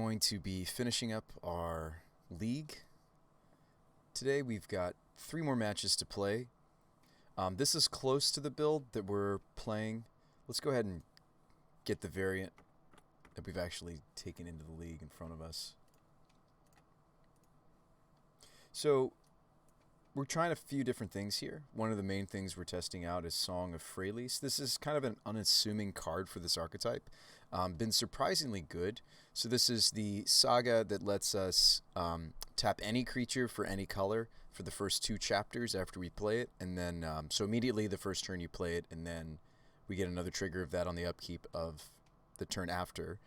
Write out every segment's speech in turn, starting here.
going to be finishing up our league. Today we've got 3 more matches to play. This is close to the build that we're playing. Let's go ahead and get the variant that we've actually taken into the league in front of us. So we're trying a few different things here. One of the main things we're testing out is Song of Freyalise. This is kind of an unassuming card for this archetype. Been surprisingly good. So this is the saga that lets us tap any creature for any color for the first 2 chapters after we play it. And then, so immediately the first turn you play it, and then we get another trigger of that on the upkeep of the turn after.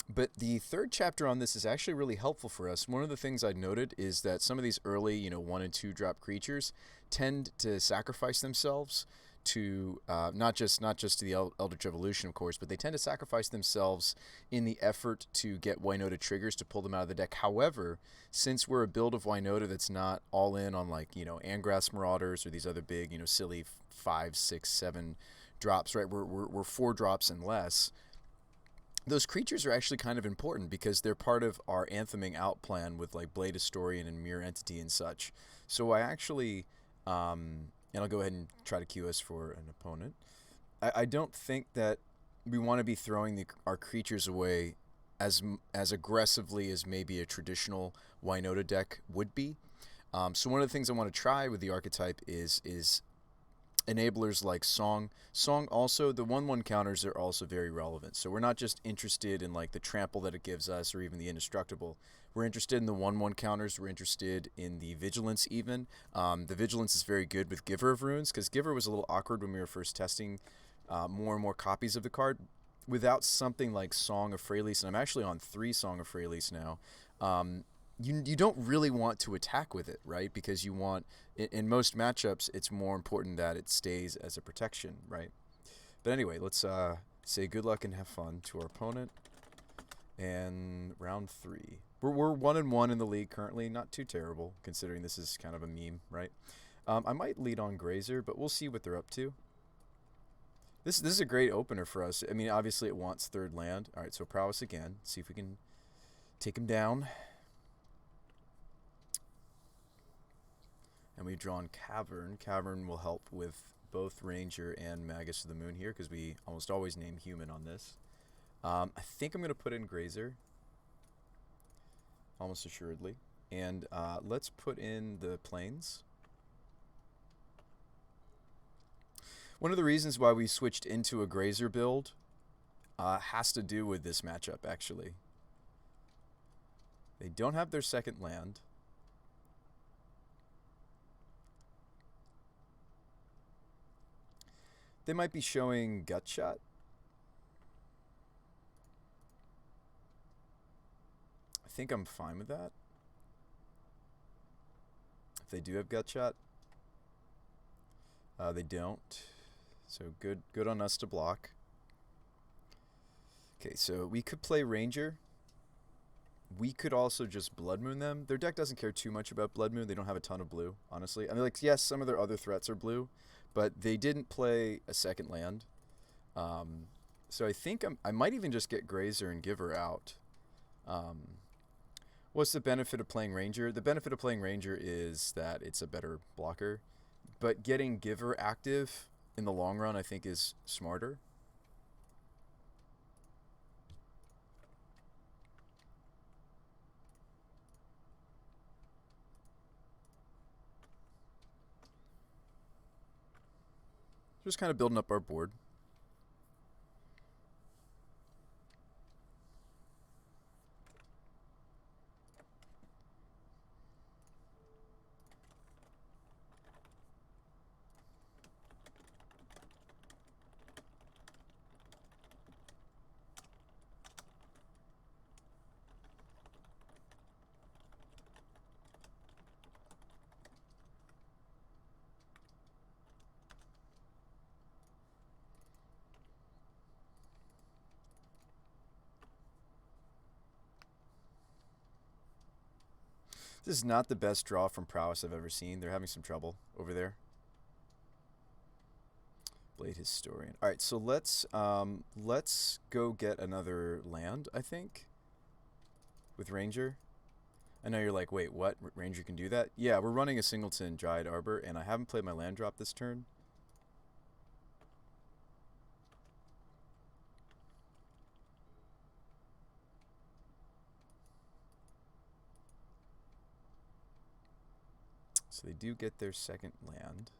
But the 3rd chapter on this is actually really helpful for us. One of the things I noted is that some of these early, 1 and 2 drop creatures tend to sacrifice themselves to not just to the Eldritch Evolution, of course, but they tend to sacrifice themselves in the effort to get Winota triggers to pull them out of the deck. However, since we're a build of Winota that's not all in on Angrass Marauders or these other big, silly 5, 6, 7 drops, right? We're 4 drops and less. Those creatures are actually kind of important because they're part of our Antheming out plan with Blade Historian and Mirror Entity and such. So I actually, and I'll go ahead and try to queue us for an opponent. I don't think that we want to be throwing our creatures away as aggressively as maybe a traditional Winota deck would be. So one of the things I want to try with the archetype is enablers like Song. Song also, the 1/1 counters are also very relevant. So we're not just interested in the trample that it gives us or even the indestructible. We're interested in the 1/1 counters. We're interested in the vigilance even. The vigilance is very good with Giver of Runes because Giver was a little awkward when we were first testing more and more copies of the card. Without something like Song of Freyalise, and I'm actually on 3 Song of Freyalise now, you don't really want to attack with it, right? Because you want, in most matchups, it's more important that it stays as a protection, right? But anyway, let's say good luck and have fun to our opponent. And round 3. We're 1-1 in the league currently, not too terrible, considering this is kind of a meme, right? I might lead on Grazer, but we'll see what they're up to. This is a great opener for us. I mean, obviously it wants 3rd land. All right, so Prowess again. See if we can take him down. And we've drawn Cavern. Cavern will help with both Ranger and Magus of the Moon here because we almost always name human on this. I think I'm going to put in Grazer. Almost assuredly. And let's put in the Plains. One of the reasons why we switched into a Grazer build has to do with this matchup, actually. They don't have their 2nd land. They might be showing Gut Shot. I think I'm fine with that. If they do have Gut Shot. They don't. So good on us to block. Okay, so we could play Ranger. We could also just Blood Moon them. Their deck doesn't care too much about Blood Moon. They don't have a ton of blue, honestly. I mean, yes, some of their other threats are blue, but they didn't play a 2nd land. So I think I might even just get Grazer and Giver out. What's the benefit of playing Ranger? The benefit of playing Ranger is that it's a better blocker. But getting Giver active in the long run, I think, is smarter. Just kind of building up our board. This is not the best draw from Prowess I've ever seen. They're having some trouble over there. Blade Historian. All right, so let's go get another land, I think, with Ranger. I know you're like, wait, what? Ranger can do that? Yeah, we're running a Singleton Dryad Arbor, and I haven't played my land drop this turn. So they do get their second land.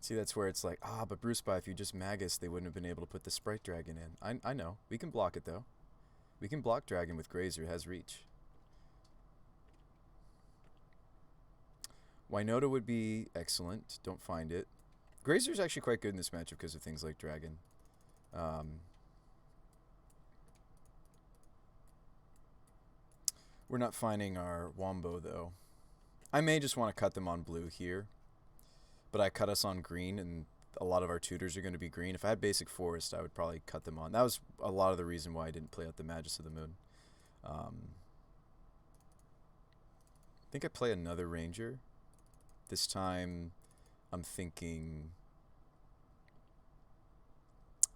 See, that's where it's like, but Brews, if you just Magus, they wouldn't have been able to put the Sprite Dragon in. I know. We can block it, though. We can block Dragon with Grazer. It has reach. Winota would be excellent. Don't find it. Grazer's actually quite good in this matchup because of things like Dragon. We're not finding our Wombo, though. I may just want to cut them on blue here. But I cut us on green, and a lot of our tutors are going to be green. If I had basic forest, I would probably cut them on. That was a lot of the reason why I didn't play out the Magus of the Moon. I think I play another Ranger. This time, I'm thinking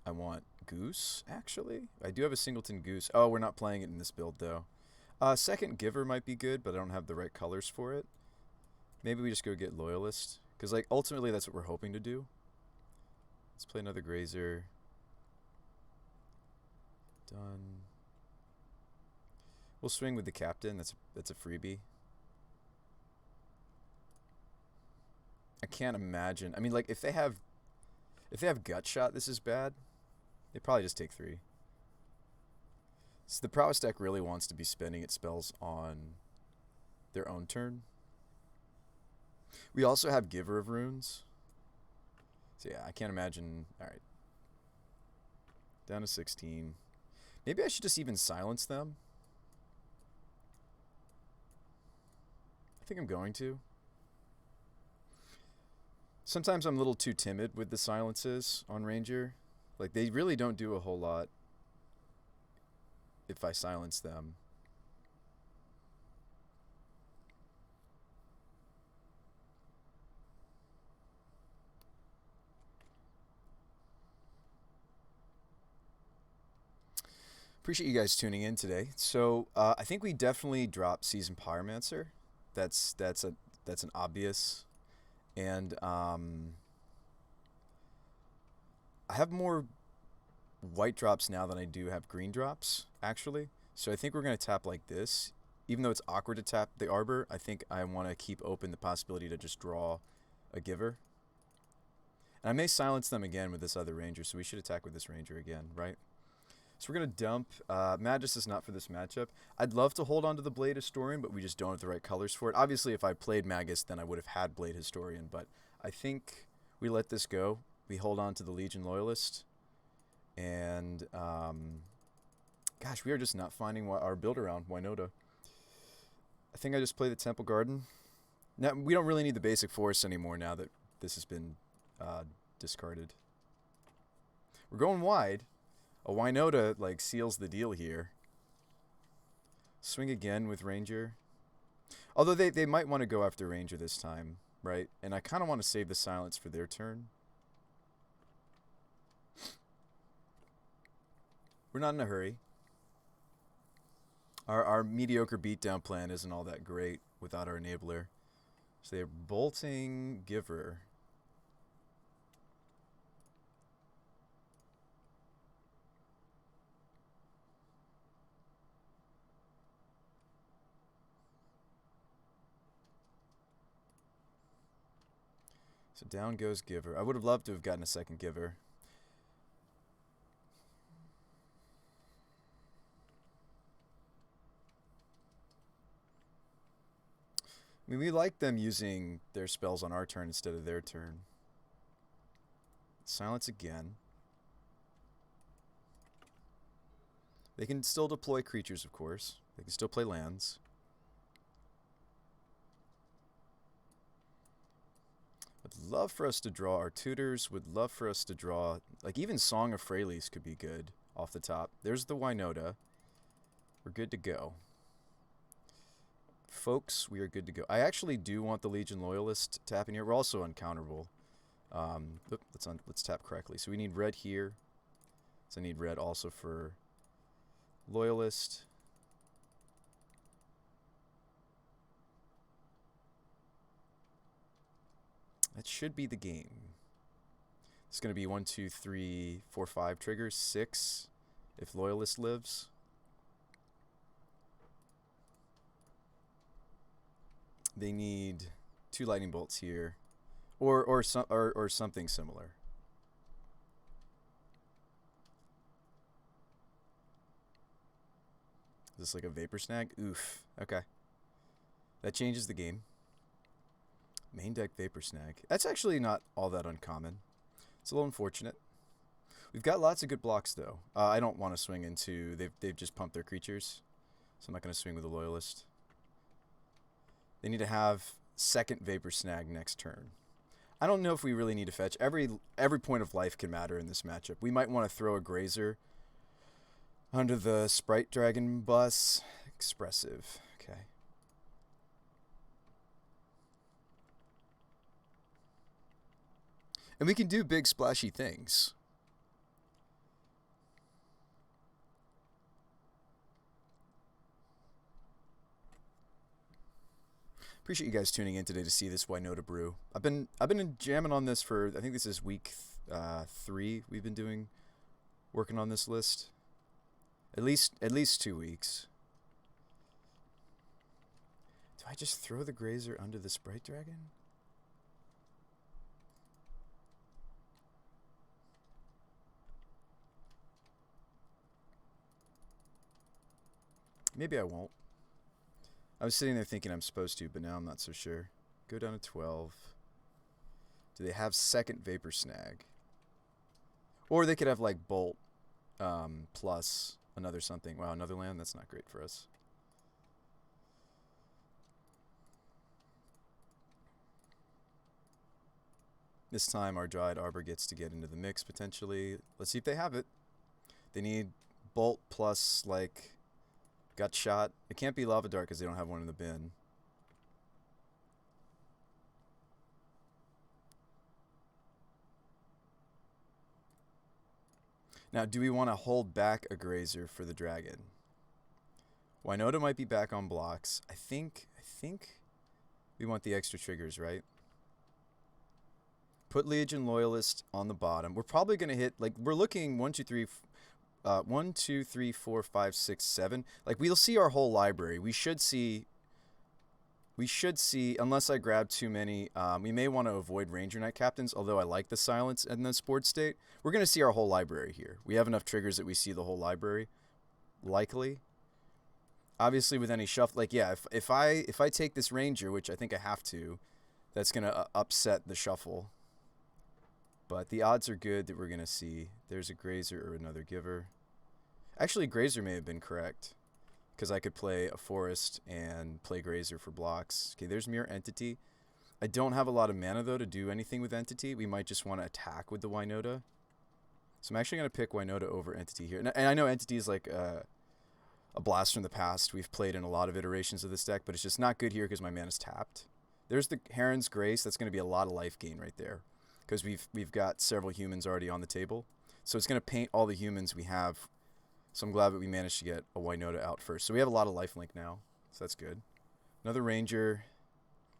I want Goose, actually. I do have a Singleton Goose. Oh, we're not playing it in this build, though. Second Giver might be good, but I don't have the right colors for it. Maybe we just go get Loyalist. Because, like, ultimately that's what we're hoping to do. Let's play another Grazer. Done. We'll swing with the Captain. That's a freebie. I can't imagine. I mean, like, if they have Gut Shot, this is bad. They probably just take 3. So the Prowess deck really wants to be spending its spells on their own turn. We also have Giver of Runes. So yeah, I can't imagine. Alright. Down to 16. Maybe I should just even silence them. I think I'm going to. Sometimes I'm a little too timid with the silences on Ranger. Like, they really don't do a whole lot if I silence them. Appreciate you guys tuning in today. So I think we definitely drop Seasoned Pyromancer. That's an obvious. And I have more white drops now than I do have green drops, actually. So I think we're going to tap like this. Even though it's awkward to tap the Arbor, I think I want to keep open the possibility to just draw a Giver. And I may silence them again with this other Ranger, so we should attack with this Ranger again, right? So we're going to dump. Magus is not for this matchup. I'd love to hold on to the Blade Historian, but we just don't have the right colors for it. Obviously, if I played Magus, then I would have had Blade Historian, but I think we let this go. We hold on to the Legion Loyalist. And, gosh, we are just not finding our build around Winota. I think I just play the Temple Garden. Now, we don't really need the basic forest anymore now that this has been discarded. We're going wide. A Winota, like, seals the deal here. Swing again with Ranger. Although they might want to go after Ranger this time, right? And I kind of want to save the silence for their turn. We're not in a hurry. Our mediocre beatdown plan isn't all that great without our enabler. So they're bolting Giver. So down goes Giver. I would have loved to have gotten a second Giver. I mean, we like them using their spells on our turn instead of their turn. Silence again. They can still deploy creatures, of course. They can still play lands. Would love for us to draw our tutors. Would love for us to draw, like, even Song of Freyalise could be good. off the top. There's the Winota. We're good to go. Folks, we are good to go. I actually do want the Legion Loyalist to happen here. We're also uncounterable. Let's tap correctly. So we need red here. So I need red also for Loyalist. That should be the game. It's going to be 1, 2, 3, 4, 5 triggers. 6 if Loyalist lives. They need 2 lightning bolts here, or something similar. Is this like a vapor snag? Oof. Okay. That changes the game. Main deck vapor snag. That's actually not all that uncommon. It's a little unfortunate. We've got lots of good blocks though. I don't want to swing into. They've just pumped their creatures, so I'm not going to swing with a Loyalist. They need to have second vapor snag next turn. I don't know if we really need to fetch. Every point of life can matter in this matchup. We might want to throw a Grazer under the Sprite Dragon bus. Expressive. Okay. And we can do big splashy things. Appreciate you guys tuning in today to see this Winota brew. I've been jamming on this for, I think this is week 3. We've been working on this list. At least 2 weeks. Do I just throw the Grazer under the Sprite Dragon? Maybe I won't. I was sitting there thinking I'm supposed to, but now I'm not so sure. Go down to 12. Do they have second vapor snag? Or they could have like bolt plus another something. Wow, another land? That's not great for us. This time our Dryad Arbor gets to get into the mix potentially. Let's see if they have it. They need bolt plus like gut shot. It can't be Lava Dart because they don't have one in the bin. Now, do we want to hold back a Grazer for the dragon? Winota might be back on blocks. I think we want the extra triggers, right? Put Legion Loyalist on the bottom. We're probably going to hit, like, we're looking 1, 2, 3, 4, 5, 6, 7. Like, we'll see our whole library. We should see, unless I grab too many, we may want to avoid Ranger Knight Captains, although I like the silence and the Sport State. We're going to see our whole library here. We have enough triggers that we see the whole library, likely. Obviously, with any shuffle, like, yeah, if I take this Ranger, which I think I have to, that's going to upset the shuffle. But the odds are good that we're going to see. There's a Grazer or another Giver. Actually, Grazer may have been correct, because I could play a Forest and play Grazer for blocks. Okay, there's Mirror Entity. I don't have a lot of mana, though, to do anything with Entity. We might just want to attack with the Winota. So I'm actually going to pick Winota over Entity here. And I know Entity is like a blast from the past. We've played in a lot of iterations of this deck, but it's just not good here because my mana's tapped. There's the Heron's Grace. That's going to be a lot of life gain right there, because we've got several humans already on the table. So it's going to paint all the humans we have. So I'm glad that we managed to get a Winota out first. So we have a lot of lifelink now, so that's good. Another Ranger.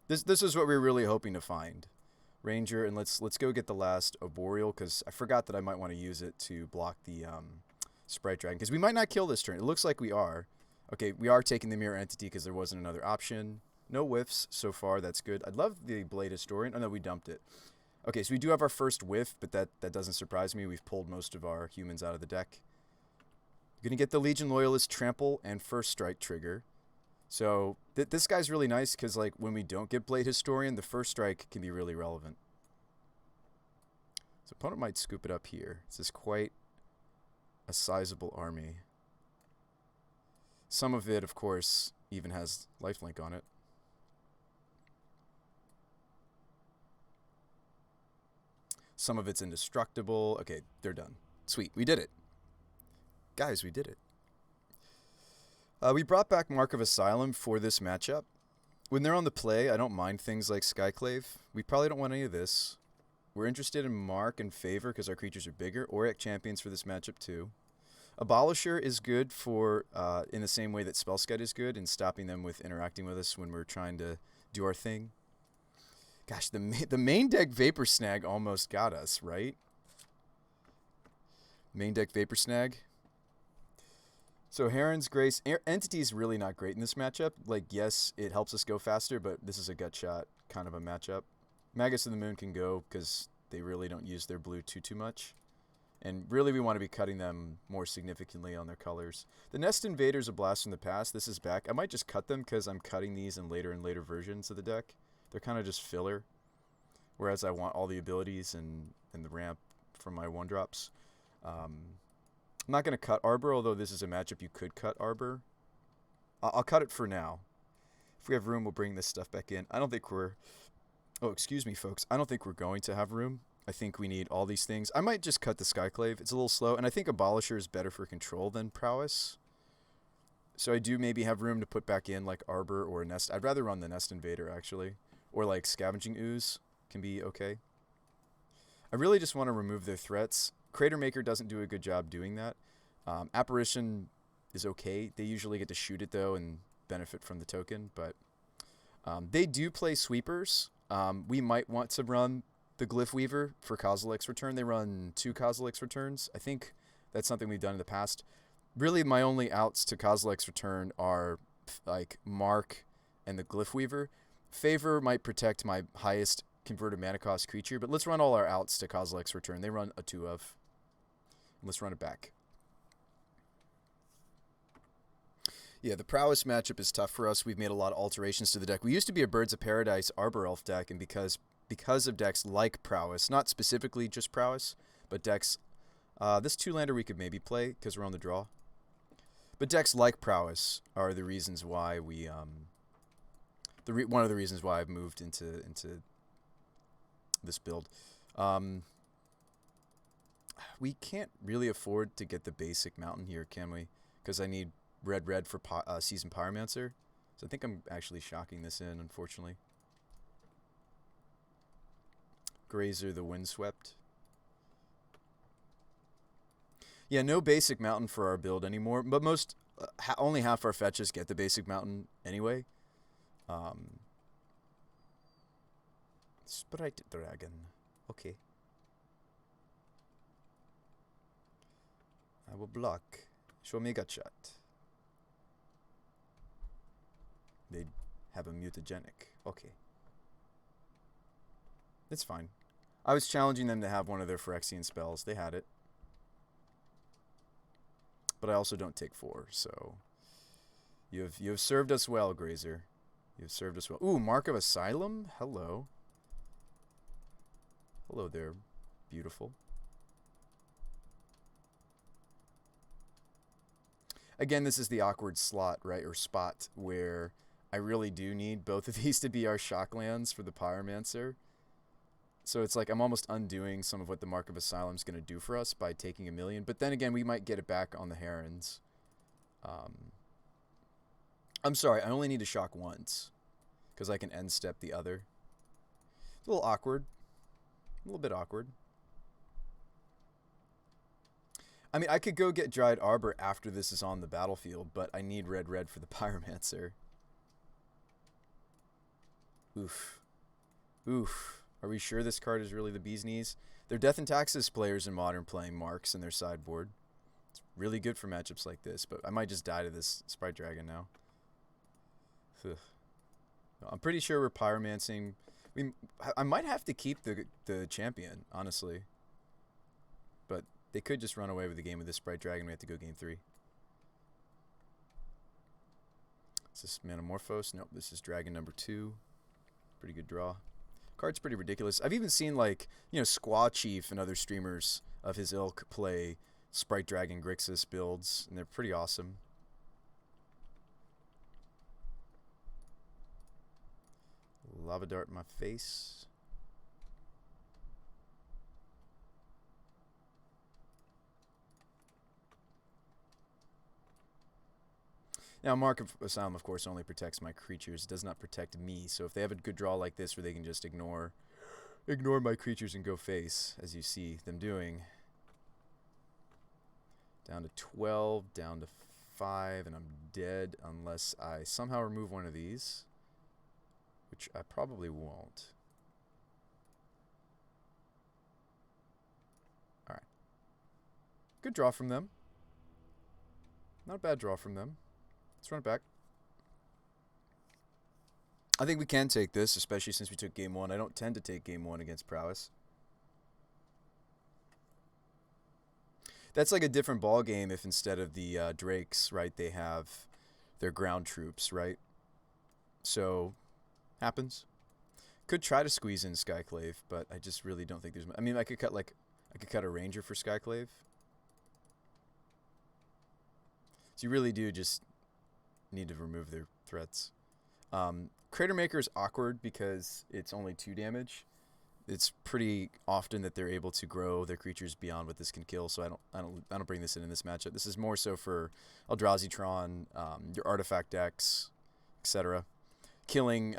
This is what we were really hoping to find. Ranger, and let's go get the last Arboreal, because I forgot that I might want to use it to block the Sprite Dragon, because we might not kill this turn. It looks like we are. Okay, we are taking the Mirror Entity because there wasn't another option. No whiffs so far, that's good. I'd love the Blade Historian. Oh no, we dumped it. Okay, so we do have our first whiff, but that doesn't surprise me. We've pulled most of our humans out of the deck. We're going to get the Legion Loyalist Trample and First Strike trigger. So this guy's really nice because, like, when we don't get Blade Historian, the First Strike can be really relevant. So opponent might scoop it up here. This is quite a sizable army. Some of it, of course, even has lifelink on it. Some of it's indestructible. Okay, they're done. Sweet, we did it. Guys, we did it. We brought back Mark of Asylum for this matchup. When they're on the play, I don't mind things like Skyclave. We probably don't want any of this. We're interested in Mark and Favor because our creatures are bigger. Auric Champions for this matchup too. Abolisher is good for, in the same way that Spellskite is good in stopping them with interacting with us when we're trying to do our thing. Gosh, the main deck Vapor Snag almost got us, right? Main deck Vapor Snag. So Heron's Grace, Entity is really not great in this matchup. Like, yes, it helps us go faster, but this is a gut shot kind of a matchup. Magus of the Moon can go because they really don't use their blue too much. And really we want to be cutting them more significantly on their colors. The Nest Invader's a blast from the past. This is back. I might just cut them because I'm cutting these in later and later versions of the deck. They're kind of just filler. Whereas I want all the abilities and the ramp from my 1-drops. I'm not going to cut Arbor, although this is a matchup you could cut Arbor. I'll cut it for now. If we have room, we'll bring this stuff back in. I don't think we're... Oh, excuse me, folks. I don't think we're going to have room. I think we need all these things. I might just cut the Skyclave. It's a little slow, and I think Abolisher is better for control than Prowess. So I do maybe have room to put back in, like, Arbor or Nest. I'd rather run the Nest Invader, actually. Or, like, Scavenging Ooze can be okay. I really just want to remove their threats. Crater Maker doesn't do a good job doing that. Apparition is okay. They usually get to shoot it, though, and benefit from the token. But they do play sweepers. We might want to run the Glyph Weaver for Kozilek's return. They run 2 Kozilek's returns. I think that's something we've done in the past. Really, my only outs to Kozilek's return are, like, Mark and the Glyph Weaver. Favor might protect my highest converted mana cost creature, but let's run all our outs to Kozilek's return. They run a 2 of. Let's run it back. Yeah, the Prowess matchup is tough for us. We've made a lot of alterations to the deck. We used to be a Birds of Paradise Arbor Elf deck, and because of decks like Prowess, not specifically just Prowess, but decks... this 2-lander we could maybe play, because we're on the draw. But decks like Prowess are the reasons why we... one of the reasons why I've moved into this build. We can't really afford to get the basic mountain here, can we? Because I need red for Seasoned Pyromancer. So I think I'm actually shocking this in, unfortunately. Grazer the Windswept. Yeah, no basic mountain for our build anymore. But most, only half our fetches get the basic mountain anyway. Sprite Dragon. Okay. I will block. Show me a gut shot. They have a mutagenic. Okay. It's fine. I was challenging them to have one of their Phyrexian spells. They had it. But I also don't take 4, so... You have served us well, Grazer. You have served us well. Ooh, Mark of Asylum? Hello. Hello there, beautiful. Again, this is the awkward slot, right, or spot, where I really do need both of these to be our shock lands for the Pyromancer. So it's like I'm almost undoing some of what the Mark of Asylum is going to do for us by taking a million. But then again, we might get it back on the Herons. I'm sorry, I only need to shock once, because I can end step the other. It's a little awkward. A little bit awkward. I mean, I could go get Dried Arbor after this is on the battlefield, but I need red for the Pyromancer. Oof. Oof. Are we sure this card is really the bee's knees? They're Death and Taxes players in Modern playing Marks in their sideboard. It's really good for matchups like this, but I might just die to this Sprite Dragon now. Ugh. I'm pretty sure we're Pyromancing. I might have to keep the champion, honestly. But they could just run away with the game with this Sprite Dragon. We have to go game 3. Is this Manamorphose? Nope, this is Dragon number 2. Pretty good draw. Card's pretty ridiculous. I've even seen, like, you know, Squaw Chief and other streamers of his ilk play Sprite Dragon Grixis builds, and they're pretty awesome. Lava Dart in my face. Now, Mark of Asylum, of course, only protects my creatures. It does not protect me. So if they have a good draw like this where they can just ignore my creatures and go face, as you see them doing. Down to 12, down to 5, and I'm dead unless I somehow remove one of these, which I probably won't. All right. Good draw from them. Not a bad draw from them. Let's run it back. I think we can take this, especially since we took game 1. I don't tend to take game 1 against Prowess. That's like a different ball game if instead of the Drakes, right, they have their ground troops, right? So, happens. Could try to squeeze in Skyclave, but I just really don't think there's... I mean, I could cut a Ranger for Skyclave. So you really do just need to remove their threats. Crater Maker is awkward because it's only 2 damage. It's pretty often that they're able to grow their creatures beyond what this can kill, so I don't bring this in this matchup. This is more so for Eldrazi Tron, your artifact decks, etc. Killing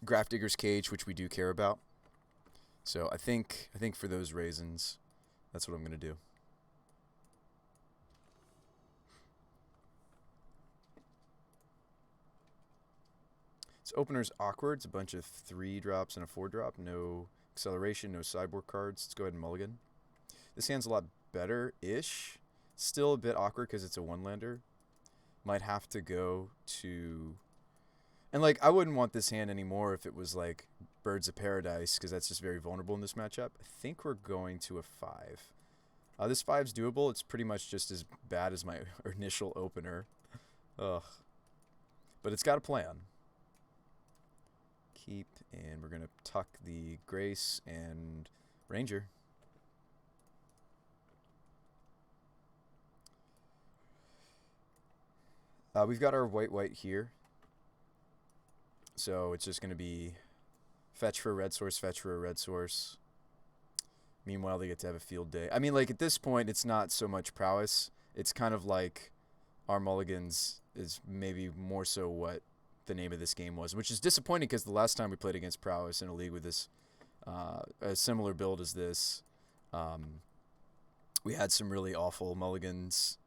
Grafdigger's Cage, which we do care about. So I think for those reasons, that's what I'm going to do. This opener's awkward. It's a bunch of 3 drops and a 4 drop. No acceleration, no sideboard cards. Let's go ahead and mulligan. This hand's a lot better-ish. Still a bit awkward because it's a 1-lander. Might have to go to... And, like, I wouldn't want this hand anymore if it was, like, Birds of Paradise, because that's just very vulnerable in this matchup. I think we're going to a 5. This 5's doable. It's pretty much just as bad as my initial opener. Ugh. But it's got a plan. Keep, and we're going to tuck the Grace and Ranger. We've got our white here. So it's just going to be fetch for a red source, fetch for a red source. Meanwhile, they get to have a field day. I mean, like, at this point, it's not so much prowess. It's kind of like our mulligans is maybe more so what the name of this game was, which is disappointing because the last time we played against Prowess in a league with this, a similar build as this, we had some really awful mulligans.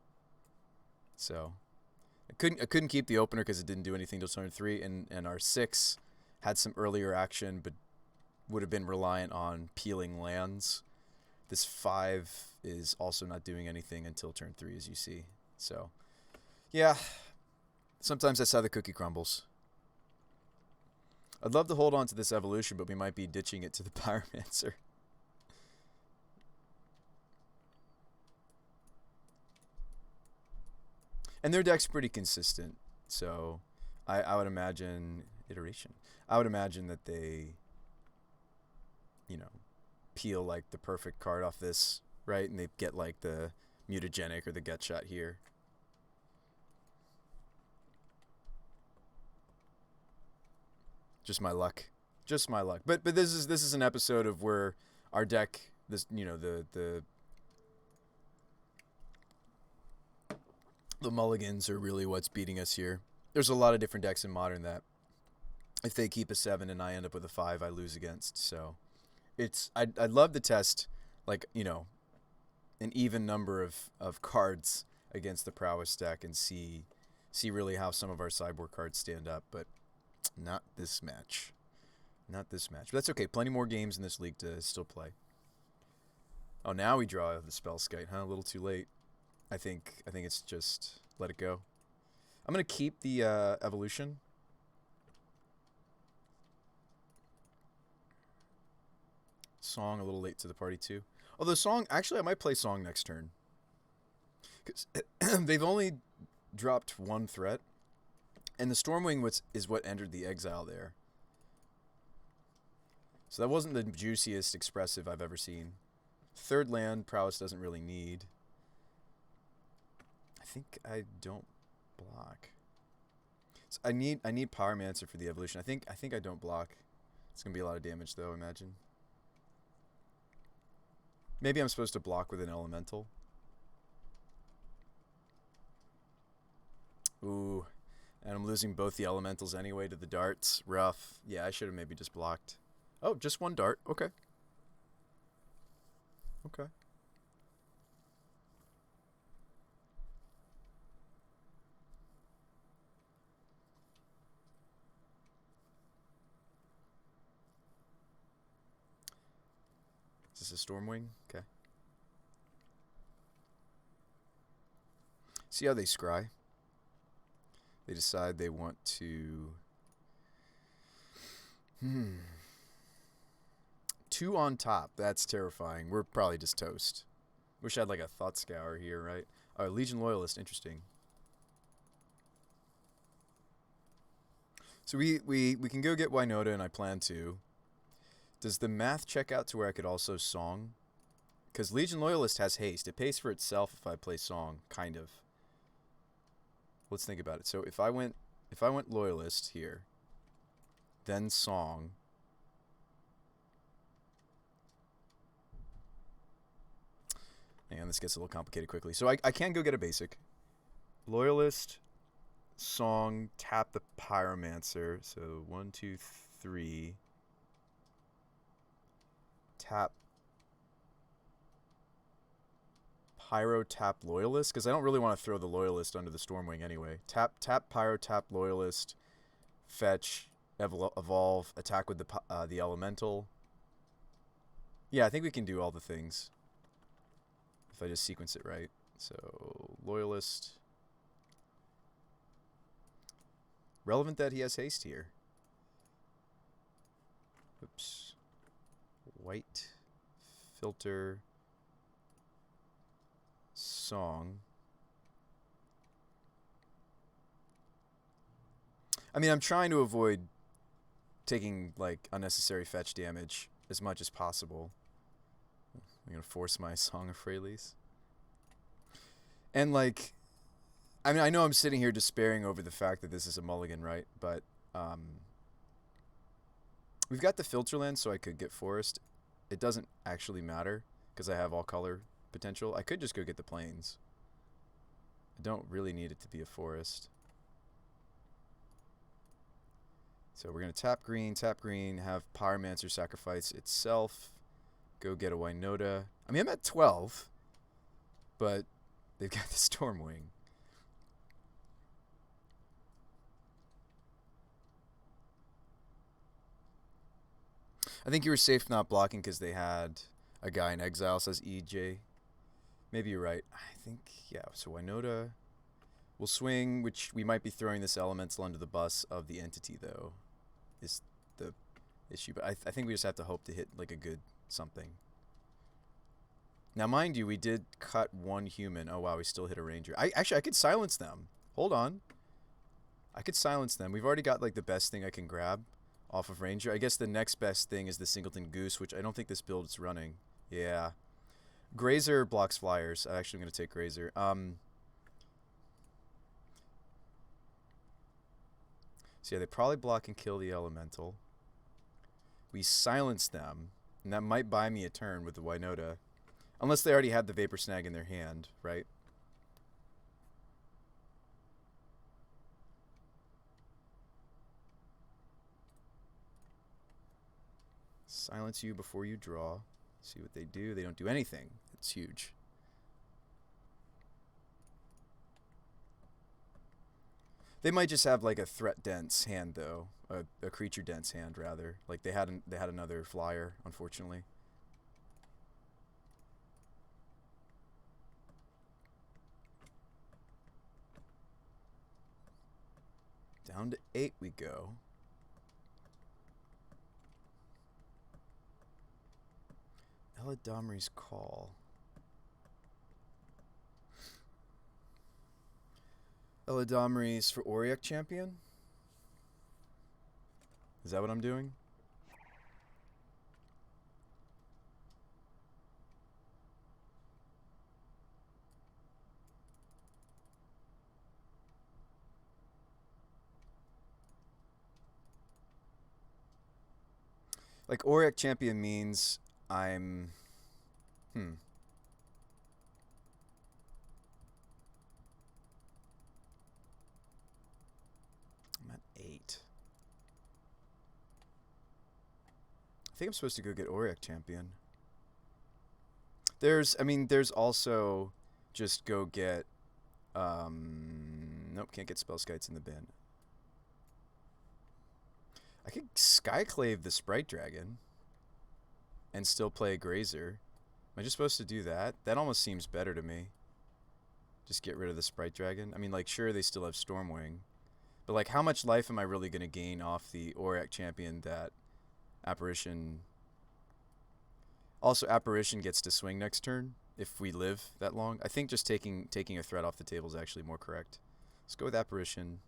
So I couldn't keep the opener because it didn't do anything till turn 3, and our 6 had some earlier action, but would have been reliant on peeling lands. This 5 is also not doing anything until turn 3, as you see. So, yeah, sometimes that's how the cookie crumbles. I'd love to hold on to this evolution, but we might be ditching it to the Pyromancer. And their deck's pretty consistent, so I would imagine iteration. I would imagine that they, you know, peel like the perfect card off this, right? And they get like the mutagenic or the gut shot here. Just my luck. Just my luck. But this is an episode of where our deck, this, you know, the mulligans are really what's beating us here. There's a lot of different decks in Modern that if they keep a 7 and I end up with a 5, I lose against. So I'd love to test, like, you know, an even number of cards against the Prowess deck and see really how some of our sideboard cards stand up, but not this match. Not this match. But that's okay. Plenty more games in this league to still play. Oh, now we draw the Spellskite, huh? A little too late. I think it's just let it go. I'm going to keep the evolution. Song a little late to the party too. Although Song, actually I might play Song next turn. Because they've only dropped 1 threat. And the Stormwing is what entered the exile there. So that wasn't the juiciest expressive I've ever seen. 3rd land, Prowess doesn't really need. I think I don't block. So I need Pyromancer for the evolution. I think I don't block. It's gonna be a lot of damage though, I imagine. Maybe I'm supposed to block with an elemental. Ooh. And I'm losing both the elementals anyway to the darts. Rough. Yeah, I should have maybe just blocked. Oh, just one dart. Okay. Okay. Is this a Stormwing? Okay. See how they scry? They decide they want to... Two on top. That's terrifying. We're probably just toast. Wish I had like a Thought Scour here, right? Legion Loyalist. Interesting. So we can go get Winota, and I plan to. Does the math check out to where I could also Song? Because Legion Loyalist has haste. It pays for itself if I play Song, kind of. Let's think about it. So if I went Loyalist here, then Song. Hang on, this gets a little complicated quickly. So I can go get a basic. Loyalist, Song, tap the Pyromancer. So 1, 2, 3. Tap Pyro, tap Loyalist, because I don't really want to throw the Loyalist under the Stormwing anyway. Tap Pyro, tap Loyalist, fetch, evolve, attack with the Elemental. Yeah, I think we can do all the things if I just sequence it right. So Loyalist. Relevant that he has haste here. Oops. White. Filter. Song. I mean, I'm trying to avoid taking, like, unnecessary fetch damage as much as possible. I'm going to force my Song of Freyalise. And, like, I mean, I know I'm sitting here despairing over the fact that this is a mulligan, right? But, we've got the filter land, so I could get forest. It doesn't actually matter, because I have all color potential. I could just go get the plains. I don't really need it to be a forest. So we're going to tap green, have Pyromancer sacrifice itself, go get a Winota. I mean, I'm at 12, but they've got the Stormwing. I think you were safe not blocking because they had a guy in exile, says EJ. Maybe you're right. I think, yeah, so Winota will swing, which we might be throwing this elemental under the bus of the entity, though, is the issue. But I think we just have to hope to hit, like, a good something. Now, mind you, we did cut one human. Oh, wow, we still hit a ranger. Actually, I could silence them. Hold on. I could silence them. We've already got, like, the best thing I can grab off of ranger. I guess the next best thing is the Singleton Goose, which I don't think this build is running. Yeah. Grazer blocks flyers. I actually am going to take Grazer. So yeah, they probably block and kill the elemental. We silence them, and that might buy me a turn with the Winota. Unless they already had the Vapor Snag in their hand, right? Silence you before you draw. See what they do. They don't do anything. It's huge. They might just have like a threat dense hand though, a creature dense hand rather. Like they had another flyer, unfortunately. Down to 8 we go. Eladamri's Call. Eladamri's for Auric Champion? Is that what I'm doing? Like, Auric Champion means I'm... think I'm supposed to go get Auric Champion. There's also just go get, nope, can't get Spellskites in the bin. I could Skyclave the Sprite Dragon and still play a Grazer. Am I just supposed to do that? That almost seems better to me. Just get rid of the Sprite Dragon. I mean, like, sure, they still have Stormwing. But, like, how much life am I really going to gain off the Auric Champion that Apparition... Also, Apparition gets to swing next turn if we live that long. I think just taking a threat off the table is actually more correct. Let's go with Apparition.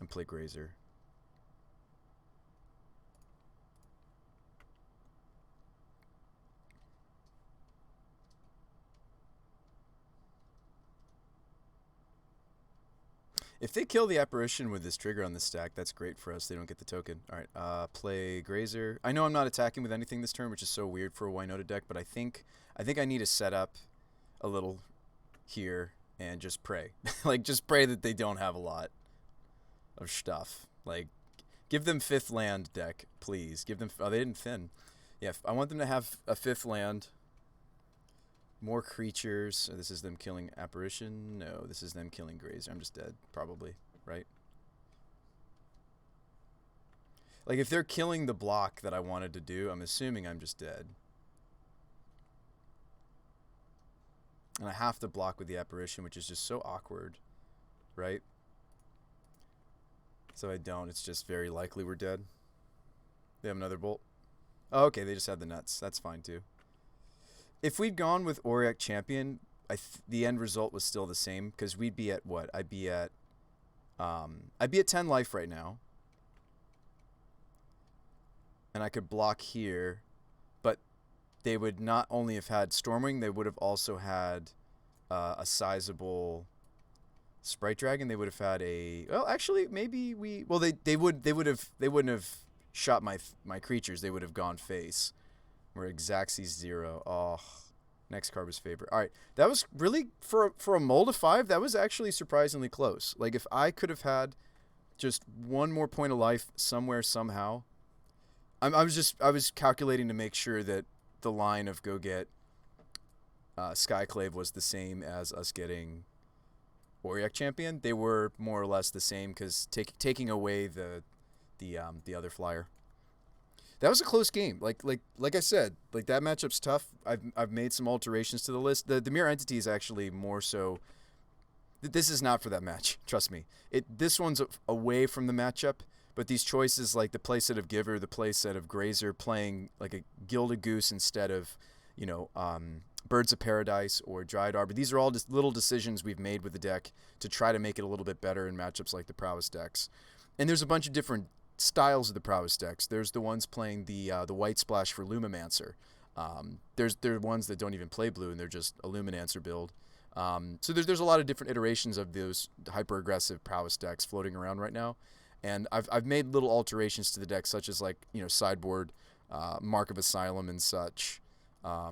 And play Grazer. If they kill the Apparition with this trigger on the stack, that's great for us. They don't get the token. All right, play Grazer. I know I'm not attacking with anything this turn, which is so weird for a Winota deck, but I think I need to set up a little here and just pray. Like, just pray that they don't have a lot of stuff. Like, give them 5th land deck, please. Give them... Oh, they didn't thin. Yeah, I want them to have a 5th land. More creatures. So this is them killing Apparition. No, this is them killing Grazer. I'm just dead, probably, right? Like, if they're killing the block that I wanted to do, I'm assuming I'm just dead. And I have to block with the Apparition, which is just so awkward, right? So I don't. It's just very likely we're dead. They have another bolt. Oh, okay, they just had the nuts. That's fine, too. If we'd gone with Auric Champion, the end result was still the same, because we'd be at what? I'd be at 10 life right now. And I could block here, but they would not only have had Stormwing, they would have also had a sizable Sprite Dragon. They would have had a... Well, actually, maybe we... Well, they wouldn't have shot my creatures. They would have gone face. We're Xaxis 0. Oh, next card was favorite. All right, that was really for a mold of 5. That was actually surprisingly close. Like, if I could have had just one more point of life somewhere somehow, I was calculating to make sure that the line of go get Skyclave was the same as us getting Auric Champion. They were more or less the same because taking away the other flyer. That was a close game. Like I said, like, that matchup's tough. I've made some alterations to the list. The Mirror Entity is actually more so. This is not for that match. Trust me. This one's away from the matchup. But these choices, like the playset of Giver, the playset of Grazer, playing like a Gilded Goose instead of, Birds of Paradise or Dryad Arbor. These are all just little decisions we've made with the deck to try to make it a little bit better in matchups like the Prowess decks. And there's a bunch of different styles of the Prowess decks. There's the ones playing the White Splash for Lumimancer. There are ones that don't even play blue and they're just a Luminancer build. So there's a lot of different iterations of those hyper aggressive Prowess decks floating around right now. And I've made little alterations to the deck, such as, like, sideboard, Mark of Asylum and such. I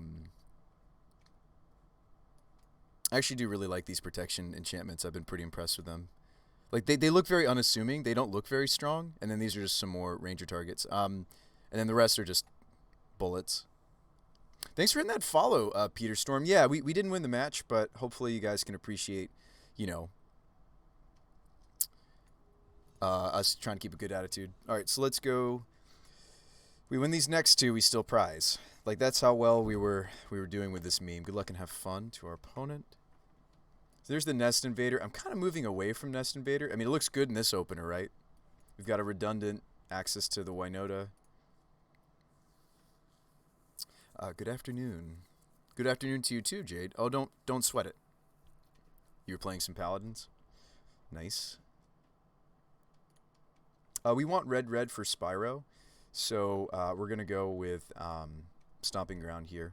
actually do really like these protection enchantments. I've been pretty impressed with them. Like, they look very unassuming. They don't look very strong. And then these are just some more ranger targets. And then the rest are just bullets. Thanks for hitting that follow, Peter Storm. Yeah, we didn't win the match, but hopefully you guys can appreciate, us trying to keep a good attitude. All right, so let's go. We win these next two, we still prize. Like, that's how well we were doing with this meme. Good luck and have fun to our opponent. So there's the Nest Invader. I'm kind of moving away from Nest Invader. I mean, it looks good in this opener, right? We've got a redundant access to the Winota. Good afternoon. Good afternoon to you too, Jade. Oh, don't sweat it. You were playing some Paladins? Nice. We want red for Spyro, so we're going to go with Stomping Ground here.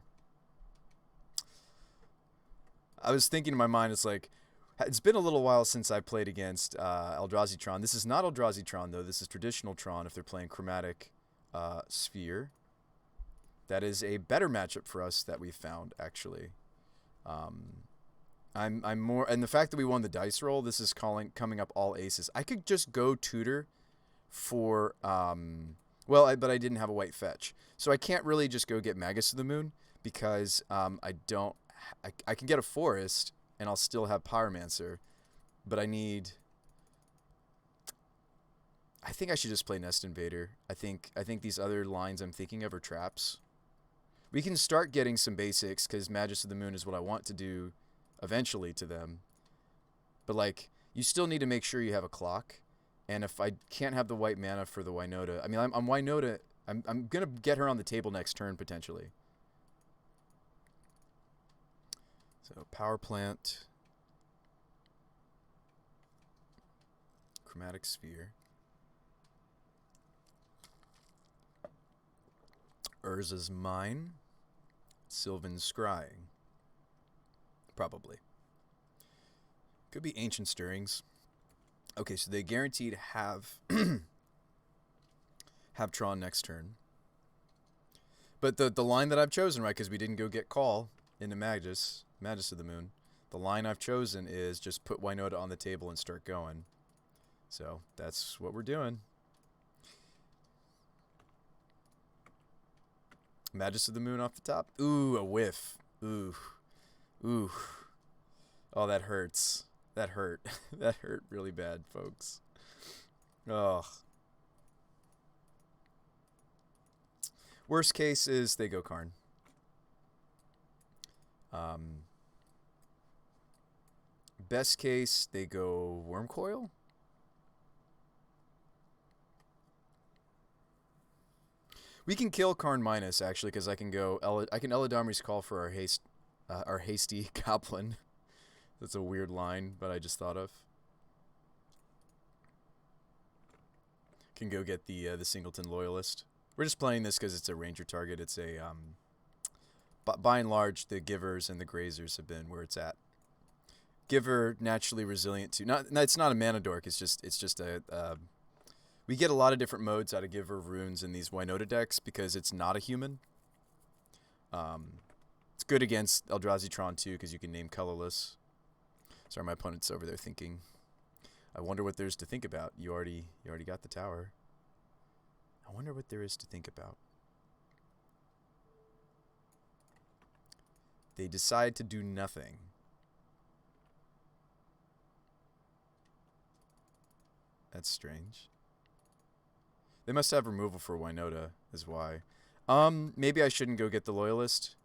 I was thinking in my mind, it's been a little while since I played against Eldrazi Tron. This is not Eldrazi Tron, though. This is traditional Tron if they're playing Chromatic Sphere. That is a better matchup for us that we found, actually. I'm more, and the fact that we won the dice roll, this is coming up all aces. I could just go tutor for but I didn't have a white fetch, so I can't really just go get Magus of the Moon because I don't. I can get a forest and I'll still have Pyromancer, but I think I should just play Nest Invader. I think these other lines I'm thinking of are traps. We can start getting some basics because Magus of the Moon is what I want to do eventually to them. But like, you still need to make sure you have a clock. And if I can't have the white mana for the Winota, I mean, I'm Winota. I'm gonna get her on the table next turn potentially. So power plant, chromatic sphere, Urza's Mine, Sylvan Scrying. Probably. Could be Ancient Stirrings. Okay, so they guaranteed have have Tron next turn. But the line that I've chosen, right, because we didn't go get Call into Magus of the Moon, the line I've chosen is just put Winota on the table and start going. So that's what we're doing. Magus of the Moon off the top. Ooh, a whiff. Ooh. Ooh. Oh, that hurts. That hurt. That hurt really bad, folks. Oh. Worst case is they go Karn. Best case, they go Wormcoil. We can kill Karn minus actually, because I can go. I can Eladamri's Call for our hasty Goblin. That's a weird line, but I just thought of. Can go get the Singleton Loyalist. We're just playing this because it's a ranger target. It's a by and large, the Givers and the Grazers have been where it's at. Giver naturally resilient to it's not a mana dork. It's just a we get a lot of different modes out of Giver runes in these Winota decks because it's not a human. It's good against Eldrazi Tron too because you can name colorless. Sorry, my opponent's over there thinking. I wonder what there's to think about. You already got the tower. I wonder what there is to think about. They decide to do nothing. That's strange. They must have removal for Winota, is why. Maybe I shouldn't go get the Loyalist.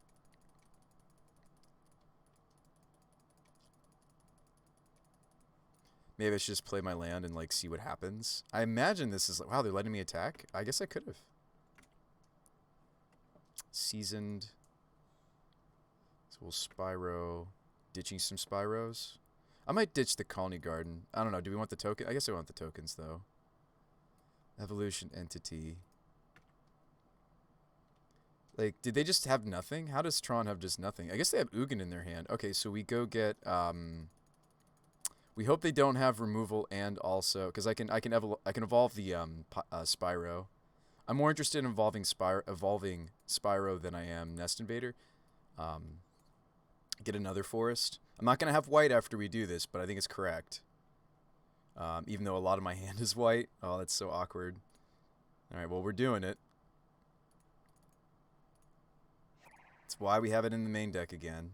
Maybe I should just play my land and like see what happens. I imagine this is like, wow, they're letting me attack? I guess I could have. Seasoned. So we'll Spyro. Ditching some Spyros. I might ditch the Colony Garden. I don't know. Do we want the token? I guess I want the tokens though. Evolution Entity. Like, did they just have nothing? How does Tron have just nothing? I guess they have Ugin in their hand. Okay, so we go get we hope they don't have removal and also because I can evolve the Spyro. I'm more interested in evolving Spyro than I am Nest Invader. Get another forest. I'm not gonna have white after we do this, but I think it's correct. Even though a lot of my hand is white. Oh, that's so awkward. All right, well we're doing it. That's why we have it in the main deck again.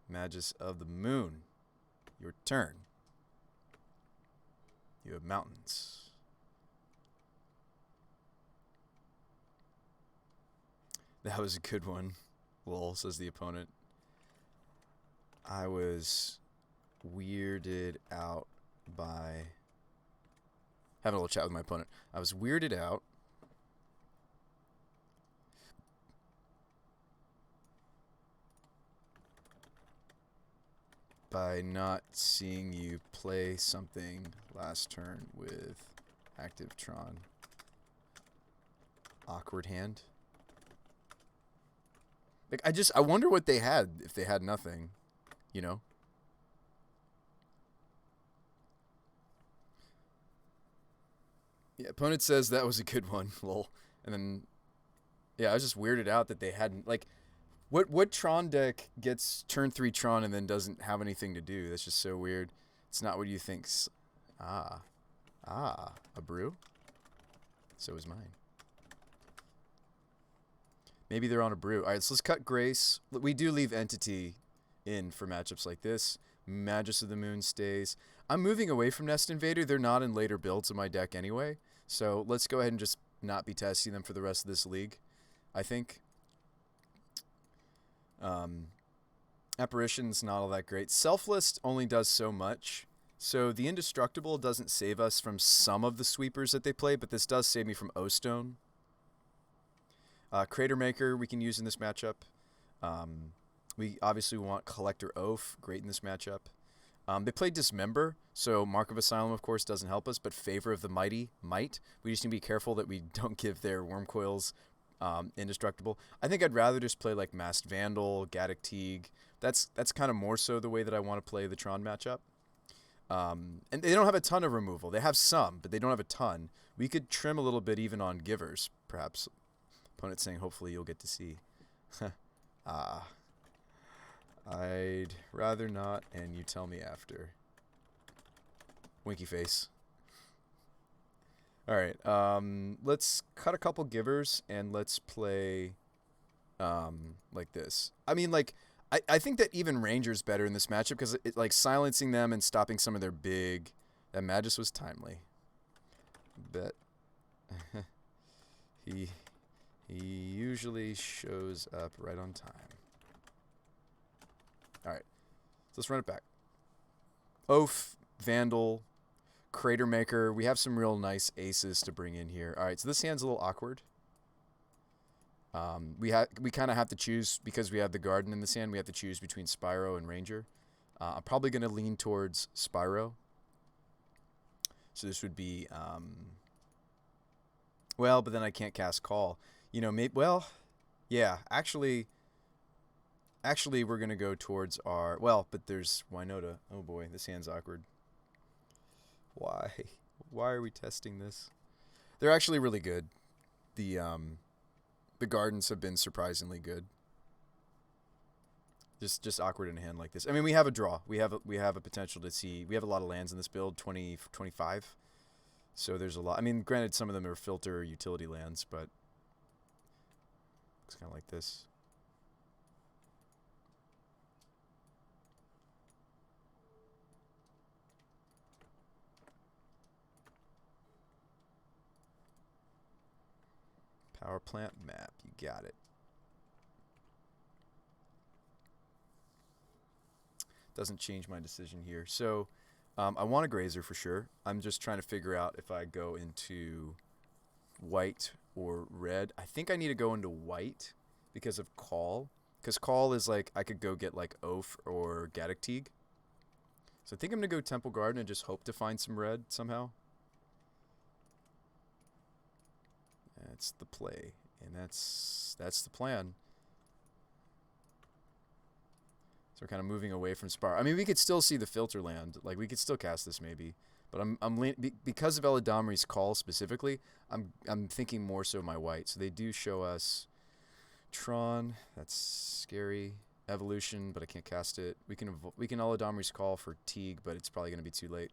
Magus of the Moon. Your turn. You have mountains. That was a good one. Lol, says the opponent. I was weirded out by having a little chat with my opponent. I was weirded out by not seeing you play something last turn with active Tron. Awkward hand. Like I wonder what they had if they had nothing, you know? Yeah, opponent says that was a good one, lol. And then yeah, I was just weirded out that they hadn't like What Tron deck gets turn 3 Tron and then doesn't have anything to do? That's just so weird. It's not what you think. Ah. Ah. A brew? So is mine. Maybe they're on a brew. Alright, so let's cut Grace. We do leave Entity in for matchups like this. Magus of the Moon stays. I'm moving away from Nest Invader. They're not in later builds of my deck anyway. So let's go ahead and just not be testing them for the rest of this league, I think. Apparition's not all that great. Selfless only does so much. So the Indestructible doesn't save us from some of the sweepers that they play, but this does save me from O-Stone. Crater Maker we can use in this matchup. We obviously want Collector Oath, great in this matchup. They play Dismember, so Mark of Asylum, of course, doesn't help us, but Favor of the Mighty might. We just need to be careful that we don't give their Worm Coils Indestructible. I think I'd rather just play like Masked Vandal, Gaddock Teague. That's kind of more so the way that I want to play the Tron matchup. And they don't have a ton of removal. They have some, but they don't have a ton. We could trim a little bit even on Givers, perhaps. Opponent saying, hopefully you'll get to see. I'd rather not, and you tell me after. Winky face. Alright, let's cut a couple Givers, and let's play like this. I mean, like, I think that even Ranger's better in this matchup, because it, like, silencing them and stopping some of their big... That Magus was timely. Bet. He usually shows up right on time. Alright, so let's run it back. Oath, Vandal, Crater Maker. We have some real nice aces to bring in here. Alright, so this hand's a little awkward. We kind of have to choose, because we have the Garden in this hand, we have to choose between Spyro and Ranger. I'm probably going to lean towards Spyro. So this would be... well, but then I can't cast Call. You know, maybe... Well, yeah, actually, we're going to go towards our... Well, but there's Winota. Oh boy, this hand's awkward. Why? Why are we testing this? They're actually really good. The Gardens have been surprisingly good. Just awkward in a hand like this. I mean, we have a draw. We have a potential to see... We have a lot of lands in this build, 20, 25. So there's a lot. I mean, granted, some of them are filter or utility lands, but... It's kind of like this. Power plant map. You got it. Doesn't change my decision here. So, I want a Grazer for sure. I'm just trying to figure out if I go into white or red. I think I need to go into white because of Call. Because Call is like, I could go get like Oath or Gaddock Teague. So I think I'm going to go Temple Garden and just hope to find some red somehow. That's the play. And that's the plan. So we're kind of moving away from Spar. I mean, we could still see the filter land. Like, we could still cast this maybe. But because of Eladamri's Call specifically, I'm thinking more so my white. So they do show us Tron. That's scary. Evolution, but I can't cast it. We can Eladamri's Call for Teague, but it's probably going to be too late.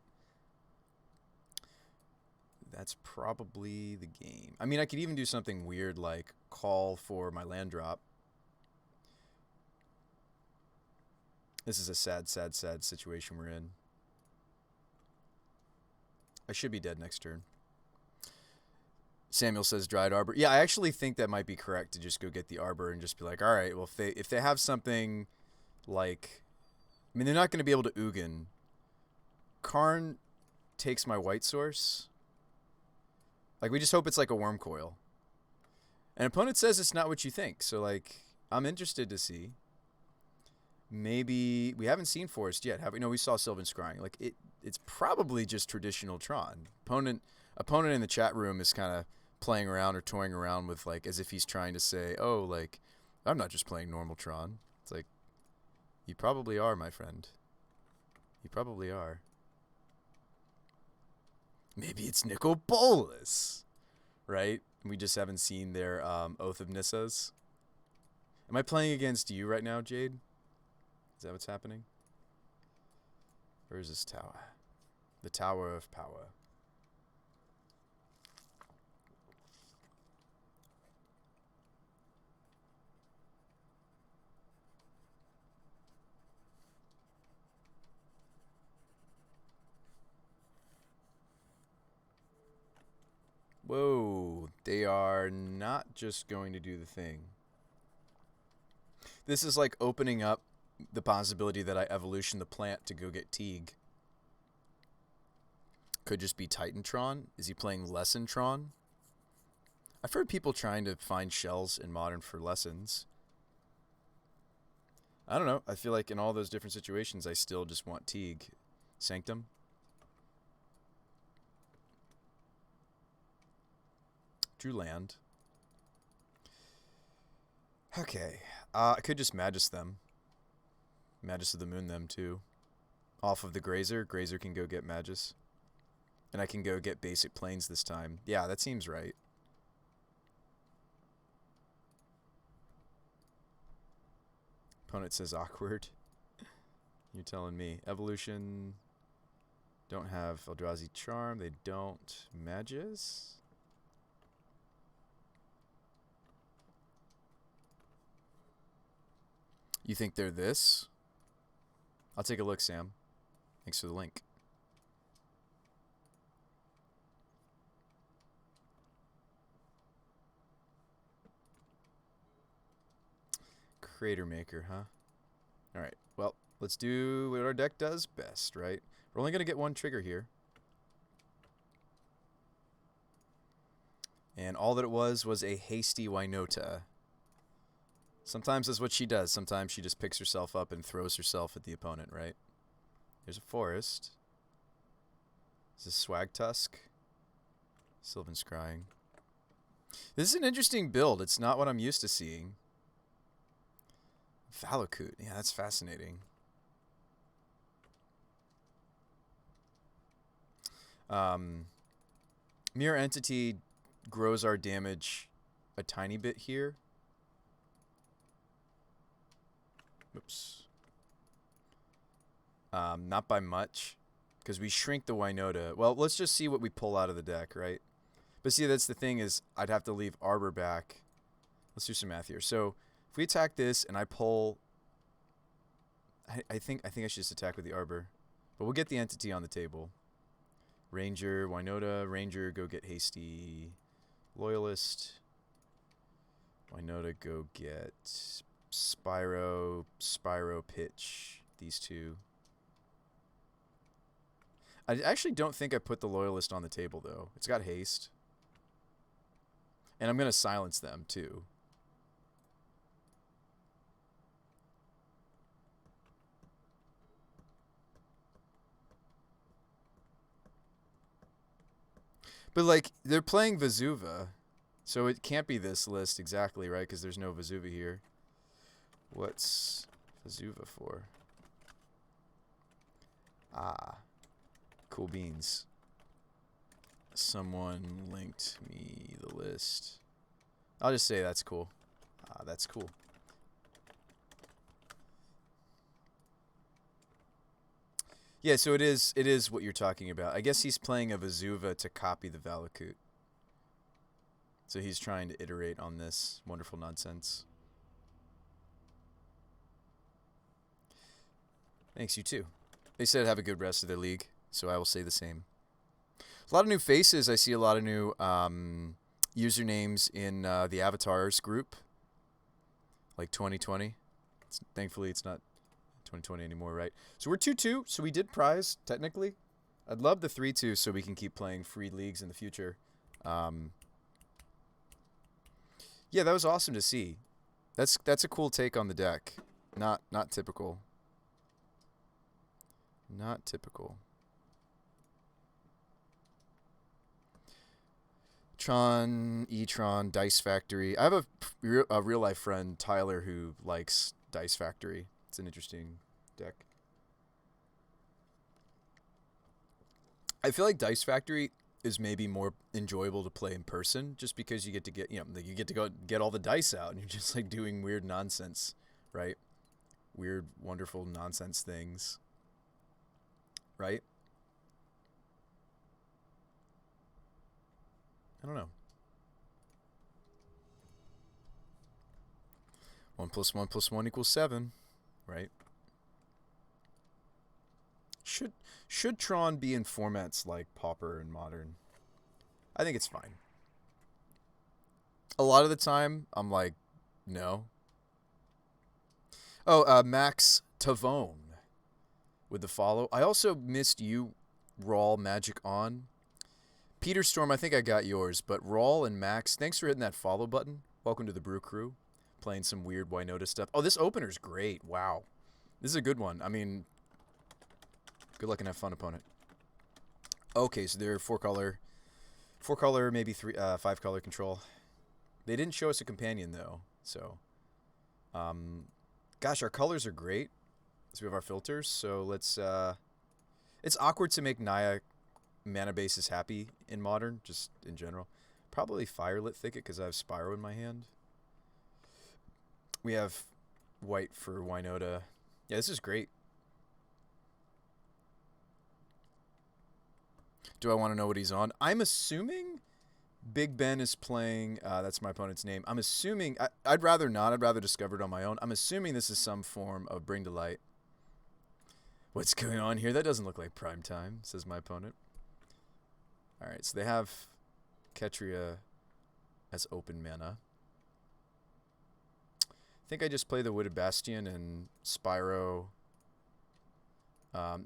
That's probably the game. I mean, I could even do something weird like Call for my land drop. This is a sad, sad, sad situation we're in. I should be dead next turn. Samuel says Dried Arbor. Yeah, I actually think that might be correct to just go get the Arbor and just be like, all right, well, if they have something like... I mean, they're not going to be able to Ugin. Karn takes my white source. Like, we just hope it's like a Worm Coil. An opponent says it's not what you think. So, like, I'm interested to see. Maybe... We haven't seen Forest yet, have we? No, we saw Sylvan Scrying. Like, it's probably just traditional Tron. Opponent in the chat room is kind of playing around or toying around with, like, as if he's trying to say, oh, like, I'm not just playing normal Tron. It's like, you probably are, my friend. You probably are. Maybe it's Nicol Bolas, right? We just haven't seen their Oath of Nissas. Am I playing against you right now, Jade? Is that what's happening? Or is this tower? The Tower of Power. Whoa, they are not just going to do the thing. This is like opening up the possibility that I evolution the plant to go get Teague. Could just be Titantron. Is he playing Lessentron? I've heard people trying to find shells in Modern for lessons. I don't know. I feel like in all those different situations, I still just want Teague. Sanctum. Drew land. Okay. I could just Magus them. Magus of the Moon them too. Off of the Grazer. Grazer can go get Magus. And I can go get basic planes this time. Yeah, that seems right. Opponent says awkward. You're telling me. Evolution. Don't have Eldrazi Charm. They don't. Magus. You think they're this? I'll take a look, Sam. Thanks for the link. Crater Maker, huh? Alright, well, let's do what our deck does best, right? We're only going to get one trigger here. And all that it was a hasty Winota. Sometimes that's what she does. Sometimes she just picks herself up and throws herself at the opponent, right? There's a forest. Is this Swag Tusk? Sylvan Scrying. This is an interesting build. It's not what I'm used to seeing. Valakut. Yeah, that's fascinating. Mirror Entity grows our damage a tiny bit here. Oops. Not by much, because we shrink the Winota. Well, let's just see what we pull out of the deck, right? But see, that's the thing is I'd have to leave Arbor back. Let's do some math here. So if we attack this and I pull, I think I should just attack with the Arbor, but we'll get the entity on the table. Ranger, Winota, Ranger, go get Hasty, Loyalist. Winota, go get Spyro, Pitch. These two. I actually don't think I put the Loyalist on the table, though. It's got haste. And I'm going to silence them, too. But, like, they're playing Vesuva, so it can't be this list exactly, right? Because there's no Vesuva here. What's Vesuva for? Ah. Cool beans. Someone linked me the list. I'll just say that's cool. Ah, that's cool. Yeah, so it is what you're talking about. I guess he's playing a Vesuva to copy the Valakut. So he's trying to iterate on this wonderful nonsense. Thanks, you too. They said have a good rest of their league, so I will say the same. A lot of new faces. I see a lot of new usernames in the Avatars group. Like 2020. Thankfully, it's not 2020 anymore, right? So we're 2-2, so we did prize, technically. I'd love the 3-2 so we can keep playing free leagues in the future. Yeah, that was awesome to see. That's a cool take on the deck. Not typical. Not typical. Tron, E-Tron, Dice Factory. I have a real life friend, Tyler, who likes Dice Factory. It's an interesting deck. I feel like Dice Factory is maybe more enjoyable to play in person, just because you get to get, like, you get to go get all the dice out and you're just like doing weird nonsense, right? Weird, wonderful nonsense things, right? I don't know. 1 + 1 + 1 = 7, right? Should Tron be in formats like Pauper and Modern? I think it's fine. A lot of the time, I'm like, no. Oh, Max Tavone with the follow. I also missed you, Rawl Magic On. Peter Storm, I think I got yours, but Rawl and Max, thanks for hitting that follow button. Welcome to the Brew Crew. Playing some weird Winota stuff. Oh, this opener's great. Wow. This is a good one. I mean, good luck and have fun, opponent. Okay, so they're 4-color, maybe 5-color control. They didn't show us a companion though, so gosh, our colors are great. So we have our filters. So let's. It's awkward to make Naya mana bases happy in Modern, just in general. Probably Firelit Thicket because I have Spyro in my hand. We have white for Winota. Yeah, this is great. Do I want to know what he's on? I'm assuming Big Ben is playing, that's my opponent's name. I'm assuming, I'd rather not. I'd rather discover it on my own. I'm assuming this is some form of Bring to Light. What's going on here? That doesn't look like prime time, says my opponent. All right, so they have Ketria as open mana. I think I just play the Wooded Bastion and Spyro.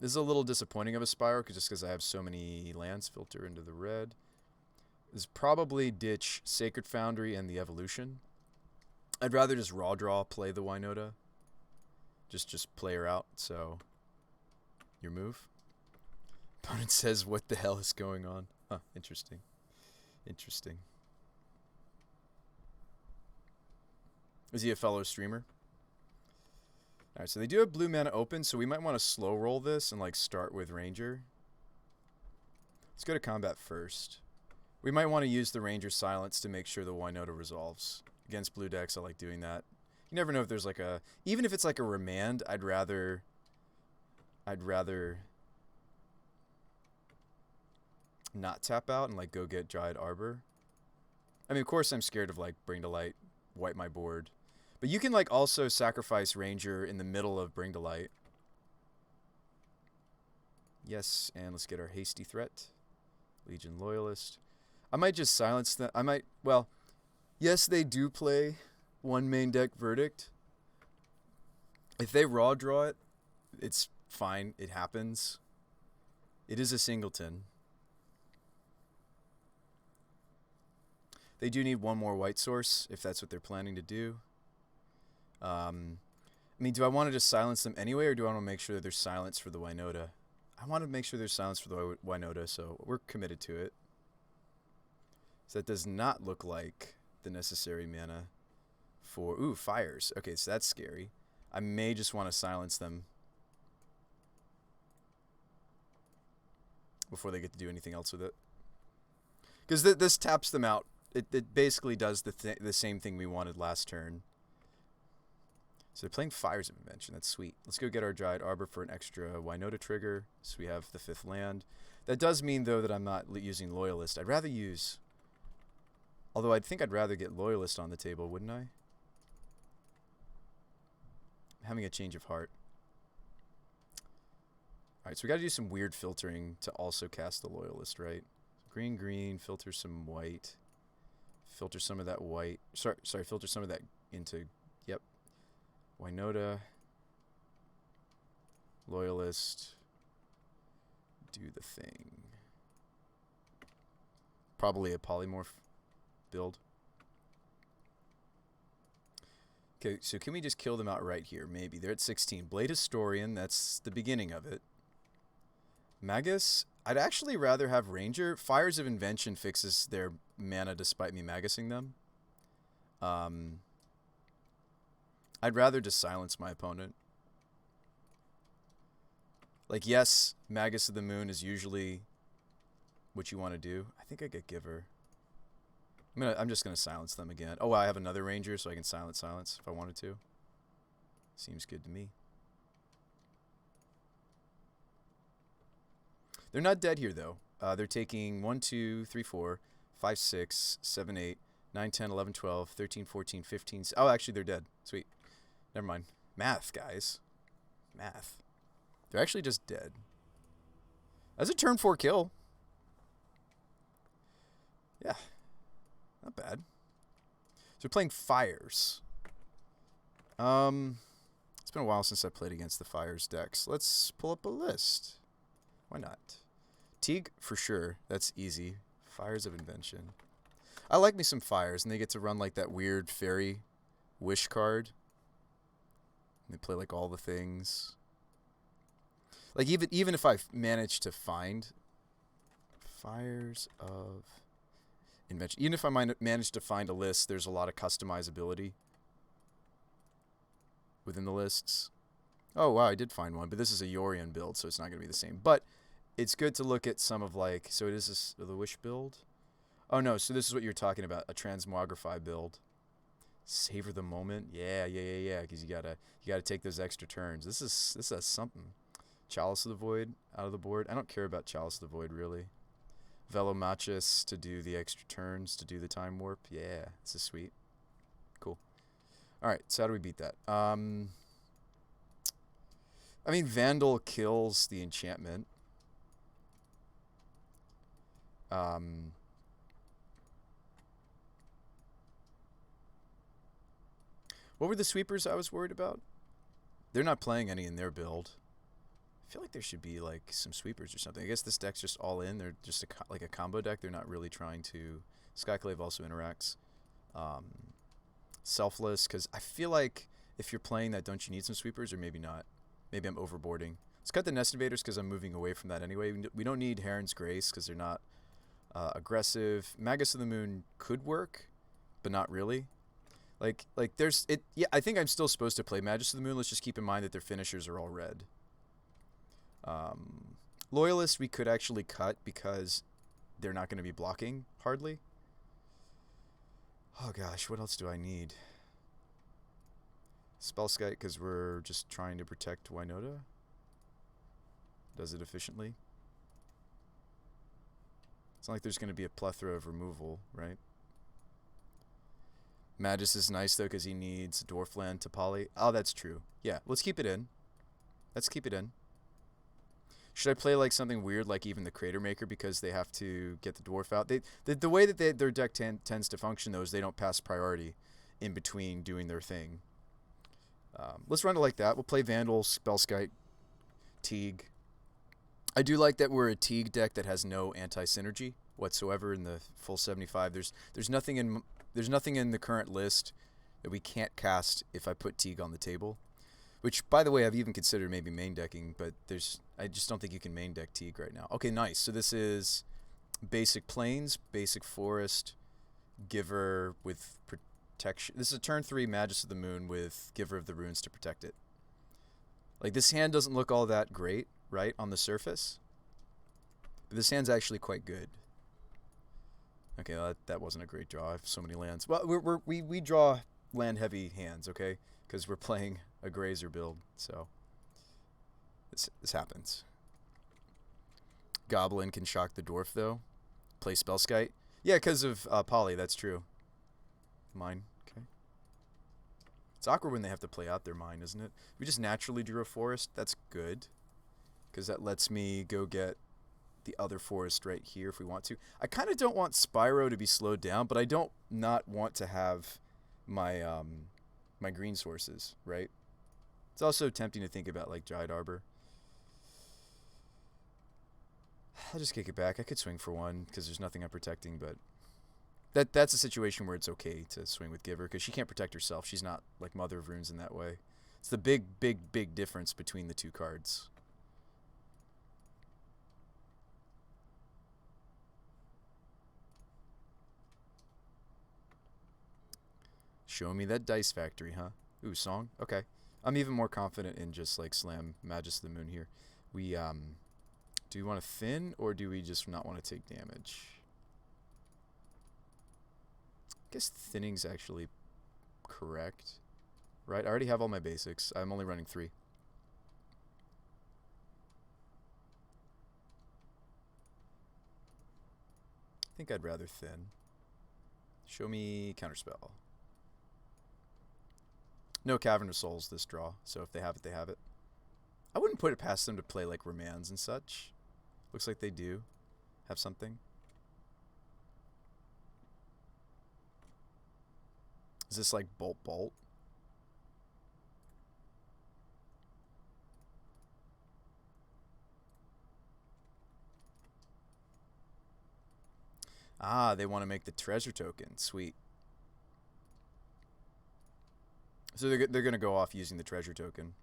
This is a little disappointing of a Spyro just because I have so many lands. Filter into the red. This is probably ditch Sacred Foundry and the Evolution. I'd rather just raw draw, play the Winota. Just play her out. So, your move. Opponent says, what the hell is going on? Huh, interesting. Interesting. Is he a fellow streamer? Alright, so they do have blue mana open, so we might want to slow roll this and like start with Ranger. Let's go to combat first. We might want to use the Ranger Silence to make sure the Winota resolves. Against blue decks, I like doing that. You never know if there's like a... Even if it's like a remand, I'd rather not tap out and like go get Dryad Arbor. I mean, of course I'm scared of like Bring to Light, wipe my board. But you can like also sacrifice Ranger in the middle of Bring to Light. Yes, and let's get our Hasty Threat. Legion Loyalist. I might just silence them. I might, well, yes, they do play one main deck Verdict. If they raw draw it, it's fine. It happens. It is a singleton. They do need one more white source, if that's what they're planning to do. I mean, do I want to just silence them anyway, or do I want to make sure that there's silence for the Winota? I want to make sure there's silence for the Winota, so we're committed to it. So that does not look like the necessary mana for... Ooh, fires. Okay, so that's scary. I may just want to silence them before they get to do anything else with it. Because this taps them out. It basically does the same thing we wanted last turn. So they're playing Fires of Invention. That's sweet. Let's go get our Dryad Arbor for an extra Winota trigger. So we have the 5th land. That does mean, though, that I'm not using Loyalist. I'd rather use... Although I think I'd rather get Loyalist on the table, wouldn't I? I'm having a change of heart. Alright, so we got to do some weird filtering to also cast the Loyalist, right? Green, green, filter some white. Filter some of that white. Sorry, filter some of that into... Yep. Winota. Loyalist. Do the thing. Probably a polymorph build. Okay, so can we just kill them out right here? Maybe. They're at 16. Blade Historian, that's the beginning of it. Magus, I'd actually rather have Ranger. Fires of Invention fixes their mana despite me Magusing them. I'd rather just silence my opponent. Like, yes, Magus of the Moon is usually what you want to do. I think I get Giver. I'm just gonna silence them again. Oh, I have another Ranger, so I can silence if I wanted to. Seems good to me. They're not dead here though. They're taking 1, 2, 3, 4, 5, 6, 7, 8, 9, 10, 11, 12, 13, 14, 15. Oh, actually they're dead. Sweet. Never mind. Math, guys. Math. They're actually just dead. That's a turn 4 kill. Yeah. Not bad. So we're playing Fires. It's been a while since I played against the Fires decks. Let's pull up a list. Why not? Teague, for sure. That's easy. Fires of Invention. I like me some Fires, and they get to run like that weird fairy wish card. And they play like all the things. Like even if I manage to find Fires of Invention, even if I manage to find a list, there's a lot of customizability within the lists. Oh wow, I did find one, but this is a Yorion build, so it's not going to be the same. But it's good to look at some of like, so it is the Wish build. Oh no, so this is what you're talking about, a Transmogrify build. Savor the moment, yeah, because you gotta take those extra turns. This is something. Chalice of the Void out of the board. I don't care about Chalice of the Void really. Velomachus to do the extra turns, to do the time warp. Yeah, this is sweet. Cool. All right, so how do we beat that? I mean, Vandal kills the enchantment. What were the sweepers I was worried about? They're not playing any in their build. I feel like there should be like some sweepers or something. I guess this deck's just all in. They're just like a combo deck. They're not really trying to... Skyclave also interacts. Selfless, because I feel like if you're playing that, don't you need some sweepers, or maybe not? Maybe I'm overboarding. Let's cut the Nest Invaders because I'm moving away from that anyway. We don't need Heron's Grace because they're not aggressive. Magus of the Moon could work, but not really. Like there's it. Yeah, I think I'm still supposed to play Magus of the Moon. Let's just keep in mind that their finishers are all red. Loyalist we could actually cut because they're not going to be blocking hardly. Oh gosh, what else do I need? Spellskite because we're just trying to protect Winota. Does it efficiently. It's not like there's going to be a plethora of removal, right? Magus is nice though because he needs Dwarfland to poly. Oh, that's true. Yeah, let's keep it in. Let's keep it in. Should I play like something weird like even the Crater Maker because they have to get the Dwarf out? The way that their deck tends to function though is they don't pass priority in between doing their thing. Let's run it like that. We'll play Vandal, Spellskite, Teague. I do like that we're a Teague deck that has no anti-synergy whatsoever in the full 75. There's nothing in the current list that we can't cast if I put Teague on the table. Which, by the way, I've even considered maybe main decking, but I just don't think you can main deck Teague right now. Okay, nice. So this is basic Plains, basic Forest, Giver with protection. This is a turn 3 Magus of the Moon with Giver of the Runes to protect it. Like, this hand doesn't look all that great, right, on the surface. But this hand's actually quite good. Okay, well, that wasn't a great draw. I have so many lands. Well, we draw land-heavy hands, okay? Because we're playing a Grazer build, so this happens. Goblin can shock the Dwarf, though. Play Spellskite. Yeah, because of Poly, that's true. Mine, okay. It's awkward when they have to play out their mine, isn't it? We just naturally drew a forest. That's good, because that lets me go get the other forest right here if we want to. I kind of don't want Spyro to be slowed down, but I don't not want to have my my green sources, right? It's also tempting to think about like Giant Arbor. I'll just kick it back. I could swing for one because there's nothing I'm protecting, but that's a situation where it's okay to swing with Giver because she can't protect herself. She's not like Mother of Runes in that way. It's the big difference between the two cards. Show me that Dice Factory, huh? Ooh, song? Okay. I'm even more confident in just like slam Magus of the Moon here. We Do we want to thin, or do we just not want to take damage? I guess thinning's actually correct. Right? I already have all my basics. I'm only running 3. I think I'd rather thin. Show me Counterspell. No Cavern of Souls this draw, so if they have it, they have it. I wouldn't put it past them to play like Remands and such. Looks like they do have something. Is this like Bolt Bolt? Ah, they want to make the treasure token. Sweet. So they're going to go off using the treasure token.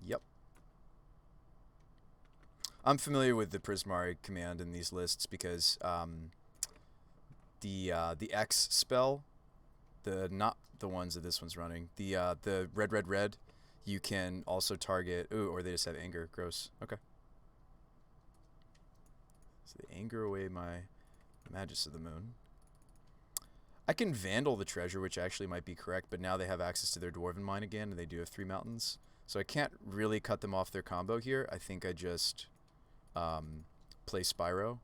Yep. I'm familiar with the Prismari command in these lists because the X spell, not the ones that this one's running, the red, you can also target. Ooh, or they just have anger. Gross. Okay. So they anger away my Magus of the Moon. I can Vandal the treasure, which actually might be correct, but now they have access to their Dwarven Mine again, and they do have 3 mountains. So I can't really cut them off their combo here. I think I just play Spyro.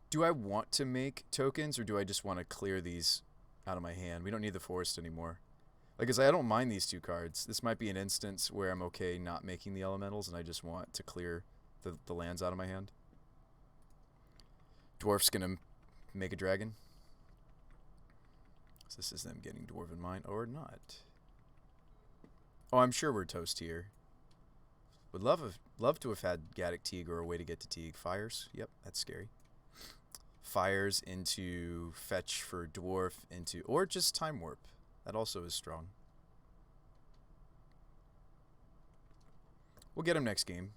Do I want to make tokens, or do I just want to clear these out of my hand? We don't need the forest anymore. Like, I don't mind these 2 cards. This might be an instance where I'm okay not making the elementals, and I just want to clear the lands out of my hand. Dwarf's gonna make a dragon. So this is them getting Dwarven Mine, or not. Oh, I'm sure we're toast here. Would love to have had Gaddock Teague or a way to get to Teague. Fires? Yep, that's scary. Fires into fetch for dwarf into, or just Time Warp. That also is strong. We'll get him next game.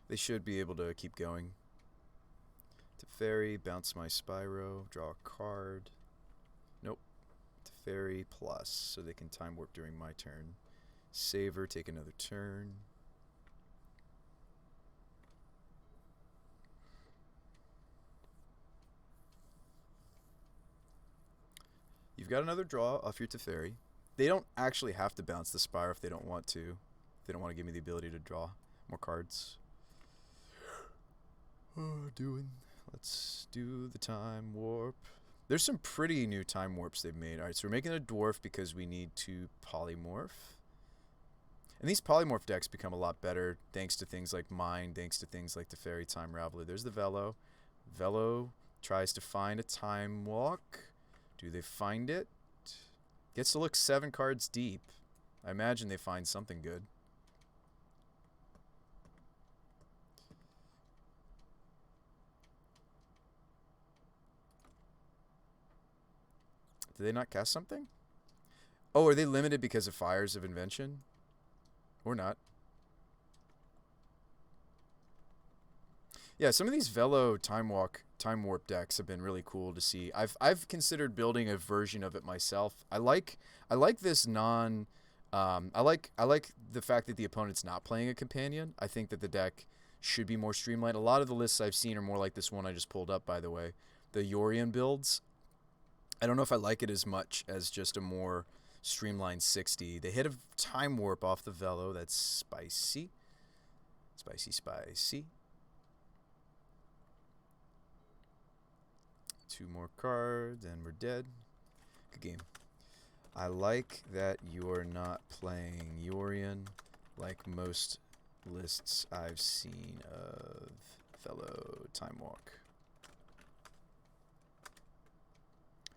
They should be able to keep going. Teferi, bounce my Spyro, draw a card. Nope. Teferi plus, so they can Time Warp during my turn. Saver, take another turn. You've got another draw off your Teferi. They don't actually have to bounce the Spire if they don't want to. If they don't want to give me the ability to draw more cards. Let's do the Time Warp. There's some pretty new Time Warps they've made. Alright, so we're making a dwarf because we need to polymorph. And these polymorph decks become a lot better thanks to things like mine, thanks to things like Teferi, Time Raveler. There's the Velo. Velo tries to find a Time Walk. Do they find it? Gets to look 7 cards deep. I imagine they find something good. Did they not cast something? Oh, are they limited because of Fires of Invention? Or not? Yeah, some of these Velo Time Warp decks have been really cool to see. I've considered building a version of it myself. I like this I like the fact that the opponent's not playing a companion. I think that the deck should be more streamlined. A lot of the lists I've seen are more like this one I just pulled up, by the way. The Yorion builds. I don't know if I like it as much as just a more streamlined 60. They hit a Time Warp off the Velo. That's spicy. Spicy. 2 more cards and we're dead. Good game. I like that you're not playing Yorion like most lists I've seen of fellow Time Walk.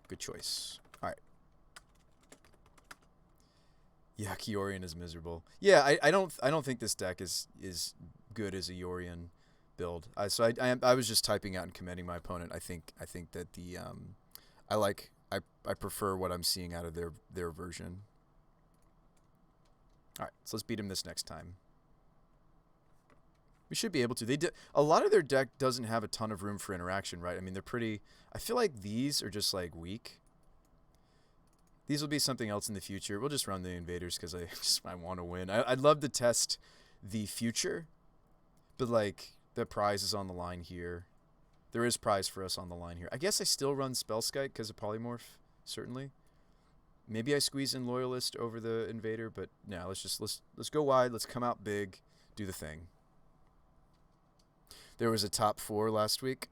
Good choice. Alright. Yeah, Yorion is miserable. Yeah, I don't think this deck is good as a Yorion build. So I was just typing out and commending my opponent. I think that the I prefer what I'm seeing out of their version. All right, so let's beat him this next time. We should be able to. A lot of their deck doesn't have a ton of room for interaction, right? I mean, they're pretty. I feel like these are just like weak. These will be something else in the future. We'll just run the invaders because I want to win. I'd love to test the future, but like the prize is on the line here. There is prize for us on the line here. I guess I still run Spellskite because of Polymorph, certainly. Maybe I squeeze in Loyalist over the Invader, but no, let's go wide. Let's come out big, do the thing. There was a top 4 last week.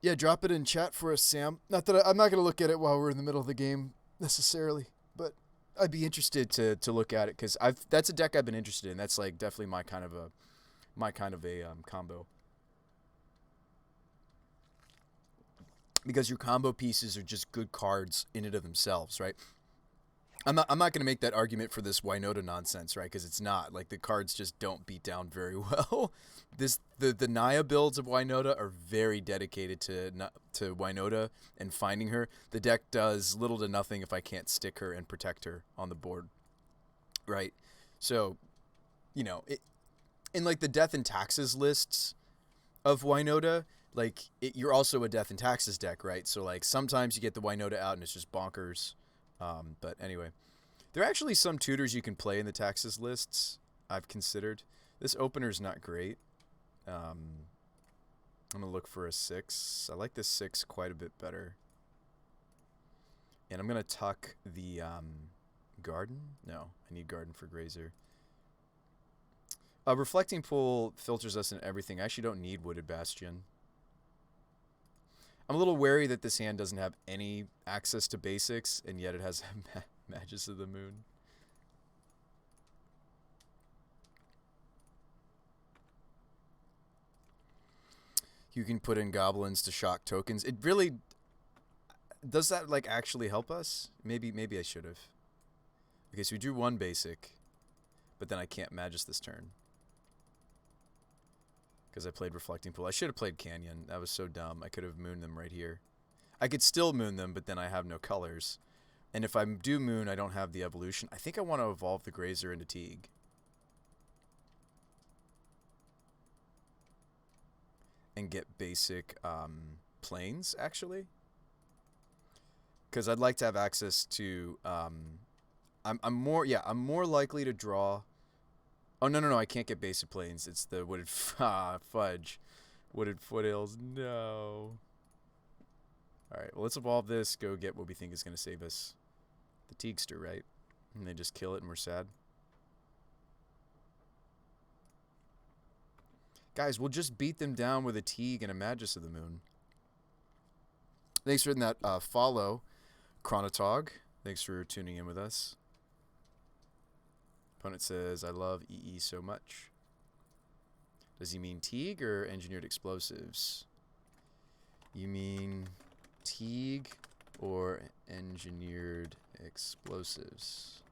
Yeah, drop it in chat for us, Sam. Not that I'm not going to look at it while we're in the middle of the game necessarily, but I'd be interested to look at it because that's a deck I've been interested in. That's like definitely my kind of a combo. Because your combo pieces are just good cards in and of themselves, right? I'm not going to make that argument for this Winota nonsense, right? Because it's not. Like, the cards just don't beat down very well. The Naya builds of Winota are very dedicated to Winota and finding her. The deck does little to nothing if I can't stick her and protect her on the board, right? So, you know, in like the Death and Taxes lists of Winota, like, you're also a Death and Taxes deck, right? So, like, sometimes you get the Winota out and it's just bonkers. But anyway, there are actually some tutors you can play in the Taxes lists I've considered. This opener's not great. I'm going to look for a 6. I like this 6 quite a bit better. And I'm going to tuck the Garden. No, I need Garden for Grazer. Reflecting Pool filters us in everything. I actually don't need Wooded Bastion. I'm a little wary that this hand doesn't have any access to basics, and yet it has Magus of the Moon. You can put in goblins to shock tokens. It really... Does that, like, actually help us? Maybe I should have. Okay, so we drew 1 basic, but then I can't Magus this turn. Because I played Reflecting Pool. I should have played Canyon. That was so dumb. I could have mooned them right here. I could still moon them, but then I have no colors. And if I do moon, I don't have the evolution. I think I want to evolve the Grazer into Teague. And get basic planes, actually. Because I'd like to have access to... I'm more likely to draw... Oh, no, I can't get basic planes. It's the Wooded... fudge. Wooded Foothills. No. Alright, well, let's evolve this. Go get what we think is going to save us. The Teagster, right? And they just kill it and we're sad. Guys, we'll just beat them down with a Teague and a Magus of the Moon. Thanks for that follow, Chronotog. Thanks for tuning in with us. Opponent says, I love EE so much. Does he mean Teague or Engineered Explosives? You mean Teague or Engineered Explosives?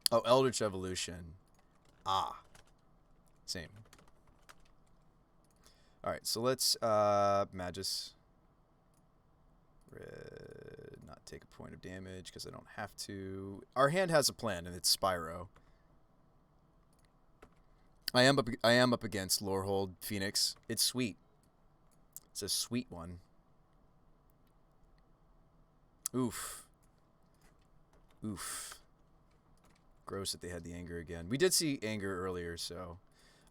Oh, Eldritch Evolution. Ah. Same. Alright, so let's Magus. Red, not take a point of damage because I don't have to. Our hand has a plan, and it's Spyro. I am up against Lorehold Phoenix. It's sweet. It's a sweet one. Oof. Oof. Gross that they had the anger again. We did see anger earlier, so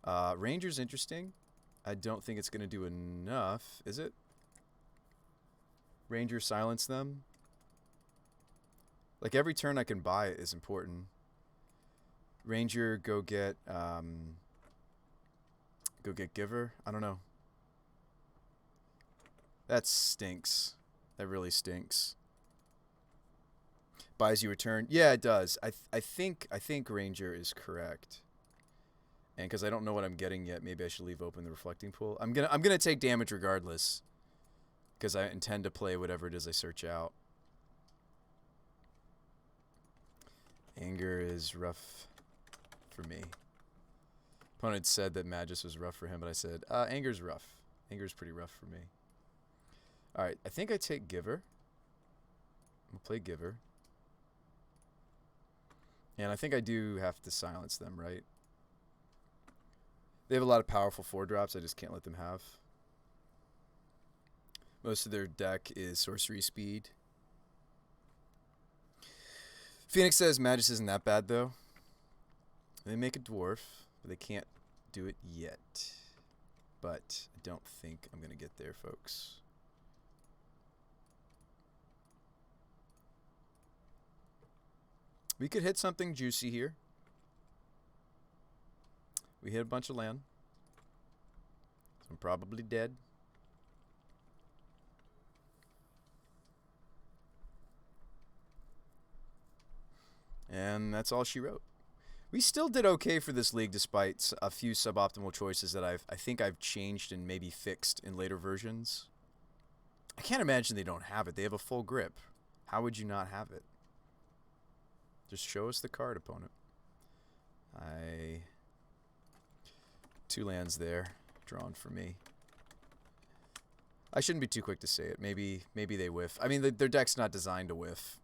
Ranger's interesting. I don't think it's going to do enough, is it? Ranger silence them. Like, every turn I can buy it is important. Ranger, go get Giver. I don't know. That stinks. That really stinks. Buys you a turn. Yeah, it does. I think Ranger is correct. And because I don't know what I'm getting yet, maybe I should leave open the Reflecting Pool. I'm gonna take damage regardless. Because I intend to play whatever it is I search out. Anger is rough for me. Opponent said that Magus was rough for him, but I said, Anger's rough. Anger's pretty rough for me. Alright, I think I take Giver. I'm going to play Giver. And I think I do have to silence them, right? They have a lot of powerful 4-drops I just can't let them have. Most of their deck is sorcery speed. Phoenix says Magus isn't that bad, though. They make a dwarf, but they can't do it yet. But I don't think I'm going to get there, folks. We could hit something juicy here. We hit a bunch of land. So I'm probably dead. And that's all she wrote. We still did okay for this league despite a few suboptimal choices that I think I've changed and maybe fixed in later versions. I can't imagine they don't have it. They have a full grip. How would you not have it? Just show us the card, opponent. 2 lands there, drawn for me. I shouldn't be too quick to say it. Maybe they whiff. I mean, their deck's not designed to whiff.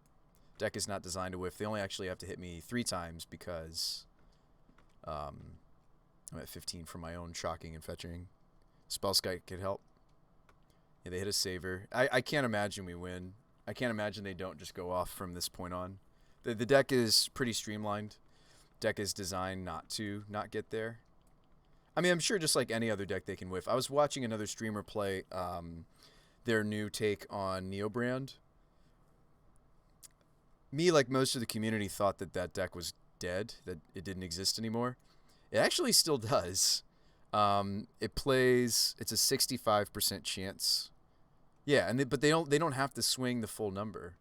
Deck is not designed to whiff. They only actually have to hit me 3 times because I'm at 15 for my own shocking and fetching. Spellskite could help. Yeah, they hit a saver. I can't imagine we win. I can't imagine they don't just go off from this point on. The deck is pretty streamlined. Deck is designed not to not get there. I mean, I'm sure just like any other deck they can whiff. I was watching another streamer play their new take on Neobrand. Me, like most of the community, thought that deck was dead, that it didn't exist anymore. It actually still does. It plays. It's a 65% chance. Yeah, but they don't have to swing the full number.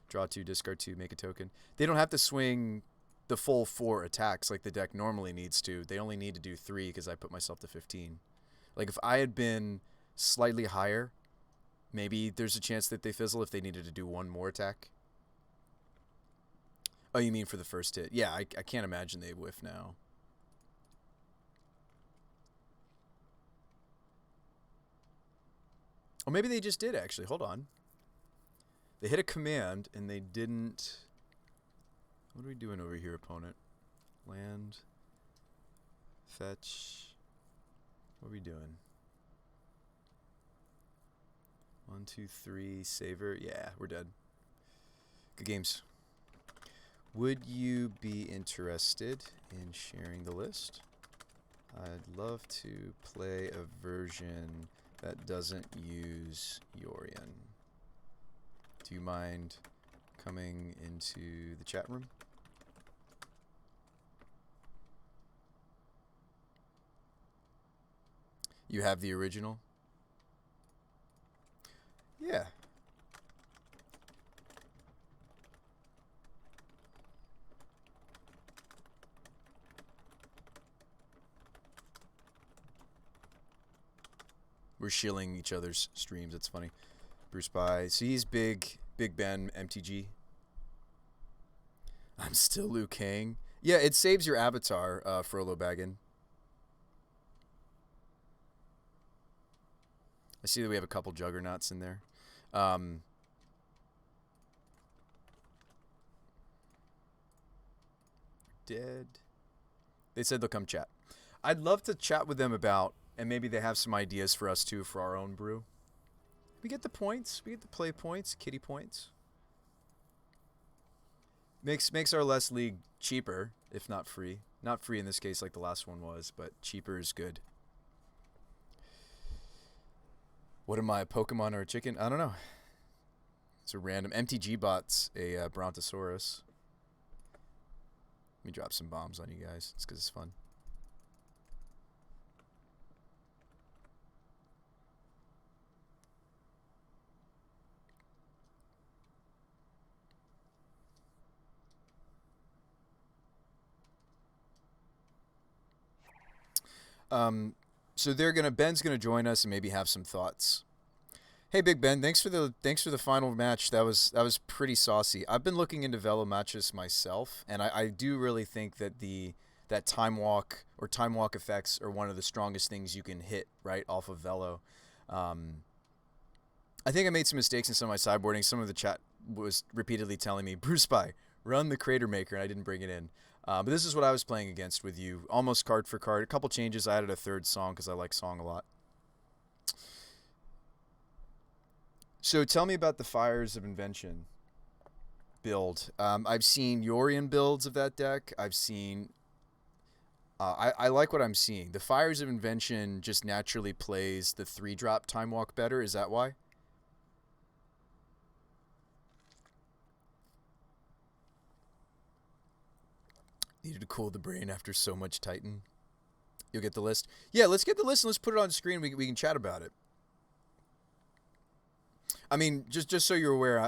Draw 2, discard 2, make a token. They don't have to swing the full 4 attacks like the deck normally needs to. They only need to do 3 because I put myself to 15. Like if I had been slightly higher, maybe there's a chance that they fizzle if they needed to do 1 more attack. Oh, you mean for the first hit? Yeah, I can't imagine they whiff now. Or maybe they just did, actually. Hold on. They hit a command, and they didn't... What are we doing over here, opponent? Land. Fetch. What are we doing? 1, 2, 3. Saver. Yeah, we're dead. Good games. Would you be interested in sharing the list? I'd love to play a version that doesn't use Yorion. Do you mind coming into the chat room? You have the original? Yeah. We're shilling each other's streams. It's funny. Bruce By. So he's Big Ben MTG. I'm still Liu Kang. Yeah, it saves your avatar, Frollo Baggin. I see that we have a couple juggernauts in there. Dead. They said they'll come chat. I'd love to chat with them about, and maybe they have some ideas for us too for our own brew. We get the points. We get the play points, kitty points. Makes our less league cheaper, if not free. Not free in this case like the last one was, but cheaper is good. What am I, a Pokemon or a chicken? I don't know. It's a random MTG bot's a Brontosaurus. Let me drop some bombs on you guys. It's because it's fun. So Ben's gonna join us and maybe have some thoughts. Hey, Big Ben, thanks for the final match. That was pretty saucy. I've been looking into Velo matches myself, and I do really think that that time walk effects are one of the strongest things you can hit right off of Velo. I think I made some mistakes in some of my sideboarding. Some of the chat was repeatedly telling me, Bruce Spy, Run the Crater Maker, and I didn't bring it in. But this is what I was playing against with you, almost card for card. A couple changes. I added a third song because I like song a lot. So tell me about the Fires of Invention build. I've seen Yorian builds of that deck. I've seen. I like what I'm seeing. The Fires of Invention just naturally plays the 3-drop Time Walk better. Is that why? Needed to cool the brain after so much Titan. You'll get the list. Yeah, let's get the list and let's put it on screen. We can chat about it. I mean, just so you're aware,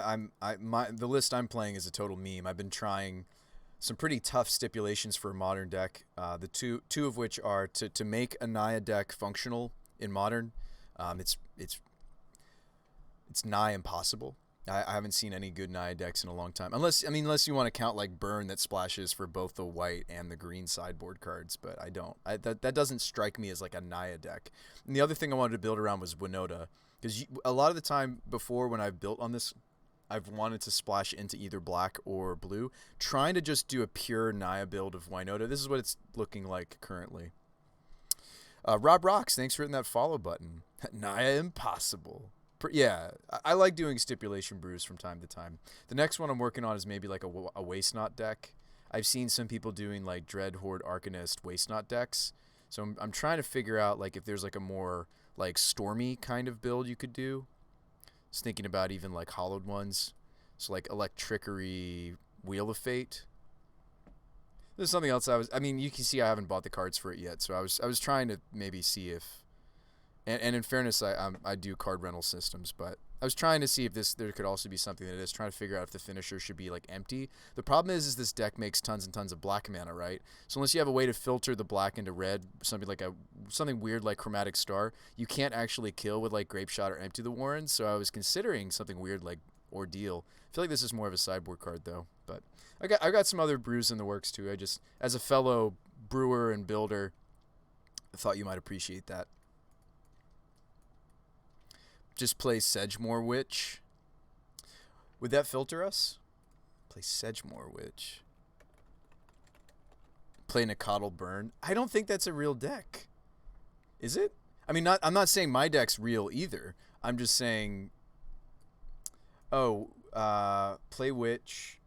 the list I'm playing is a total meme. I've been trying some pretty tough stipulations for a modern deck. The two of which are to make a Naya deck functional in modern. It's nigh impossible. I haven't seen any good Naya decks in a long time. Unless you want to count like Burn that splashes for both the white and the green sideboard cards, but I don't. That doesn't strike me as like a Naya deck. And the other thing I wanted to build around was Winota. Because a lot of the time before when I've built on this, I've wanted to splash into either black or blue. Trying to just do a pure Naya build of Winota. This is what it's looking like currently. Rob Rocks, thanks for hitting that follow button. Naya impossible. Yeah, I like doing stipulation brews from time to time. The next one I'm working on is maybe like a Waste Not deck. I've seen some people doing like Dread Horde Arcanist Waste Not decks. So I'm trying to figure out like if there's like a more like stormy kind of build you could do. Just thinking about even like hollowed ones. So like Electrickery Wheel of Fate. There's something else you can see I haven't bought the cards for it yet. So I was trying to maybe see if and in fairness, I do card rental systems, but I was trying to see if there could also be something that is trying to figure out if the finisher should be like empty. The problem is this deck makes tons and tons of black mana, right? So unless you have a way to filter the black into red, something weird like Chromatic Star, you can't actually kill with like Grape Shot or Empty the Warrens. So I was considering something weird like Ordeal. I feel like this is more of a sideboard card though, but I got some other brews in the works too. I just, as a fellow brewer and builder, I thought you might appreciate that. Just play Sedgemoor Witch. Would that filter us? Play Sedgemoor Witch. Play Nicodle Burn. I don't think that's a real deck. Is it? I mean, I'm not saying my deck's real either. I'm just saying, play Witch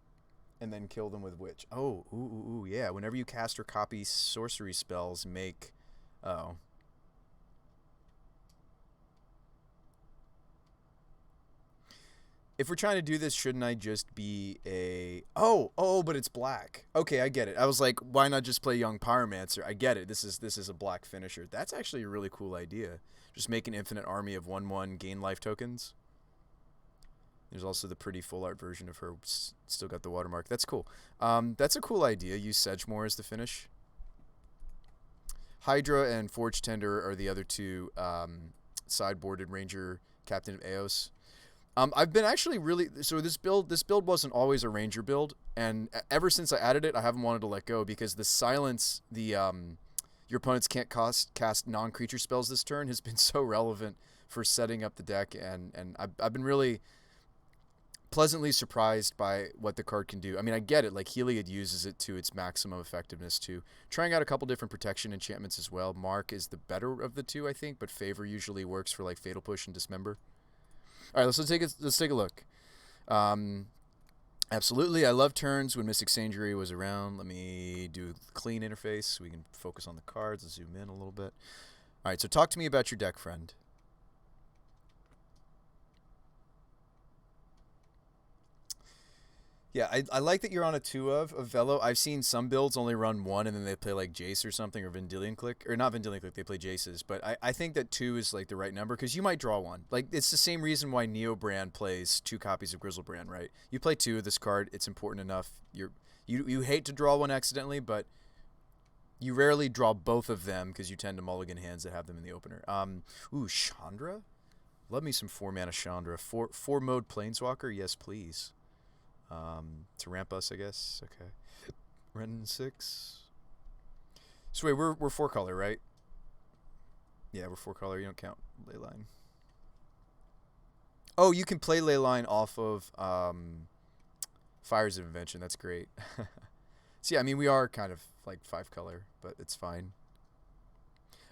and then kill them with Witch. Oh, ooh, yeah. Whenever you cast or copy sorcery spells, make... Oh. If we're trying to do this, shouldn't I just be a... Oh, but it's black. Okay, I get it. I was like, why not just play Young Pyromancer? I get it. This is a black finisher. That's actually a really cool idea. Just make an infinite army of 1/1 gain life tokens. There's also the pretty full art version of her. Still got the watermark. That's cool. That's a cool idea. Use Sedgemoor as the finish. Hydra and Forge Tender are the other two sideboarded Ranger Captain of Eos. I've been actually so this build wasn't always a Ranger build, and ever since I added it, I haven't wanted to let go because the silence, your opponents can't cast non-creature spells this turn has been so relevant for setting up the deck, and I've been really pleasantly surprised by what the card can do. I mean, I get it, like Heliod uses it to its maximum effectiveness too. Trying out a couple different protection enchantments as well. Mark is the better of the two, I think, but Favor usually works for like Fatal Push and Dismember. All right, let's take a look. Absolutely, I love turns when Mystic Sanctuary was around. Let me do clean interface so we can focus on the cards. Let's zoom in a little bit. All right, so talk to me about your deck, friend. Yeah, I like that you're on a 2 of Velo. I've seen some builds only run 1 and then they play like Jace or something or Vendilion Click. Or not Vendilion Click, they play Jaces. But I think that 2 is like the right number because you might draw 1. Like, it's the same reason why Neobrand plays 2 copies of Grizzlebrand, right? You play 2 of this card, it's important enough. You hate to draw 1 accidentally, but you rarely draw both of them because you tend to mulligan hands that have them in the opener. Chandra? Love me some 4-mana Chandra. 4-mode Planeswalker? Yes, please. To ramp us, I guess. Okay. Ren 6. So wait, we're 4-color, right? Yeah, we're 4-color. You don't count Leyline. Oh, you can play Leyline off of Fires of Invention. That's great. So yeah, I mean, we are kind of like 5-color, but it's fine.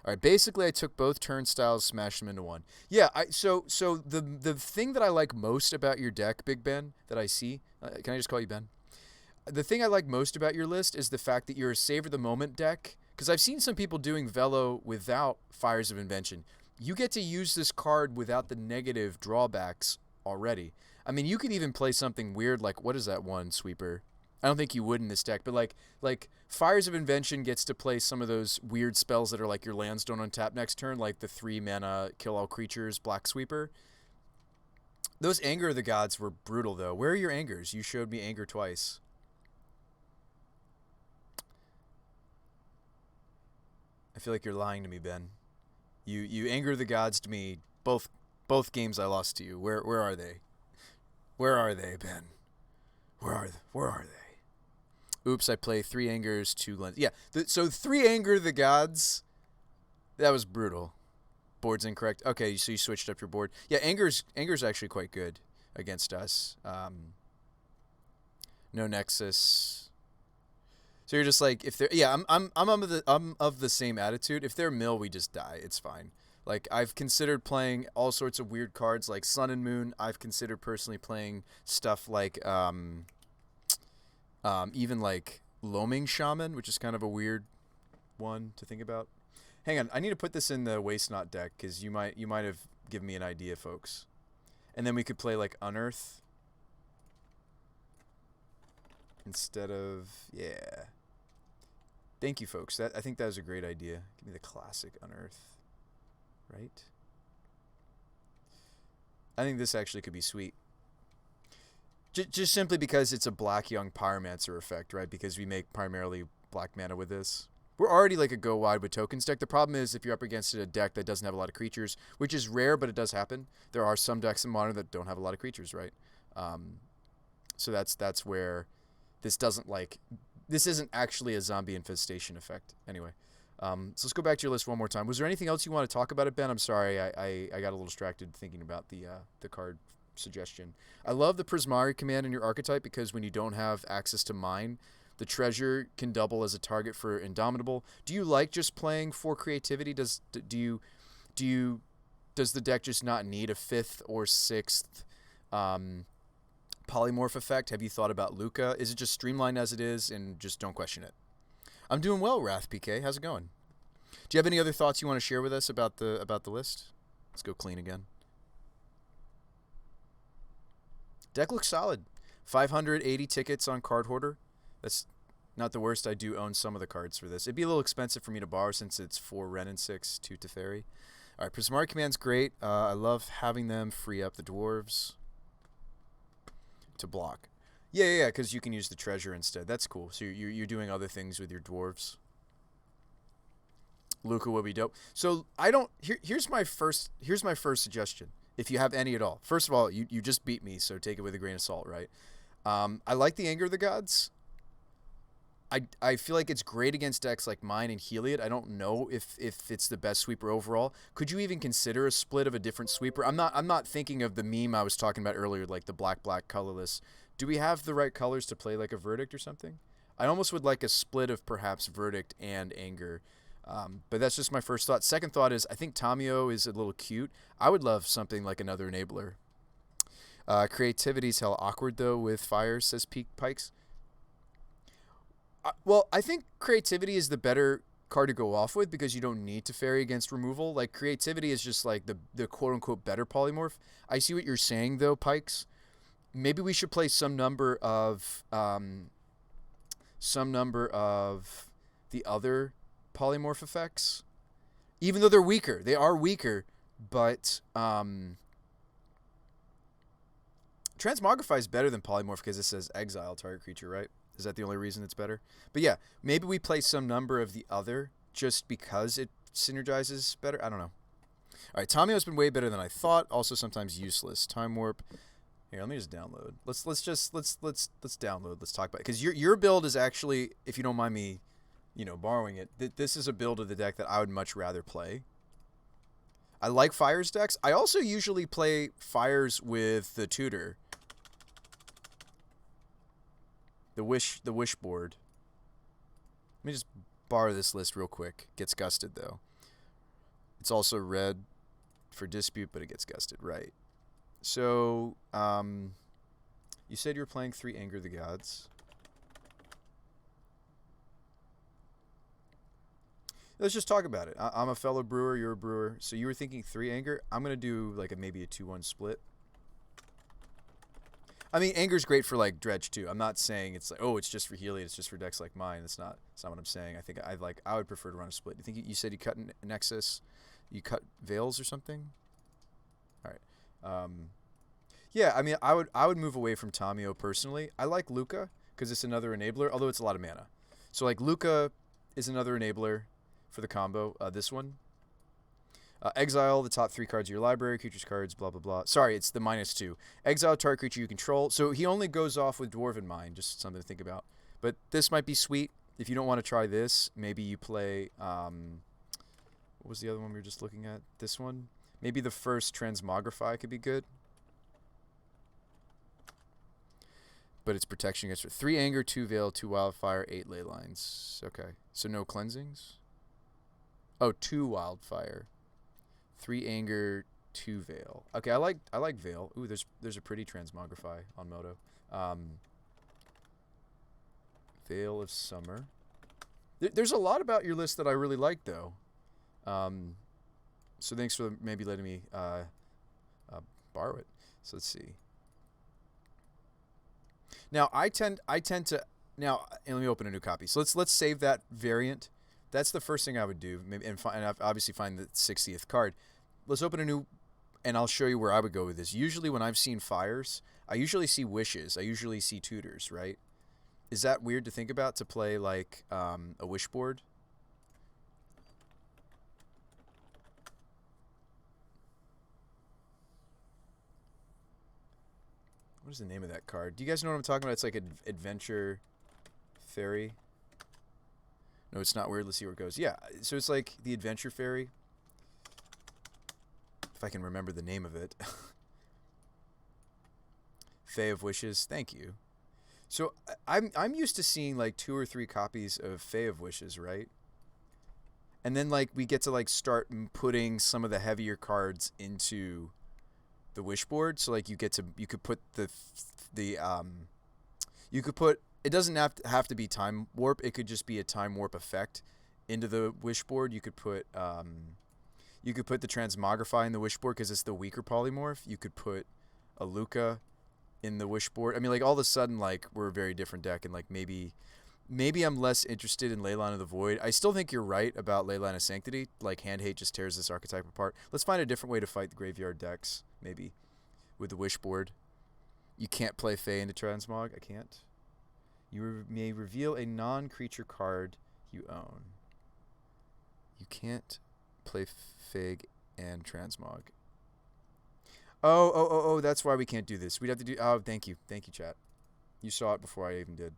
All right, basically I took both turnstiles, smashed them into one. Yeah, so the thing that I like most about your deck, Big Ben, that I see, can I just call you Ben? The thing I like most about your list is the fact that you're a savor the moment deck, because I've seen some people doing Velo without Fires of Invention. You get to use this card without the negative drawbacks already. I mean, you could even play something weird like, what is that one, Sweeper? I don't think you would in this deck, but like Fires of Invention gets to play some of those weird spells that are like your lands don't untap next turn, like the 3-mana kill all creatures Black Sweeper. Those Anger of the Gods were brutal though. Where are your Angers? You showed me Anger twice. I feel like you're lying to me, Ben. You Anger the Gods to me. Both games I lost to you. Where are they? Where are they, Ben? Where are they? Oops, I play 3 Angers, 2 Glens. Yeah, so 3 Anger the Gods. That was brutal. Board's incorrect. Okay, so you switched up your board. Yeah, Anger's actually quite good against us. No Nexus. So you're just like, if they're, yeah, I'm of the same attitude. If they're mill, we just die. It's fine. Like, I've considered playing all sorts of weird cards like Sun and Moon. I've considered personally playing stuff like even like Loaming Shaman, which is kind of a weird one to think about. Hang on, I need to put this in the Waste Not deck because you might have given me an idea, folks. And then we could play like Unearth instead of, yeah. Thank you, folks. I think that was a great idea. Give me the classic Unearth, right? I think this actually could be sweet. Just simply because it's a Black Young Pyromancer effect, right? Because we make primarily black mana with this. We're already like a go wide with tokens deck. The problem is if you're up against a deck that doesn't have a lot of creatures, which is rare, but it does happen. There are some decks in Modern that don't have a lot of creatures, right? So that's where this doesn't like... This isn't actually a zombie infestation effect. Anyway, so let's go back to your list one more time. Was there anything else you want to talk about it, Ben? I'm sorry, I got a little distracted thinking about the card suggestion. I love the Prismari command in your archetype because when you don't have access to mine, the treasure can double as a target for Indomitable. Do you like just playing for creativity? Does the deck just not need a 5th or 6th polymorph effect? Have you thought about Luca? Is it just streamlined as it is and just don't question it? I'm doing well, Wrath PK. How's it going? Do you have any other thoughts you want to share with us about the list? Let's go clean again. Deck looks solid. 580 tickets on Card Hoarder. That's not the worst. I do own some of the cards for this. It'd be a little expensive for me to borrow since it's 4 Ren and 6, 2 Teferi. All right, Prismari Command's great. I love having them free up the dwarves to block. Yeah, because you can use the treasure instead. That's cool. So you're doing other things with your dwarves. Luca will be dope. So I don't. Here's my first suggestion. If you have any at all. First of all, you just beat me, so take it with a grain of salt, right? I like the Anger of the Gods. I feel like it's great against decks like mine and Heliod. I don't know if it's the best sweeper overall. Could you even consider a split of a different sweeper? I'm not thinking of the meme I was talking about earlier, like the black colorless. Do we have the right colors to play like a Verdict or something? I almost would like a split of perhaps Verdict and Anger. But that's just my first thought. Second thought is I think Tamio is a little cute. I would love something like another enabler. Creativity's hell awkward though with fires, says Pikes. Well, I think creativity is the better card to go off with because you don't need to ferry against removal. Like creativity is just like the quote unquote better polymorph. I see what you're saying though, Pikes. Maybe we should play some number of the other polymorph effects, even though they're weaker. They are weaker, but Transmogrify is better than polymorph because it says exile target creature, right? Is that the only reason it's better? But yeah, maybe we play some number of the other just because it synergizes better. I don't know. All right, Tamio's been way better than I thought. Also sometimes useless. Time Warp. Here, let me just download. Let's download. Let's talk about it. Because your build is actually, if you don't mind me, borrowing it, this is a build of the deck that I would much rather play. I like Fires decks. I also usually play Fires with the Tutor. The wish board. Let me just borrow this list real quick. Gets gusted though. It's also red for dispute, but it gets gusted, right? So, you said you were playing 3 Anger the Gods. Let's just talk about it. I'm a fellow brewer. You're a brewer. So you were thinking 3 Anger. I'm going to do like maybe a 2-1 split. I mean, Anger's great for like Dredge too. I'm not saying it's like, oh, it's just for Healy. It's just for decks like mine. That's not what I'm saying. I think I would prefer to run a split. You think you said you cut Nexus, you cut Veils or something? All right. Yeah, I mean, I would move away from Tamio personally. I like Luca because it's another enabler, although it's a lot of mana. So like Luca is another enabler for the combo. This one. Exile the top 3 cards of your library, creatures cards, blah, blah, blah. Sorry, it's the -2. Exile target creature you control. So he only goes off with Dwarven Mind, just something to think about. But this might be sweet. If you don't want to try this, maybe you play, what was the other one we were just looking at? This one? Maybe the first Transmogrify could be good. But it's protection against 3 Anger, 2 Veil, 2 Wildfire, 8 Ley Lines. Okay, so no cleansings? Oh, 2 Wildfire. 3 Anger, 2 Veil. Okay, I like Veil. Ooh, there's a pretty Transmogrify on Moto. Veil of Summer. There's a lot about your list that I really like, though. So thanks for maybe letting me borrow it. So let's see. Now I tend to now, and let me open a new copy. So let's save that variant. That's the first thing I would do, maybe, and obviously find the 60th card. Let's open a new, and I'll show you where I would go with this. Usually when I've seen fires, I usually see wishes. I usually see tutors, right? Is that weird to think about, to play like a wish board? What is the name of that card? Do you guys know what I'm talking about? It's like an adventure fairy. No, it's not weird. Let's see where it goes. Yeah, so it's like the Adventure Fairy. If I can remember the name of it. Fae of Wishes. Thank you. So I'm used to seeing like 2 or 3 copies of Fae of Wishes, right? And then like we get to like start putting some of the heavier cards into the wish board. So like you could put it doesn't have to be Time Warp. It could just be a Time Warp effect into the wish board. You could put the Transmogrify in the wish board because it's the weaker polymorph. You could put a Luca in the wish board. I mean, like all of a sudden, like we're a very different deck, and like maybe I'm less interested in Leyline of the Void. I still think you're right about Leyline of Sanctity. Like Hand Hate just tears this archetype apart. Let's find a different way to fight the graveyard decks. Maybe with the wish board. You can't play Fae into Transmog. I can't. You may reveal a non-creature card you own. You can't play Fig and Transmog. Oh, that's why we can't do this. We'd have to do... Oh, thank you. Thank you, chat. You saw it before I even did.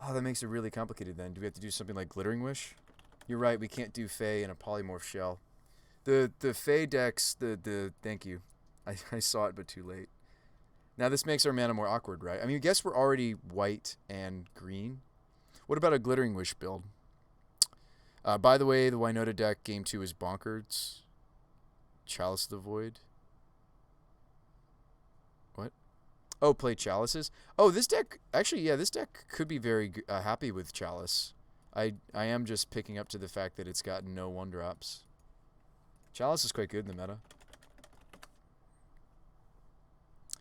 Oh, that makes it really complicated then. Do we have to do something like Glittering Wish? You're right, we can't do Fae in a polymorph shell. The Fae decks, thank you. I saw it, but too late. Now this makes our mana more awkward, right? I mean, I guess we're already white and green. What about a Glittering Wish build? By the way, the Winota deck game 2 is bonkers. Chalice of the Void. What? Oh, play Chalices? Oh, this deck... Actually, yeah, this deck could be very happy with Chalice. I am just picking up to the fact that it's got no 1-drops. Chalice is quite good in the meta.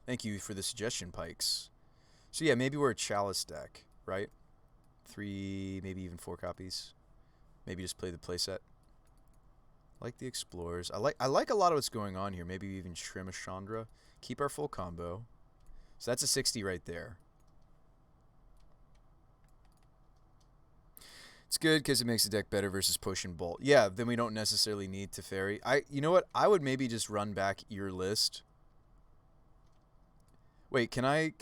Thank you for the suggestion, Pikes. So yeah, maybe we're a Chalice deck, right? 3, maybe even 4 copies. Maybe just play the playset. Like the Explorers. I like a lot of what's going on here. Maybe even trim a Chandra. Keep our full combo. So that's a 60 right there. It's good because it makes the deck better versus Potion Bolt. Yeah, then we don't necessarily need to Fairy. You know what? I would maybe just run back your list. Wait, can I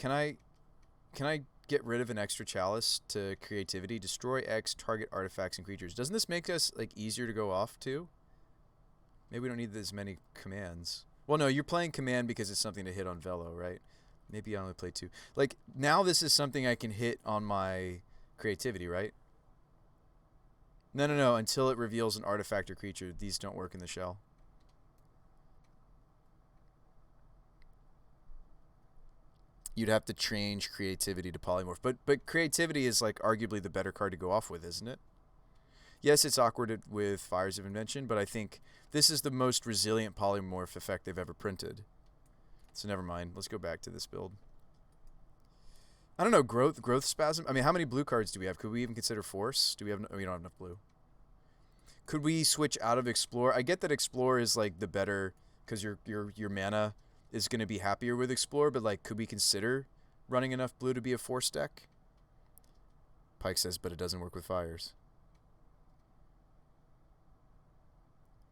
get rid of an extra Chalice to creativity? Destroy X target artifacts and creatures. Doesn't this make us like easier to go off too? Maybe we don't need as many commands. Well, no, you're playing command because it's something to hit on Velo, right? Maybe I only play 2. Like, now this is something I can hit on my creativity, right? No, no, no. Until it reveals an artifact or creature, these don't work in the shell. You'd have to change creativity to polymorph. But creativity is like arguably the better card to go off with, isn't it? Yes, it's awkward with Fires of Invention, but I think this is the most resilient polymorph effect they've ever printed. So never mind. Let's go back to this build. I don't know, growth spasm. I mean, how many blue cards do we have? Could we even consider force? Do we have? We don't have enough blue. Could we switch out of explore? I get that explore is like the better because your mana is going to be happier with explore, but like, could we consider running enough blue to be a force deck? Pike says, but it doesn't work with fires.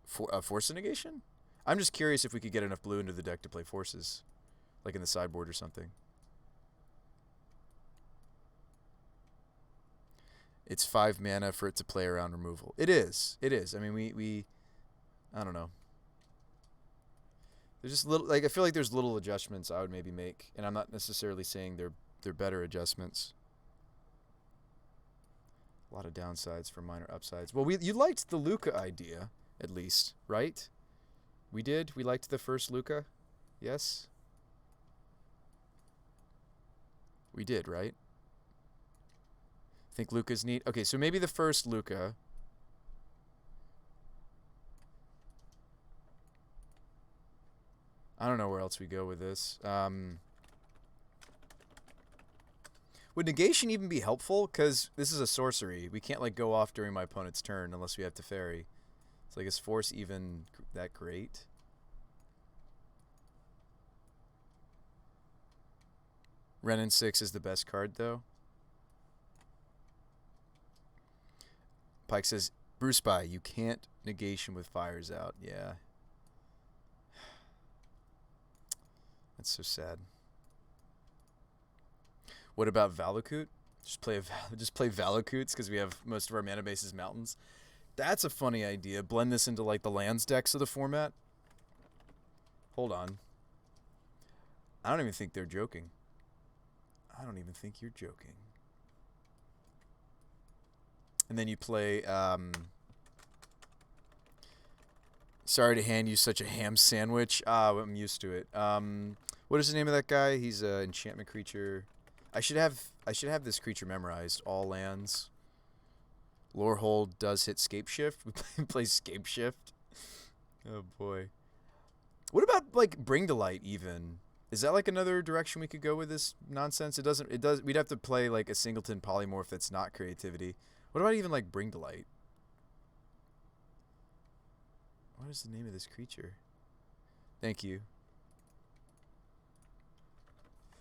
Force negation? I'm just curious if we could get enough blue into the deck to play forces, like in the sideboard or something. It's 5 mana for it to play around removal. It is. It is. I mean, we I don't know. There's just little, like, I feel like there's little adjustments I would maybe make, and I'm not necessarily saying they're better adjustments. A lot of downsides for minor upsides. Well, you liked the Luca idea, at least, right? We did. We liked the first Luca. Yes. We did, right? Think Luca's neat. Okay, so maybe the first Luca. I don't know where else we go with this. Would negation even be helpful? Because this is a sorcery. We can't like go off during my opponent's turn unless we have Teferi. So like, is force even that great? Renin 6 is the best card though. Pike says, Bruce Spy, you can't negation with fires out. Yeah. That's so sad. What about Valakut? Just play Valakuts because we have most of our mana base is mountains. That's a funny idea. Blend this into like the lands decks of the format. Hold on. I don't even think they're joking. I don't even think you're joking. And then you play, sorry to hand you such a ham sandwich. I'm used to it. What is the name of that guy? He's an enchantment creature. I should have this creature memorized. All lands. Lorehold does hit Scape Shift. We play Scape Shift. Oh boy. What about like Bring to Light even? Is that like another direction we could go with this nonsense? It does. We'd have to play like a singleton polymorph that's not creativity. What about even like Bring to Light? What is the name of this creature? Thank you.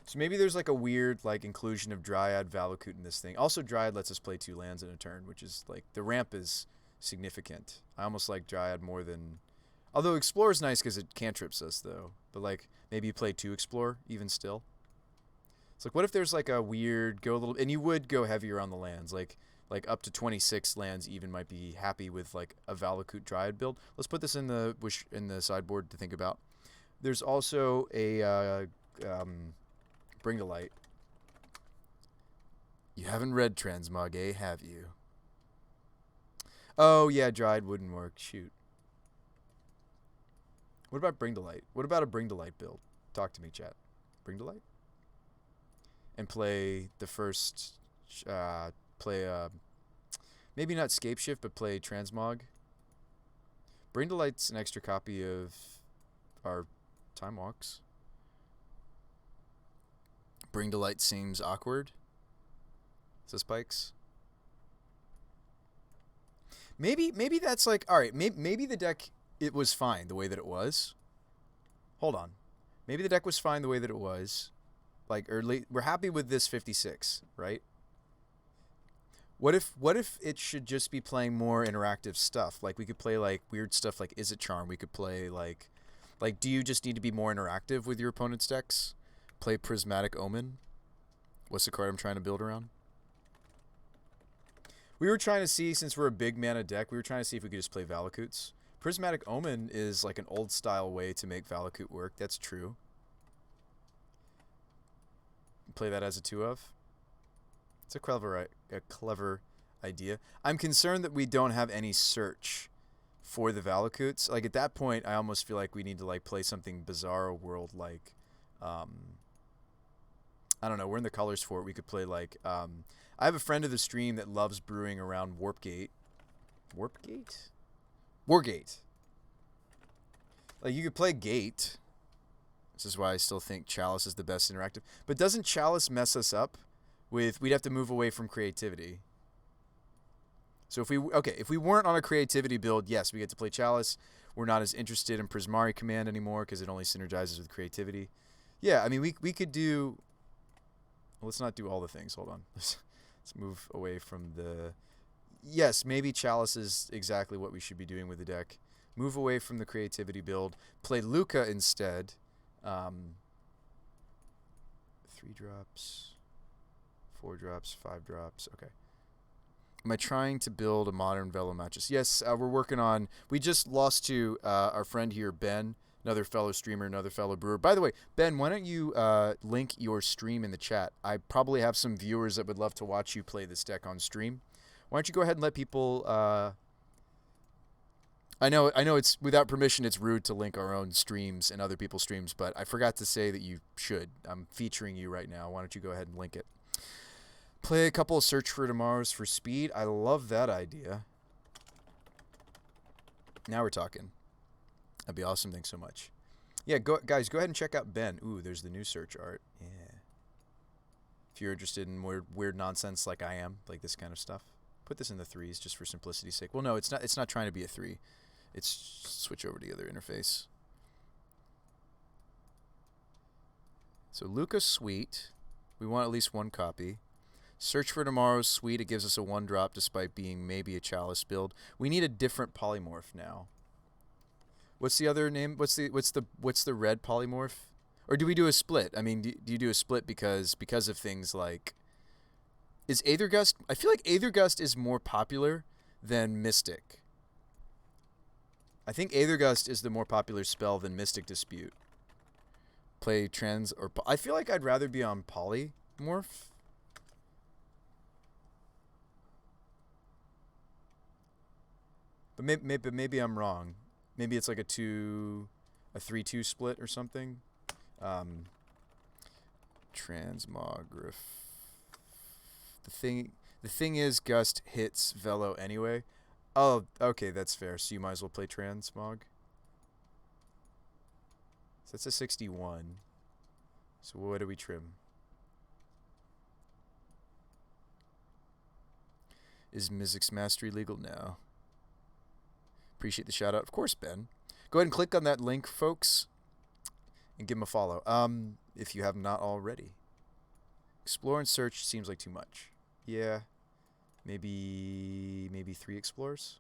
So maybe there's like a weird like inclusion of Dryad, Valakut in this thing. Also, Dryad lets us play 2 lands in a turn, which is like, the ramp is significant. I almost like Dryad more than... Although Explore is nice because it cantrips us though. But like, maybe you play 2 Explore even still. It's like, what if there's like a weird go a little... And you would go heavier on the lands. Like up to 26 lands even might be happy with like a Valakut Dryad build. Let's put this in the sideboard to think about. There's also a Bring to Light. You haven't read Transmog, eh? Have you? Oh yeah, Dryad wouldn't work. Shoot. What about Bring to Light? What about a Bring to Light build? Talk to me, chat. Bring to Light? And play the first... maybe not Scape Shift, but play Transmog. Bring to Light's an extra copy of our Time Walks. Bring to Light seems awkward. Says Spikes. Maybe that's like, all right, maybe the deck, it was fine the way that it was. Hold on. Maybe the deck was fine the way that it was. Like, early, we're happy with this 56, right? What if it should just be playing more interactive stuff? Like, we could play like weird stuff like Is It Charm. We could play like do you just need to be more interactive with your opponent's decks? Play Prismatic Omen. What's the card I'm trying to build around? We were trying to see, since we're a big mana deck, we were trying to see if we could just play Valakuts. Prismatic Omen is like an old style way to make Valakut work. That's true. Play that as a 2 of. It's a clever idea. I'm concerned that we don't have any search for the Valakutes. Like at that point, I almost feel like we need to like play something Bizarro World like, I don't know. We're in the colors for it. We could play like, I have a friend of the stream that loves brewing around Warpgate. Warpgate? Wargate. Like you could play Gate. This is why I still think Chalice is the best interactive. But doesn't Chalice mess us up with, we'd have to move away from creativity. So if we weren't on a creativity build, yes, we get to play Chalice. We're not as interested in Prismari Command anymore because it only synergizes with creativity. Yeah, I mean, we could do, well, let's not do all the things. Hold on. Let's move away from the, yes, maybe Chalice is exactly what we should be doing with the deck. Move away from the creativity build. Play Luca instead. 3 drops, 4 drops, 5 drops. Okay. Am I trying to build a modern Velo matches? Yes, we're working on. We just lost to our friend here, Ben, another fellow streamer, another fellow brewer. By the way, Ben, why don't you link your stream in the chat? I probably have some viewers that would love to watch you play this deck on stream. Why don't you go ahead and let people? I know it's without permission. It's rude to link our own streams and other people's streams, but I forgot to say that you should. I'm featuring you right now. Why don't you go ahead and link it? Play a couple of Search for Tomorrows for speed. I love that idea. Now we're talking. That'd be awesome. Thanks so much. Yeah, guys, go ahead and check out Ben. Ooh, there's the new search art. Yeah. If you're interested in weird nonsense like I am, like this kind of stuff, put this in the 3s just for simplicity's sake. Well, no, it's not. It's not trying to be a 3. It's switch over to the other interface. So Luca's sweet. We want at least 1 copy. Search for Tomorrow's sweet. It gives us a 1-drop despite being maybe a Chalice build. We need a different polymorph now. What's the other name? What's the red polymorph? Or do we do a split? I mean, do you do a split because of things like, is Aethergust? I feel like Aethergust is more popular than Mystic. I think Aethergust is the more popular spell than Mystic Dispute. Play trans or I feel like I'd rather be on polymorph. But maybe I'm wrong. Maybe it's like a 3-2 split or something. Transmograph. The thing is, Gust hits Velo anyway. Oh, okay, that's fair. So you might as well play Transmog. So that's a 61. So what do we trim? Is Mizzix Mastery legal now? Appreciate the shout out. Of course, Ben. Go ahead and click on that link, folks, and give him a follow. If you have not already. Explore and search seems like too much. Yeah. Maybe 3 explores.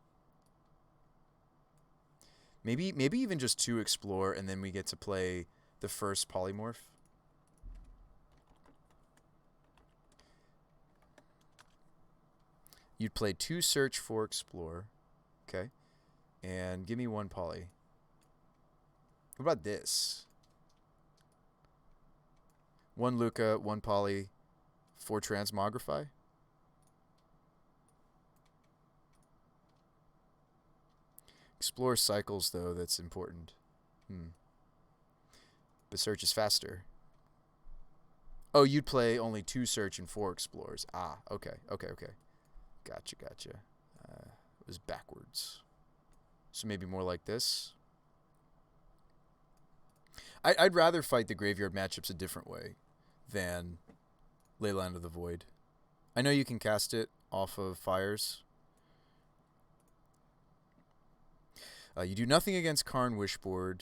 Maybe even just 2 explore, and then we get to play the first polymorph. You'd play 2 search, 4 explore. Okay. And give me 1 poly. What about this? 1 Luca, 1 poly, 4 transmogrify. Explore cycles, though, that's important. But search is faster. Oh, you'd play only 2 search and 4 explores. Ah, okay. Gotcha. It was backwards. So maybe more like this. I'd rather fight the graveyard matchups a different way than Leyline of the Void. I know you can cast it off of fires. You do nothing against Karn Wishboard.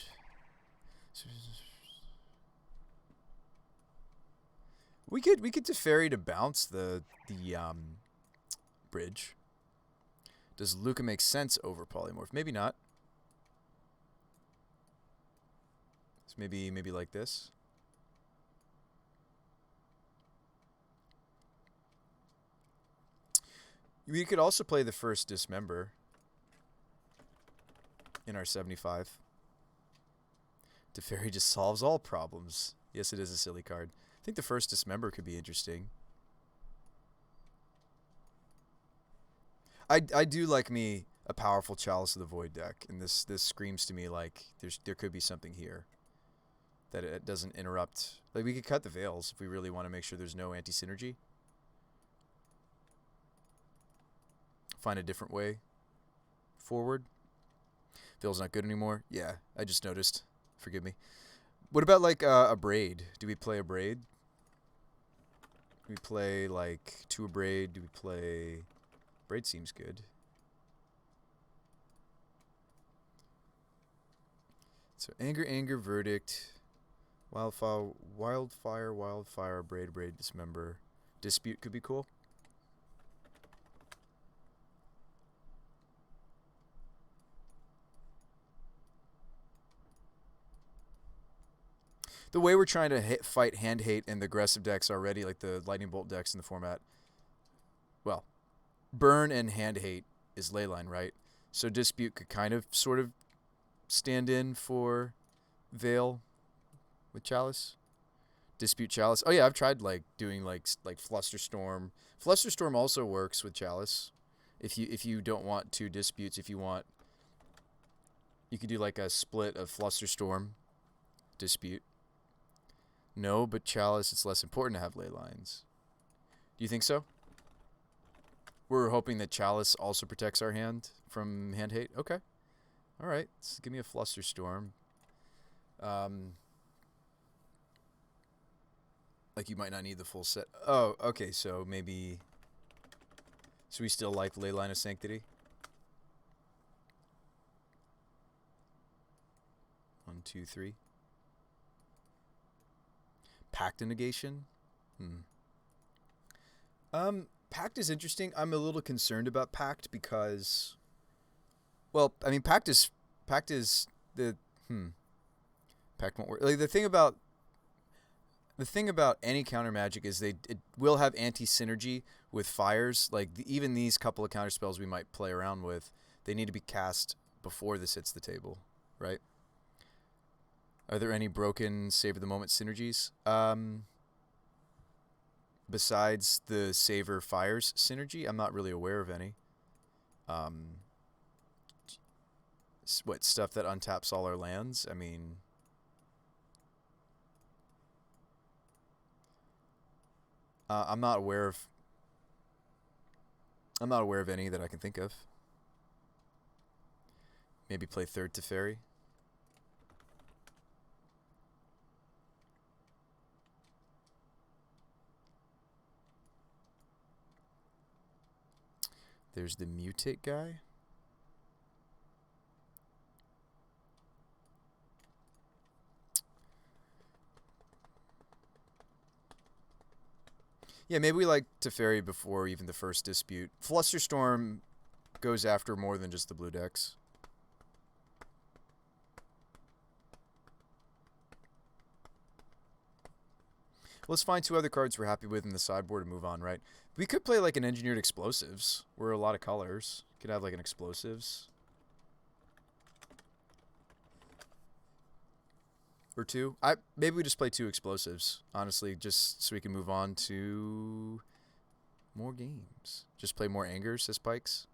We could Teferi to bounce the bridge. Does Luca make sense over polymorph? Maybe not. So maybe like this. We could also play the first Dismember in our 75. Teferi just solves all problems. Yes, it is a silly card. I think the first Dismember could be interesting. I do like me a powerful Chalice of the Void deck, and this screams to me like there could be something here that it doesn't interrupt. Like, we could cut the Veils if we really want to make sure there's no anti-synergy. Find a different way forward. Veil's not good anymore. Yeah, I just noticed. Forgive me. What about like a Braid? Do we play a Braid? Do we play like 2 Braid? Do we play... Braid seems good. So Anger, Verdict, Wildfire, Braid, Dismember. Dispute could be cool. The way we're trying to fight hand hate and the aggressive decks already, like the Lightning Bolt decks in the format, well, burn and hand hate is Leyline, right? So Dispute could kind of sort of stand in for Veil with Chalice. Dispute Chalice. Oh yeah, I've tried like doing like Flusterstorm. Flusterstorm also works with Chalice. If you don't want 2 disputes, if you want, you could do like a split of Flusterstorm, Dispute. No, but Chalice, it's less important to have ley lines. Do you think so? We're hoping that Chalice also protects our hand from hand hate. Okay. All right. So give me a Flusterstorm. Like, you might not need the full set. Oh, okay. So maybe... So we still like Leyline of Sanctity? 1, 2, 3. Pact of Negation? Pact is interesting. I'm a little concerned about Pact because... Well, I mean, Pact is the... Pact won't work. Like, the thing about any counter magic is it will have anti-synergy with fires. Like, even these couple of counter spells we might play around with, they need to be cast before this hits the table, right? Are there any broken Savor the Moment synergies? Besides the Savor Fires synergy, I'm not really aware of any. What, stuff that untaps all our lands? I mean... I'm not aware of any that I can think of. Maybe play Third Teferi. There's the Mutate guy. Yeah, maybe we like Teferi before even the first dispute. Flusterstorm goes after more than just the blue decks. Let's find 2 other cards we're happy with in the sideboard and move on, right? We could play like an Engineered Explosives. We're a lot of colors. Could have like an Explosives. Or 2. Maybe we just play 2 Explosives, honestly, just so we can move on to more games. Just play more Angers, says Pikes.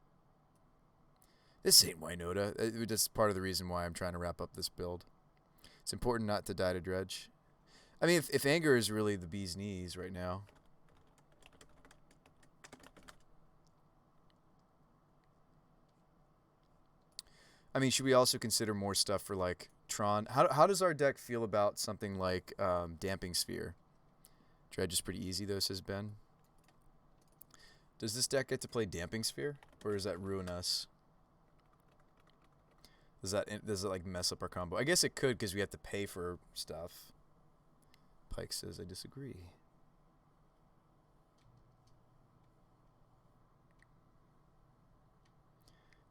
This ain't Winota. That's part of the reason why I'm trying to wrap up this build. It's important not to die to dredge. I mean, if Anger is really the bee's knees right now. I mean, should we also consider more stuff for, like, Tron? How does our deck feel about something like Damping Sphere? Dredge is pretty easy, though, says Ben. Does this deck get to play Damping Sphere? Or does that ruin us? Does it, like, mess up our combo? I guess it could, because we have to pay for stuff. Pike says, I disagree.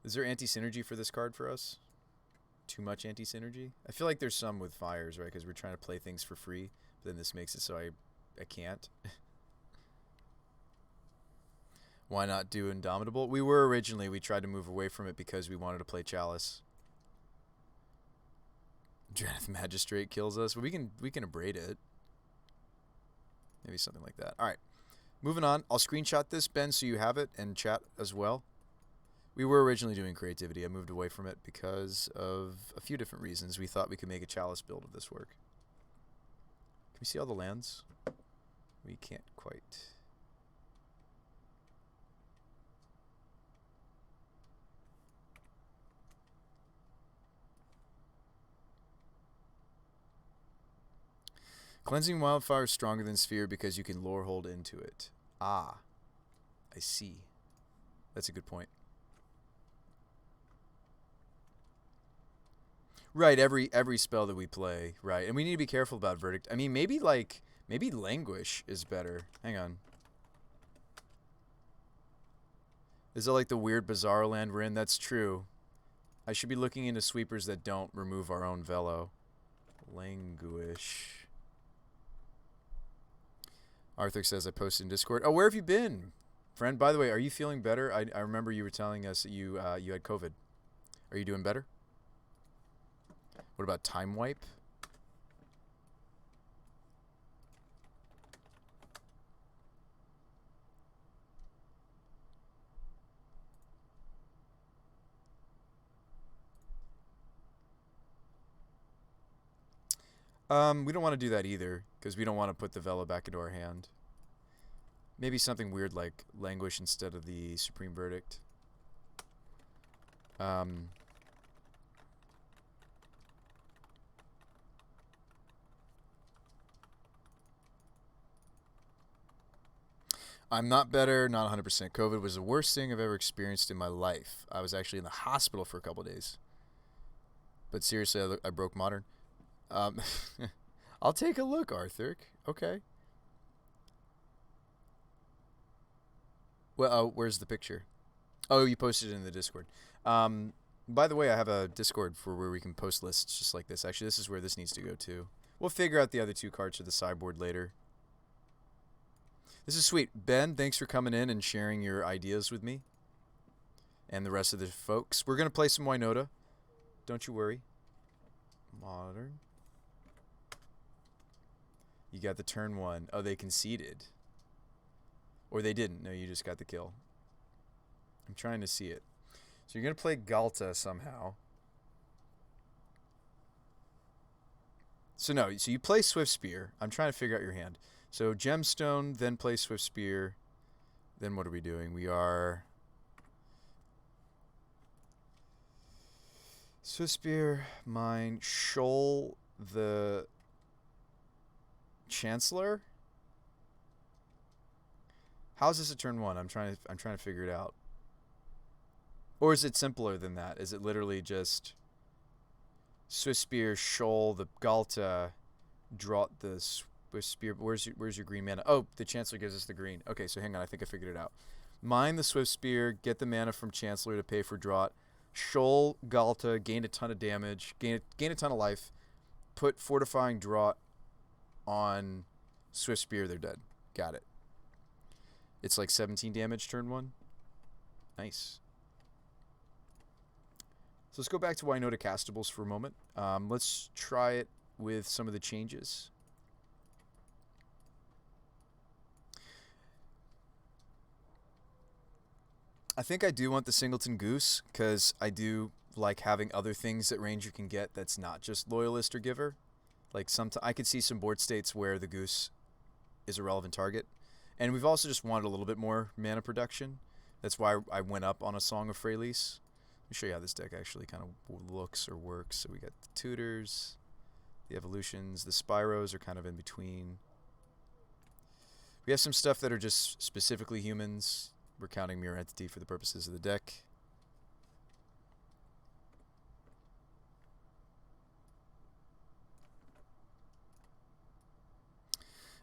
Is there anti-synergy for this card for us? Too much anti-synergy? I feel like there's some with fires, right? Because we're trying to play things for free. But then this makes it so I can't. Why not do Indomitable? We tried to move away from it because we wanted to play Chalice. Drannith Magistrate kills us. Well, we can abrade it. Maybe something like that. All right. Moving on. I'll screenshot this, Ben, so you have it, and chat as well. We were originally doing creativity. I moved away from it because of a few different reasons. We thought we could make a chalice build of this work. Can we see all the lands? We can't quite. Cleansing Wildfire is stronger than Sphere because you can lore hold into it. Ah, I see. That's a good point. Right, every spell that we play, right. And we need to be careful about Verdict. I mean, maybe Languish is better. Hang on. Is it like the weird Bizarro land we're in? That's true. I should be looking into sweepers that don't remove our own Velo. Languish. Arthur says I posted in Discord. Oh, where have you been, friend? By the way, are you feeling better? I remember you were telling us that you had COVID. Are you doing better? What about Time Wipe? We don't want to do that either, because we don't want to put the Velo back into our hand. Maybe something weird like Languish instead of the Supreme Verdict. I'm not better, not 100%. COVID was the worst thing I've ever experienced in my life. I was actually in the hospital for a couple days. But seriously, I broke Modern. I'll take a look, Arthur. Okay. Well, where's the picture? Oh, you posted it in the Discord. By the way, I have a Discord for where we can post lists just like this. Actually, this is where this needs to go to. We'll figure out the other two cards for the sideboard later. This is sweet. Ben, thanks for coming in and sharing your ideas with me and the rest of the folks. We're going to play some Winota. Don't you worry. Modern. You got the turn one. Oh, they conceded. Or they didn't. No, you just got the kill. I'm trying to see it. So you're going to play Galta somehow. So no, so you play Swift Spear. I'm trying to figure out your hand. So Gemstone, then play Swift Spear. Then what are we doing? We are... Swift Spear, mine, Shoal, the Chancellor. How's this a turn one? I'm trying to figure it out. Or is it simpler than that? Is it literally just Swift Spear, Shoal, the Galta, draw the Swift Spear? Where's your green mana? Oh, the Chancellor gives us the green. Okay, so hang on, I think I figured it out. Mine the Swift Spear, get the mana from Chancellor to pay for Draught. Shoal, Galta, gain a ton of damage, gain a ton of life, put Fortifying Draught on Swift Spear, they're dead. Got it. It's like 17 damage turn one. Nice. So let's go back to Winota Castables for a moment. Let's try it with some of the changes. I think I do want the Singleton Goose, because I do like having other things that Ranger can get that's not just Loyalist or Giver. Like I could see some board states where the Goose is a relevant target. And we've also just wanted a little bit more mana production. That's why I went up on a Song of Freyalise. Let me show you how this deck actually kind of looks or works. So we got the Tutors, the Evolutions, the Spyros are kind of in between. We have some stuff that are just specifically humans. We're counting Mirror Entity for the purposes of the deck.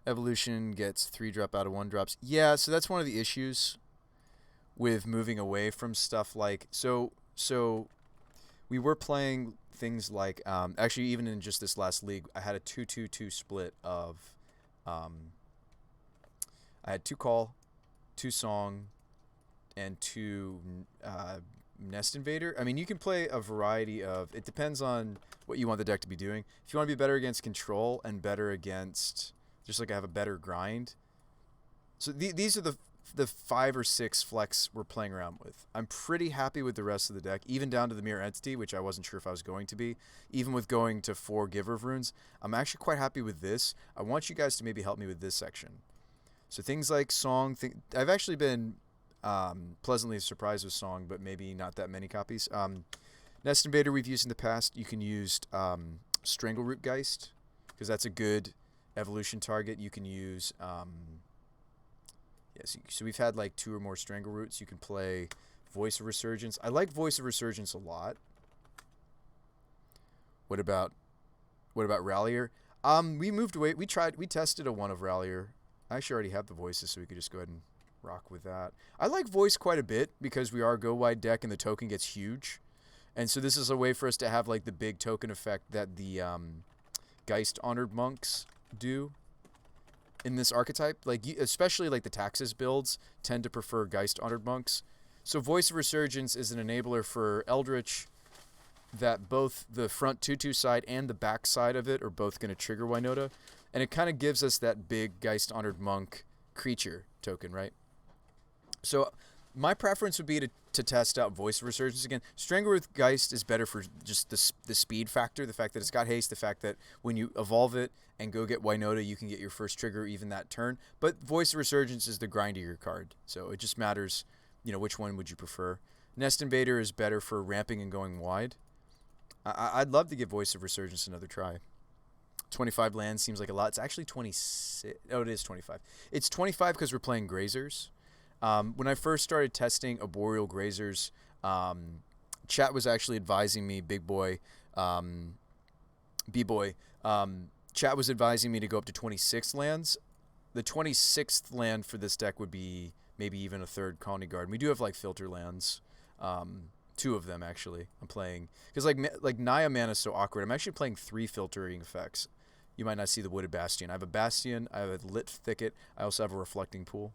Evolution gets 3-drop out of 1-drops. Yeah, so that's one of the issues with moving away from stuff like... So we were playing things like... actually, even in just this last league, I had a 2-2-2 split of... I had 2 Call, 2 Song, and 2 Nest Invader. I mean, you can play a variety of... It depends on what you want the deck to be doing. If you want to be better against Control and better against just like I have a better grind. So these are the 5 or 6 flex we're playing around with. I'm pretty happy with the rest of the deck, even down to the Mirror Entity, which I wasn't sure if I was going to be. Even with going to 4 Giver of Runes, I'm actually quite happy with this. I want you guys to maybe help me with this section. So things like Song, I've actually been pleasantly surprised with Song, but maybe not that many copies. Nest Invader we've used in the past. You can use Strangleroot Geist, because that's a good evolution target. You can use... so we've had like 2 or more Strangleroots. You can play Voice of Resurgence. I like Voice of Resurgence a lot. What about Rallier? We moved away. We tested a 1 of Rallier. I actually already have the voices, so we could just go ahead and rock with that. I like Voice quite a bit because we are a go wide deck and the token gets huge. And so this is a way for us to have like the big token effect that the Geist Honored Monks do in this archetype. Like especially like the Taxes builds tend to prefer Geist Honored Monks. So Voice of Resurgence is an enabler for Eldritch that both the front 2/2 side and the back side of it are both going to trigger Winota. And it kind of gives us that big Geist Honored Monk creature token, right? So my preference would be to test out Voice of Resurgence again. Strangleroot Geist is better for just the speed factor, the fact that it's got haste, the fact that when you evolve it and go get Winota, you can get your first trigger even that turn. But Voice of Resurgence is the grindier card, so it just matters, which one would you prefer. Nest Invader is better for ramping and going wide. I'd love to give Voice of Resurgence another try. 25 lands seems like a lot. It's actually 26. Oh, it is 25. It's 25 because we're playing Grazers. When I first started testing Arboreal Grazers, chat was actually advising me, Big Boy, B-Boy, chat was advising me to go up to 26 lands. The 26th land for this deck would be maybe even a 3rd Colony Guard. We do have like filter lands. 2 of them actually I'm playing. Because like Naya Mana is so awkward. I'm actually playing 3 filtering effects. You might not see the Wooded Bastion. I have a Bastion, I have a Lit Thicket, I also have a Reflecting Pool.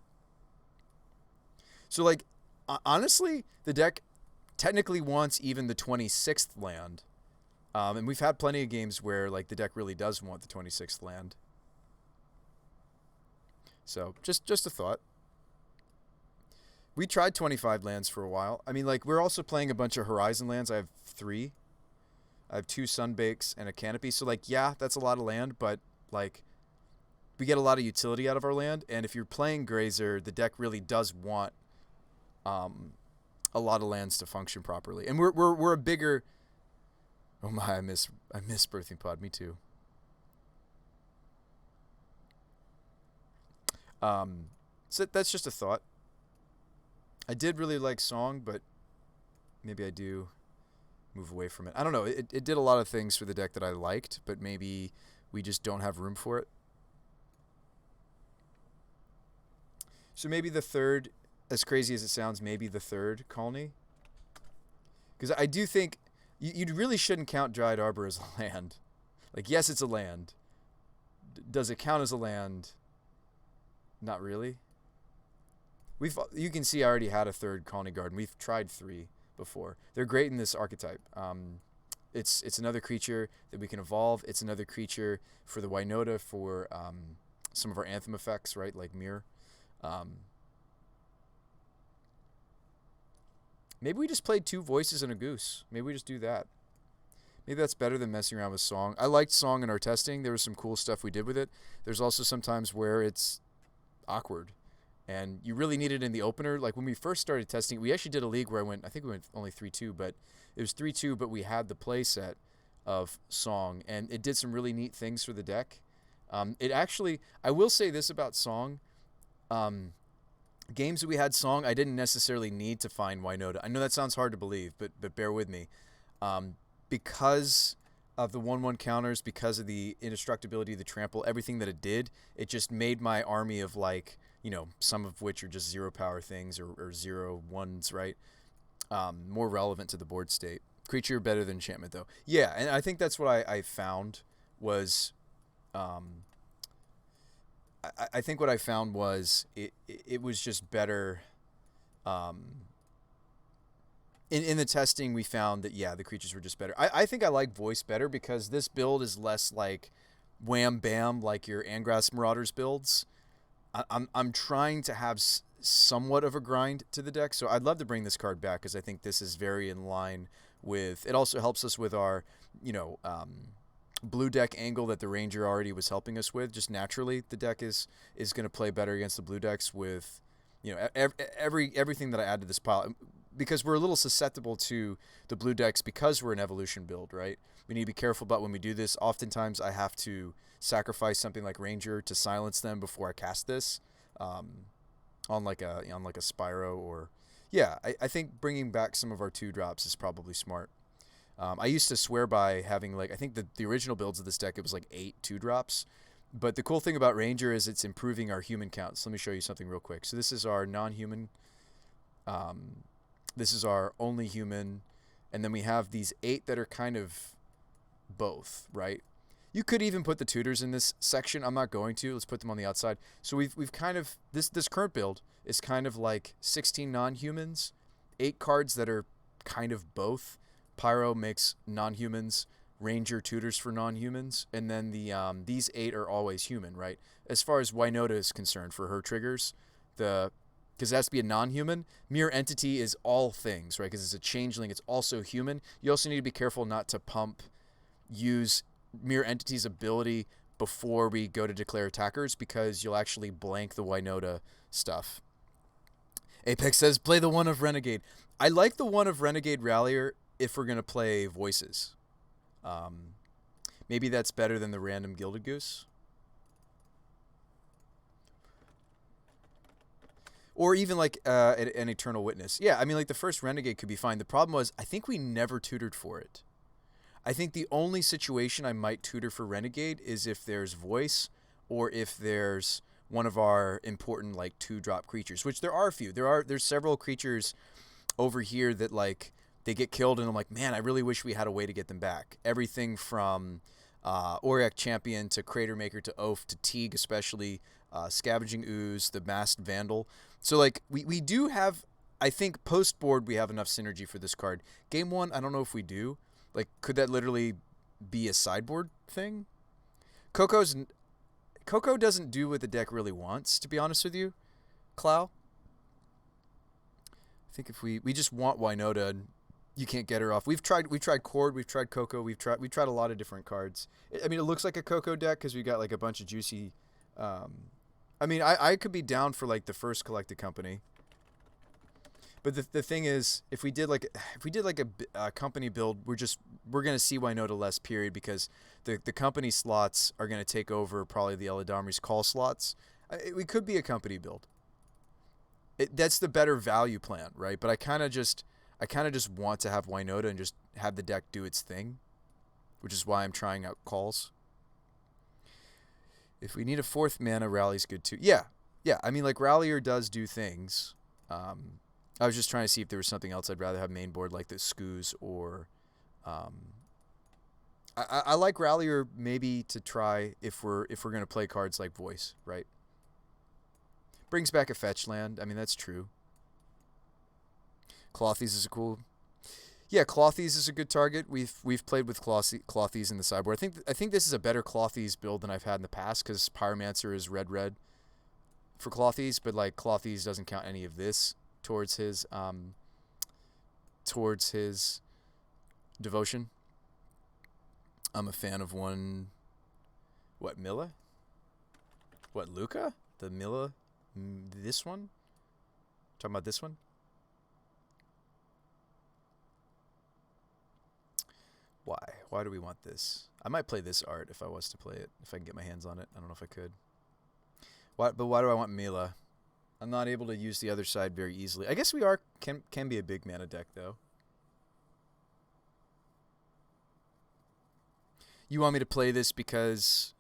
So like, honestly, the deck technically wants even the 26th land. And we've had plenty of games where like the deck really does want the 26th land. So just a thought. We tried 25 lands for a while. I mean, like, we're also playing a bunch of Horizon lands. I have 3. I have 2 Sunbakes and a Canopy. So, like, yeah, that's a lot of land, but, like, we get a lot of utility out of our land. And if you're playing Grazer, the deck really does want a lot of lands to function properly. And we're a bigger... Oh, my, I miss Birthing Pod. Me too. So that's just a thought. I did really like Song, but maybe I do move away from it. I don't know. It did a lot of things for the deck that I liked, but maybe we just don't have room for it. So maybe the 3rd, as crazy as it sounds, maybe the 3rd Colony. Because I do think you really shouldn't count Dryad Arbor as a land. Like, yes, it's a land. Does it count as a land? Not really. You can see I already had a 3rd Colony Guard, and we've tried 3 before. They're great in this archetype. It's another creature that we can evolve. It's another creature for the Winota for some of our Anthem effects, right, like Mirror. Maybe we just played 2 Voices and a Goose. Maybe we just do that. Maybe that's better than messing around with Song. I liked Song in our testing. There was some cool stuff we did with it. There's also some times where it's awkward. And you really need it in the opener. Like when we first started testing, we actually did a league where I think we went only 3-2, but it was 3-2, but we had the play set of Song, and it did some really neat things for the deck. It actually, I will say this about Song, games that we had Song, I didn't necessarily need to find Winota. I know that sounds hard to believe, but bear with me. Because of the 1/1 counters, because of the indestructibility, the trample, everything that it did, it just made my army of like, some of which are just 0 power things or 0/1s, right? More relevant to the board state. Creature better than enchantment, though. Yeah, and I think that's what I found was... I think what I found was it was just better. In the testing, we found that, yeah, the creatures were just better. I think I like Voice better because this build is less like wham bam like your Angrass Marauders builds. I'm trying to have somewhat of a grind to the deck, so I'd love to bring this card back because I think this is very in line with. It also helps us with our, you know, blue deck angle that the Ranger already was helping us with. Just naturally, the deck is going to play better against the blue decks with, you know, everything that I add to this pile, because we're a little susceptible to the blue decks because we're an evolution build, right? We need to be careful about when we do this. Oftentimes, I have to sacrifice something like Ranger to silence them before I cast this, on like a Spyro or, yeah. I think bringing back some of our 2-drops is probably smart. I used to swear by having, like, I think the original builds of this deck, it was like 8 2-drops. But the cool thing about Ranger is it's improving our human counts. Let me show you something real quick. So this is our non-human. This is our only human. And then we have these 8 that are kind of both, right? You could even put the tutors in this section. I'm not going to. Let's put them on the outside. So we've kind of, this current build is kind of like 16 non-humans, 8 cards that are kind of both. Pyro makes non-humans, Ranger tutors for non-humans, and then these 8 are always human, right? As far as Winota is concerned for her triggers, because it has to be a non-human. Mirror Entity is all things, right? Because it's a changeling, it's also human. You also need to be careful not to use Mirror Entity's ability before we go to declare attackers, because you'll actually blank the Winota stuff. Apex says, play the one of Renegade. I like the one of Renegade Rallier if we're going to play voices. Maybe that's better than the random Gilded Goose. Or even like an Eternal Witness. Yeah, I mean, like the first Renegade could be fine. The problem was, I think we never tutored for it. I think the only situation I might tutor for Renegade is if there's voice, or if there's one of our important like 2-drop creatures, which there are a few. There's several creatures over here that, like, they get killed and I'm like, man, I really wish we had a way to get them back. Everything from Auric Champion to Crater Maker to Oaf to Teague, especially Scavenging Ooze, the Masked Vandal. So like we do have, I think post board we have enough synergy for this card. Game 1, I don't know if we do. Like, could that literally be a sideboard thing? Coco doesn't do what the deck really wants, to be honest with you, Clow. I think if we just want Winota, and you can't get her off. We've tried Cord, we've tried Coco, we've tried a lot of different cards. I mean, it looks like a Coco deck because we got like a bunch of juicy. I mean, I could be down for like the first Collected Company. But the thing is, if we did like a company build, we're gonna see Winota less, period, because the company slots are gonna take over probably the Eladamri's call slots. We could be a company build. That's the better value plan, right? But I kind of just want to have Winota and just have the deck do its thing, which is why I'm trying out calls. If we need a 4th mana, Rally's good too. Yeah. I mean, like, Rallier does do things. I was just trying to see if there was something else I'd rather have main board, like the Skoos, or I like Rallier maybe to try if we're gonna play cards like Voice, right? Brings back a fetch land. I mean, that's true. Clothies is a cool. Yeah, Clothies is a good target. We've played with Clothies in the sideboard. I think this is a better Clothies build than I've had in the past, because Pyromancer is red for Clothies, but like Clothies doesn't count any of this towards his devotion. I'm a fan of one. What, Milla? What, Luca? The Milla? This one? Talking about this one? Why? Why do we want this? I might play this art if I was to play it, if I can get my hands on it. I don't know if I could. But why do I want Mila? I'm not able to use the other side very easily. I guess we can be a big mana deck, though. You want me to play this because,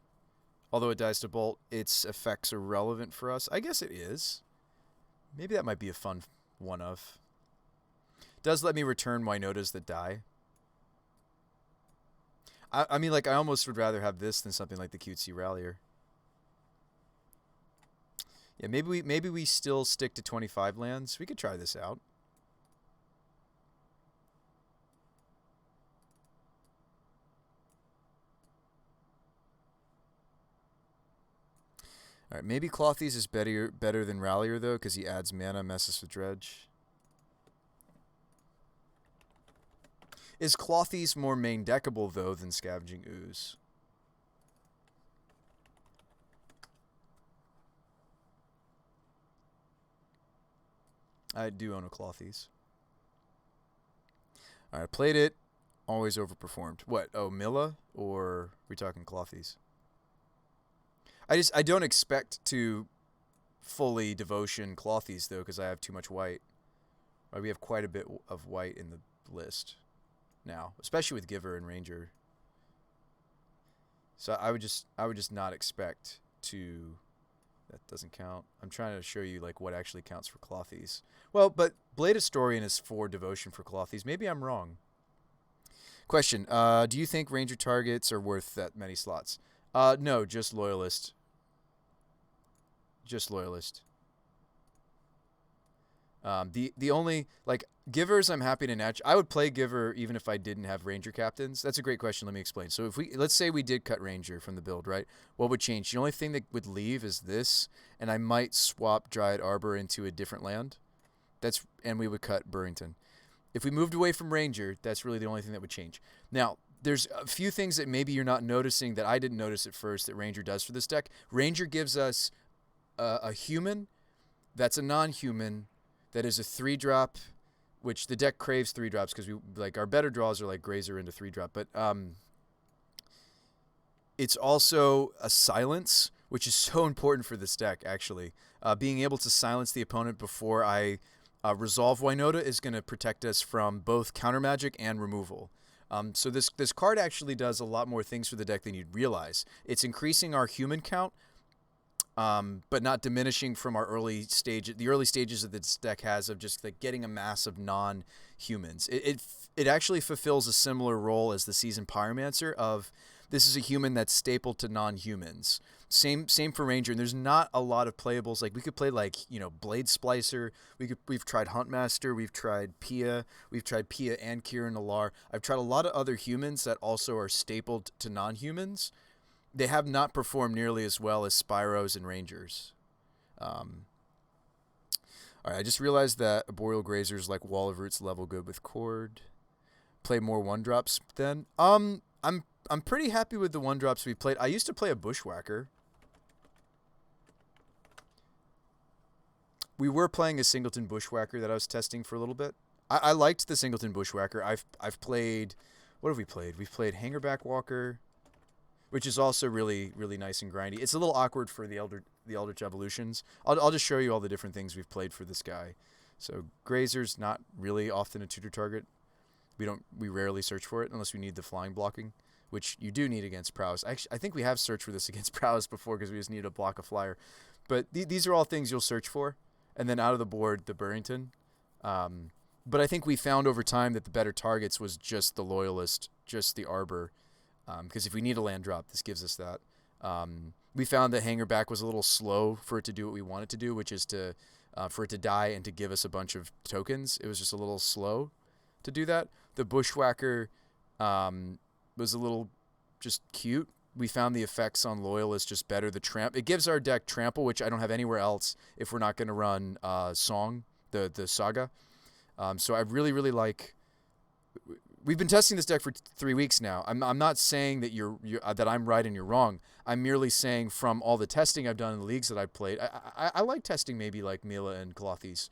although it dies to bolt, its effects are relevant for us? I guess it is. Maybe that might be a fun one of. Does let me return Winotas that die. I mean, like, I almost would rather have this than something like the Cutesy Rallier. Yeah, maybe we still stick to 25 lands. We could try this out. All right, maybe Clothies is better than Rallier though, because he adds mana, messes with Dredge. Is Clothies more main deckable though than Scavenging Ooze? I do own a Clothies. All right, played it. Always overperformed. What? Oh, Milla? Or are we talking Clothies? I don't expect to fully devotion Clothies though, because I have too much white. Right, we have quite a bit of white in the list now, especially with Giver and Ranger. So I would just not expect to. That doesn't count. I'm trying to show you like what actually counts for Clothies. Well, but Blade Historian is for devotion for Clothies. Maybe I'm wrong. Question: do you think Ranger targets are worth that many slots? No, just Loyalist. Just Loyalist. The only like Givers I'm happy to natch. I would play Giver even if I didn't have Ranger captains. That's a great question. Let me explain. So if let's say we did cut Ranger from the build, right? What would change? The only thing that would leave is this, and I might swap Dryad Arbor into a different land. And we would cut Burrington. If we moved away from Ranger, that's really the only thing that would change. Now, there's a few things that maybe you're not noticing that I didn't notice at first that Ranger does for this deck. Ranger gives us a human that's a non-human that is a 3-drop, which the deck craves 3-drops because we like our better draws are like Grazer into 3-drop, but it's also a silence, which is so important for this deck actually. Being able to silence the opponent before I resolve Winota is going to protect us from both counter magic and removal. So this card actually does a lot more things for the deck than you'd realize. It's increasing our human count, but not diminishing from our early stage. The early stages of this deck has of just like getting a mass of non-humans. It actually fulfills a similar role as the Seasoned Pyromancer of this is a human that's stapled to non-humans. Same for Ranger, and there's not a lot of playables. Like we could play like Blade Splicer. We've tried Huntmaster. We've tried Pia. We've tried Pia and Kieran Alar. I've tried a lot of other humans that also are stapled to non-humans. They have not performed nearly as well as Spyros and Rangers. All right, I just realized that Arboreal Grazers like Wall of Roots level good with Cord. Play more 1-drops then. I'm pretty happy with the 1-drops we played. I used to play a Bushwhacker. We were playing a Singleton Bushwhacker that I was testing for a little bit. I liked the Singleton Bushwhacker. I've played. What have we played? We've played Hangerback Walker, which is also really, really nice and grindy. It's a little awkward for the Eldritch Evolutions. I'll just show you all the different things we've played for this guy. So Grazer's not really often a tutor target. We rarely search for it unless we need the flying blocking, which you do need against Prowess. Actually, I think we have searched for this against Prowess before because we just need to block a flyer. But these are all things you'll search for. And then out of the board, the Burrington. But I think we found over time that the better targets was just the Loyalist, just the Arbor. Because if we need a land drop, this gives us that. We found that Hangerback was a little slow for it to do what we want it to do, which is to for it to die and to give us a bunch of tokens. It was just a little slow to do that. The Bushwhacker was a little just cute. We found the effects on Loyalist just better. The it gives our deck Trample, which I don't have anywhere else if we're not going to run Song, the Saga. So I really, really like... We've been testing this deck for 3 weeks now. I'm not saying that that I'm right and you're wrong. I'm merely saying from all the testing I've done in the leagues that I've played, I like testing maybe like Mila and Clothies.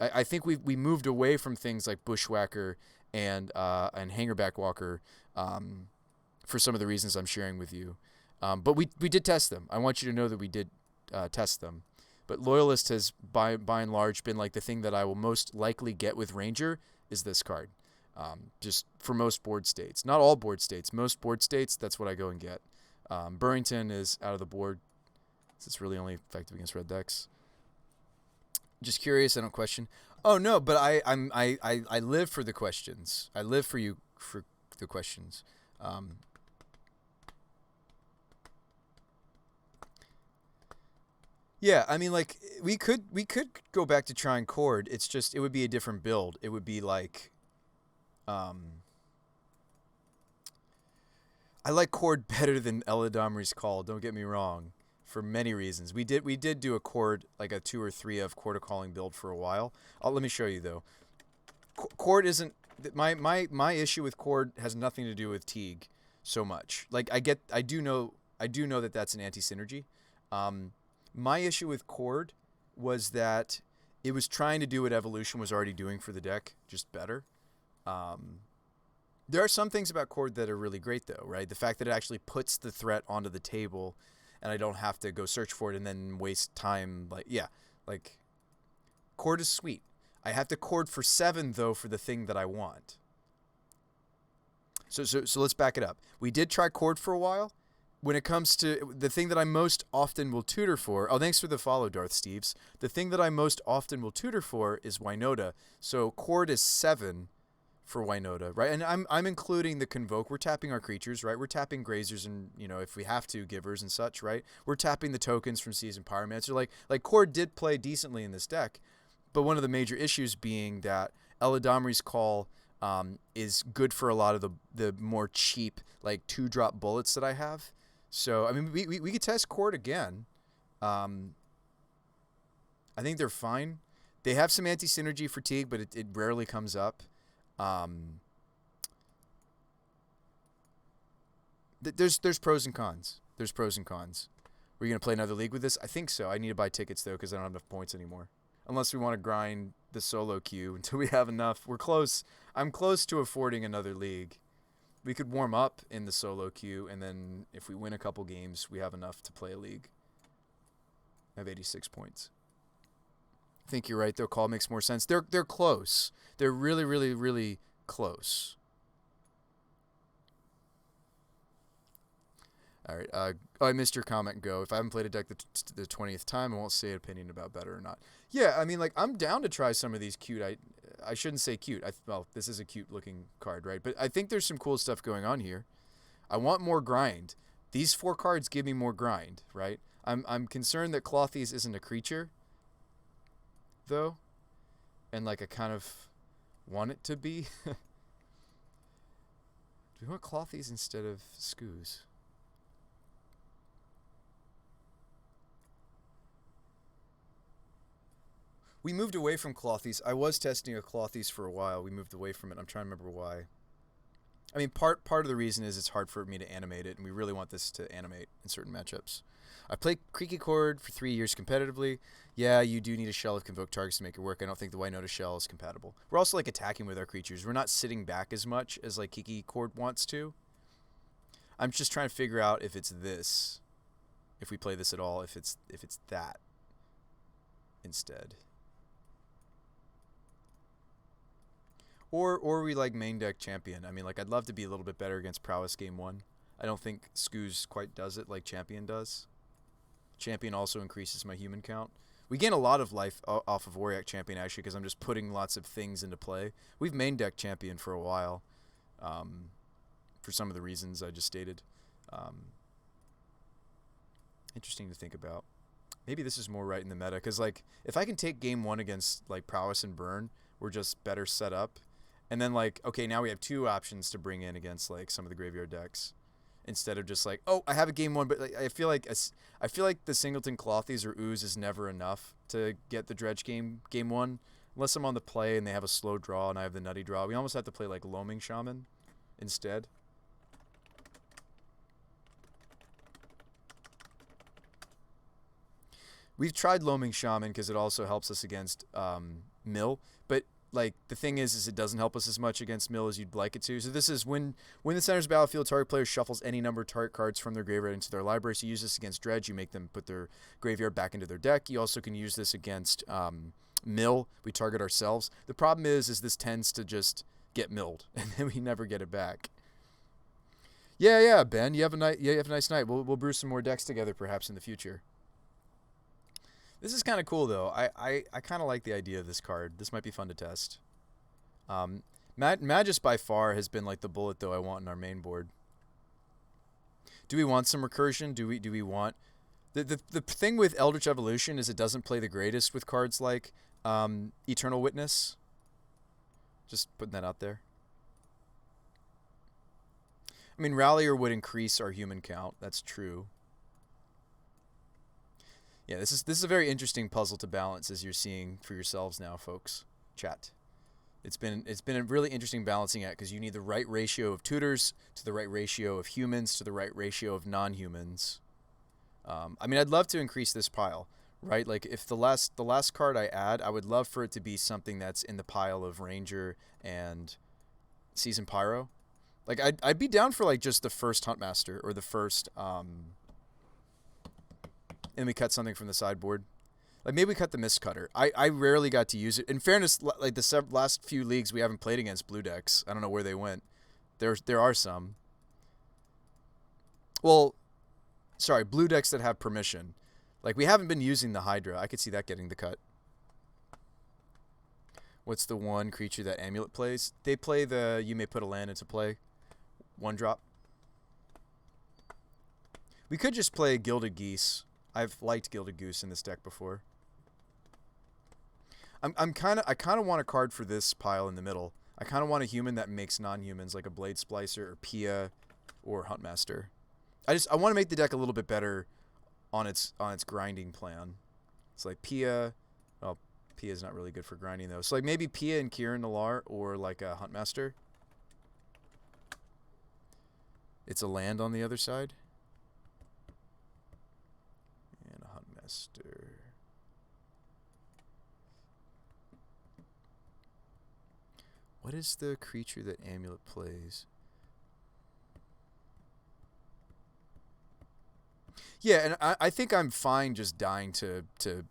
I think we moved away from things like Bushwhacker and Hangerback Walker for some of the reasons I'm sharing with you. But we did test them. I want you to know that we did test them. But Loyalist has by and large been like the thing that I will most likely get with Ranger is this card. Just for most board states. Not all board states. Most board states, that's what I go and get. Burrington is out of the board. It's really only effective against red decks. Just curious, I don't question. Oh no, but I live for the questions. I live for you for the questions. Yeah, I mean, like we could go back to trying Cord. It's just it would be a different build. It would be like. I like Cord better than Eladamri's Call, don't get me wrong, for many reasons. We did do a chord, like a 2 or 3 of chord calling build for a while. Let me show you though. Chord isn't my issue with chord has nothing to do with Teague so much. Like I do know that that's an anti-synergy. My issue with chord was that it was trying to do what evolution was already doing for the deck, just better. There are some things about chord that are really great though, right? The fact that it actually puts the threat onto the table and I don't have to go search for it and then waste time. Like chord is sweet. I have to chord for 7 though for the thing that I want. So let's back it up. We did try chord for a while. When it comes to the thing that I most often will tutor for, oh, thanks for the follow, Darth Steves. The thing that I most often will tutor for is Winota. So chord is 7 for Winota, right? And I'm including the convoke. We're tapping our creatures, right? We're tapping grazers and, you know, if we have to, givers and such, right? We're tapping the tokens from Seasoned Pyromancer. Like chord did play decently in this deck, but one of the major issues being that Eladamri's Call is good for a lot of the more cheap, like 2-drop bullets that I have. So, I mean, we could test chord again. I think they're fine. They have some anti-synergy fatigue, but it rarely comes up. There's pros and cons. There's pros and cons. We're going to play another league with this? I think so. I need to buy tickets, though, because I don't have enough points anymore. Unless we want to grind the solo queue until we have enough. We're close. I'm close to affording another league. We could warm up in the solo queue, and then if we win a couple games, we have enough to play a league. I have 86 points. I think you're right, though. Call makes more sense. They're close. They're really, really, really close. All right. I missed your comment, Go. If I haven't played a deck the 20th time, I won't say an opinion about better or not. Yeah, I mean, like, I'm down to try some of these cute. I shouldn't say cute. Well, this is a cute-looking card, right? But I think there's some cool stuff going on here. I want more grind. These 4 cards give me more grind, right? I'm concerned that Clothies isn't a creature, though. And, like, I kind of want it to be. Do we want Clothies instead of Skoos? We moved away from Clothies. I was testing a Clothies for a while. We moved away from it. I'm trying to remember why. I mean, part of the reason is it's hard for me to animate it, and we really want this to animate in certain matchups. I played Creaky Chord for 3 years competitively. Yeah, you do need a shell of convoke targets to make it work. I don't think the Winota shell is compatible. We're also like attacking with our creatures. We're not sitting back as much as like Creaky Chord wants to. I'm just trying to figure out if it's this, if we play this at all, if it's that instead. Or we like main deck champion. I mean, like, I'd love to be a little bit better against prowess game 1. I don't think Skoos quite does it like champion does. Champion also increases my human count. We gain a lot of life off of Warrior champion actually because I'm just putting lots of things into play. We've main deck champion for a while, for some of the reasons I just stated. Interesting to think about. Maybe this is more right in the meta because, like, if I can take game 1 against like prowess and burn, we're just better set up. And then, like, okay, now we have 2 options to bring in against, like, some of the graveyard decks. Instead of just like, oh, I have a game 1, but like, I feel like the Singleton Clothies or Ooze is never enough to get the Dredge game 1. Unless I'm on the play and they have a slow draw and I have the nutty draw. We almost have to play, like, Loaming Shaman instead. We've tried Loaming Shaman because it also helps us against Mill, but like the thing is it doesn't help us as much against Mill as you'd like it to. So this is when the center's battlefield, target player shuffles any number of target cards from their graveyard into their library. So you use this against Dredge, you make them put their graveyard back into their deck. You also can use this against Mill. We target ourselves. The problem is this tends to just get milled, and then we never get it back. Yeah, Ben, you have a nice night. We'll brew some more decks together perhaps in the future. This is kind of cool, though. I kind of like the idea of this card. This might be fun to test. Magus by far has been like the bullet, though, I want in our main board. Do we want some recursion? Do we want... The thing with Eldritch Evolution is it doesn't play the greatest with cards like Eternal Witness. Just putting that out there. I mean, Rallier would increase our human count. That's true. Yeah, this is a very interesting puzzle to balance as you're seeing for yourselves now, folks. Chat. It's been a really interesting balancing act because you need the right ratio of tutors to the right ratio of humans to the right ratio of non-humans. I mean, I'd love to increase this pile, right? Like if the last card I add, I would love for it to be something that's in the pile of Ranger and Season Pyro. Like I'd be down for like just the first Huntmaster or the first and we cut something from the sideboard. Like maybe we cut the Mist Cutter. I rarely got to use it. In fairness, like the last few leagues we haven't played against blue decks. I don't know where they went. There are some. Well, sorry, blue decks that have permission. Like we haven't been using the Hydra. I could see that getting the cut. What's the one creature that Amulet plays? They play the you may put a land into play. 1-drop. We could just play Gilded Geese. I've liked Gilded Goose in this deck before. I kind of want a card for this pile in the middle. I kind of want a human that makes non-humans like a Blade Splicer or Pia or Huntmaster. I want to make the deck a little bit better on its grinding plan. It's like Pia. Well, Pia is not really good for grinding though. So like maybe Pia and Kieran Nalaar or like a Huntmaster. It's a land on the other side. And a Huntmaster. What is the creature that Amulet plays? Yeah, and I think I'm fine just dying to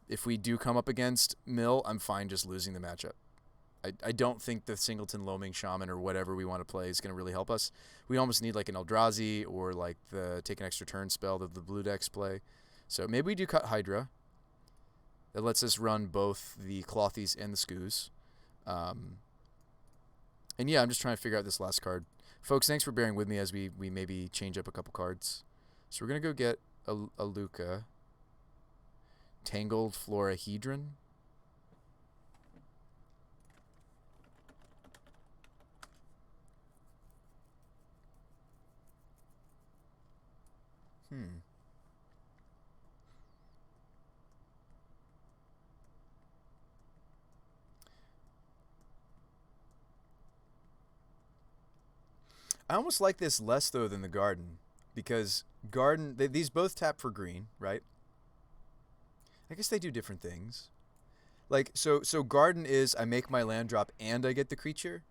if we do come up against Mill, I'm fine just losing the matchup. I don't think the Singleton Loaming Shaman or whatever we want to play is going to really help us. We almost need like an Eldrazi or like the take an extra turn spell that the blue decks play. So maybe we do cut Hydra. That lets us run both the Clothies and the Skoos. And yeah, I'm just trying to figure out this last card. Folks, thanks for bearing with me as we maybe change up a couple cards. So we're going to go get a Luca. Tangled Florahedron. I almost like this less, though, than the Garden. Because Garden, these both tap for green, right? I guess they do different things. Like, so Garden is I make my land drop and I get the creature.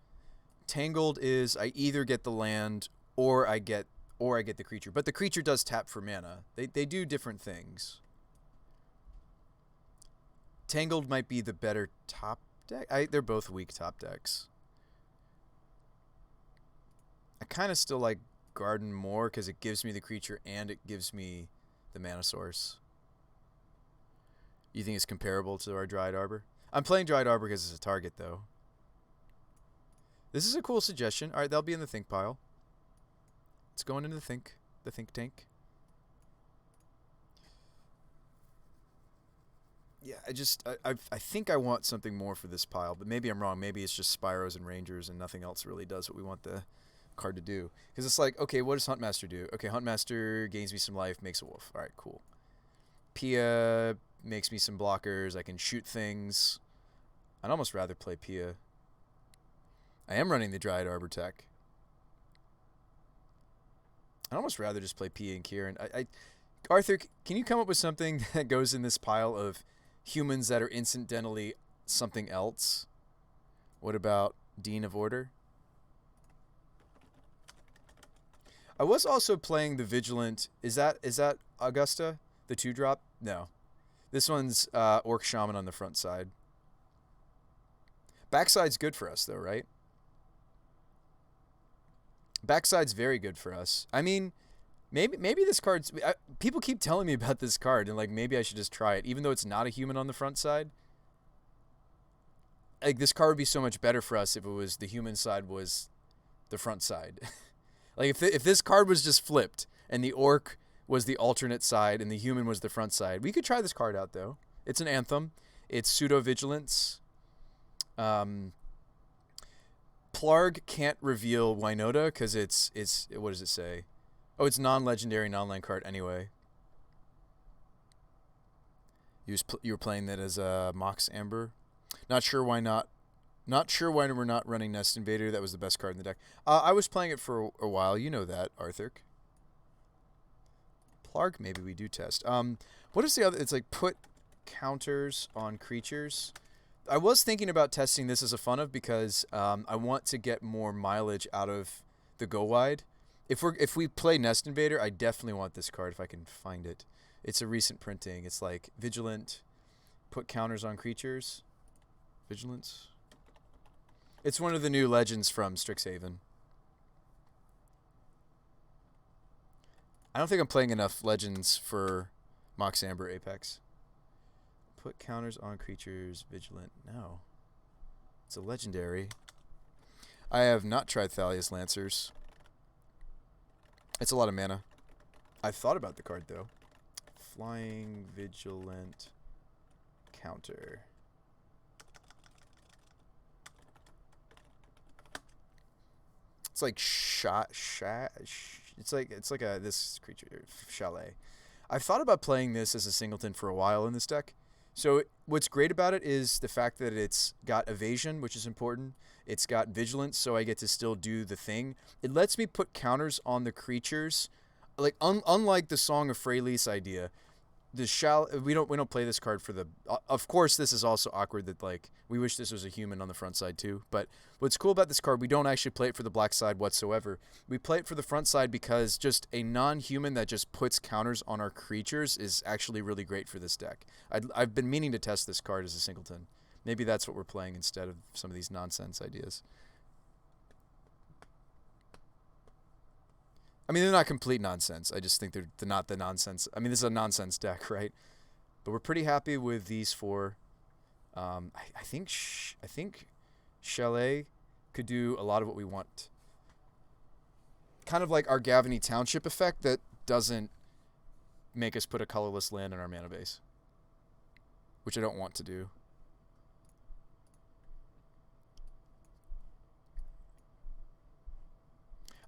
Tangled is I either get the land or I get the creature. But the creature does tap for mana. They do different things. Tangled might be the better top deck. They're both weak top decks. I kind of still like Garden more because it gives me the creature and it gives me the mana source. You think it's comparable to our Dryad Arbor? I'm playing Dryad Arbor because it's a target, though. This is a cool suggestion. All right, that'll be in the think pile. It's going into the think tank. Yeah, I think I want something more for this pile, but maybe I'm wrong. Maybe it's just Spyros and Rangers and nothing else really does what we want the card to do. Because it's like, okay, what does Huntmaster do? Okay, Huntmaster gains me some life, makes a wolf. All right, cool. Pia makes me some blockers. I can shoot things. I'd almost rather play Pia. I am running the Dryad Arbor tech. I'd almost rather just play Pia and Kieran. Arthur, can you come up with something that goes in this pile of humans that are incidentally something else? What about Dean of Order? I was also playing the Vigilant. Is that Augusta? The 2-drop? No. This one's Orc Shaman on the front side. Backside's good for us, though, right? Backside's very good for us. I mean, maybe this card's... people keep telling me about this card, and like maybe I should just try it, even though it's not a human on the front side. Like, this card would be so much better for us if it was the human side was the front side. Like, if this card was just flipped, and the Orc was the alternate side, and the human was the front side. We could try this card out, though. It's an Anthem. It's Pseudo-Vigilance. Plarg can't reveal Winota because it's what does it say? Oh, it's non-legendary, non-land card anyway. You were playing that as a Mox Amber. Not sure why not. Not sure why we're not running Nest Invader. That was the best card in the deck. I was playing it for a while. You know that, Arthur. Plarg, maybe we do test. What is the other? It's like put counters on creatures. I was thinking about testing this as a fun of because I want to get more mileage out of the go wide. If we play Nest Invader, I definitely want this card if I can find it. It's a recent printing. It's like Vigilant, put counters on creatures. Vigilance. It's one of the new legends from Strixhaven. I don't think I'm playing enough legends for Mox Amber Apex. Put counters on creatures. Vigilant. No. It's a legendary. I have not tried Thalia's Lancers. It's a lot of mana. I've thought about the card, though. Flying, Vigilant, counter. It's like it's like a this creature chalet. I've thought about playing this as a singleton for a while in this deck. So what's great about it is the fact that it's got evasion, which is important. It's got vigilance, so I get to still do the thing. It lets me put counters on the creatures, like unlike the Song of Freyalise idea. We don't play this card for the. Of course, this is also awkward that like we wish this was a human on the front side too. But what's cool about this card, we don't actually play it for the black side whatsoever. We play it for the front side because just a non-human that just puts counters on our creatures is actually really great for this deck. I've been meaning to test this card as a singleton. Maybe that's what we're playing instead of some of these nonsense ideas. I mean, they're not complete nonsense. I just think they're not the nonsense. I mean, this is a nonsense deck, right? But we're pretty happy with these four. I think Chalet could do a lot of what we want. Kind of like our Gavany Township effect that doesn't make us put a colorless land in our mana base, which I don't want to do.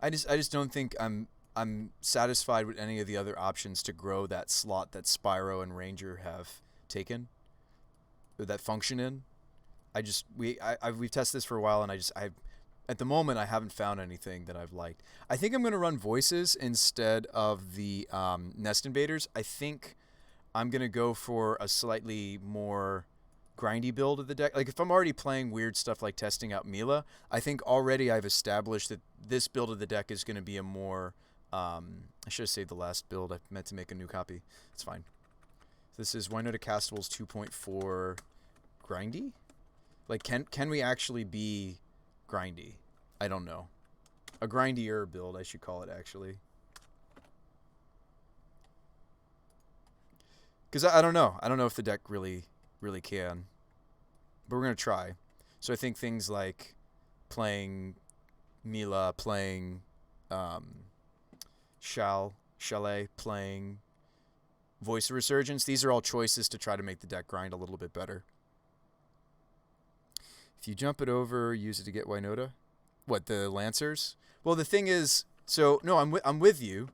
I just don't think I'm satisfied with any of the other options to grow that slot that Spyro and Ranger have taken, or that function in. We've tested this for a while, and at the moment I haven't found anything that I've liked. I think I'm going to run Voices instead of the Nest Invaders. I think I'm going to go for a slightly more grindy build of the deck. Like if I'm already playing weird stuff like testing out Mila, I think already I've established that this build of the deck is going to be a more I should have saved the last build. I meant to make a new copy. It's fine. This is Winota Castables 2.4 grindy? Like can we actually be grindy? I don't know. A grindier build, I should call it actually. Cuz I don't know. I don't know if the deck really can. But we're going to try. So I think things like playing Mila, playing Chalet, playing Voice of Resurgence, these are all choices to try to make the deck grind a little bit better. If you jump it over, use it to get Winota. What, the Lancers? Well, the thing is, so no, I'm with you.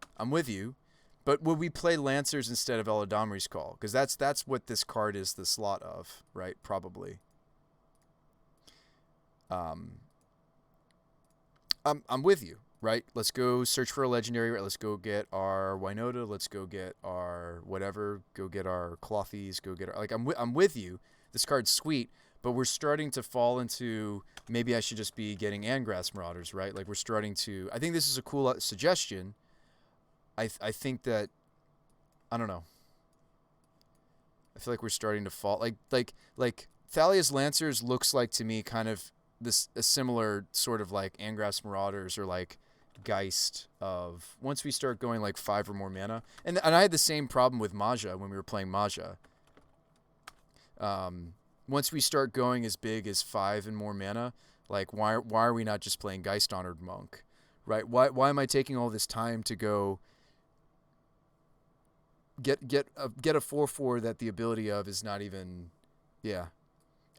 But would we play Lancers instead of Eladamri's Call? Because that's what this card is the slot of, right? Probably. I'm with you, right? Let's go search for a legendary. Right? Let's go get our Winota. Let's go get our whatever. Go get our Clothies. Go get our I'm with you. This card's sweet, but we're starting to fall into maybe I should just be getting Angrass Marauders, right? Like we're starting to. I think this is a cool suggestion. I think that I don't know. I feel like we're starting to fall like Thalia's Lancers looks like to me kind of a similar sort of like Angrass Marauders or like Geist of once we start going like 5 or more mana. And I had the same problem with Maja when we were playing Maja. Once we start going as big as 5 and more mana, like why are we not just playing Geist Honored Monk? Right? Why am I taking all this time to go get a 4/4 that the ability of is not even, yeah.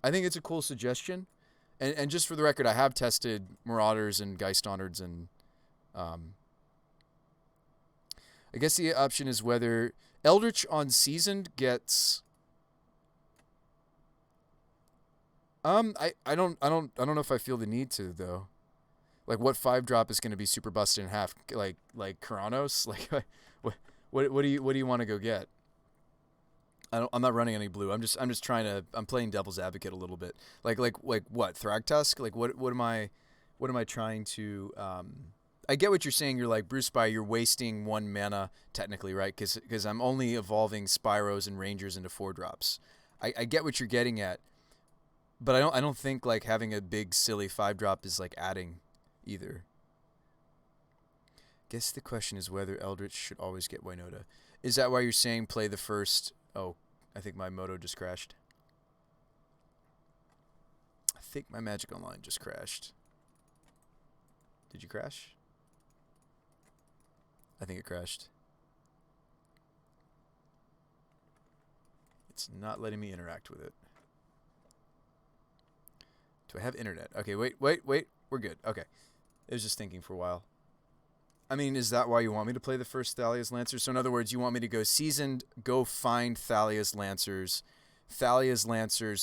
I think it's a cool suggestion, and just for the record, I have tested Marauders and Geist Honoreds, and I guess the option is whether Eldritch on Seasoned gets I don't know if I feel the need to though. Like, what 5 drop is going to be super busted in half? Like Keranos? Like, what do you want to go get? I'm not running any blue. I'm just trying to. I'm playing devil's advocate a little bit. Like what? Thragtusk? Like what am I trying to? I get what you're saying. You're like Bruce Spy. You're wasting 1 mana technically, right? Because I'm only evolving Spyros and Rangers into 4 drops. I get what you're getting at, but I don't think like having a big silly 5 drop is like adding either. Guess the question is whether Eldritch should always get Winota. Is that why you're saying play the first? Oh, I think my Moto just crashed. I think my Magic Online just crashed. Did you crash? I think it crashed. It's not letting me interact with it. Do I have internet? Okay, wait. We're good. Okay. It was just thinking for a while. I mean, is that why you want me to play the first Thalia's Lancers? So in other words, you want me to go seasoned, go find Thalia's Lancers,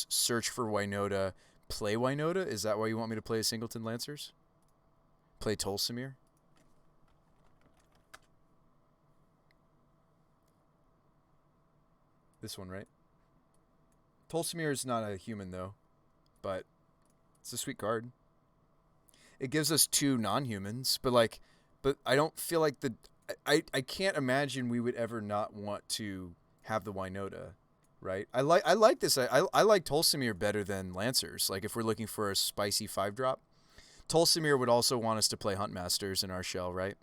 search for Winota, play Winota? Is that why you want me to play a Singleton Lancers? Play Tolsimir? This one, right? Tolsimir is not a human, though, but it's a sweet card. It gives us 2 non-humans, but I don't feel like I can't imagine we would ever not want to have the Winota, right? I like this. I like Tolsimir better than Lancers. Like if we're looking for a spicy 5-drop, Tolsimir would also want us to play Huntmasters in our shell, right?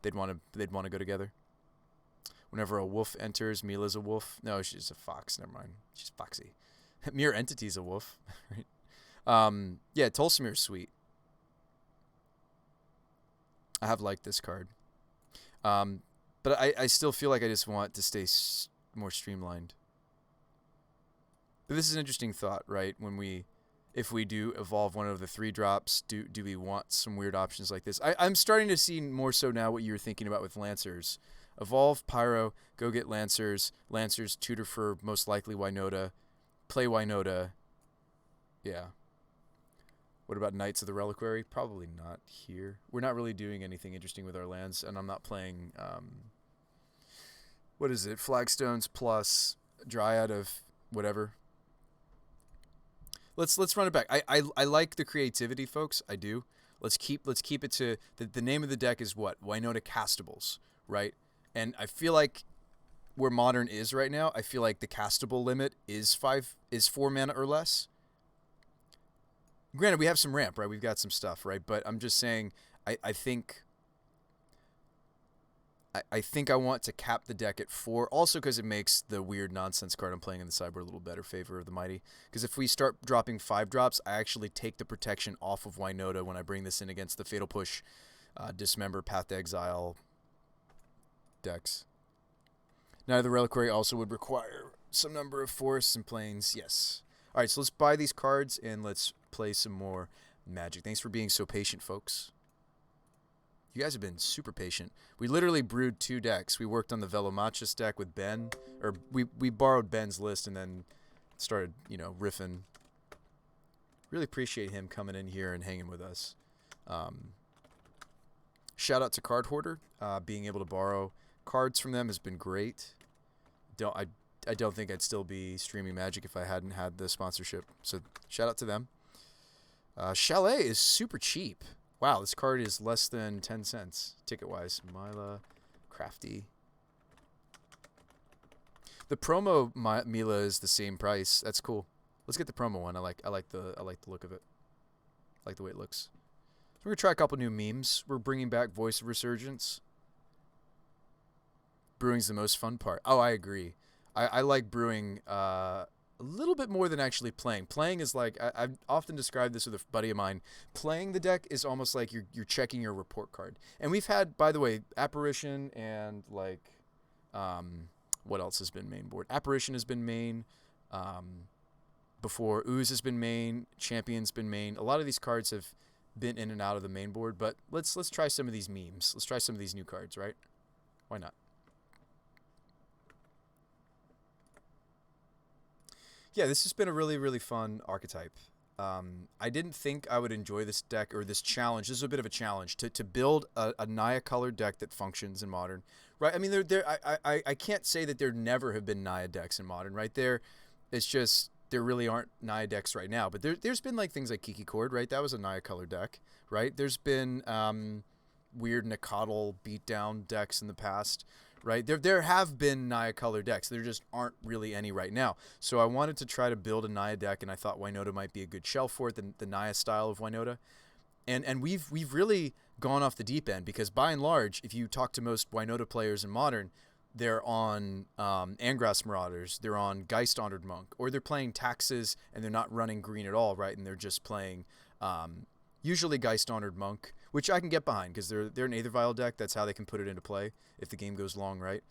They'd want to go together. Whenever a wolf enters, Mila's a wolf. No, she's a fox. Never mind. She's foxy. Mirror Entity's a wolf, right? Yeah, Tolsimir's sweet. I have liked this card. But I still feel like I just want to stay more streamlined. But this is an interesting thought, right? If we do evolve one of the 3-drops, do we want some weird options like this? I'm starting to see more so now what you were thinking about with Lancers. Evolve, Pyro, go get Lancers. Lancers, tutor for most likely Winota. Play Winota. Yeah. What about Knights of the Reliquary? Probably not here. We're not really doing anything interesting with our lands, and I'm not playing, what is it? Flagstones plus Dryad of whatever. Let's run it back. I like the creativity, folks. I do. Let's keep it to the name of the deck is what? Winota Castables, right? And I feel like where Modern is right now, I feel like the castable limit is 4 mana or less. Granted, we have some ramp, right? We've got some stuff, right? But I'm just saying, I think I want to cap the deck at 4, also because it makes the weird nonsense card I'm playing in the sideboard a little better, Favor of the Mighty. Because if we start dropping 5-drops, I actually take the protection off of Winota when I bring this in against the Fatal Push, Dismember, Path to Exile decks. Now, the Reliquary also would require some number of forests and plains. Yes. All right, so let's buy these cards and let's play some more Magic. Thanks for being so patient, folks. You guys have been super patient. We literally brewed 2 decks. We worked on the Velomachus deck with Ben, or we borrowed Ben's list and then started, riffing. Really appreciate him coming in here and hanging with us. Shout out to Card Hoarder. Being able to borrow cards from them has been great. I don't think I'd still be streaming Magic if I hadn't had the sponsorship. So shout out to them. Chalet is super cheap. Wow, this card is less than 10 cents ticket-wise. Mila, Crafty. The promo Mila is the same price. That's cool. Let's get the promo one. I like the look of it. I like the way it looks. So we're gonna try a couple new memes. We're bringing back Voice of Resurgence. Brewing's the most fun part. Oh, I agree. I like brewing a little bit more than actually playing. Playing is like, I've often described this with a buddy of mine. Playing the deck is almost like you're checking your report card. And we've had, by the way, Apparition and what else has been main board? Apparition has been main. Before Ooze has been main. Champion's been main. A lot of these cards have been in and out of the main board, but let's try some of these memes. Let's try some of these new cards, right? Why not? Yeah, this has been a really, really fun archetype. I didn't think I would enjoy this deck or this challenge. This is a bit of a challenge to build a Naya colored deck that functions in Modern, right? I mean, I can't say that there never have been Naya decks in Modern, right? It's just there really aren't Naya decks right now. But there's been like things like Kiki Cord, right? That was a Naya colored deck, right? There's been weird Nakatl beatdown decks in the past, right? There have been Naya color decks. There just aren't really any right now. So I wanted to try to build a Naya deck, and I thought Winota might be a good shell for it, the Naya style of Winota. And we've really gone off the deep end because by and large, if you talk to most Winota players in Modern, they're on Angras Marauders, they're on Geist Honored Monk, or they're playing Taxes and they're not running green at all, right? And they're just playing usually Geist Honored Monk, which I can get behind because they're an Aether Vial deck. That's how they can put it into play if the game goes long, right?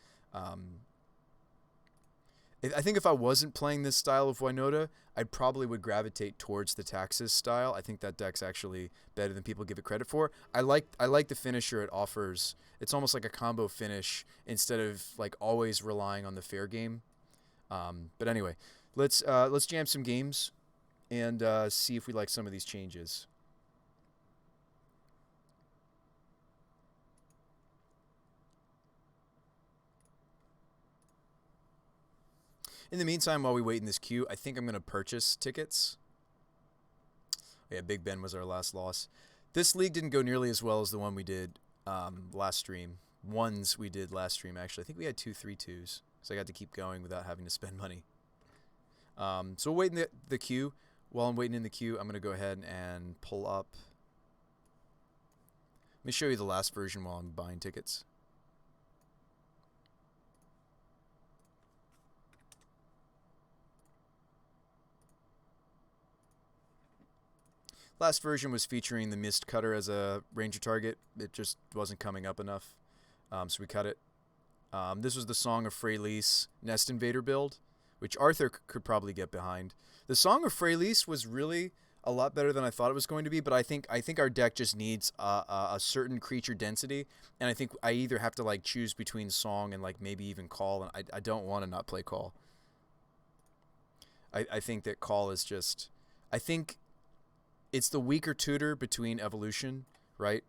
I think if I wasn't playing this style of Winota, I probably would gravitate towards the Taxes style. I think that deck's actually better than people give it credit for. I like the finisher it offers. It's almost like a combo finish instead of like always relying on the fair game. But anyway, let's jam some games and see if we like some of these changes. In the meantime, while we wait in this queue, I think I'm going to purchase tickets. Yeah, Big Ben was our last loss. This league didn't go nearly as well as the one we did last stream. Ones we did last stream, actually. I think we had 2 3-2s, so I got to keep going without having to spend money. So we'll wait in the queue. While I'm waiting in the queue, I'm going to go ahead and pull up. Let me show you the last version while I'm buying tickets. Last version was featuring the Mist Cutter as a ranger target. It just wasn't coming up enough, so we cut it. This was the Song of Freyalise Nest Invader build, which Arthur could probably get behind. The Song of Freyalise was really a lot better than I thought it was going to be, but I think our deck just needs a certain creature density, and I think I either have to like choose between Song and like maybe even Call, and I don't want to not play Call. I think that Call is just... I think it's the weaker tutor between Evolution, right?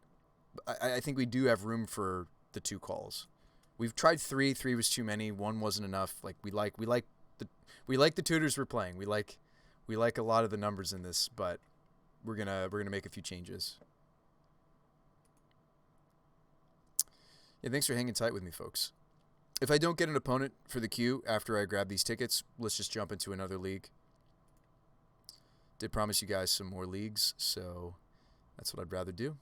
I think we do have room for the 2 Calls. We've tried 3. 3 was too many. 1 wasn't enough. Like we like the tutors we're playing. We like a lot of the numbers in this, but we're gonna make a few changes. Yeah, thanks for hanging tight with me, folks. If I don't get an opponent for the queue after I grab these tickets, let's just jump into another league. Did promise you guys some more leagues, so that's what I'd rather do.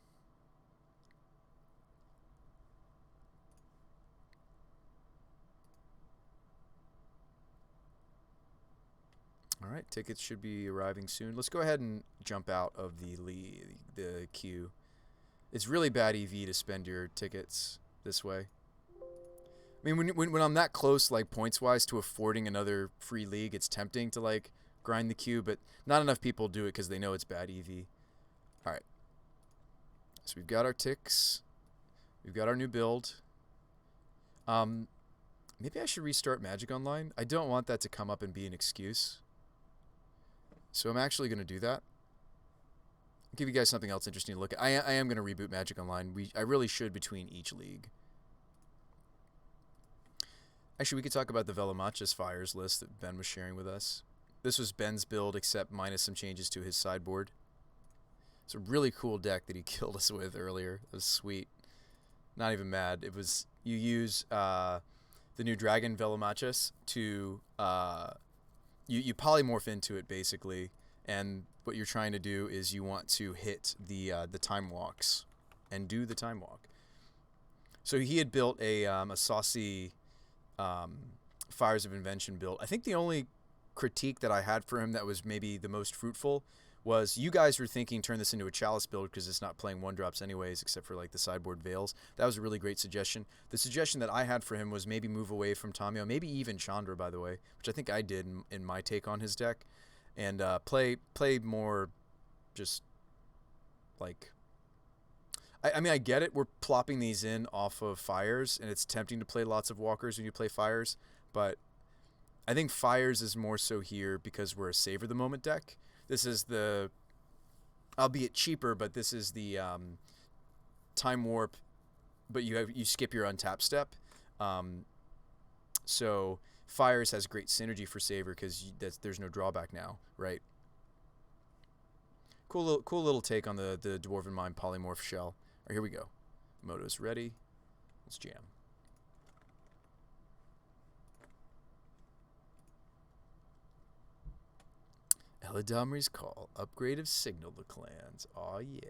All right, tickets should be arriving soon. Let's go ahead and jump out of the queue. It's really bad EV to spend your tickets this way. I mean, when I'm that close, like points-wise, to affording another free league, it's tempting to like grind the queue, but not enough people do it because they know it's bad EV. All right. So we've got our ticks. We've got our new build. Maybe I should restart Magic Online. I don't want that to come up and be an excuse. So I'm actually going to do that. I'll give you guys something else interesting to look at. I am going to reboot Magic Online. I really should between each league. Actually, we could talk about the Velomachus Fires list that Ben was sharing with us. This was Ben's build, except minus some changes to his sideboard. It's a really cool deck that he killed us with earlier. It was sweet. Not even mad. It was, you use the new Dragon Velomachus to, you polymorph into it, basically. And what you're trying to do is you want to hit the Time Walks and do the Time Walk. So he had built a saucy Fires of Invention build. I think the only critique that I had for him that was maybe the most fruitful was you guys were thinking turn this into a Chalice build because it's not playing 1-drops anyways except for like the sideboard Veils. That was a really great suggestion. The suggestion that I had for him was maybe move away from Tamio, maybe even Chandra, by the way, which I think I did in my take on his deck, and play more just like... I mean, I get it. We're plopping these in off of Fires, and it's tempting to play lots of Walkers when you play Fires, but I think Fires is more so here because we're a Savor the Moment deck. This is the, albeit cheaper, but this is the time warp, but you skip your untap step. So Fires has great synergy for Saver because there's no drawback now, right? Cool little take on the Dwarven Mind polymorph shell. All right, here we go. Moto's ready. Let's jam. Eladamri's Call. Upgrade of Signal to clans. Aw, yeah.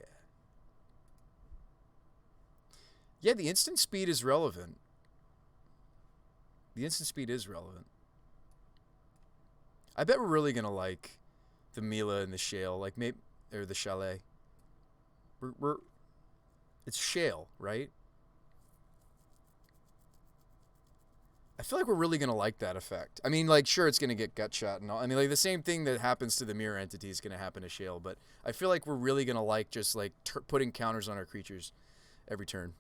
Yeah, the instant speed is relevant. The instant speed is relevant. I bet we're really going to like the Mila and the Shale. Like, maybe, or the Chalet. It's Shale, right? I feel like we're really going to like that effect. I mean, like, sure, it's going to get gut shot and all. I mean, like, the same thing that happens to the mirror entity is going to happen to Shale, but I feel like we're really going to like just, like, putting counters on our creatures every turn.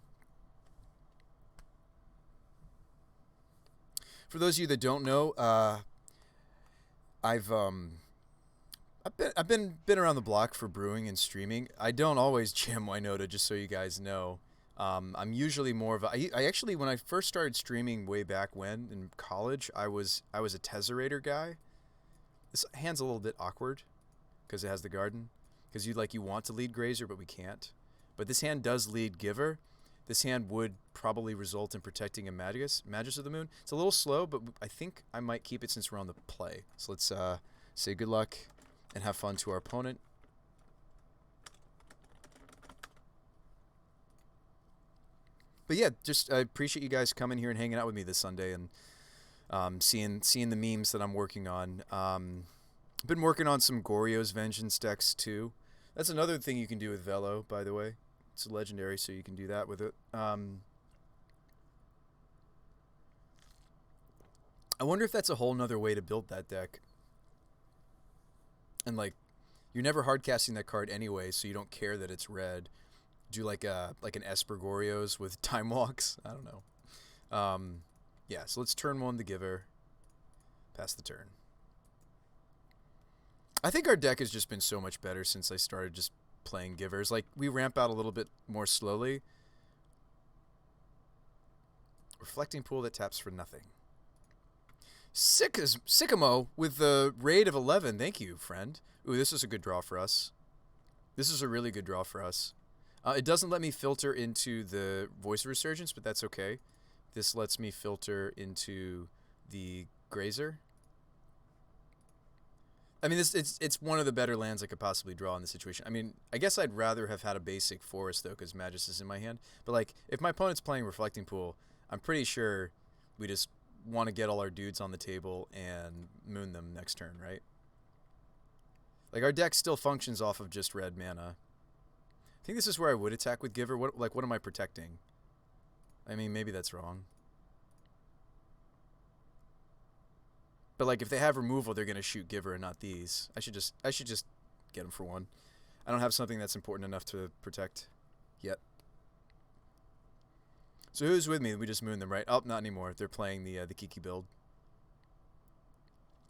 For those of you that don't know, I've been around the block for brewing and streaming. I don't always jam Winota, just so you guys know. I'm usually more of a, I actually, when I first started streaming way back when in college, I was a Tesserator guy. This hand's a little bit awkward because it has the garden. Because you want to lead Grazer, but we can't. But this hand does lead Giver. This hand would probably result in protecting a Magus of the Moon. It's a little slow, but I think I might keep it since we're on the play. So let's say good luck and have fun to our opponent. But yeah, just I appreciate you guys coming here and hanging out with me this Sunday and seeing the memes that I'm working on. I've been working on some Goryo's Vengeance decks too. That's another thing you can do with Velo, by the way. It's a legendary, so you can do that with it. I wonder if that's a whole nother way to build that deck. And like, you're never hardcasting that card anyway, so you don't care that it's red. Do like an Esper Goryo's with Time Walks. I don't know. Yeah, so let's turn one the Giver. Pass the turn. I think our deck has just been so much better since I started just playing Givers. Like, we ramp out a little bit more slowly. Reflecting Pool that taps for nothing. Sycamo with the raid of 11. Thank you, friend. Ooh, this is a good draw for us. This is a really good draw for us. It doesn't let me filter into the Voice of Resurgence, but that's okay. This lets me filter into the Grazer. I mean, it's one of the better lands I could possibly draw in this situation. I mean, I guess I'd rather have had a basic forest, though, because Magus is in my hand. But, like, if my opponent's playing Reflecting Pool, I'm pretty sure we just want to get all our dudes on the table and moon them next turn, right? Like, our deck still functions off of just red mana. I think this is where I would attack with Giver. What am I protecting? I mean, maybe that's wrong. But like, if they have removal, they're gonna shoot Giver and not these. I should just get them for one. I don't have something that's important enough to protect yet. So who's with me? We just moon them, right? Oh, not anymore. They're playing the Kiki build.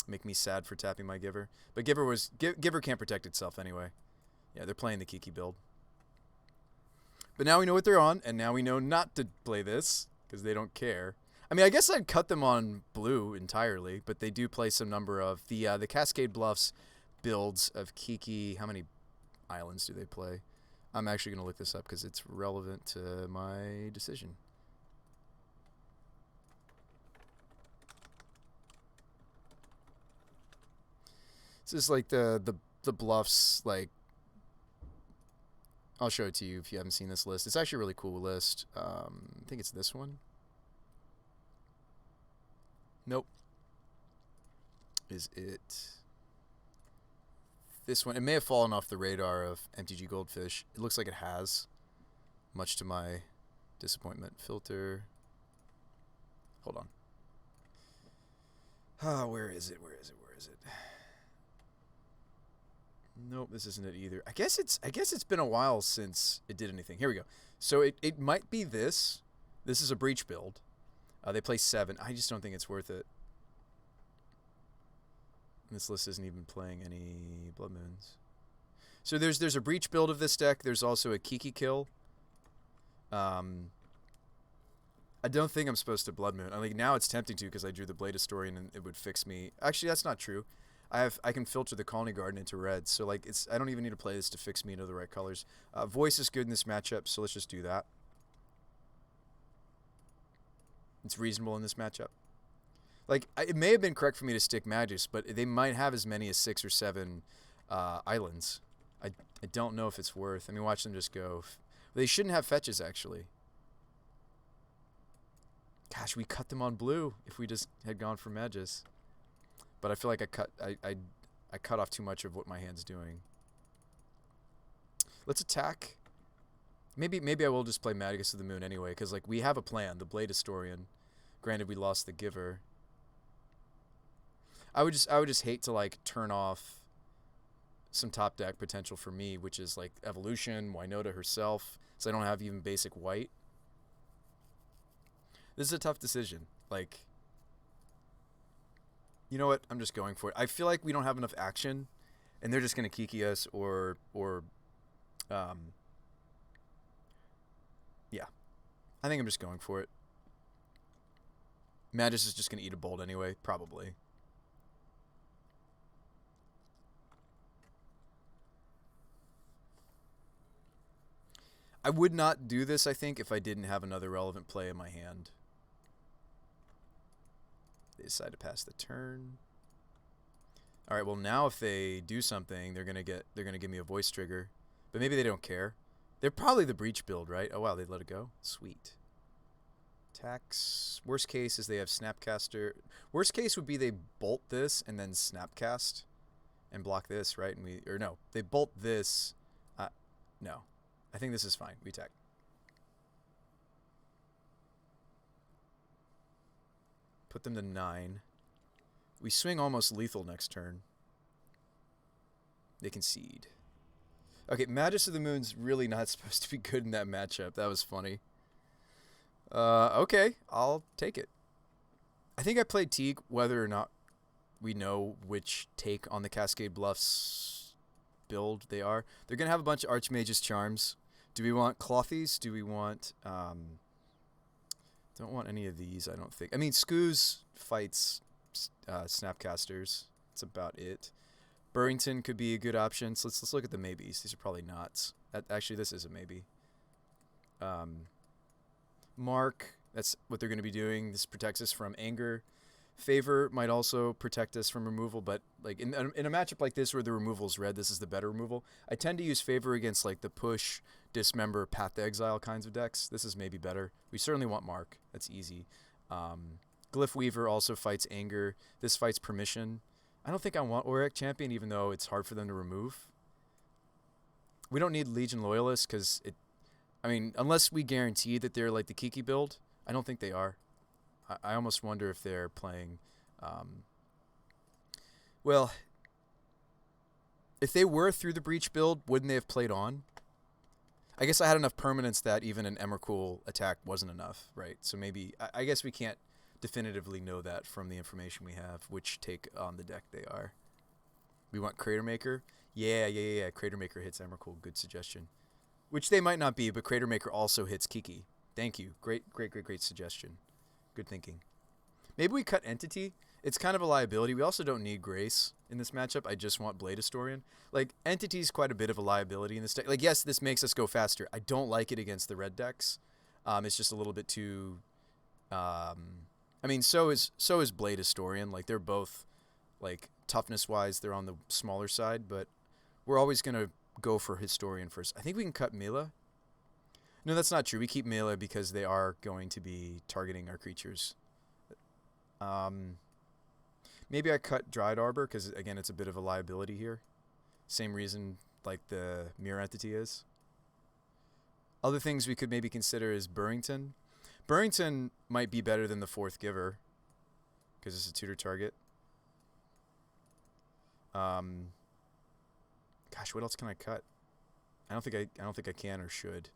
Make me sad for tapping my Giver. But Giver can't protect itself anyway. Yeah, they're playing the Kiki build. But now we know what they're on, and now we know not to play this, because they don't care. I mean, I guess I'd cut them on blue entirely, but they do play some number of... The Cascade Bluffs builds of Kiki... How many islands do they play? I'm actually going to look this up, because it's relevant to my decision. This is like the Bluffs, like... I'll show it to you if you haven't seen this list. It's actually a really cool list. I think it's this one. Nope. Is it this one? It may have fallen off the radar of MTG Goldfish. It looks like it has, much to my disappointment. Filter. Hold on. Ah, where is it? Where is it? Where is it? Nope, this isn't it either. I guess it's been a while since it did anything. Here we go. So it might be this. This is a Breach build. They play 7. I just don't think it's worth it. This list isn't even playing any Blood Moons. So there's a Breach build of this deck. There's also a Kiki kill. I don't think I'm supposed to Blood Moon. I mean, now it's tempting to because I drew the Blade Historian and it would fix me. Actually, that's not true. I can filter the Colony Garden into red, so like I don't even need to play this to fix me into the right colors. Voice is good in this matchup, so let's just do that. It's reasonable in this matchup. Like, it may have been correct for me to stick Magus, but they might have as many as 6 or 7 islands. I don't know if it's worth. I mean, watch them just go. They shouldn't have fetches, actually. Gosh, we cut them on blue if we just had gone for Magus. But I feel like I cut off too much of what my hand's doing. Let's attack. Maybe I will just play Magus of the Moon anyway, because like we have a plan, the Blade Historian. Granted, we lost the Giver. I would just hate to like turn off some top deck potential for me, which is like Evolution, Winota herself, so I don't have even basic white. This is a tough decision. Like, you know what? I'm just going for it. I feel like we don't have enough action, and they're just gonna Kiki us or yeah. I think I'm just going for it. Magus is just gonna eat a bolt anyway, probably. I would not do this, I think, if I didn't have another relevant play in my hand. They decide to pass the turn. All right, well now if they do something, they're gonna give me a voice trigger, but maybe they don't care. They're probably the Breach build, right? Oh wow, they let it go. Sweet. Tax. Worst case is they have Snapcaster. Worst case would be they bolt this and then Snapcast and block this, right? And no, they bolt this. No. I think this is fine. We attack. Put them to 9. We swing almost lethal next turn. They concede. Okay, Magus of the Moon's really not supposed to be good in that matchup. That was funny. Okay, I'll take it. I think I played Teague whether or not we know which take on the Cascade Bluffs build they are. They're going to have a bunch of Archmage's Charms. Do we want Clothies? Do we want... don't want any of these, I don't think. I mean, Scooz fights Snapcasters. That's about it. Burrington could be a good option. So let's look at the maybes. These are probably not. Actually, this is a maybe. Mark, that's what they're going to be doing. This protects us from anger. Favor might also protect us from removal, but like in a matchup like this where the removal is red, this is the better removal. I tend to use Favor against like the push, dismember, path to exile kinds of decks. This is maybe better. We certainly want Mark. That's easy. Glyph Weaver also fights anger. This fights permission. I don't think I want Auric Champion, even though it's hard for them to remove. We don't need Legion Loyalists because I mean, unless we guarantee that they're like the Kiki build, I don't think they are. I almost wonder if they're playing... well, if they were through the Breach build, wouldn't they have played on? I guess I had enough permanence that even an Emrakul attack wasn't enough, right? So maybe... I guess we can't definitively know that from the information we have, which take on the deck they are. We want Cratermaker? Yeah. Cratermaker hits Emrakul. Good suggestion. Which they might not be, but Cratermaker also hits Kiki. Thank you. Great suggestion. Good thinking. Maybe we cut Entity. It's kind of a liability. We also don't need Grace in this matchup. I just want Blade Historian. Like, Entity's quite a bit of a liability in this deck. Like, yes, this makes us go faster. I don't like it against the red decks. It's just a little bit too... I mean, so is Blade Historian. Like, they're both, like, toughness-wise, they're on the smaller side, but we're always going to go for Historian first. I think we can cut Mila. No, that's not true. We keep Melee because they are going to be targeting our creatures. Maybe I cut Dryad Arbor because, again, it's a bit of a liability here. Same reason like the Mirror Entity is. Other things we could maybe consider is Burrington. Burrington might be better than the 4th Giver because it's a tutor target. Gosh, what else can I cut? I don't think I can or should.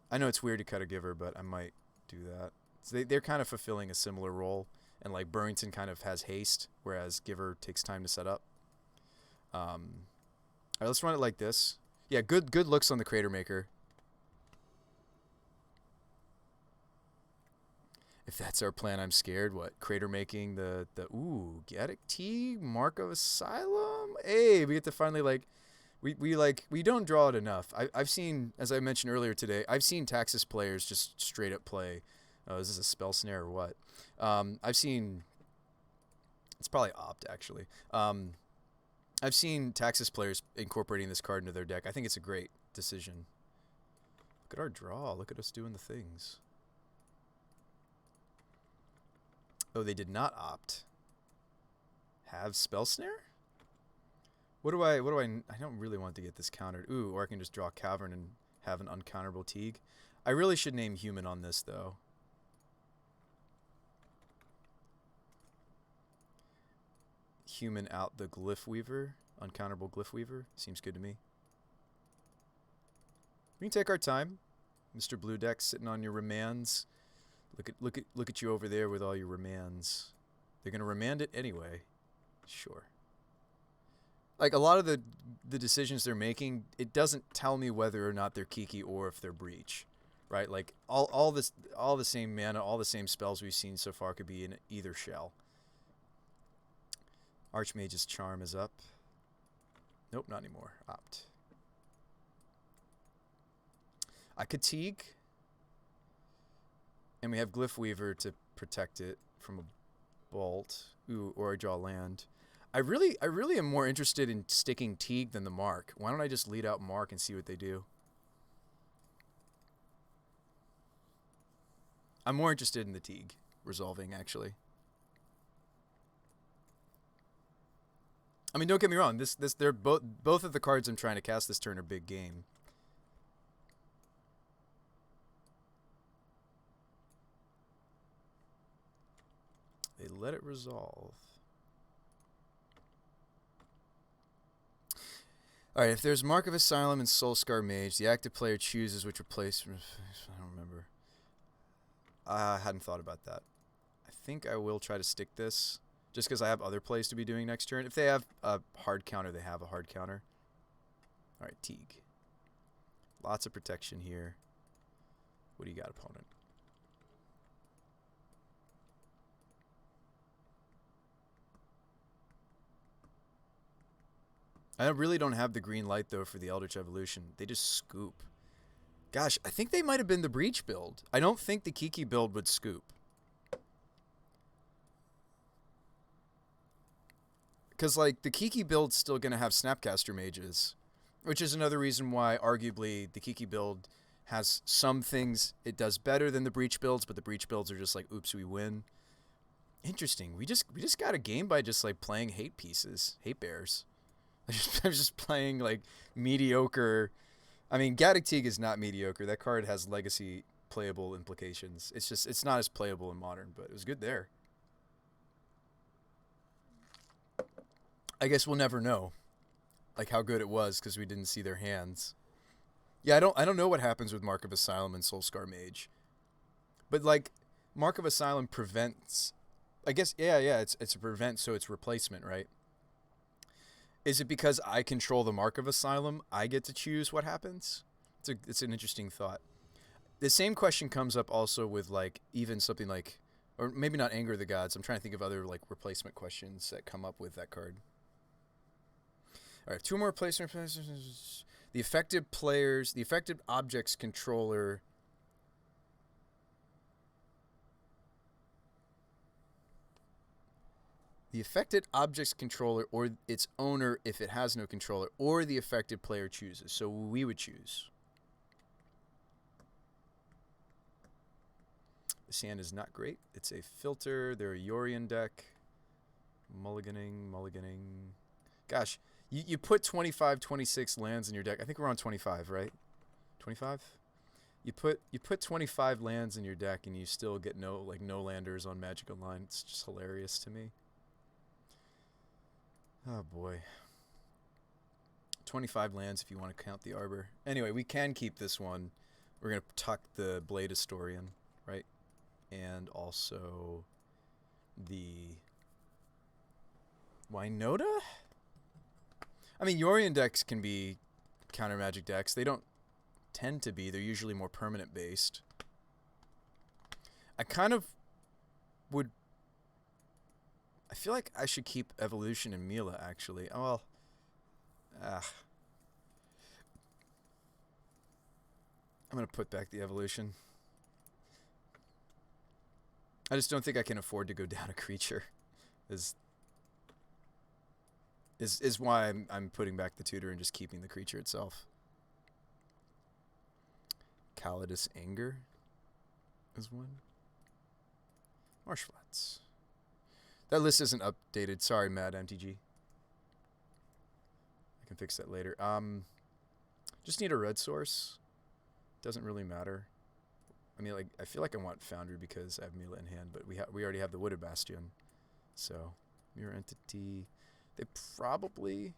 I know it's weird to cut a Giver, but I might do that. So they're kind of fulfilling a similar role and like Burrington kind of has haste, whereas Giver takes time to set up. All right, let's run it like this. Yeah, good looks on the Crater Maker. If that's our plan, I'm scared. What? Crater making the ooh, Gaddock Teague, Mark of Asylum? Hey, we get to finally like we don't draw it enough. I've seen, as I mentioned earlier today, I've seen Taxus players just straight up play. Oh, is this a spell snare or what? I've seen, it's probably Opt actually. I've seen Taxus players incorporating this card into their deck. I think it's a great decision. Look at our draw. Look at us doing the things. Oh, they did not opt. Have Spell Snare? What do I don't really want to get this countered. Ooh, or I can just draw Cavern and have an uncounterable Teague. I really should name Human on this though. Human out the Glyph Weaver. Uncounterable Glyph Weaver. Seems good to me. We can take our time. Mr. Blue Deck sitting on your remands. Look at you over there with all your remands. They're gonna remand it anyway. Sure. Like a lot of the decisions they're making, it doesn't tell me whether or not they're Kiki or if they're Breach, right? Like all the same mana, all the same spells we've seen so far could be in either shell. Archmage's Charm is up. Nope, not anymore. Opt. I could Teague. And we have Glyph Weaver to protect it from a bolt. Ooh, or I draw land. I really am more interested in sticking Teague than the Mark. Why don't I just lead out Mark and see what they do? I'm more interested in the Teague resolving, actually. I mean, don't get me wrong. They're both of the cards I'm trying to cast this turn are big game. They let it resolve. Alright, if there's Mark of Asylum and Soulscar Mage, the active player chooses which replacement. I don't remember. I hadn't thought about that. I think I will try to stick this, just because I have other plays to be doing next turn. If they have a hard counter, they have a hard counter. Alright, Teague. Lots of protection here. What do you got, opponent? I really don't have the green light, though, for the Eldritch Evolution. They just scoop. Gosh, I think they might have been the Breach build. I don't think the Kiki build would scoop. Because, like, the Kiki build's still going to have Snapcaster Mages. Which is another reason why, arguably, the Kiki build has some things it does better than the Breach builds, but the Breach builds are just like, oops, we win. Interesting. We just got a game by just, like, playing hate pieces. Hate bears. I'm just playing, like, mediocre. I mean, Gaddock Teague is not mediocre. That card has legacy playable implications. It's just, it's not as playable in Modern, but it was good there. I guess we'll never know, like, how good it was because we didn't see their hands. Yeah, I don't know what happens with Mark of Asylum and Soulscar Mage. But, like, Mark of Asylum prevents, I guess, yeah, it's a prevent, so it's replacement, right? Is it because I control the Mark of Asylum, I get to choose what happens? It's an interesting thought. The same question comes up also with, like, even something like, or maybe not Anger of the Gods. I'm trying to think of other, like, replacement questions that come up with that card. All right, two more replacement. The affected players, the affected object's controller. The affected object's controller or its owner if it has no controller, or the affected player chooses. So we would choose. The sand is not great. It's a filter. They're a Yorion deck. Mulliganing. Gosh, you put 25, 26 lands in your deck. I think we're on 25, right? 25? You put 25 lands in your deck and you still get no landers on Magic Online. It's just hilarious to me. Oh boy. 25 lands if you want to count the Arbor. Anyway, we can keep this one. We're going to tuck the Blade Historian, right? And also the Winota? I mean, Yorion decks can be counter magic decks. They don't tend to be. They're usually more permanent based. I kind of would... I feel like I should keep Evolution and Mila, actually. Oh, well... I'm going to put back the Evolution. I just don't think I can afford to go down a creature. Is why I'm putting back the tutor and just keeping the creature itself. Calidus Anger is one. Marsh Flats. That list isn't updated. Sorry, Mad MTG. I can fix that later. Just need a red source. Doesn't really matter. I mean, like, I feel like I want Foundry because I have Mila in hand, but we already have the Wooded Bastion. So, Mirror Entity. They probably...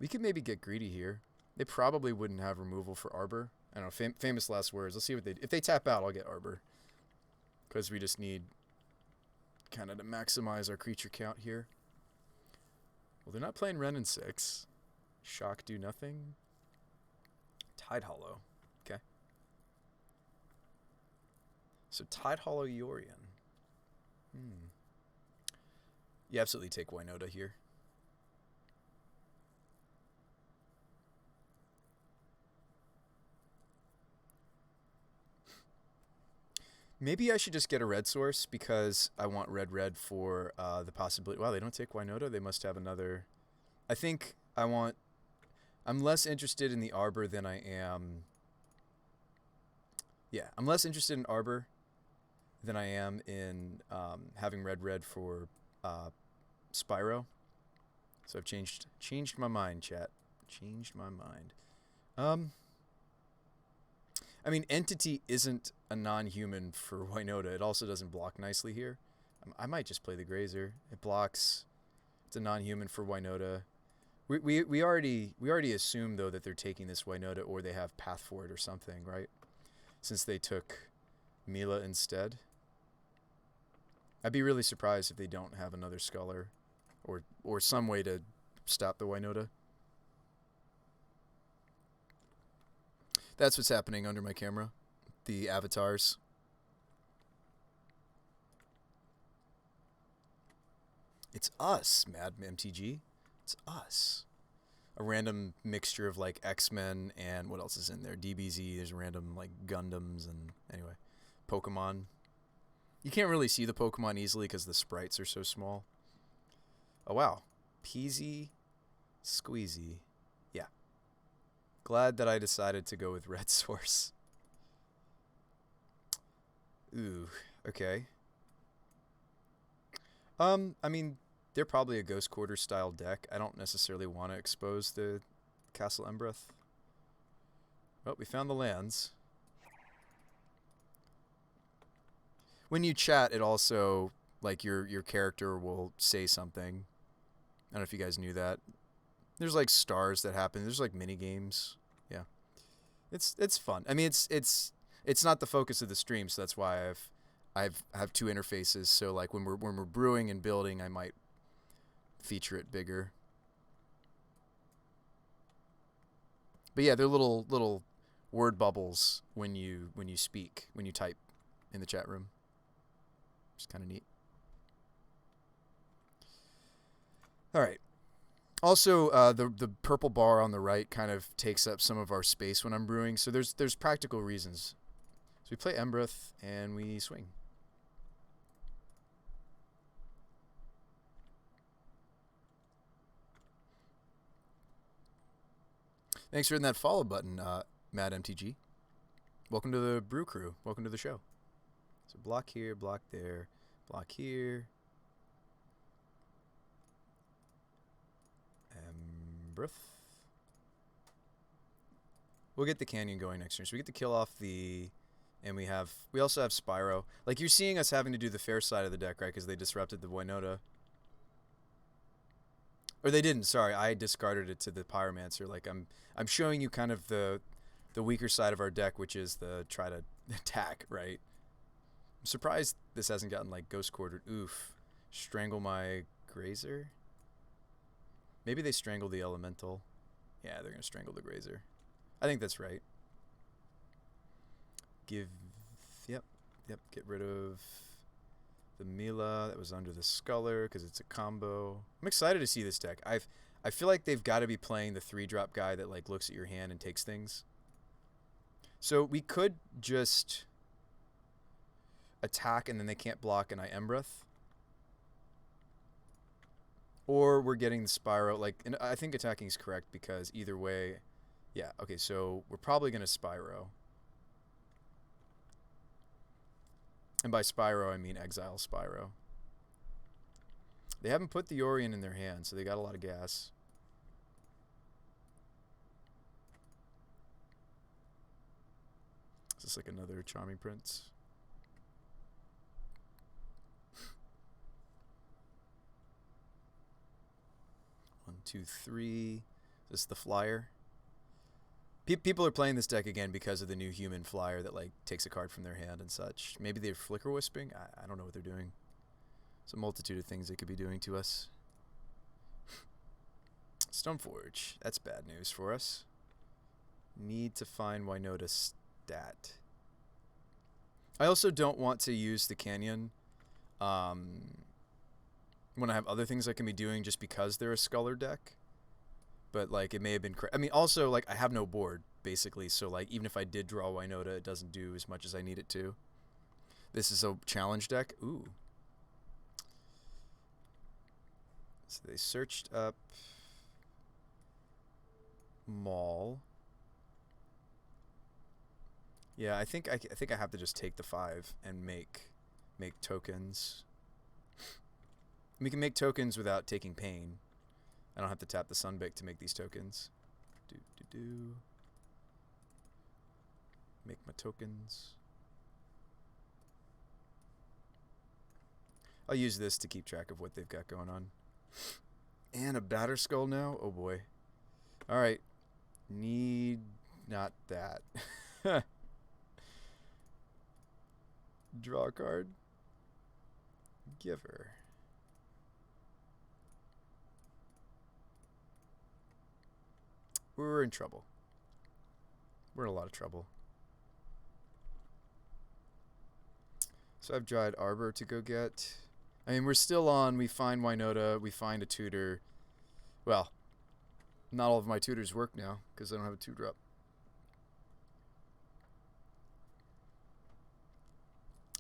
We could maybe get greedy here. They probably wouldn't have removal for Arbor. I don't know, famous last words. Let's see what they... If they tap out, I'll get Arbor. Because we just need kind of to maximize our creature count here. Well, they're not playing Wrenn and 6. Shock do nothing. Tide Hollow. Okay. So Tide Hollow Yorion. You absolutely take Winota here. Maybe I should just get a red source because I want red for the possibility. Wow, they don't take Winota. They must have another. I think I'm less interested in the Arbor than I am. Yeah, I'm less interested in Arbor than I am in having red for Spyro. So I've changed my mind, chat. Changed my mind. I mean, Entity isn't a non-human for Winota. It also doesn't block nicely here. I might just play the Grazer. It blocks. It's a non-human for Winota. We already assume though that they're taking this Winota or they have Path for it or something, right? Since they took Mila instead. I'd be really surprised if they don't have another Sculler or some way to stop the Winota. That's what's happening under my camera. The avatars. It's us, Mad MTG. It's us. A random mixture of like X-Men and what else is in there? DBZ, there's random like Gundams and anyway. Pokemon. You can't really see the Pokemon easily because the sprites are so small. Oh wow. Peasy Squeezy. Yeah. Glad that I decided to go with red source. Ooh, okay. I mean, they're probably a Ghost Quarter style deck. I don't necessarily want to expose the Castle Embereth. Oh, we found the lands. When you chat, it also, like, your character will say something. I don't know if you guys knew that. There's like stars that happen. There's like mini games. Yeah, it's fun. I mean, it's not the focus of the stream, so that's why I have two interfaces. So like when we're brewing and building, I might feature it bigger. But yeah, they're little word bubbles when you speak, when you type in the chat room. It's kind of neat. All right. Also, the purple bar on the right kind of takes up some of our space when I'm brewing, so there's practical reasons. So we play Embereth and we swing. Thanks for hitting that follow button, Mad MTG. Welcome to the Brew Crew. Welcome to the show. So block here, block there, block here. Embereth. We'll get the Canyon going next turn. So we get to kill off the... And we also have Spyro. Like, you're seeing us having to do the fair side of the deck, right? Because they disrupted the Winota. Or they didn't, sorry. I discarded it to the Pyromancer. Like, I'm showing you kind of the weaker side of our deck, which is the try to attack, right? I'm surprised this hasn't gotten, like, Ghost Quartered. Oof. Strangle my Grazer? Maybe they strangle the Elemental. Yeah, they're going to strangle the Grazer. I think that's right. Yep, get rid of the Mila that was under the Sculler because it's a combo. I'm excited to see this deck. I feel like they've got to be playing the 3-drop guy that like looks at your hand and takes things. So we could just attack and then they can't block and I Embreth. Or we're getting the Spyro. Like, and I think attacking is correct because either way, yeah. Okay, so we're probably going to Spyro. And by Spyro, I mean exile Spyro. They haven't put the Orion in their hand, so they got a lot of gas. Is this like another Charming Prince? One, two, three. Is this the flyer? People are playing this deck again because of the new human flyer that like takes a card from their hand and such. Maybe they're Flicker Wisping? I don't know what they're doing. There's a multitude of things they could be doing to us. Stoneforge. That's bad news for us. Need to find Winota stat. I also don't want to use the Canyon when I have other things I can be doing just because they're a Sculler deck. But like it may have been I mean also like I have no board basically, so like even if I did draw Winota, it doesn't do as much as I need it to. This is a challenge deck. Ooh. So they searched up Maul. Yeah, I think I have to just take the 5 and make tokens. We can make tokens without taking pain. I don't have to tap the Sunbeck to make these tokens. Make my tokens. I'll use this to keep track of what they've got going on. And a Batterskull now? Oh boy. Alright. Need not that. Draw a card. Giver. We're in trouble. We're in a lot of trouble. So I've Dried Arbor to go get. I mean, we're still on. We find Winota. We find a tutor. Well, not all of my tutors work now because I don't have a 2-drop.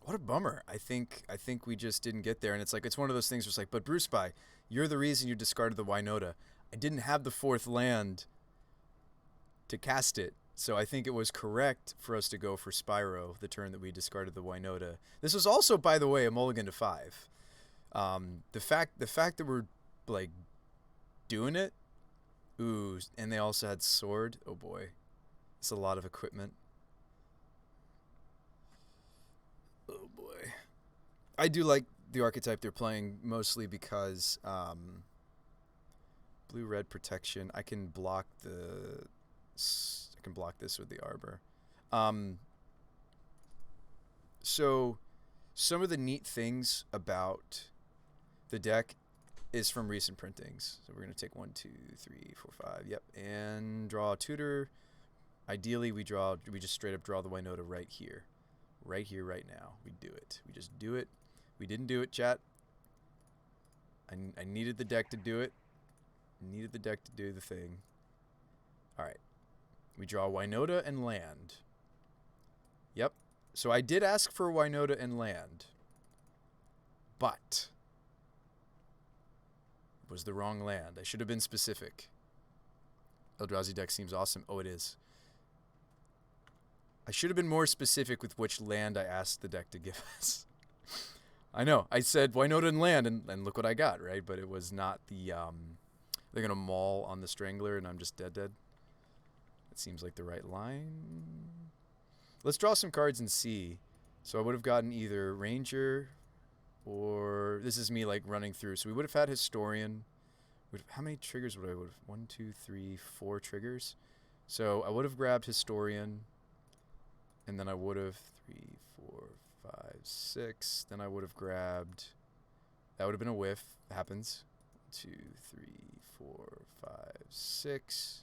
What a bummer. I think we just didn't get there. And it's like, it's one of those things where it's like, but Brew Spy, you're the reason you discarded the Winota. I didn't have the 4th land to cast it, so I think it was correct for us to go for Spyro the turn that we discarded the Winota. This was also, by the way, a mulligan to 5. The fact that we're like doing it, ooh, and they also had sword. Oh boy, it's a lot of equipment. Oh boy, I do like the archetype they're playing mostly because blue-red protection. I can block this with the Arbor. So some of the neat things about the deck is from recent printings. So we're going to take 1, 2, 3, 4, 5. Yep. And draw a tutor. Ideally, we just straight up draw the Winota right here. Right here, right now. We do it. We just do it. We didn't do it, chat. I needed the deck to do it. Needed the deck to do the thing. Alright. We draw Winota and land. Yep. So I did ask for Winota and land. But it was the wrong land. I should have been specific. Eldrazi deck seems awesome. Oh, it is. I should have been more specific with which land I asked the deck to give us. I know. I said Winota and land, and look what I got, right? But it was not the... they're going to maul on the Strangler, and I'm just dead. It seems like the right line. Let's draw some cards and see. So I would have gotten either Ranger or... This is me, like, running through. So we would have had Historian. How many triggers would I have? 1, 2, 3, 4 triggers. So I would have grabbed Historian. And then I would have 3, 4, 5, 6. Then I would have grabbed That would have been a whiff. Happens. 2, 3, 4, 5, 6.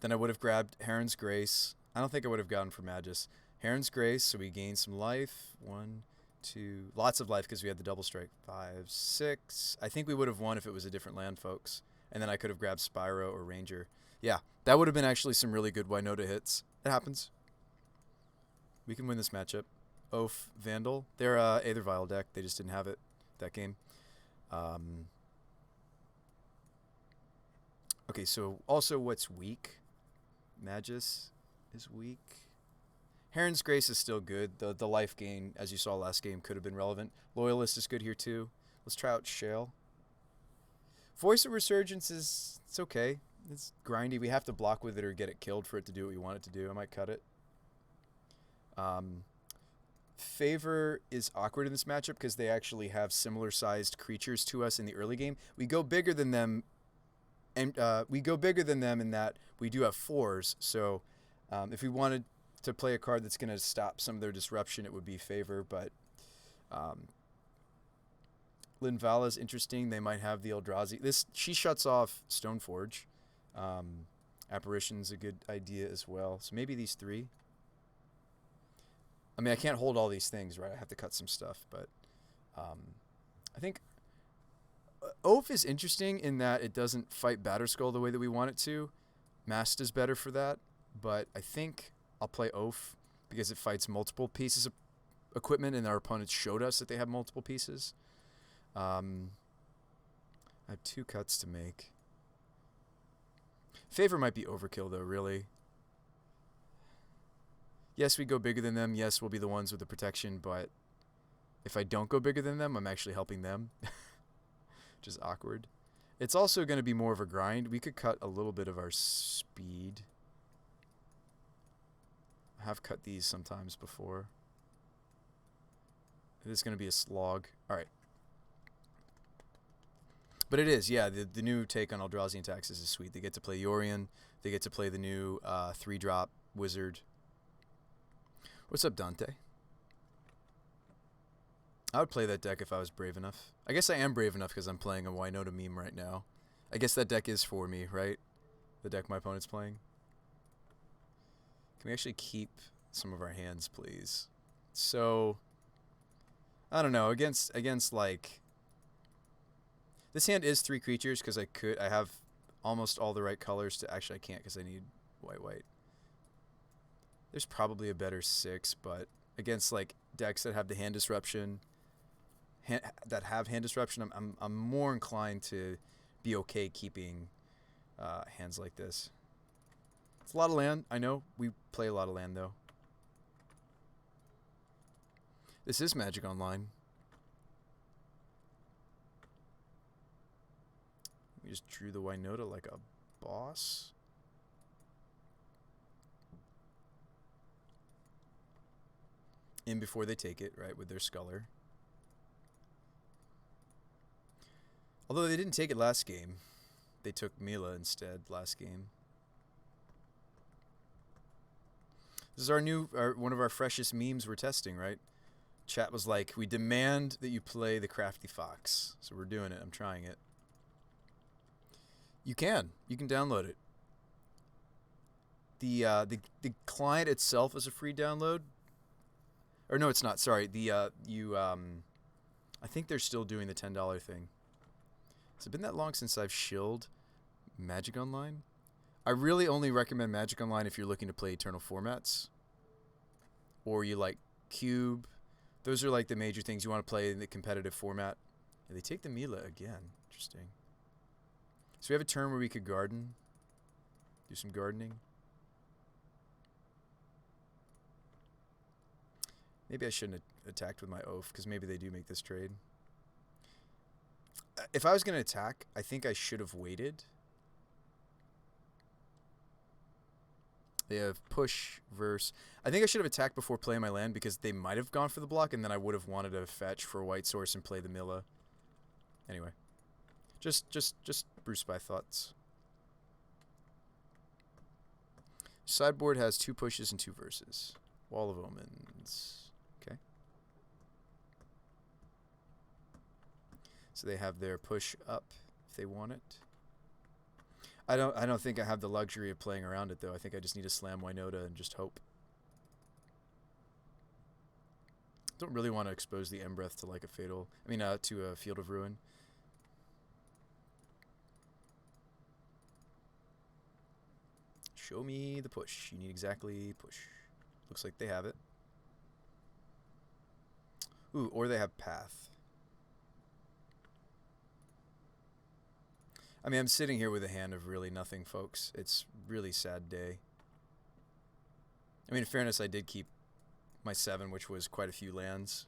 Then I would have grabbed Heron's Grace. I don't think I would have gotten for Magus. Heron's Grace, so we gain some life. 1, 2, lots of life because we had the double strike. 5, 6. I think we would have won if it was a different land, folks. And then I could have grabbed Spyro or Ranger. Yeah, that would have been actually some really good Winota hits. It happens. We can win this matchup. Oaf, Vandal. They're Aether Vial deck. They just didn't have it that game. Okay, so also what's weak? Magus is weak. Heron's Grace is still good. The life gain, as you saw last game, could have been relevant. Loyalist is good here too. Let's try out Shale. Voice of Resurgence is, it's okay. It's grindy. We have to block with it or get it killed for it to do what we want it to do. I might cut it. Favor is awkward in this matchup because they actually have similar sized creatures to us in the early game. We go bigger than them, and we go bigger than them in that we do have 4s. So if we wanted to play a card that's going to stop some of their disruption, it would be Favor. But Linvala is interesting. They might have the Eldrazi. She shuts off Stoneforge. Apparition's a good idea as well. So maybe these 3. I mean, I can't hold all these things, right? I have to cut some stuff, but I think Oaf is interesting in that it doesn't fight Batterskull the way that we want it to. Mast is better for that, but I think I'll play Oaf because it fights multiple pieces of equipment, and our opponents showed us that they have multiple pieces. I have 2 cuts to make. Favor might be overkill, though, really. Yes, we go bigger than them. Yes, we'll be the ones with the protection, but if I don't go bigger than them, I'm actually helping them, which is awkward. It's also going to be more of a grind. We could cut a little bit of our speed. I have cut these sometimes before. It is going to be a slog. All right. But it is, yeah, the new take on Eldrazi taxes is sweet. They get to play Yorion. They get to play the new 3-drop Wizard. What's up, Dante? I would play that deck if I was brave enough. I guess I am brave enough because I'm playing a Winota meme right now. I guess that deck is for me, right? The deck my opponent's playing. Can we actually keep some of our hands, please? So, I don't know. Against like... This hand is 3 creatures because I have almost all the right colors to... Actually, I can't because I need white. There's probably a better 6, but against like decks that have the hand disruption, I'm more inclined to be okay keeping hands like this. It's a lot of land. I know we play a lot of land though. This is Magic Online. We just drew the Winota like a boss. In before they take it, right, with their Sculler. Although they didn't take it last game. They took Mila instead last game. This is one of our freshest memes we're testing, right? Chat was like, we demand that you play the Crafty Fox. So we're doing it. I'm trying it. You can download it. The client itself is a free download. Or no, it's not. Sorry. I think they're still doing the $10 thing. Has it been that long since I've shilled Magic Online? I really only recommend Magic Online if you're looking to play Eternal formats. Or you like Cube. Those are like the major things you want to play in the competitive format. And they take the Mila again. Interesting. So we have a turn where we could garden. Do some gardening. Maybe I shouldn't have attacked with my Oaf, because maybe they do make this trade. If I was going to attack, I think I should have waited. They have push, verse. I think I should have attacked before playing my land, because they might have gone for the block, and then I would have wanted to fetch for a white source and play the Mila. Anyway. Just Bruce by thoughts. Sideboard has 2 pushes and 2 verses. Wall of Omens. Okay. So they have their push up if they want it. I don't think I have the luxury of playing around it though. I think I just need to slam Winota and just hope. Don't really want to expose the Embereth to like a fatal. I mean, to a Field of Ruin. Show me the push. You need exactly push. Looks like they have it. Ooh, or they have path. I mean, I'm sitting here with a hand of really nothing, folks. It's really sad day. I mean, in fairness, I did keep my 7, which was quite a few lands.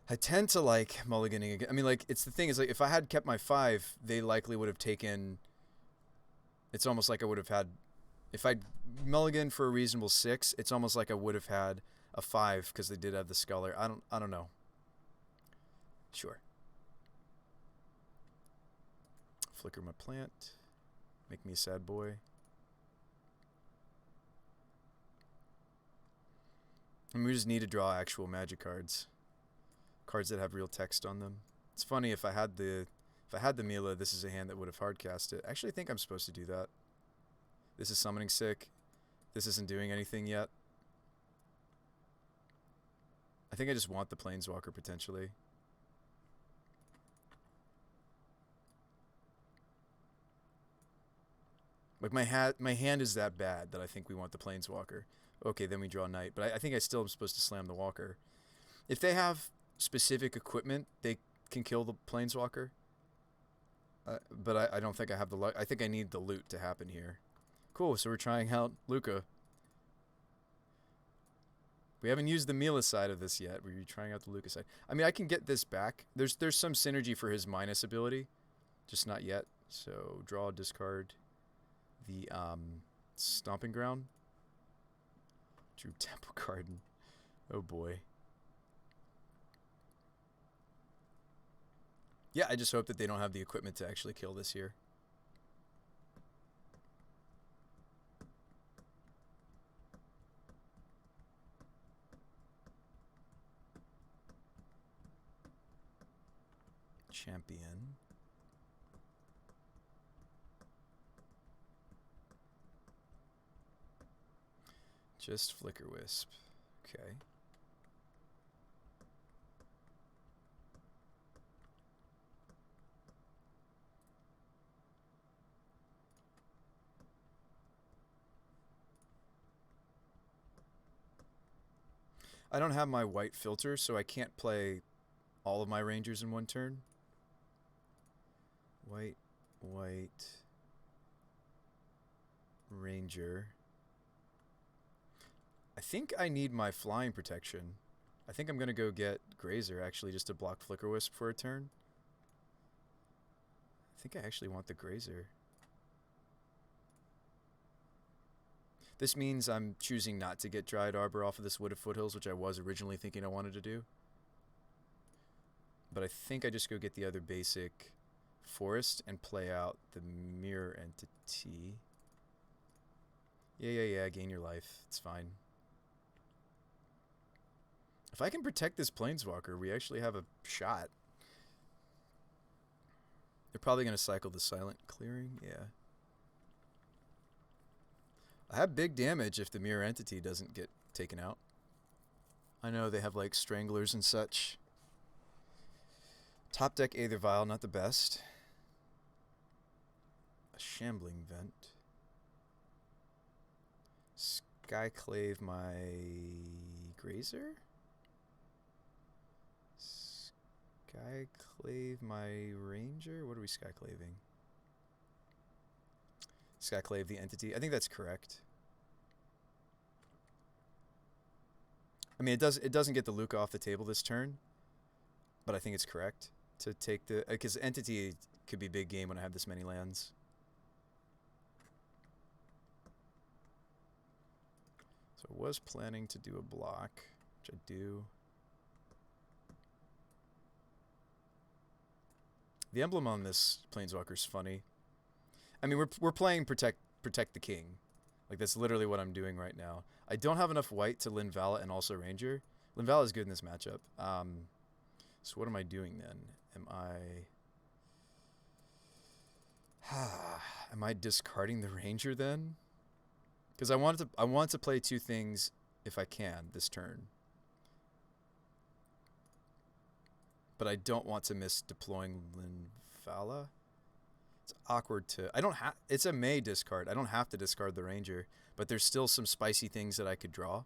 I tend to like mulliganing again. I mean, like, it's the thing is, like, if I had kept my 5, they likely would have taken... It's almost like I would have had... If I'd mulligan for a reasonable 6, it's almost like I would have had a 5 because they did have the Sculler. I don't know. Sure. Flicker my plant. Make me a sad boy. And we just need to draw actual Magic cards. Cards that have real text on them. It's funny, if I had the Mila, this is a hand that would have hardcast it. Actually, I think I'm supposed to do that. This is summoning sick. This isn't doing anything yet. I think I just want the Planeswalker potentially. Like my hand is that bad that I think we want the Planeswalker. Okay, then we draw Knight. But I think I still am supposed to slam the Walker. If they have specific equipment, they can kill the Planeswalker. But I don't think I have the luck. I think I need the loot to happen here. Cool, so we're trying out Luca. We haven't used the Mila side of this yet. We're trying out the Luca side. I mean, I can get this back. There's some synergy for his minus ability. Just not yet. So draw, discard the Stomping Ground. Drew Temple Garden. Oh boy. Yeah, I just hope that they don't have the equipment to actually kill this here. Champion. Just Flicker Wisp. Okay. I don't have my white filter, so I can't play all of my Rangers in one turn. White, Ranger. I think I need my flying protection. I think I'm going to go get Grazer, actually, just to block Flicker Wisp for a turn. I think I actually want the Grazer. This means I'm choosing not to get Dryad Arbor off of this Wooded Foothills, which I was originally thinking I wanted to do. But I think I just go get the other basic forest and play out the Mirror Entity. Yeah, gain your life. It's fine. If I can protect this Planeswalker, we actually have a shot. They're probably going to cycle the Silent Clearing. Yeah. I have big damage if the Mirror Entity doesn't get taken out. I know they have like Stranglers and such. Top deck Aether Vial, not the best. A Shambling Vent. Skyclave my Grazer? Skyclave my Ranger? What are we Skyclaving? Skyclave the Entity. I think that's correct. I mean, it doesn't get the Luca off the table this turn, but I think it's correct to take the... Because Entity could be big game when I have this many lands. So I was planning to do a block, which I do. The emblem on this Planeswalker is funny. I mean, we're playing protect the king. Like, that's literally what I'm doing right now. I don't have enough white to Linvala and also Ranger. Linvala is good in this matchup. So what am I doing then? Am I discarding the Ranger then? Because I want to play two things if I can this turn. But I don't want to miss deploying Linvala. It's awkward to... It's a May discard. I don't have to discard the Ranger. But there's still some spicy things that I could draw.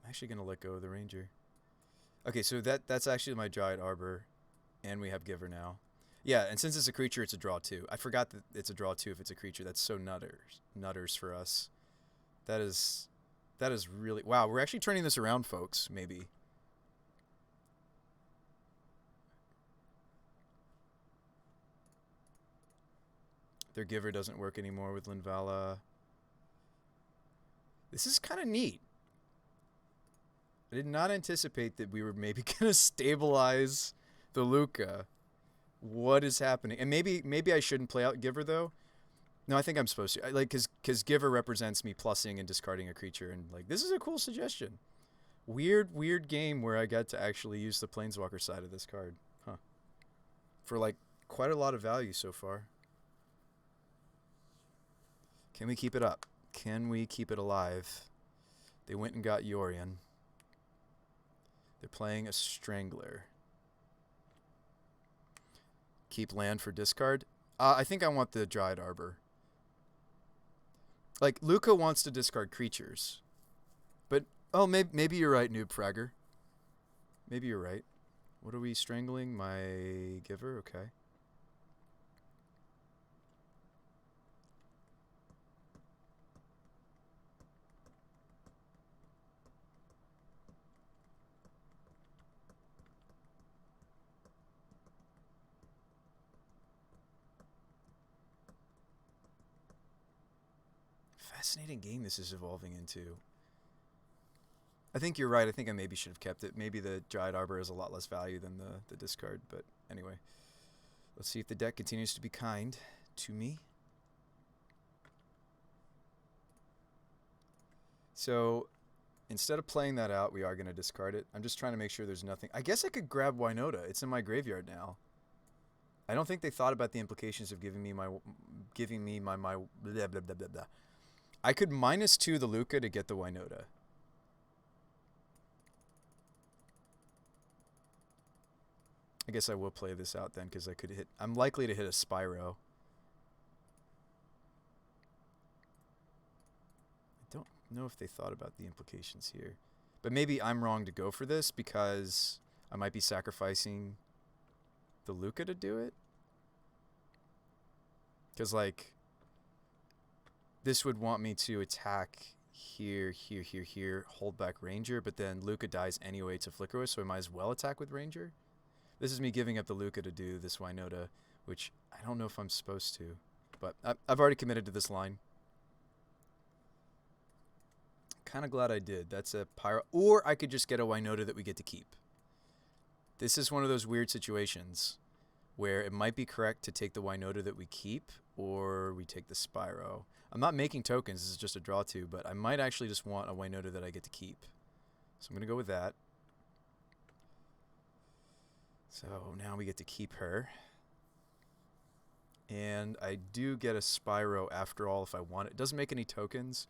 I'm actually going to let go of the Ranger. Okay, so that's actually my Dryad Arbor. And we have Giver now. Yeah, and since it's a creature, it's a draw 2. I forgot that it's a draw 2 if it's a creature. That's so nutters for us. That is really... Wow, we're actually turning this around, folks, maybe. Their Giver doesn't work anymore with Linvala. This is kind of neat. I did not anticipate that we were maybe going to stabilize the Luca. What is happening? And maybe I shouldn't play out Giver, though. No, I think I'm supposed to. Because Giver represents me plussing and discarding a creature. And, this is a cool suggestion. Weird game where I got to actually use the Planeswalker side of this card. Huh. For, quite a lot of value so far. Can we keep it up? Can we keep it alive? They went and got Yorion. They're playing a Strangler. Keep land for discard. I think I want the Dryad Arbor. Luca wants to discard creatures. But, maybe you're right, Noob Fragger. Maybe you're right. What are we strangling? My Giver? Okay. Fascinating game this is evolving into. I think you're right. I think I maybe should have kept it. Maybe the Dryad Arbor is a lot less value than the discard. But anyway, let's see if the deck continues to be kind to me. So instead of playing that out, we are going to discard it. I'm just trying to make sure there's nothing. I guess I could grab Winota. It's in my graveyard now. I don't think they thought about the implications of giving me my blah, blah, blah, blah, blah. I could -2 the Luca to get the Winota. I guess I will play this out then because I'm likely to hit a Spyro. I don't know if they thought about the implications here. But maybe I'm wrong to go for this because I might be sacrificing the Luca to do it. Because, this would want me to attack here, hold back Ranger, but then Luca dies anyway to Flickerwish, so I might as well attack with Ranger. This is me giving up the Luca to do this Winota, which I don't know if I'm supposed to. But I've already committed to this line. Kind of glad I did. That's a Pyro. Or I could just get a Winota that we get to keep. This is one of those weird situations where it might be correct to take the Winota that we keep, or we take the Spyro. I'm not making tokens, this is just a draw 2, but I might actually just want a Winota that I get to keep. So I'm going to go with that. So now we get to keep her. And I do get a Spyro after all if I want it. It doesn't make any tokens.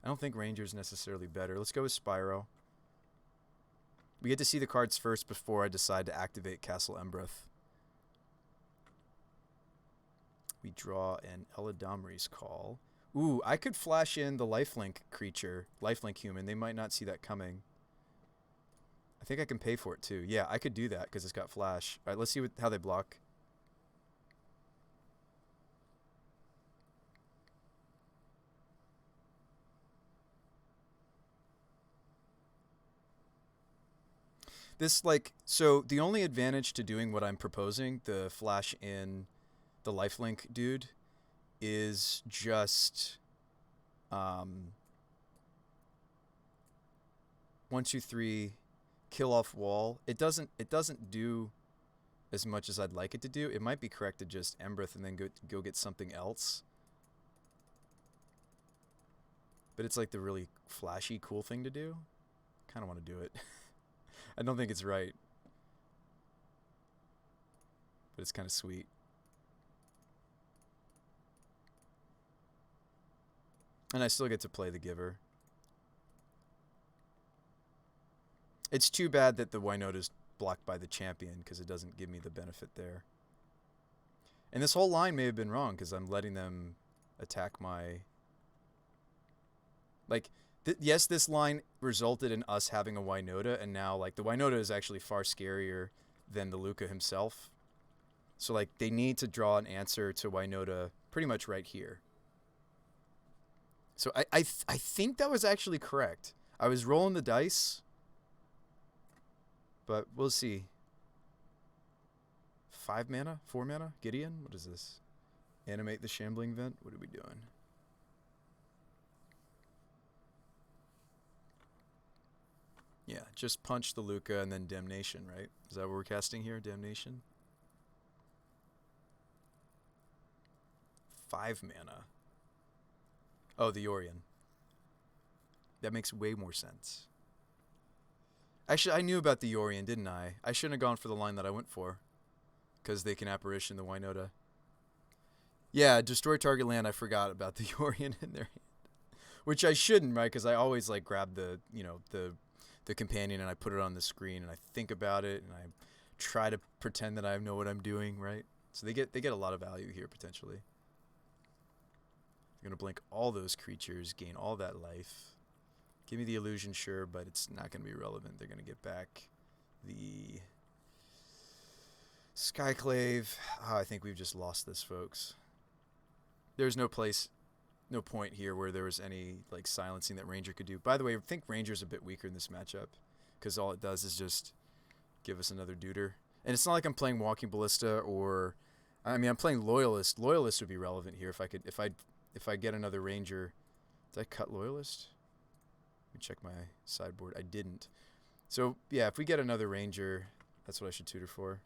I don't think Ranger's necessarily better. Let's go with Spyro. We get to see the cards first before I decide to activate Castle Embreth. We draw an Eladamri's Call. Ooh, I could flash in the lifelink creature, lifelink human. They might not see that coming. I think I can pay for it too. Yeah, I could do that because it's got flash. All right, let's see how they block. This, so the only advantage to doing what I'm proposing, the flash in the lifelink dude, is just 1, 2, 3 kill off wall. It doesn't do as much as I'd like it to do. It might be correct to just Embreth and then go get something else. but it's like the really flashy, cool thing to do. Kind of want to do it. I don't think it's right, but it's kind of sweet. And I still get to play the Giver. It's too bad that the Winota's blocked by the champion because it doesn't give me the benefit there. And this whole line may have been wrong because I'm letting them attack my... Like, yes, this line resulted in us having a Winota, and now, like, the Winota is actually far scarier than the Luca himself. So, like, they need to draw an answer to Winota pretty much right here. So I think that was actually correct. I was rolling the dice, but we'll see. 5 mana? 4 mana? Gideon? What is this? Animate the Shambling Vent? What are we doing? Yeah, just punch the Luca and then Damnation, right? Is that what we're casting here? Damnation? 5 mana. Oh, the Yorion. That makes way more sense. Actually, I knew about the Yorion, didn't I? I shouldn't have gone for the line that I went for. Because they can Apparition the Winota. Yeah, destroy target land. I forgot about the Yorion in their hand. Which I shouldn't, right? Because I always, like, grab the, you know, the companion and I put it on the screen and I think about it and I try to pretend that I know what I'm doing, right? So they get a lot of value here, potentially. They're going to blink all those creatures, gain all that life. Give me the illusion, sure, but it's not going to be relevant. They're going to get back the Skyclave. Oh, I think we've just lost this, folks. There's no point here where there was any like silencing that Ranger could do. By the way, I think Ranger's a bit weaker in this matchup because all it does is just give us another Duder. And it's not like I'm playing Walking Ballista or... I mean, I'm playing Loyalist. Loyalist would be relevant here if I get another Ranger. Did I cut Loyalist? Let me check my sideboard. I didn't. So, yeah, if we get another Ranger, that's what I should tutor for.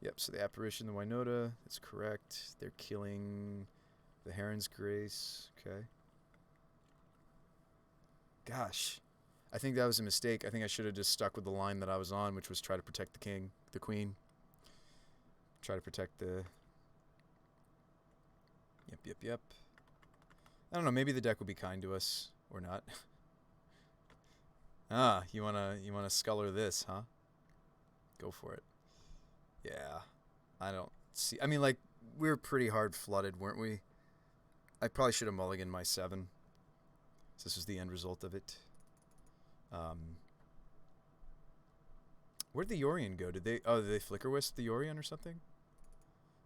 Yep, so the Apparition, the Winota, that's correct. They're killing the Heron's Grace. Okay. Gosh, I think that was a mistake. I think I should have just stuck with the line that I was on, which was try to protect the Queen. Try to protect the... Yep. I don't know, maybe the deck will be kind to us, or not. Ah, you wanna sculler this, huh? Go for it. Yeah, I don't see... I mean, like, we were pretty hard flooded, weren't we? I probably should have mulliganed my 7. So this was the end result of it. Where'd the Yorion go? Did they Flicker Wisp the Yorion or something?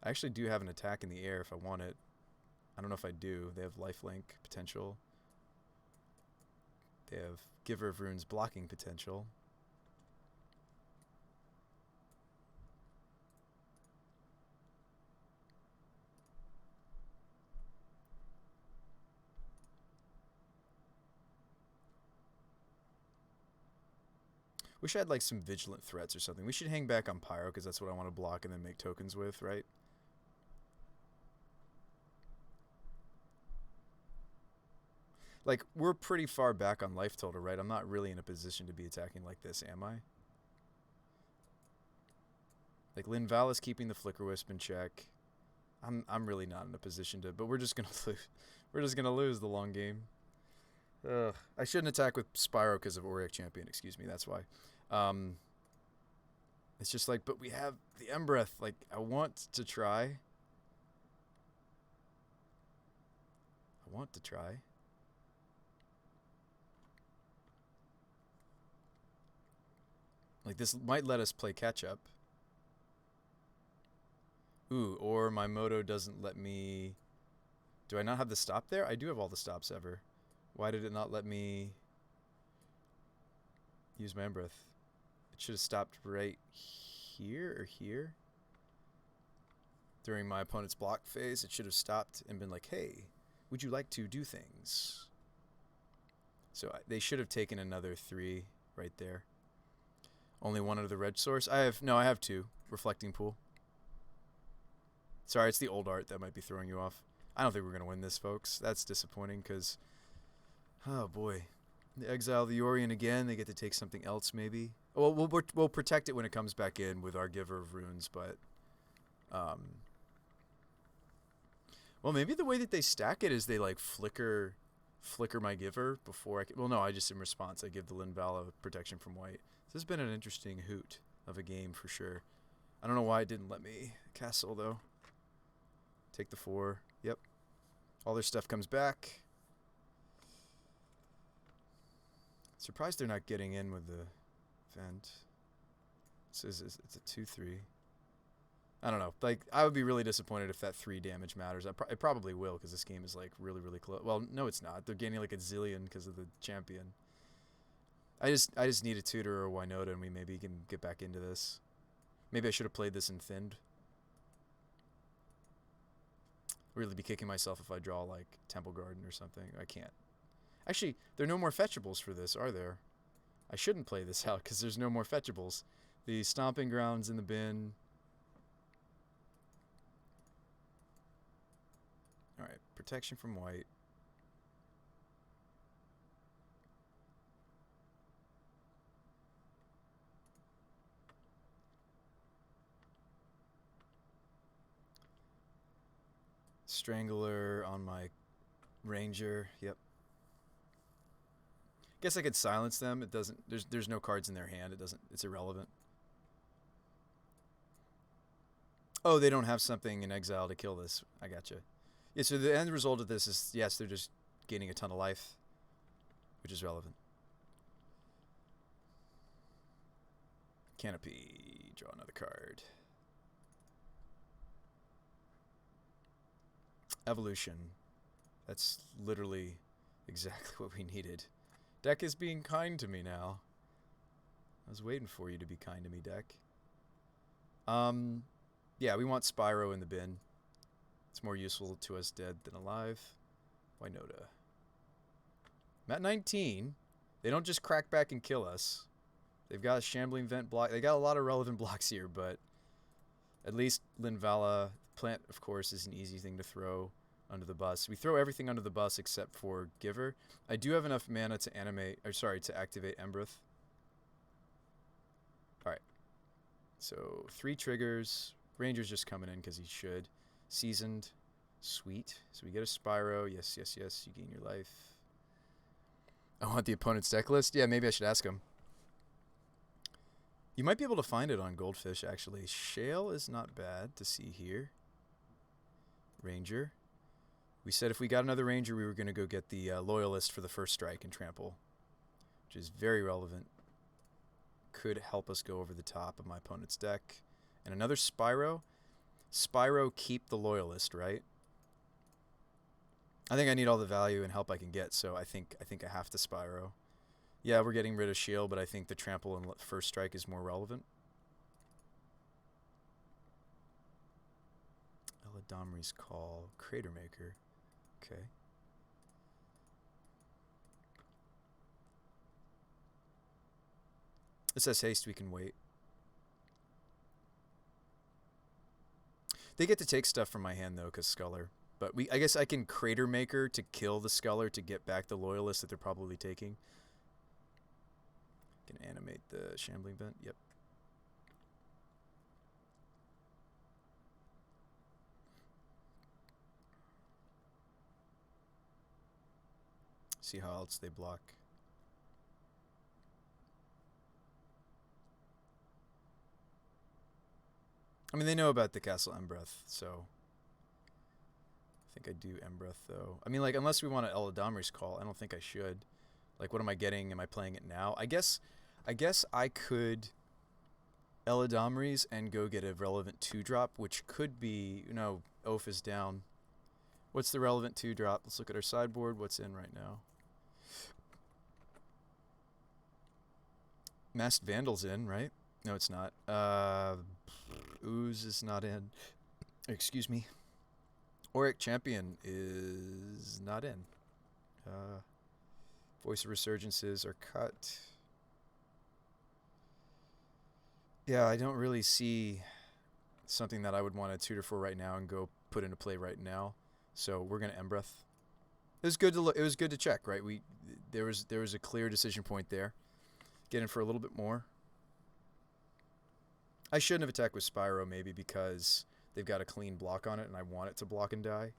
I actually do have an attack in the air if I want it. I don't know if I do. They have lifelink potential. They have Giver of Runes blocking potential. Wish I had like some Vigilant Threats or something. We should hang back on Pyro because that's what I want to block and then make tokens with, right? Like, we're pretty far back on life total, right? I'm not really in a position to be attacking like this, am I? Like, Linval is keeping the Flicker Wisp in check. I'm really not in a position to, but we're just gonna lose. We're just gonna lose the long game. Ugh. I shouldn't attack with Spyro because of Auric Champion. Excuse me. That's why. It's just like, but we have the Embereth. Like, I want to try. Like, this might let us play catch up. Ooh, or my Moto doesn't let me... Do I not have the stop there? I do have all the stops ever. Why did it not let me use my Embereth? It should have stopped right here or here. During my opponent's block phase, it should have stopped and been like, hey, would you like to do things? So they should have taken another 3 right there. Only one out of the red source. I have 2. Reflecting Pool. Sorry, it's the old art that might be throwing you off. I don't think we're going to win this, folks. That's disappointing because Oh boy. They exile the Orient again. They get to take something else, maybe. Well, we'll protect it when it comes back in with our Giver of Runes, but well, maybe the way that they stack it is they like flicker my Giver before I can. Well, no, I just in response I give the Linvala protection from white. This has been an interesting hoot of a game for sure. I don't know why it didn't let me castle though. Take the 4. Yep. All their stuff comes back. Surprised they're not getting in with the vent. It's a 2/3. I don't know. Like, I would be really disappointed if that 3 damage matters. It probably will because this game is like really, really close. Well, no, it's not. They're gaining like a zillion because of the champion. I just need a tutor or a Winota, and we maybe can get back into this. Maybe I should have played this in thinned. Really be kicking myself if I draw like Temple Garden or something. I can't. Actually, there are no more fetchables for this, are there? I shouldn't play this out because there's no more fetchables. The Stomping Ground's in the bin. Alright, protection from white. Strangler on my Ranger. Yep. Guess I could silence them. It doesn't. There's no cards in their hand. It doesn't. It's irrelevant. Oh, they don't have something in exile to kill this. I gotcha. Yeah. So the end result of this is yes, they're just gaining a ton of life, which is relevant. Canopy. Draw another card. Evolution. That's literally exactly what we needed. Deck is being kind to me now. I was waiting for you to be kind to me, deck. Yeah, we want Spyro in the bin. It's more useful to us dead than alive. Winota. I'm at 19. They don't just crack back and kill us. They've got a Shambling Vent block. They got a lot of relevant blocks here, but at least Linvala. Plant, of course, is an easy thing to throw under the bus. We throw everything under the bus except for Giver. I do have enough mana to to activate Embreth. Alright. So 3 triggers. Ranger's just coming in because he should. Seasoned. Sweet. So we get a Spyro. Yes, yes, yes. You gain your life. I want the opponent's deck list. Yeah, maybe I should ask him. You might be able to find it on Goldfish, actually. Shale is not bad to see here. Ranger. We said if we got another Ranger, we were going to go get the Loyalist for the first strike and trample, which is very relevant. Could help us go over the top of my opponent's deck. And another Spyro. Spyro, keep the Loyalist, right? I think I need all the value and help I can get, so I think I have to Spyro. Yeah, we're getting rid of Shield, but I think the trample and first strike is more relevant. Eladamri's Call. Crater Maker. Okay. It says haste, we can wait. They get to take stuff from my hand, though, because Sculler. But I guess I can Crater Maker to kill the Sculler to get back the Loyalist that they're probably taking. Can animate the Shambling Vent. Yep. See how else they block. I mean, they know about the Castle Embreth, so I think I do Embreth, though. I mean, like, unless we want an Eladamri's Call, I don't think I should. Like, what am I getting? Am I playing it now? I guess I could Eladamri's and go get a relevant 2-drop, which could be, you know, Oath is down. What's the relevant 2-drop? Let's look at our sideboard. What's in right now? Masked Vandal's in, right? No, it's not. Ooze is not in. Excuse me. Auric Champion is not in. Voice of Resurgences are cut. Yeah, I don't really see something that I would want to tutor for right now and go put into play right now. So we're going to Embreth. It was good to look. It was good to check, right? There was a clear decision point there. Get in for a little bit more. I shouldn't have attacked with Spyro maybe because they've got a clean block on it, and I want it to block and die.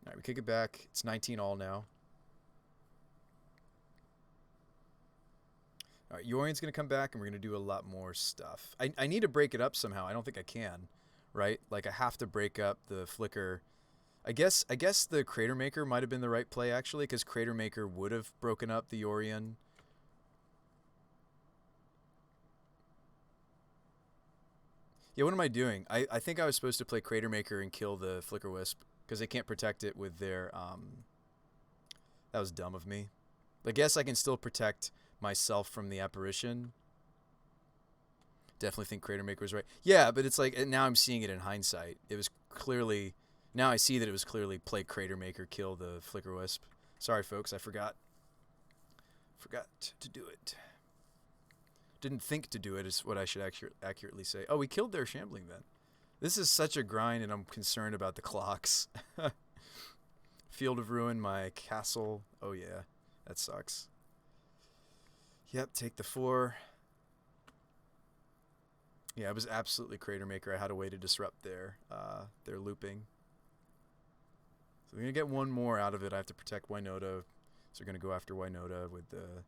All right, we kick it back. It's 19 all now. All right, Yorian's going to come back, and we're going to do a lot more stuff. I need to break it up somehow. I don't think I can, right? Like, I have to break up the Flicker. I guess the Crater Maker might have been the right play, actually, because Crater Maker would have broken up the Yorian. Yeah, what am I doing? I think I was supposed to play Crater Maker and kill the Flicker Wisp, because they can't protect it with their... That was dumb of me. I guess I can still protect myself from the apparition. Definitely think Crater Maker was right. Yeah, but it's like, now I'm seeing it in hindsight. It was clearly... Now I see that it was clearly play Crater Maker, kill the Flicker Wisp. Sorry, folks, I forgot. Forgot to do it. Didn't think to do it is what I should accurately say. Oh, we killed their Shambling then. This is such a grind, and I'm concerned about the clocks. Field of Ruin, my castle. Oh, yeah. That sucks. Yep, take the 4. Yeah, it was absolutely Crater Maker. I had a way to disrupt their looping. So we're going to get one more out of it. I have to protect Winota. So we're going to go after Winota with the...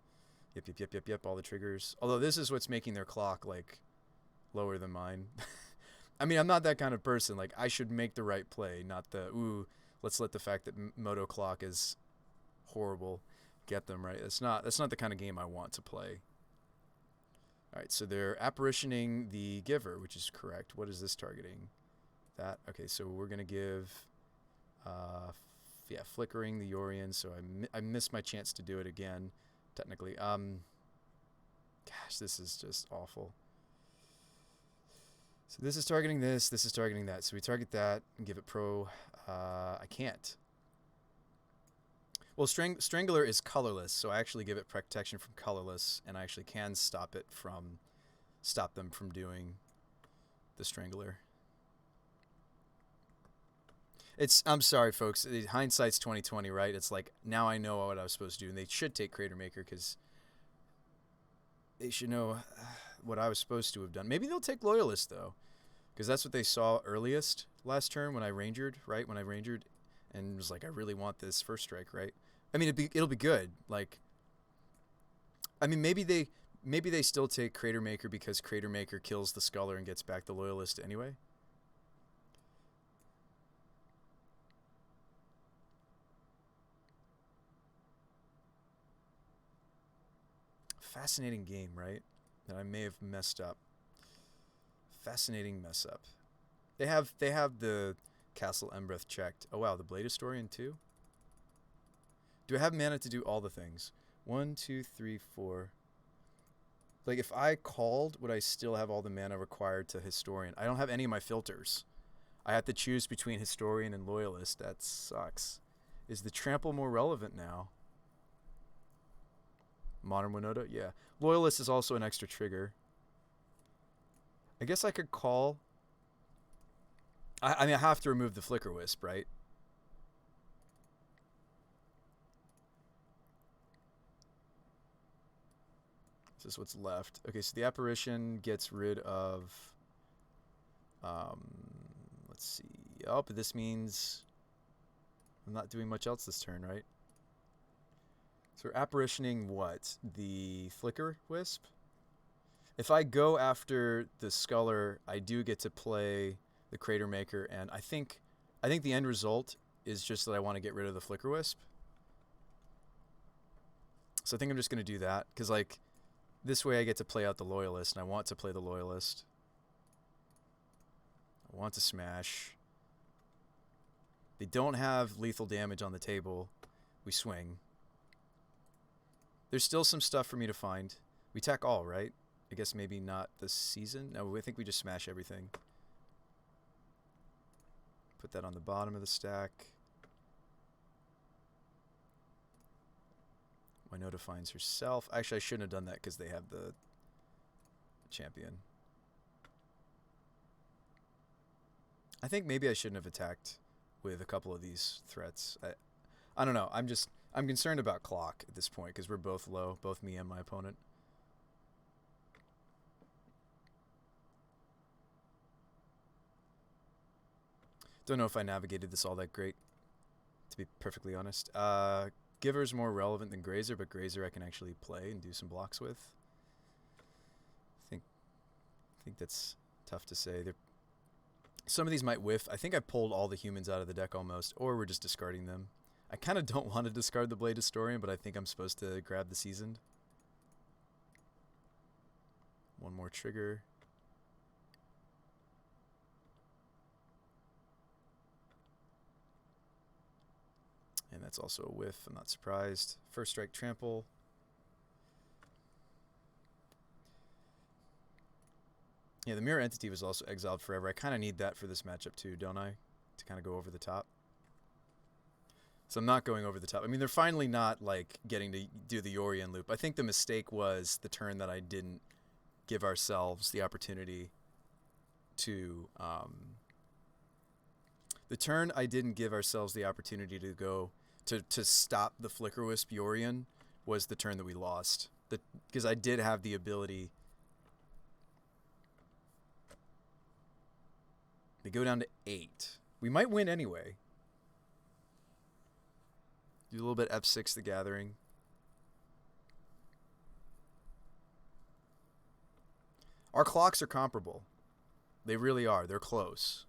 Yep, all the triggers. Although this is what's making their clock, like, lower than mine. I mean, I'm not that kind of person. Like, I should make the right play, not the, ooh, let's let the fact that Moto clock is horrible get them, right? That's not the kind of game I want to play. All right, so they're apparitioning the Giver, which is correct. What is this targeting? That. Okay, so we're going to give, yeah, flickering the Yorian, so I missed my chance to do it again. Technically, gosh, this is just awful. So this is targeting this is targeting that. So we target that and give it pro. I can't. Well, Strangler is colorless, so I actually give it protection from colorless, and I actually can stop them from doing the Strangler. I'm sorry, folks. Hindsight's 20/20, right? It's like, now I know what I was supposed to do, and they should take Crater Maker because they should know what I was supposed to have done. Maybe they'll take Loyalist, though, because that's what they saw earliest last turn when I Rangered, right? When I Rangered and was like, I really want this first strike, right? I mean, it'll be good. Like, I mean, maybe they still take Crater Maker because Crater Maker kills the Sculler and gets back the Loyalist anyway. Fascinating game, right? That I may have messed up. Fascinating mess up. They have the Castle Embereth checked. Oh wow, the Blade Historian too? Do I have mana to do all the things? 1, 2, 3, 4. Like, if I called, would I still have all the mana required to Historian? I don't have any of my filters. I have to choose between Historian and Loyalist. That sucks. Is the Trample more relevant now? Modern Winota? Yeah. Loyalist is also an extra trigger. I guess I could call... I mean, I have to remove the Flicker Wisp, right? This is what's left. Okay, so the Apparition gets rid of... let's see. Oh, but this means... I'm not doing much else this turn, right? So we're apparitioning what? The Flicker Wisp? If I go after the Sculler, I do get to play the Crater Maker, and I think the end result is just that I want to get rid of the Flicker Wisp. So I think I'm just going to do that, because, like, this way I get to play out the Loyalist, and I want to play the Loyalist. I want to smash. They don't have lethal damage on the table. We swing. There's still some stuff for me to find. We attack all, right? I guess maybe not this season. No, I think we just smash everything. Put that on the bottom of the stack. Winota finds herself. Actually, I shouldn't have done that because they have the champion. I think maybe I shouldn't have attacked with a couple of these threats. I don't know. I'm concerned about clock at this point because we're both low, both me and my opponent. Don't know if I navigated this all that great, to be perfectly honest. Giver's more relevant than Grazer, but Grazer I can actually play and do some blocks with. I think that's tough to say. Some of these might whiff. I think I pulled all the humans out of the deck almost, or we're just discarding them. I kind of don't want to discard the Blade Historian, but I think I'm supposed to grab the Seasoned. One more trigger. And that's also a whiff. I'm not surprised. First strike trample. Yeah, the Mirror Entity was also exiled forever. I kind of need that for this matchup too, don't I? To kind of go over the top. So I'm not going over the top. I mean, they're finally not like getting to do the Yorion loop. I think the mistake was the turn that I didn't give ourselves the opportunity to... the turn I didn't give ourselves the opportunity to go... To stop the Flicker Wisp Yorion was the turn that we lost. Because I did have the ability... They go down to 8. We might win anyway. Do a little bit F6 the Gathering. Our clocks are comparable. They really are. They're close.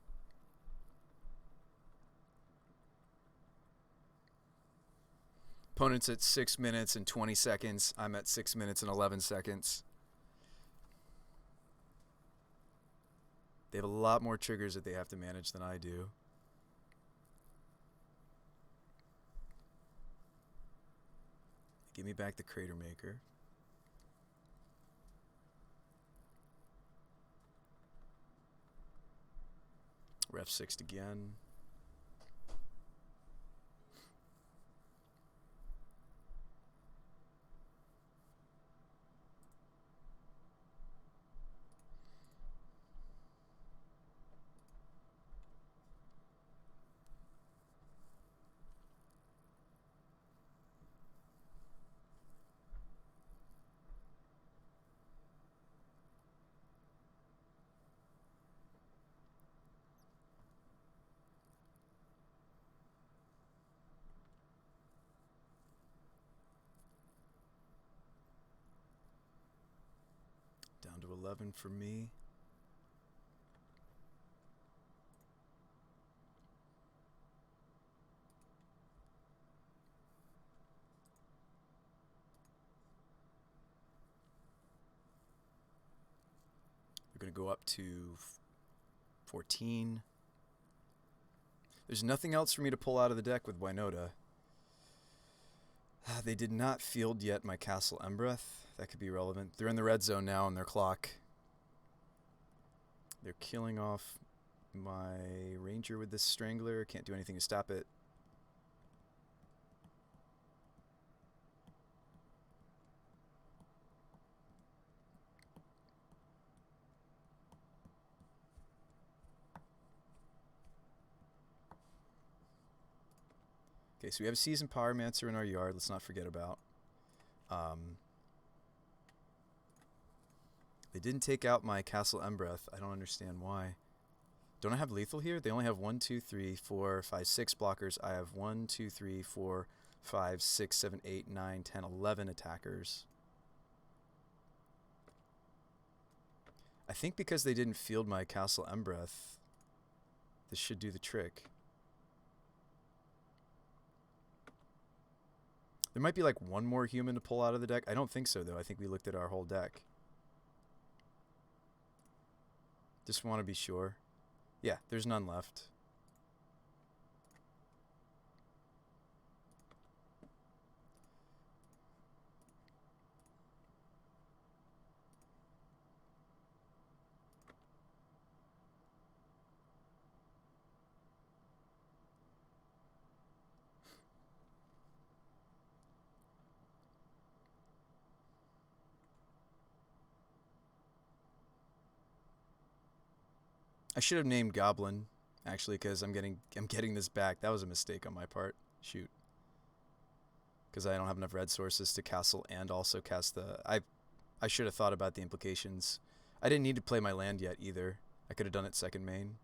Opponent's at 6 minutes and 20 seconds. I'm at 6 minutes and 11 seconds. They have a lot more triggers that they have to manage than I do. Give me back the Crater Maker. Ref 6'd again. Down to 11 for me. We're going to go up to 14. There's nothing else for me to pull out of the deck with Winota. They did not field yet my Castle Embereth. That could be relevant. They're in the red zone now on their clock. They're killing off my Ranger with this Strangler. Can't do anything to stop it. Okay, so we have a Seasoned Pyromancer in our yard. Let's not forget about. They didn't take out my Castle Embereth. I don't understand why. Don't I have lethal here? They only have 1, 2, 3, 4, 5, 6 blockers. I have 1, 2, 3, 4, 5, 6, 7, 8, 9, 10, 11 attackers. I think because they didn't field my Castle Embereth, this should do the trick. There might be like one more human to pull out of the deck. I don't think so, though. I think we looked at our whole deck. Just want to be sure. Yeah, there's none left. I should have named Goblin, actually, because I'm getting this back. That was a mistake on my part. Shoot. because I don't have enough red sources to castle and also cast the... I should have thought about the implications. I didn't need to play my land yet either. I could have done it second main.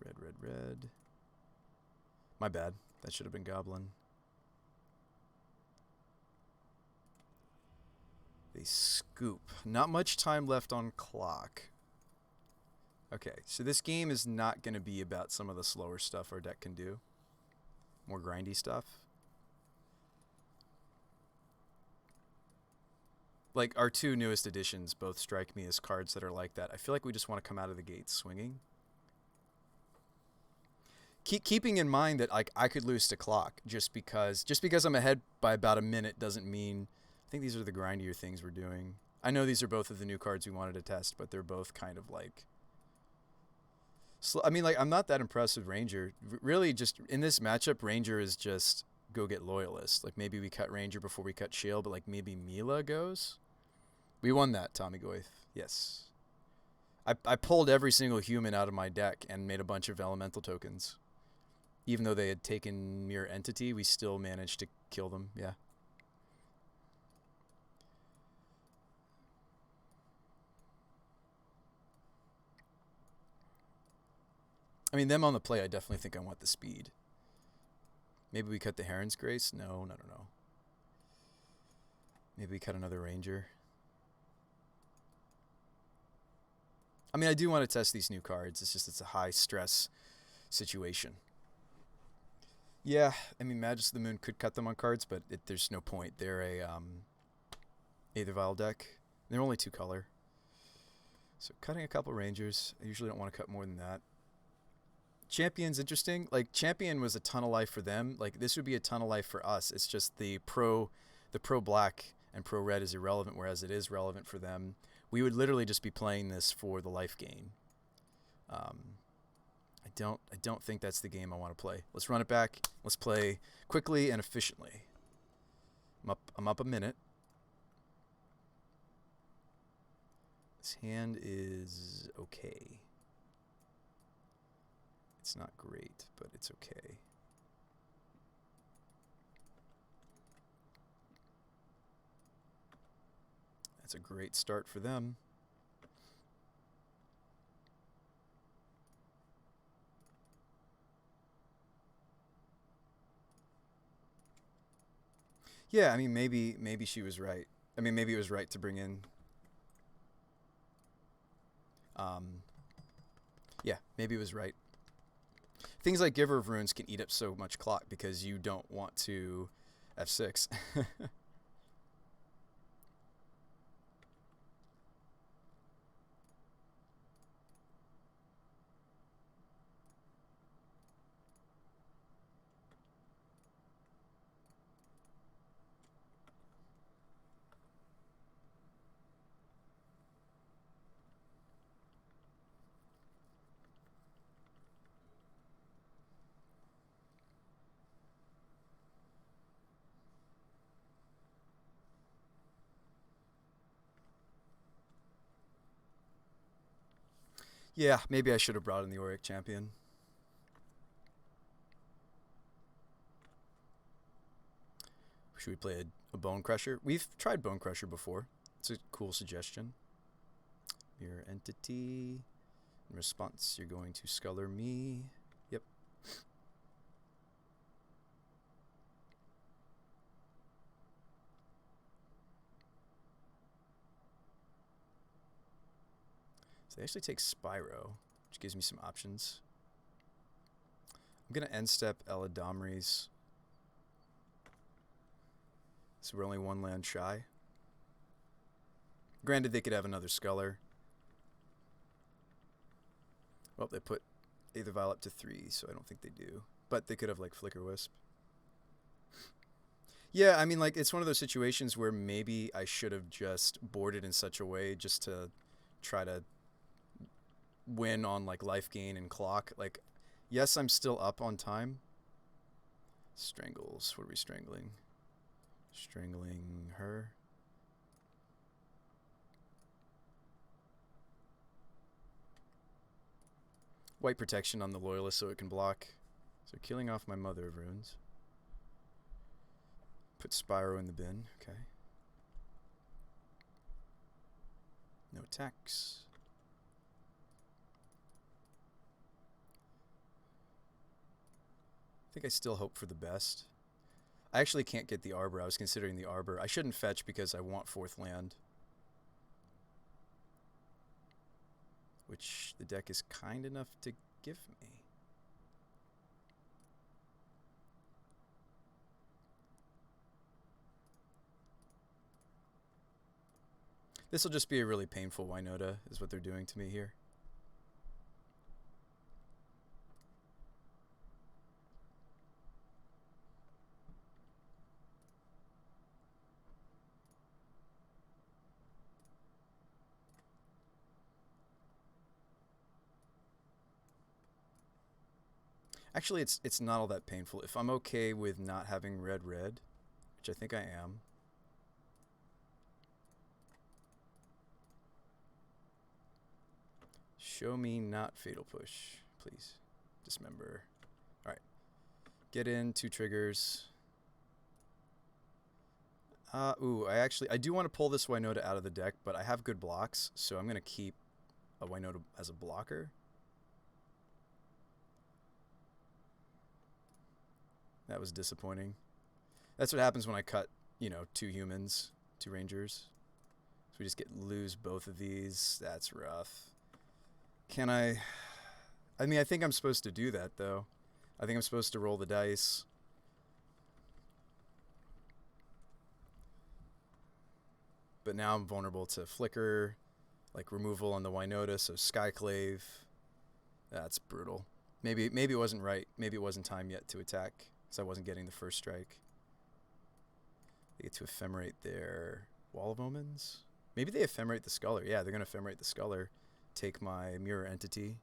Red, red, red. My bad. That should have been goblin. They scoop. Not much time left on clock. Okay, so this game is not going to be about some of the slower stuff our deck can do. More grindy stuff. Like, our two newest additions both strike me as cards that are like that. I feel like we just want to come out of the gate swinging. Keeping in mind that like I could lose to clock just because I'm ahead by about a minute doesn't mean... I think these are the grindier things we're doing. I know these are both of the new cards we wanted to test, but they're both kind of like... I mean, like, I'm not that impressed with Ranger. Really, just in this matchup, Ranger is just go get Loyalist. Like, maybe we cut Ranger before we cut Shield, but like maybe Mila goes. We won that, Tommy Goith. Yes. I pulled every single human out of my deck and made a bunch of elemental tokens. Even though they had taken Mirror Entity, we still managed to kill them. Yeah. I mean, them on the play, I definitely think I want the speed. Maybe we cut the Heron's Grace? No. Maybe we cut another Ranger. I mean, I do want to test these new cards. It's just it's a high-stress situation. Yeah, I mean, Magus of the Moon could cut them on cards, but there's no point. They're a Aether Vial deck. They're only 2 color. So cutting a couple Rangers. I usually don't want to cut more than that. Champion's interesting. Like, Champion was a ton of life for them. Like, this would be a ton of life for us. It's just the pro black and pro red is irrelevant, whereas it is relevant for them. We would literally just be playing this for the life gain. I don't think that's the game I want to play. Let's run it back. Let's play quickly and efficiently. I'm up a minute. This hand is okay. It's not great, but it's okay. That's a great start for them. Yeah, I mean, maybe she was right. I mean, maybe it was right to bring in... yeah, maybe it was right. Things like Giver of Runes can eat up so much clock because you don't want to F6. Yeah, maybe I should have brought in the Auric Champion. Should we play a Bone Crusher? We've tried Bone Crusher before. It's a cool suggestion. Mirror Entity. In response, you're going to Sculler me. Yep. So they actually take Spyro, which gives me some options. I'm going to end step Eladamri's. So we're only 1 land shy. Granted, they could have another Sculler. Well, they put Aether Vial up to 3, so I don't think they do. But they could have, like, Flicker Wisp. Yeah, I mean, like, it's one of those situations where maybe I should have just boarded in such a way just to try to win on, like, life gain and clock. Like, yes, I'm still up on time. Strangles. What are we strangling? Strangling her. White protection on the Loyalist so it can block. So killing off my Mother of Runes. Put Spyro in the bin. Okay. No attacks. I think I still hope for the best. I actually can't get the Arbor. I was considering the Arbor. I shouldn't fetch because I want 4th land. Which the deck is kind enough to give me. This will just be a really painful Winota, is what they're doing to me here. Actually, it's not all that painful. If I'm okay with not having red, which I think I am. Show me not Fatal Push, please. Dismember. Alright. Get in, 2 triggers. Ooh, I do want to pull this Winota out of the deck, but I have good blocks, so I'm going to keep a Winota as a blocker. That was disappointing. That's what happens when I cut, 2 humans, 2 rangers. So we just lose both of these. That's rough. Can I mean, I think I'm supposed to do that, though. I think I'm supposed to roll the dice. But now I'm vulnerable to Flicker, like removal on the Winota, so Skyclave. That's brutal. Maybe it wasn't right. Maybe it wasn't time yet to attack, because I wasn't getting the first strike. They get to ephemerate their Wall of Omens. Maybe they ephemerate the Sculler. Yeah, they're going to ephemerate the Sculler. Take my Mirror Entity.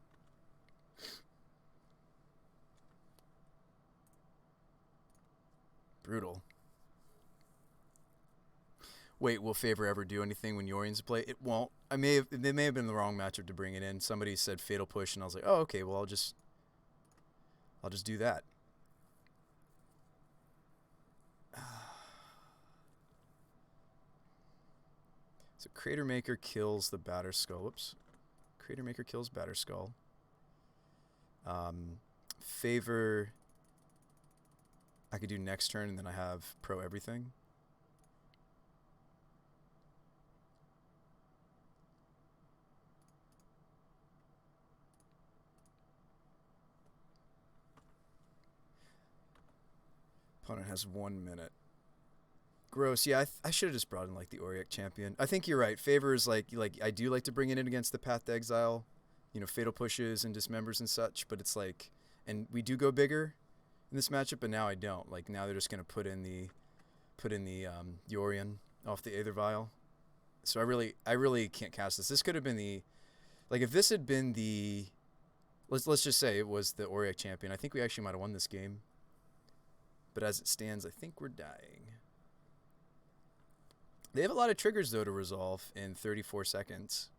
Brutal. Wait, will Favor ever do anything when Yorian's play? It won't. They may have been the wrong matchup to bring it in. Somebody said Fatal Push, and I was like, oh, okay, well, I'll just do that. So Crater Maker kills the Batterskull. Whoops. Crater Maker kills Batterskull. Favor, I could do next turn, and then I have Pro Everything. Opponent has 1 minute. Gross. Yeah, I should have just brought in like the Auric champion. I think you're right. Favor is like I do like to bring it in against the Path to Exile, Fatal Pushes and Dismembers and such. But it's like, and we do go bigger in this matchup, but now I don't. Like now they're just gonna put in the Yorian off the Aether Vial. So I really can't cast this. This could have been the, like if this had been the, let's just say it was the Auric champion. I think we actually might have won this game. But as it stands, I think we're dying. They have a lot of triggers, though, to resolve in 34 seconds.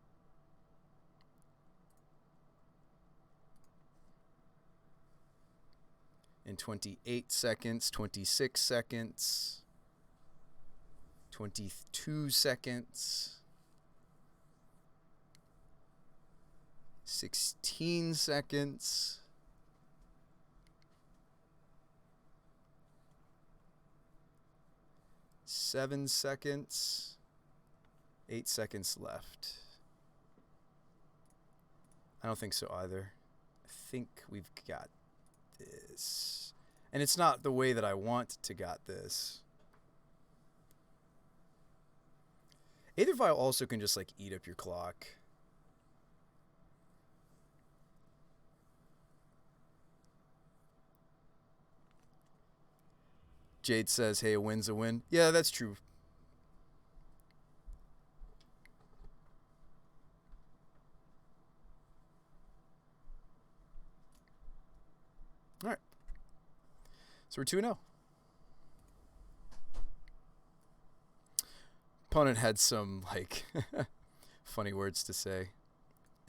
In 28 seconds, 26 seconds, 22 seconds, 16 seconds, 7 seconds, 8 seconds left. I don't think so either. I think we've got this. And it's not the way that I want to got this. Aether Vial also can just like eat up your clock. Jade says, hey, a win's a win. Yeah, that's true. All right. So we're 2-0. Opponent had some, like, funny words to say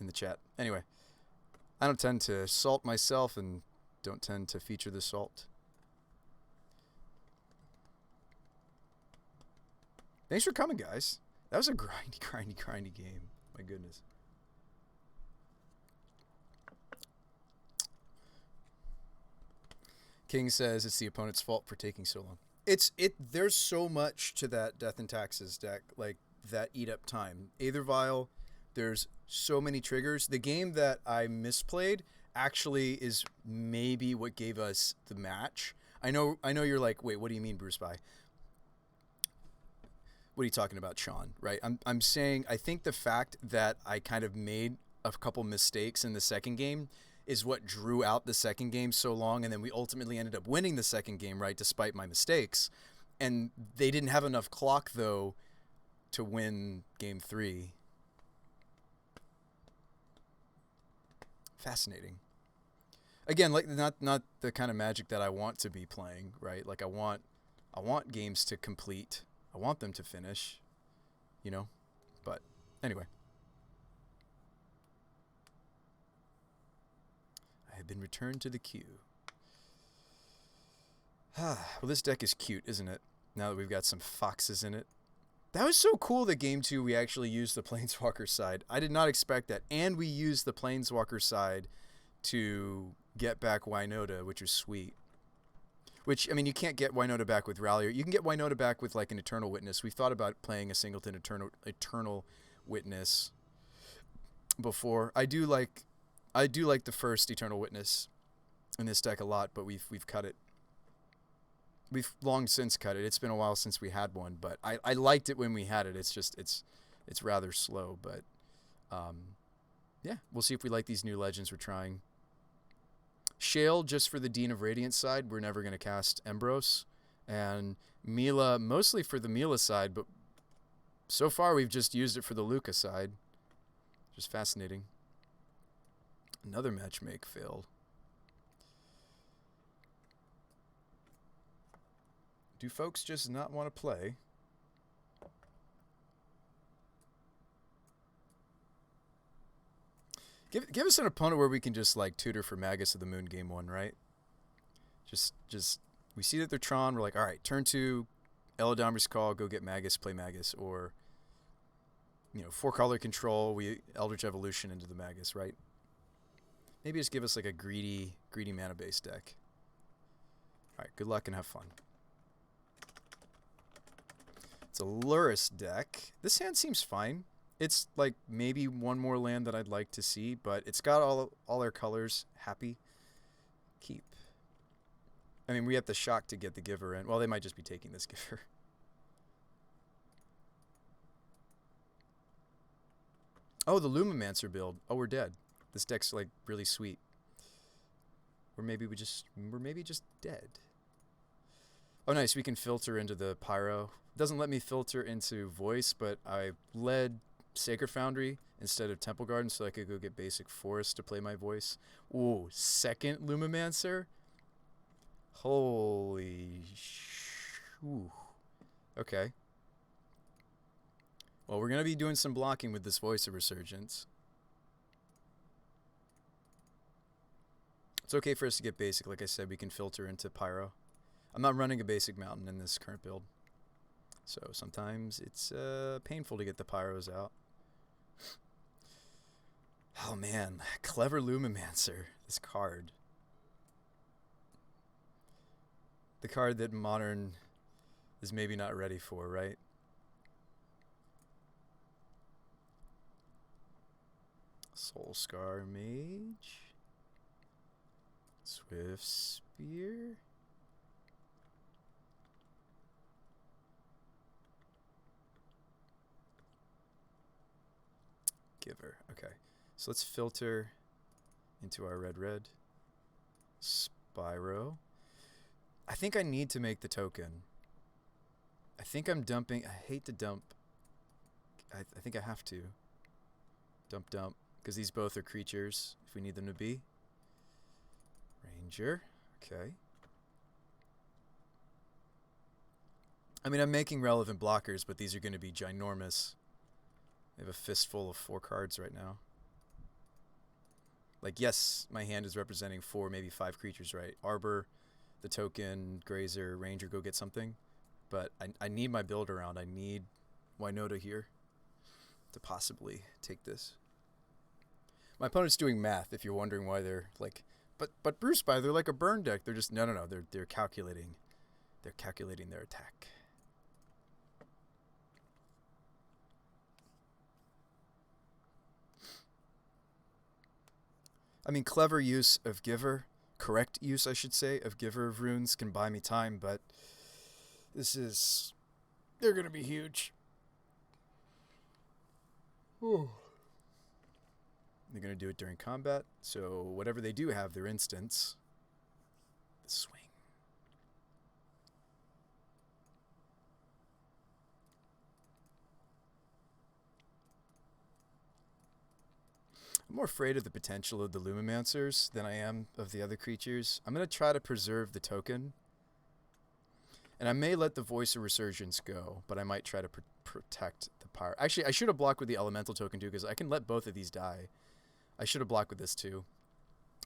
in the chat. Anyway, I don't tend to salt myself and don't tend to feature the salt. Thanks for coming, guys. That was a grindy game. My goodness. King says it's the opponent's fault for taking so long. There's so much to that Death and Taxes deck, like that eat up time. Aether Vial, there's so many triggers. The game that I misplayed actually is maybe what gave us the match. I know you're like, wait, what do you mean, Bruce By? What are you talking about, Sean? Right? I'm saying I think the fact that I kind of made a couple mistakes in the second game is what drew out the second game so long, and then we ultimately ended up winning the second game, right, despite my mistakes. And they didn't have enough clock, though, to win game 3. Fascinating. Again, like not the kind of Magic that I want to be playing, right? Like I want games to complete. I want them to finish, you know? But anyway. I have been returned to the queue. Well, this deck is cute, isn't it? Now that we've got some foxes in it. That was so cool that game 2 we actually used the Planeswalker side. I did not expect that. And we used the Planeswalker side to get back Winota, which was sweet. Which, I mean, you can't get Winota back with Rallier. You can get Winota back with, like, an Eternal Witness. We've thought about playing a Singleton Eternal Witness before. I do like the first Eternal Witness in this deck a lot, but we've cut it. We've long since cut it. It's been a while since we had one, but I liked it when we had it. It's just it's rather slow, but yeah, we'll see if we like these new legends we're trying. Shale, just for the Dean of Radiance side, we're never going to cast Embros. And Mila, mostly for the Mila side, but so far we've just used it for the Luca side. Just fascinating. Another matchmake failed. Do folks just not want to play? Give us an opponent where we can just like tutor for Magus of the Moon game 1, right? Just we see that they're Tron, we're like, all right, turn 2, Eladamri's Call, go get Magus, play Magus, or 4-color control, we Eldritch Evolution into the Magus, right? Maybe just give us like a greedy mana based deck. All right, good luck and have fun. It's a Lurrus deck. This hand seems fine. It's like maybe one more land that I'd like to see, but it's got all their colors. Happy. Keep. I mean, we have the shock to get the Giver in. Well, they might just be taking this Giver. Oh, the Lumimancer build. Oh, we're dead. This deck's like really sweet. Or maybe we're maybe just dead. Oh, nice. We can filter into the Pyro. It doesn't let me filter into Voice, but I led Sacred Foundry instead of Temple Garden so I could go get basic Forest to play my Voice. Ooh, second Lumimancer? Holy ooh. Okay. Well, we're going to be doing some blocking with this Voice of Resurgence. It's okay for us to get basic. Like I said, we can filter into Pyro. I'm not running a basic mountain in this current build. So sometimes it's painful to get the Pyros out. Oh man, clever Lumimancer, this card. The card that Modern is maybe not ready for, right? Soulscar Mage. Swift Spear. Giver. Okay. So let's filter into our red. Spyro. I think I need to make the token. I think I'm dumping. I hate to dump. I think I have to. Dump. Because these both are creatures, if we need them to be. Ranger. Okay. I mean, I'm making relevant blockers, but these are going to be ginormous. I have a fistful of 4 cards right now. Like, yes, my hand is representing 4, maybe 5 creatures, right? Arbor, the token, Grazer, Ranger, go get something. But I need my build around. I need Winota here to possibly take this. My opponent's doing math, if you're wondering why they're like, but Brews by, they're like a burn deck. They're just, no, they're calculating. They're calculating their attack. I mean, clever use of Giver, correct use, I should say, of Giver of Runes can buy me time, but this is... they're going to be huge. Ooh. They're going to do it during combat, so whatever they do have, their instants. The swing. I'm more afraid of the potential of the Lumimancers than I am of the other creatures. I'm going to try to preserve the token. And I may let the Voice of Resurgence go, but I might try to protect the power. Actually, I should have blocked with the Elemental token too, because I can let both of these die. I should have blocked with this too.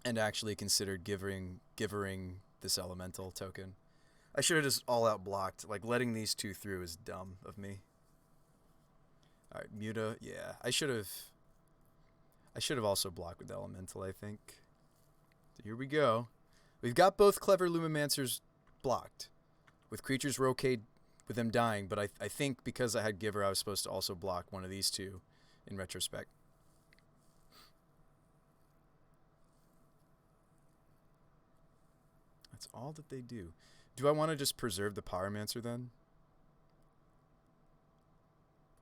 And actually considered givering this Elemental token. I should have just all-out blocked. Like, letting these two through is dumb of me. Alright, Muta, yeah. I should have also blocked with Elemental, I think. So here we go. We've got both clever Lumimancers blocked. With creatures rocade with them dying, but I think because I had Giver, I was supposed to also block one of these two in retrospect. That's all that they do. Do I want to just preserve the Pyromancer then?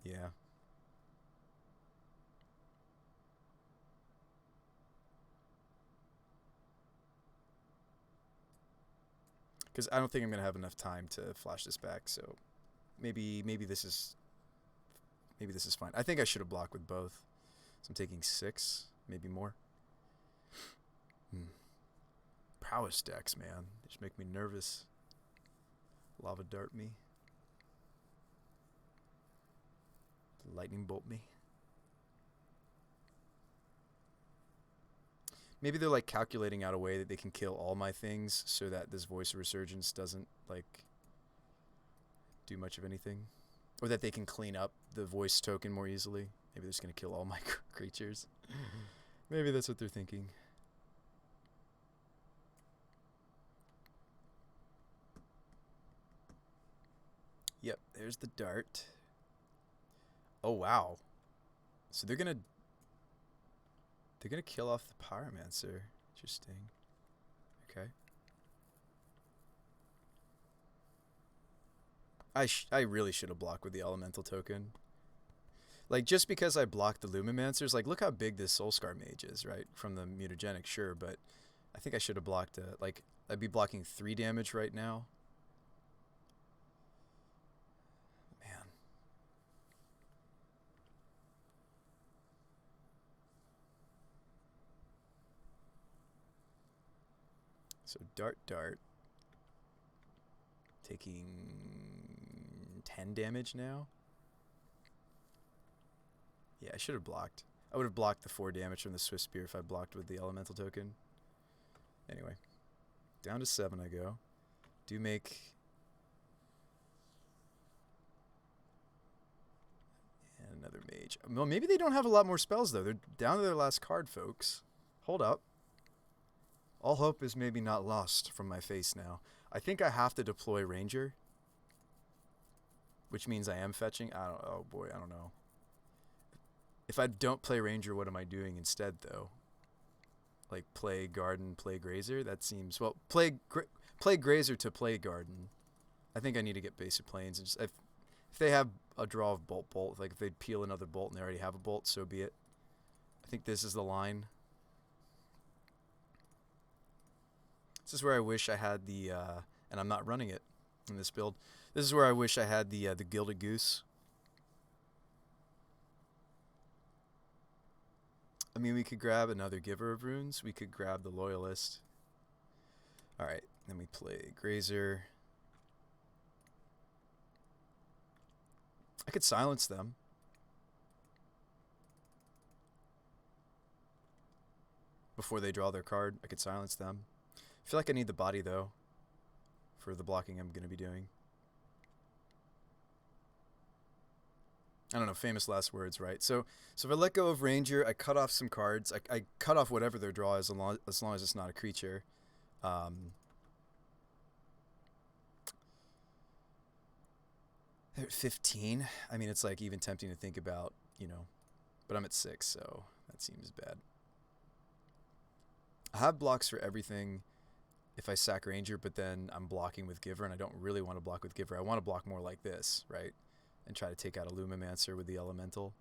Yeah. Because I don't think I'm going to have enough time to flash this back, so maybe this is fine. I think I should have blocked with both. So I'm taking 6, maybe more. Prowess decks, man. They just make me nervous. Lava Dart me. Lightning Bolt me. Maybe they're like calculating out a way that they can kill all my things so that this Voice of Resurgence doesn't like do much of anything. Or that they can clean up the voice token more easily. Maybe they're just going to kill all my creatures. Maybe that's what they're thinking. Yep, there's the dart. Oh, wow. So they're going to kill off the Pyromancer. Interesting. Okay. I really should have blocked with the Elemental token. Like, just because I blocked the Lumimancers, like, look how big this Soulscar Mage is, right? From the Mutagenic, sure, but I think I should have blocked, like, I'd be blocking 3 damage right now. Man. So, Dart. Taking 10 damage now. Yeah, I should have blocked. I would have blocked the 4 damage from the Swift Spear if I blocked with the Elemental token. Anyway, down to 7 I go. Do make... and another mage. Well, maybe they don't have a lot more spells, though. They're down to their last card, folks. Hold up. All hope is maybe not lost from my face now. I think I have to deploy Ranger. Which means I am fetching. Oh boy, I don't know. If I don't play Ranger, what am I doing instead, though? Like, play Garden, play Grazer? That seems... well, play Grazer to play Garden. I think I need to get basic planes. And just, if they have a draw of Bolt, like if they peel another Bolt and they already have a Bolt, so be it. I think this is the line. This is where I wish I had the... and I'm not running it in this build. This is where I wish I had the Gilded Goose. I mean, we could grab another Giver of Runes. We could grab the Loyalist. Alright, then we play Grazer. I could silence them. before they draw their card. I could silence them. I feel like I need the body, though, for the blocking I'm going to be doing. I don't know, famous last words, right? So if I let go of Ranger, I cut off some cards. I cut off whatever their draw is as long as it's not a creature. 15? I mean, it's like even tempting to think about, you know, but I'm at 6, so that seems bad. I have blocks for everything if I sack Ranger, but then I'm blocking with Giver, and I don't really want to block with Giver. I want to block more like this, right? And try to take out a Lumimancer with the Elemental.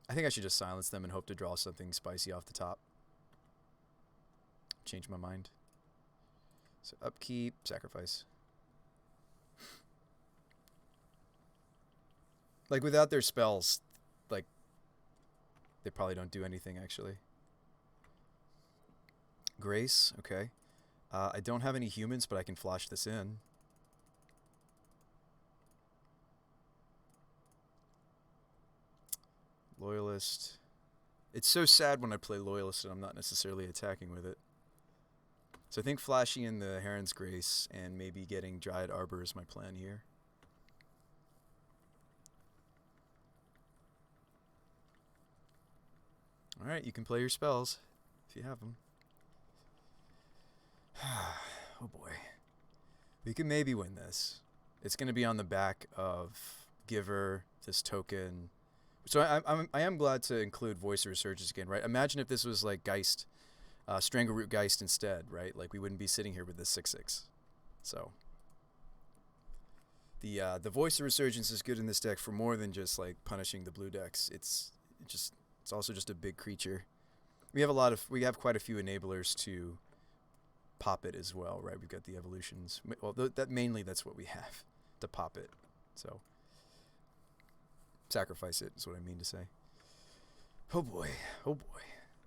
I think I should just silence them and hope to draw something spicy off the top. Change my mind. So upkeep, sacrifice. Like, without their spells, like, they probably don't do anything, actually. Grace, okay. I don't have any humans, but I can flash this in. Loyalist. It's so sad when I play Loyalist and I'm not necessarily attacking with it. So I think flashing in the Heron's Grace and maybe getting Dryad Arbor is my plan here. Alright, you can play your spells if you have them. Oh boy. We can maybe win this. It's going to be on the back of Giver, this token. So I am glad to include Voice of Resurgence again, right? Imagine if this was like Geist, Strangleroot Geist instead, right? Like we wouldn't be sitting here with this 6/6. So the Voice of Resurgence is good in this deck for more than just like punishing the blue decks. It's also just a big creature. We have quite a few enablers to pop it as well, right? We've got the evolutions. Well, that's what we have to pop it. So sacrifice it is what I mean to say. Oh boy, oh boy.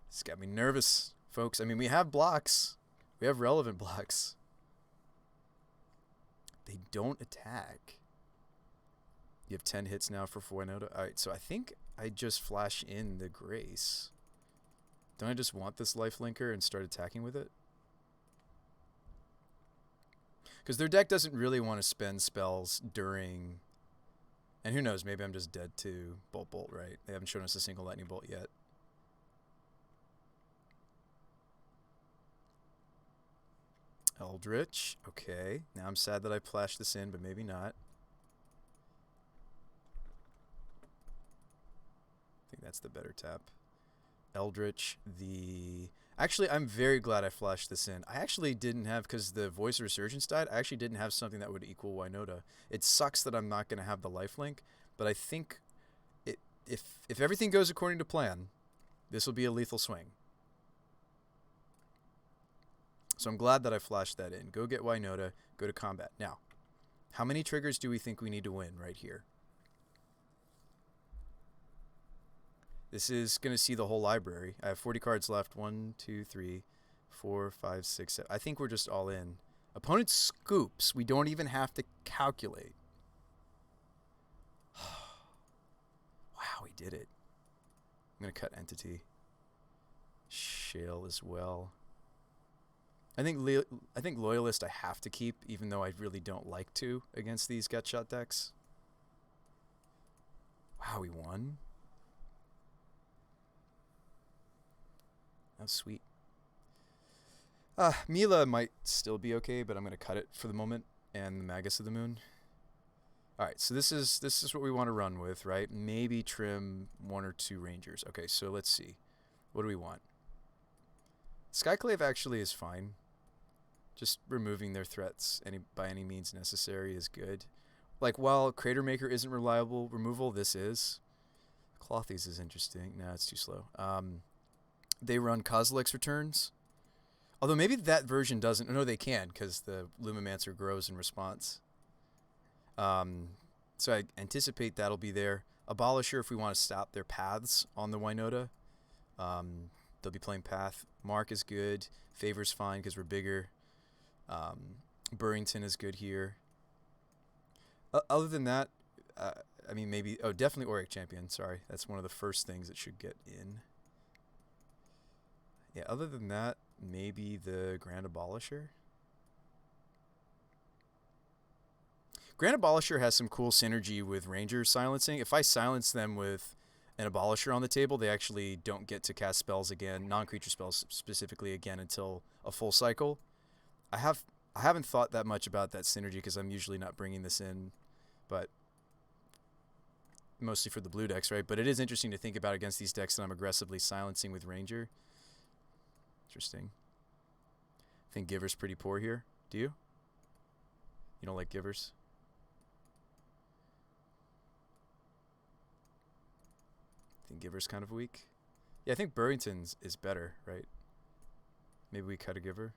It's got me nervous, folks. I mean, we have blocks. We have relevant blocks. They don't attack. You have 10 hits now for Winota. Alright, so I think I just flash in the Grace. Don't I just want this lifelinker and start attacking with it? Because their deck doesn't really want to spend spells during... And who knows, maybe I'm just dead to Bolt, right? They haven't shown us a single Lightning Bolt yet. Eldritch, okay. Now I'm sad that I flashed this in, but maybe not. I think that's the better tap. Eldritch, Actually, I'm very glad I flashed this in. I actually didn't have, because the Voice of Resurgence died, I actually didn't have something that would equal Winota. It sucks that I'm not going to have the lifelink, but I think if everything goes according to plan, this will be a lethal swing. So I'm glad that I flashed that in. Go get Winota, go to combat. Now, how many triggers do we think we need to win right here? This is going to see the whole library. I have 40 cards left. 1, 2, 3, 4, 5, 6, 7. I think we're just all in. Opponent scoops. We don't even have to calculate. Wow, we did it. I'm going to cut Entity. Shale as well. I think Loyalist I have to keep, even though I really don't like to against these Gutshot decks. Wow, we won. That's sweet. Mila might still be okay, but I'm going to cut it for the moment. And the Magus of the Moon. Alright, so this is what we want to run with, right? Maybe trim 1 or 2 Rangers. Okay, so let's see. What do we want? Skyclave actually is fine. Just removing their threats by any means necessary is good. Like, while Cratermaker isn't reliable removal, this is. Clothies is interesting. No, it's too slow. They run Kozilek's Returns. Although maybe that version doesn't. No, they can, because the Lumimancer grows in response. So I anticipate that'll be there. Abolisher if we want to stop their paths on the Winota. They'll be playing Path. Mark is good. Favor's fine because we're bigger. Burrington is good here. Other than that, I mean, maybe... Oh, definitely Auric Champion. Sorry. That's one of the first things that should get in. Yeah, other than that, maybe the Grand Abolisher. Grand Abolisher has some cool synergy with Ranger silencing. If I silence them with an Abolisher on the table, they actually don't get to cast spells again, non-creature spells specifically again, until a full cycle. I haven't thought that much about that synergy because I'm usually not bringing this in, but mostly for the blue decks, right? But it is interesting to think about against these decks that I'm aggressively silencing with Ranger. Interesting. I think Giver's pretty poor here. Do you? You don't like Givers? I think Giver's kind of weak. Yeah, I think Burrington's is better, right? Maybe we cut a Giver.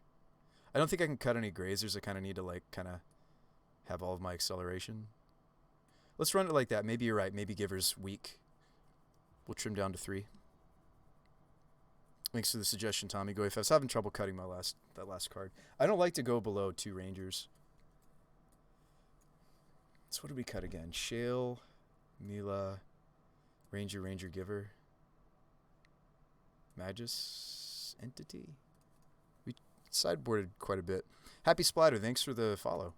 I don't think I can cut any Grazers. I kind of need to like kind of have all of my acceleration. Let's run it like that. Maybe you're right. Maybe Giver's weak. We'll trim down to 3. Thanks for the suggestion, Tommy. Go if I was having trouble cutting that last card. I don't like to go below 2 Rangers. So what did we cut again? Shale, Mila, Ranger, Giver, Magus, Entity. We sideboarded quite a bit. Happy Splatter, thanks for the follow.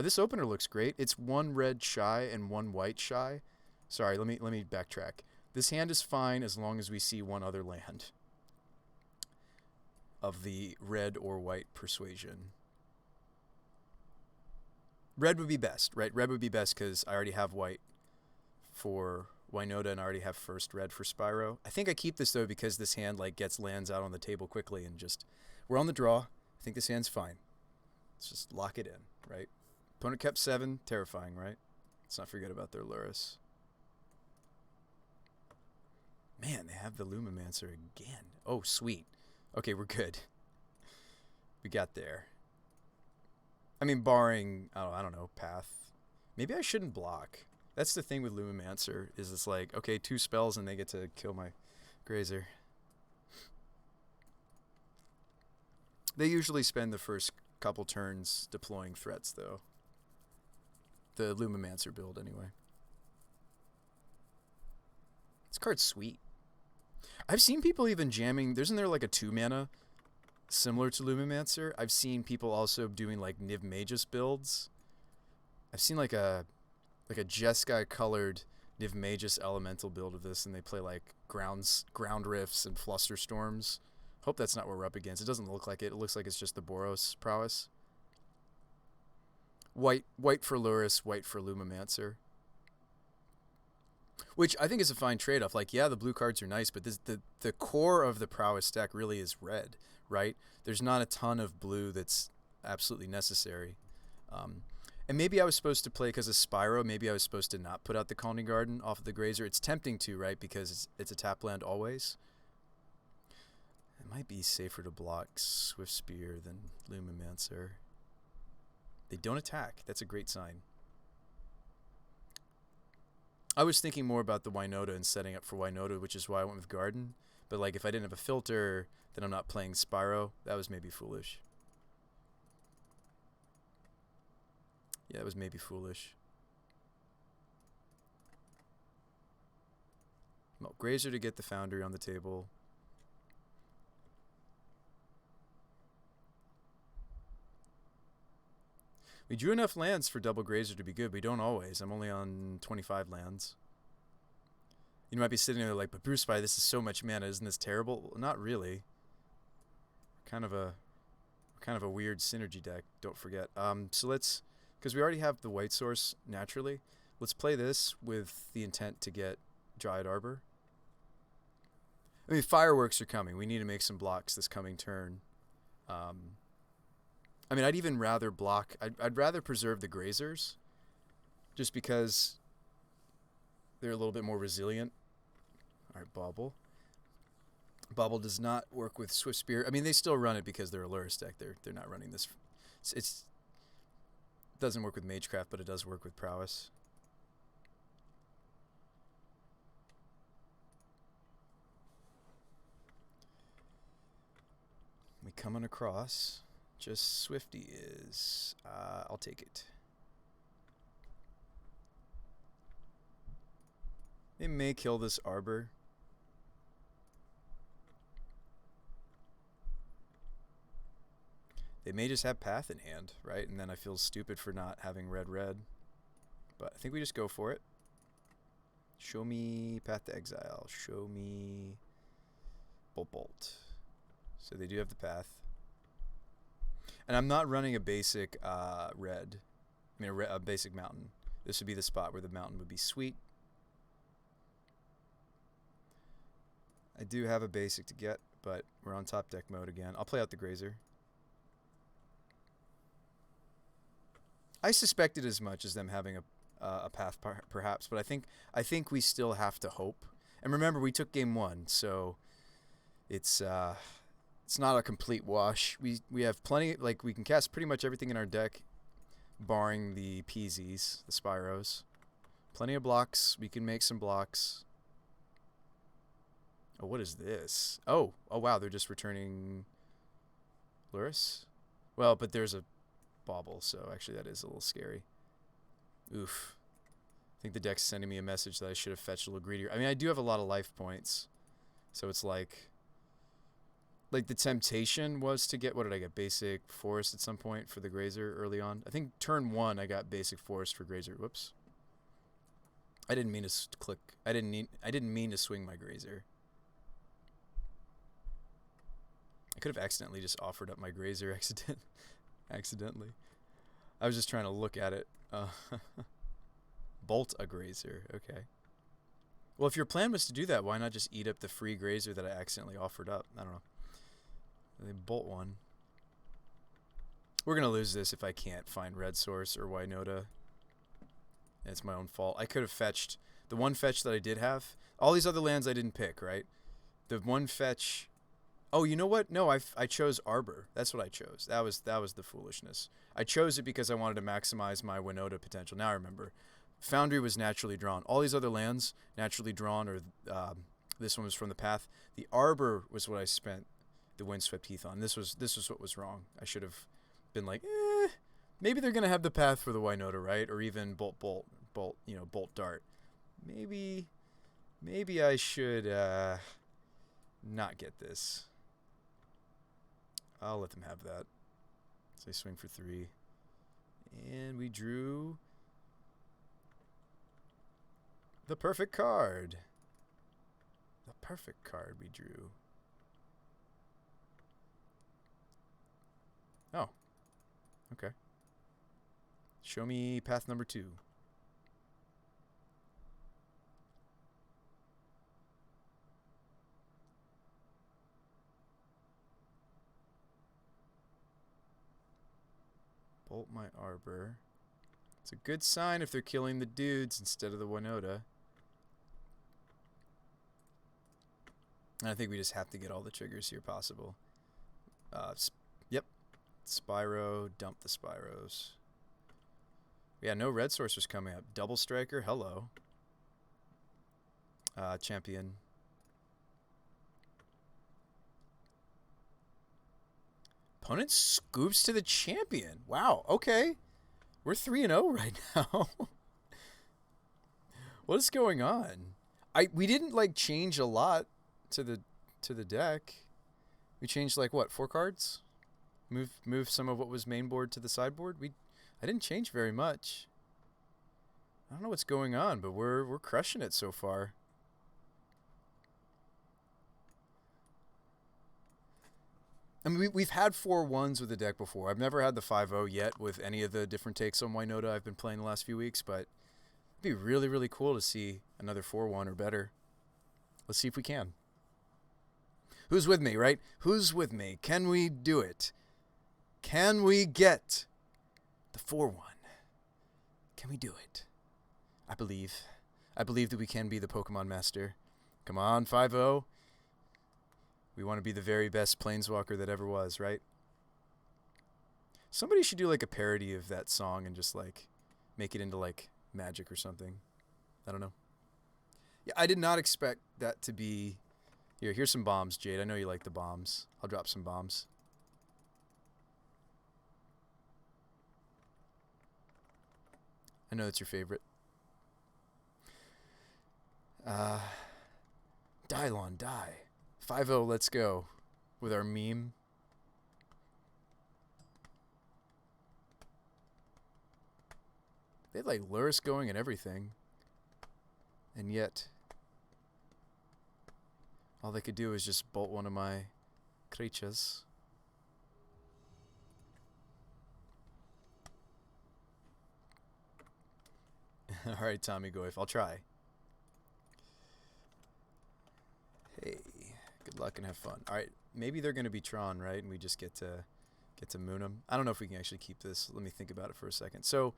This opener looks great. It's 1 red shy and 1 white shy. Sorry, let me backtrack. This hand is fine as long as we see 1 other land of the red or white persuasion. Red would be best, right? Red would be best because I already have white for Winota and I already have first red for Spyro. I think I keep this though because this hand like gets lands out on the table quickly and just we're on the draw. I think this hand's fine. Let's just lock it in, right? Opponent kept 7, terrifying, right? Let's not forget about their Luris. Man, they have the Lumimancer again. Oh, sweet. Okay, we're good. We got there. I mean, barring, I don't know, path. Maybe I shouldn't block. That's the thing with Lumimancer, is it's like, okay, 2 spells and they get to kill my Grazer. They usually spend the first couple turns deploying threats, though. The Lumimancer build, anyway. This card's sweet. I've seen people even jamming, isn't there like a 2 mana similar to Lumimancer? I've seen people also doing like Niv Magus builds. I've seen like a Jeskai colored Niv Magus elemental build of this, and they play like ground rifts and fluster storms. Hope that's not what we're up against. It doesn't look like it. It looks like it's just the Boros prowess. White for Luris, white for Lumimancer. Which I think is a fine trade-off. Like, yeah, the blue cards are nice, but the core of the prowess stack really is red, right? There's not a ton of blue that's absolutely necessary. And maybe I was supposed to play, because of Spyro, maybe I was supposed to not put out the Colony Garden off of the Grazer. It's tempting to, right, because it's a tap land always. It might be safer to block Swift Spear than Lumimancer. They don't attack. That's a great sign. I was thinking more about the Winota and setting up for Winota, which is why I went with Garden. But like, if I didn't have a filter, then I'm not playing Spyro. That was maybe foolish. Yeah, it was maybe foolish. Well, Grazer to get the Foundry on the table. We drew enough lands for double Grazer to be good. We don't always. I'm only on 25 lands. You might be sitting there like, but Bruce, this is so much mana. Isn't this terrible? Well, not really. Kind of a weird synergy deck. Don't forget. So let's, because we already have the white source naturally. Let's play this with the intent to get Dryad Arbor. I mean, fireworks are coming. We need to make some blocks this coming turn. I mean, I'd even rather block. I'd rather preserve the Grazers, just because they're a little bit more resilient. All right, Bauble. Bauble does not work with Swift Spear. I mean, they still run it because they're a Luris deck. They're not running this. It doesn't work with Magecraft, but it does work with Prowess. We coming across. Just Swifty is. I'll take it. They may kill this Arbor. They may just have Path in hand, right? And then I feel stupid for not having red. But I think we just go for it. Show me Path to Exile. Show me Bolt. So they do have the Path. And I'm not running a basic red. I mean, a basic mountain. This would be the spot where the mountain would be sweet. I do have a basic to get, but we're on top deck mode again. I'll play out the Grazer. I suspected as much as them having a Path perhaps, but I think we still have to hope. And remember, we took game 1, so it's not a complete wash. We have plenty, like we can cast pretty much everything in our deck, barring the Peasies, the Spyros. Plenty of blocks. We can make some blocks. Oh, what is this? Oh wow, they're just returning Luris? Well, but there's a Bauble, so actually that is a little scary. Oof. I think the deck's sending me a message that I should have fetched a little greedier. I mean, I do have a lot of life points, so it's like the temptation was to get, what did I get? Basic Forest at some point for the Grazer early on. I think turn 1 I got Basic Forest for Grazer. Whoops. I didn't mean to click. I didn't mean to swing my Grazer. I could have accidentally just offered up my Grazer accidentally. I was just trying to look at it. Bolt a Grazer. Okay. Well, if your plan was to do that, why not just eat up the free Grazer that I accidentally offered up? I don't know. They bolt one. We're going to lose this if I can't find Red Source or Winota. It's my own fault. I could have fetched the one fetch that I did have. All these other lands I didn't pick, right? The one fetch. Oh, you know what? No, I chose Arbor. That's what I chose. That was the foolishness. I chose it because I wanted to maximize my Winota potential. Now I remember. Foundry was naturally drawn. All these other lands naturally drawn, or this one was from the Path. The Arbor was what I spent the Windswept Heath on. This was what was wrong. I should have been like, maybe they're gonna have the Path for the Winota, right? Or even Bolt, Bolt Dart. Maybe I should not get this. I'll let them have that. So they swing for 3. And we drew the perfect card. The perfect card we drew. Oh. Okay. Show me path number 2. Bolt my Arbor. It's a good sign if they're killing the dudes instead of the Winota. And I think we just have to get all the triggers here possible. Yep. Spyro, dump the Spyros. Yeah, no red sorcerers coming up. Double Striker, hello. Champion. Opponent scoops to the champion. Wow, okay. We're 3-0 right now. What is going on? We didn't like change a lot to the deck. We changed like what, 4 cards? Move some of what was main board to the sideboard. I didn't change very much. I don't know what's going on, but we're crushing it so far. I mean, we've had 4-1s with the deck before. I've never had the 5-0 yet with any of the different takes on Winota I've been playing the last few weeks, but it'd be really, really cool to see another 4-1 or better. Let's see if we can. Who's with me, right? Who's with me? Can we do it? Can we get the 4-1? Can we do it? I believe. I believe that we can be the Pokemon Master. Come on, 5-0. We want to be the very best Planeswalker that ever was, right? Somebody should do like a parody of that song and just like make it into like Magic or something. I don't know. Yeah, I did not expect that to be... Here's some bombs, Jade. I know you like the bombs. I'll drop some bombs. I know it's your favorite. Dylon, die. 5-0, let's go. With our meme. They had like Luris going and everything. And yet, all they could do is just bolt one of my creatures. Alright, Tommy Goif, I'll try. Hey, good luck and have fun. Alright, maybe they're going to be Tron, right? And we just get to moon them. I don't know if we can actually keep this. Let me think about it for a second. So,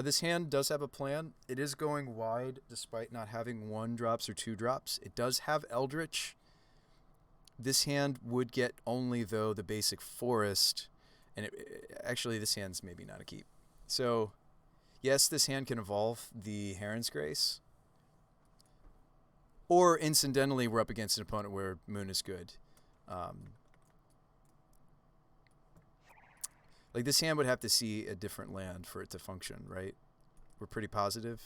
this hand does have a plan. It is going wide despite not having 1-drops or 2-drops. It does have Eldritch. This hand would get only, though, the basic forest. And actually, this hand's maybe not a keep. So, yes, this hand can evolve the Heron's Grace. Or, incidentally, we're up against an opponent where Moon is good. Like, this hand would have to see a different land for it to function, right? We're pretty positive.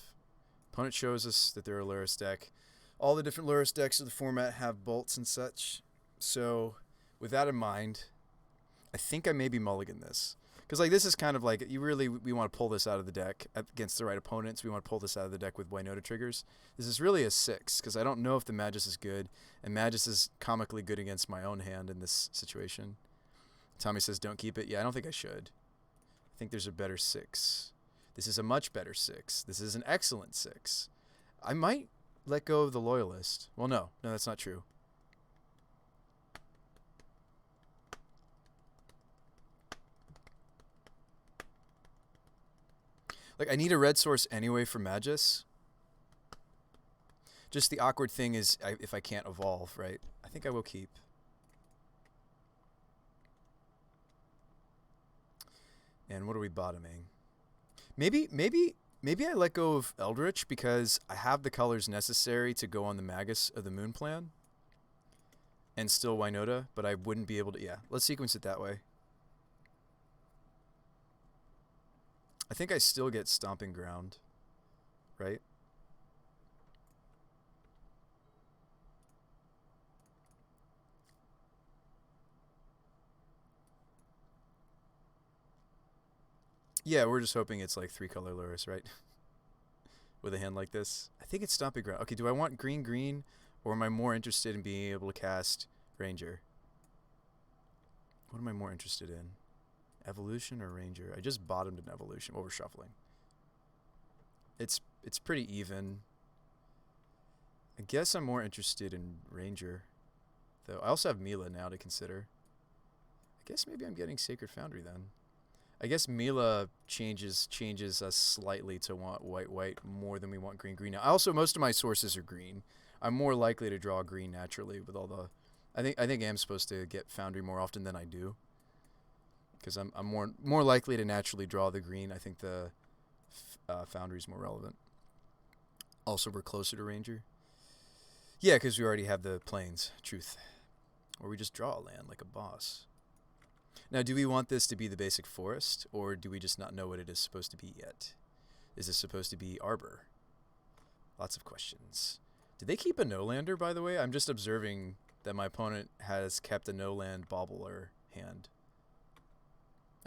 Opponent shows us that they're a Luris deck. All the different Luris decks of the format have bolts and such. So, with that in mind, I think I maybe mulligan this. Because, like, this is kind of like, we want to pull this out of the deck against the right opponents. We want to pull this out of the deck with Winota triggers. This is really a 6, because I don't know if the Magus is good. And Magus is comically good against my own hand in this situation. Tommy says, don't keep it. Yeah, I don't think I should. I think there's a better 6. This is a much better 6. This is an excellent 6. I might let go of the Loyalist. Well, no. No, that's not true. Like, I need a red source anyway for Magus. Just the awkward thing is if I can't evolve, right? I think I will keep. And what are we bottoming? Maybe I let go of Eldritch because I have the colors necessary to go on the Magus of the Moon plan. And still Winota, but I wouldn't be able to... Yeah, let's sequence it that way. I think I still get Stomping Ground, right? Yeah, we're just hoping it's like 3-color Luris, right? With a hand like this. I think it's Stomping Ground. Okay, do I want green, or am I more interested in being able to cast Ranger? What am I more interested in? Evolution or Ranger? I just bottomed an Evolution. Well, we're shuffling. It's pretty even. I guess I'm more interested in Ranger, though. I also have Mila now to consider. I guess maybe I'm getting Sacred Foundry then. I guess Mila changes us slightly to want white more than we want green now. Also, most of my sources are green. I'm more likely to draw green naturally with all the... I think I'm supposed to get Foundry more often than I do. Because I'm more likely to naturally draw the green. I think the Foundry is more relevant. Also, we're closer to Ranger. Yeah, because we already have the plains. Truth. Or we just draw a land like a boss. Now, do we want this to be the basic forest, or do we just not know what it is supposed to be yet? Is this supposed to be Arbor? Lots of questions. Did they keep a no-lander, by the way? I'm just observing that my opponent has kept a no-land bobbler hand.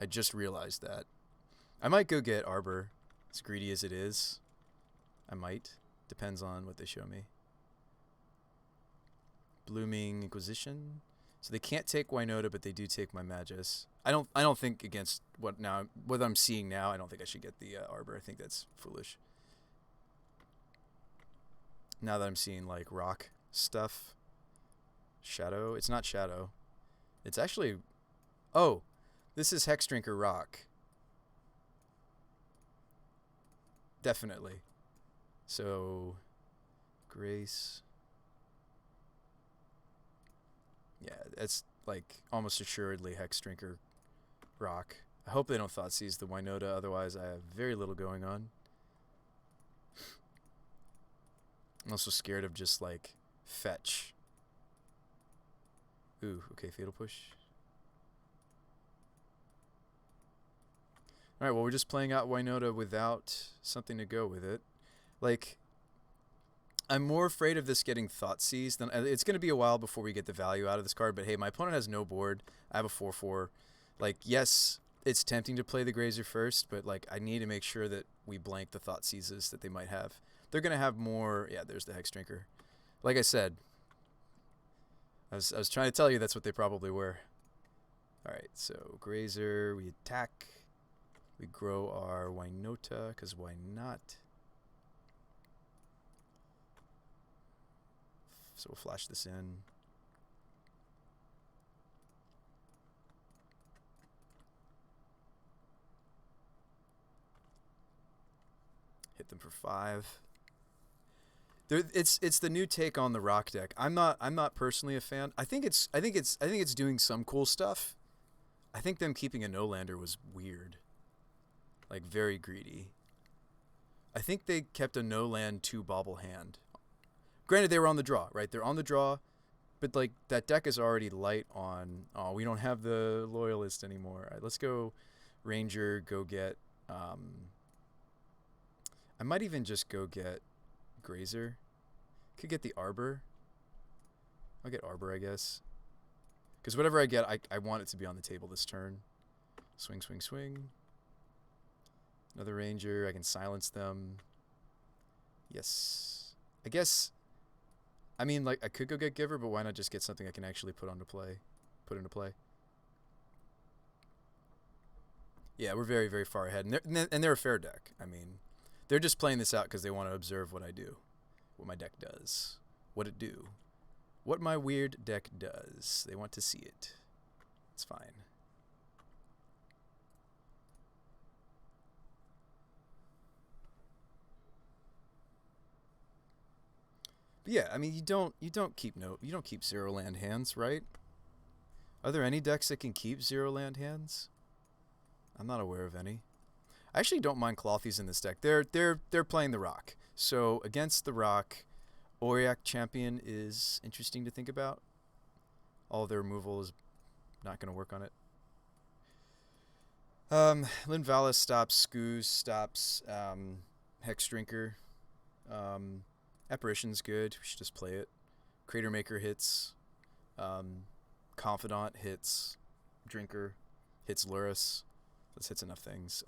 I just realized that. I might go get Arbor, as greedy as it is. I might. Depends on what they show me. Blooming Inquisition. So they can't take Winota, but they do take my Magus. I don't think against what I'm seeing now, I don't think I should get the Arbor. I think that's foolish. Now that I'm seeing like rock stuff. Shadow. It's not Shadow. It's actually... Oh, this is Hexdrinker Rock. Definitely. So, Grace. Yeah, it's like almost assuredly Hexdrinker Rock. I hope they don't Thoughtseize the Winota, otherwise I have very little going on. I'm also scared of just like fetch. Ooh, okay, Fatal Push. Alright, well, we're just playing out Winota without something to go with it. Like, I'm more afraid of this getting Thoughtseized than... It's going to be a while before we get the value out of this card, but hey, my opponent has no board. I have a 4/4. Like, yes, it's tempting to play the Grazer first, but like I need to make sure that we blank the Thoughtseizes that they might have. They're gonna have more. Yeah, there's the Hex Drinker. Like I said, I was trying to tell you that's what they probably were. All right, so Grazer, we attack. We grow our Winota, because why not? So we'll flash this in. Hit them for 5. It's the new take on the rock deck. I'm not personally a fan. I think it's doing some cool stuff. I think them keeping a no-lander was weird. Like, very greedy. I think they kept a no-land 2-bobble hand. Granted, they were on the draw, right? They're on the draw, but, like, that deck is already light on... Oh, we don't have the Loyalist anymore. All right, let's go Ranger, go get... I might even just go get Grazer. Could get the Arbor. I'll get Arbor, I guess. Because whatever I get, I want it to be on the table this turn. Swing, swing, swing. Another Ranger. I can silence them. Yes. I guess... I mean, like, I could go get Giver, but why not just get something I can actually put into play? Yeah, we're very, very far ahead. And they're a fair deck. I mean, they're just playing this out because they want to observe what I do. What my deck does. What it do. What my weird deck does. They want to see it. It's fine. But yeah, I mean, you don't keep 0 land hands, right? Are there any decks that can keep 0 land hands? I'm not aware of any. I actually don't mind Clothies in this deck. They're playing the rock. So against the rock, Auric Champion is interesting to think about. All of their removal is not going to work on it. Linvala stops, Skoos stops, Hex Drinker. Apparition's good. We should just play it. Crater Maker hits. Confidant hits. Drinker hits Luris. This hits enough things.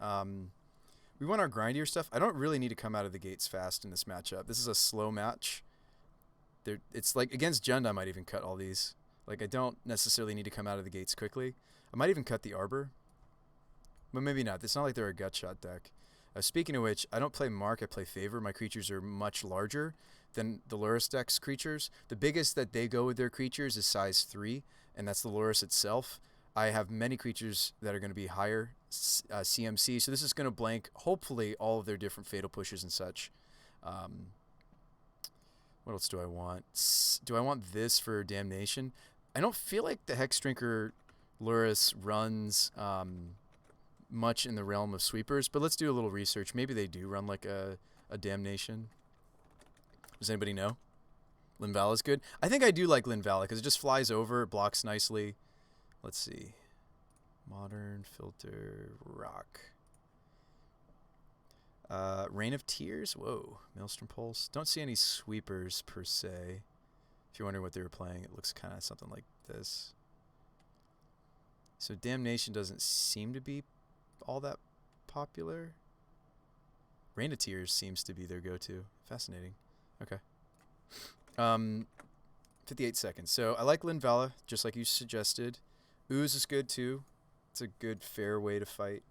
We want our grindier stuff. I don't really need to come out of the gates fast in this matchup. This is a slow match. It's like against Jund, I might even cut all these. Like, I don't necessarily need to come out of the gates quickly. I might even cut the Arbor. But maybe not. It's not like they're a gut shot deck. Speaking of which, I don't play Mark, I play Favor. My creatures are much larger than the Luris deck's creatures. The biggest that they go with their creatures is size 3, and that's the Luris itself. I have many creatures that are going to be higher CMC, so this is going to blank, hopefully, all of their different Fatal Pushes and such. What else do I want? Do I want this for Damnation? I don't feel like the Hex Drinker Luris runs... much in the realm of sweepers, but let's do a little research. Maybe they do run like a Damnation. Does anybody know? Linvala's good. I think I do like Linvala because it just flies over, it blocks nicely. Let's see. Modern, Filter, Rock. Rain of Tears? Whoa. Maelstrom Pulse. Don't see any sweepers per se. If you're wondering what they were playing, it looks kind of something like this. So Damnation doesn't seem to be all that popular. Rain of Tears seems to be their go-to. Fascinating. Okay. 58 seconds. So I like Linvala, just like you suggested. Ooze is good too. It's a good, fair way to fight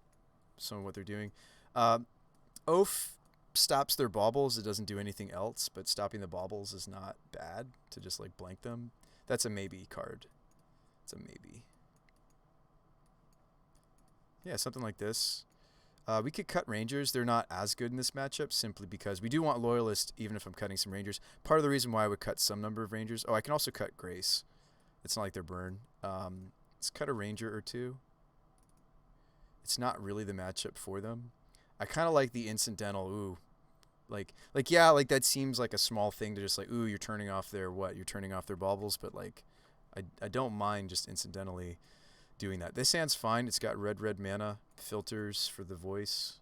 some of what they're doing. Oath stops their baubles. It doesn't do anything else, but stopping the baubles is not bad to just like blank them. That's a maybe card. It's a maybe. Yeah, something like this. We could cut Rangers. They're not as good in this matchup simply because we do want Loyalist even if I'm cutting some Rangers. Part of the reason why I would cut some number of Rangers. Oh, I can also cut Grace. It's not like they're burn. Let's cut a Ranger or two. It's not really the matchup for them. I kind of like the incidental, ooh. Yeah, like that seems like a small thing to just like, ooh, you're turning off their what? You're turning off their baubles, but like I don't mind just incidentally doing that. This hand's fine. It's got red mana, filters for the voice.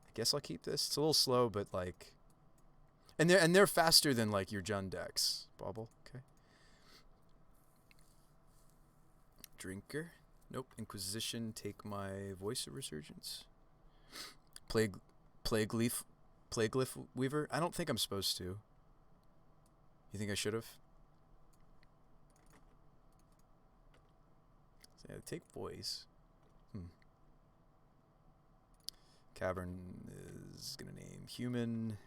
I guess I'll keep this. It's a little slow, but like, and they're faster than like your Jund decks. Bauble, okay. Drinker, Nope. Inquisition, take my Voice of Resurgence. Plague Glyph Weaver? I don't think I'm supposed to. You think I should have? So yeah, take Voice. Cavern is gonna name Human.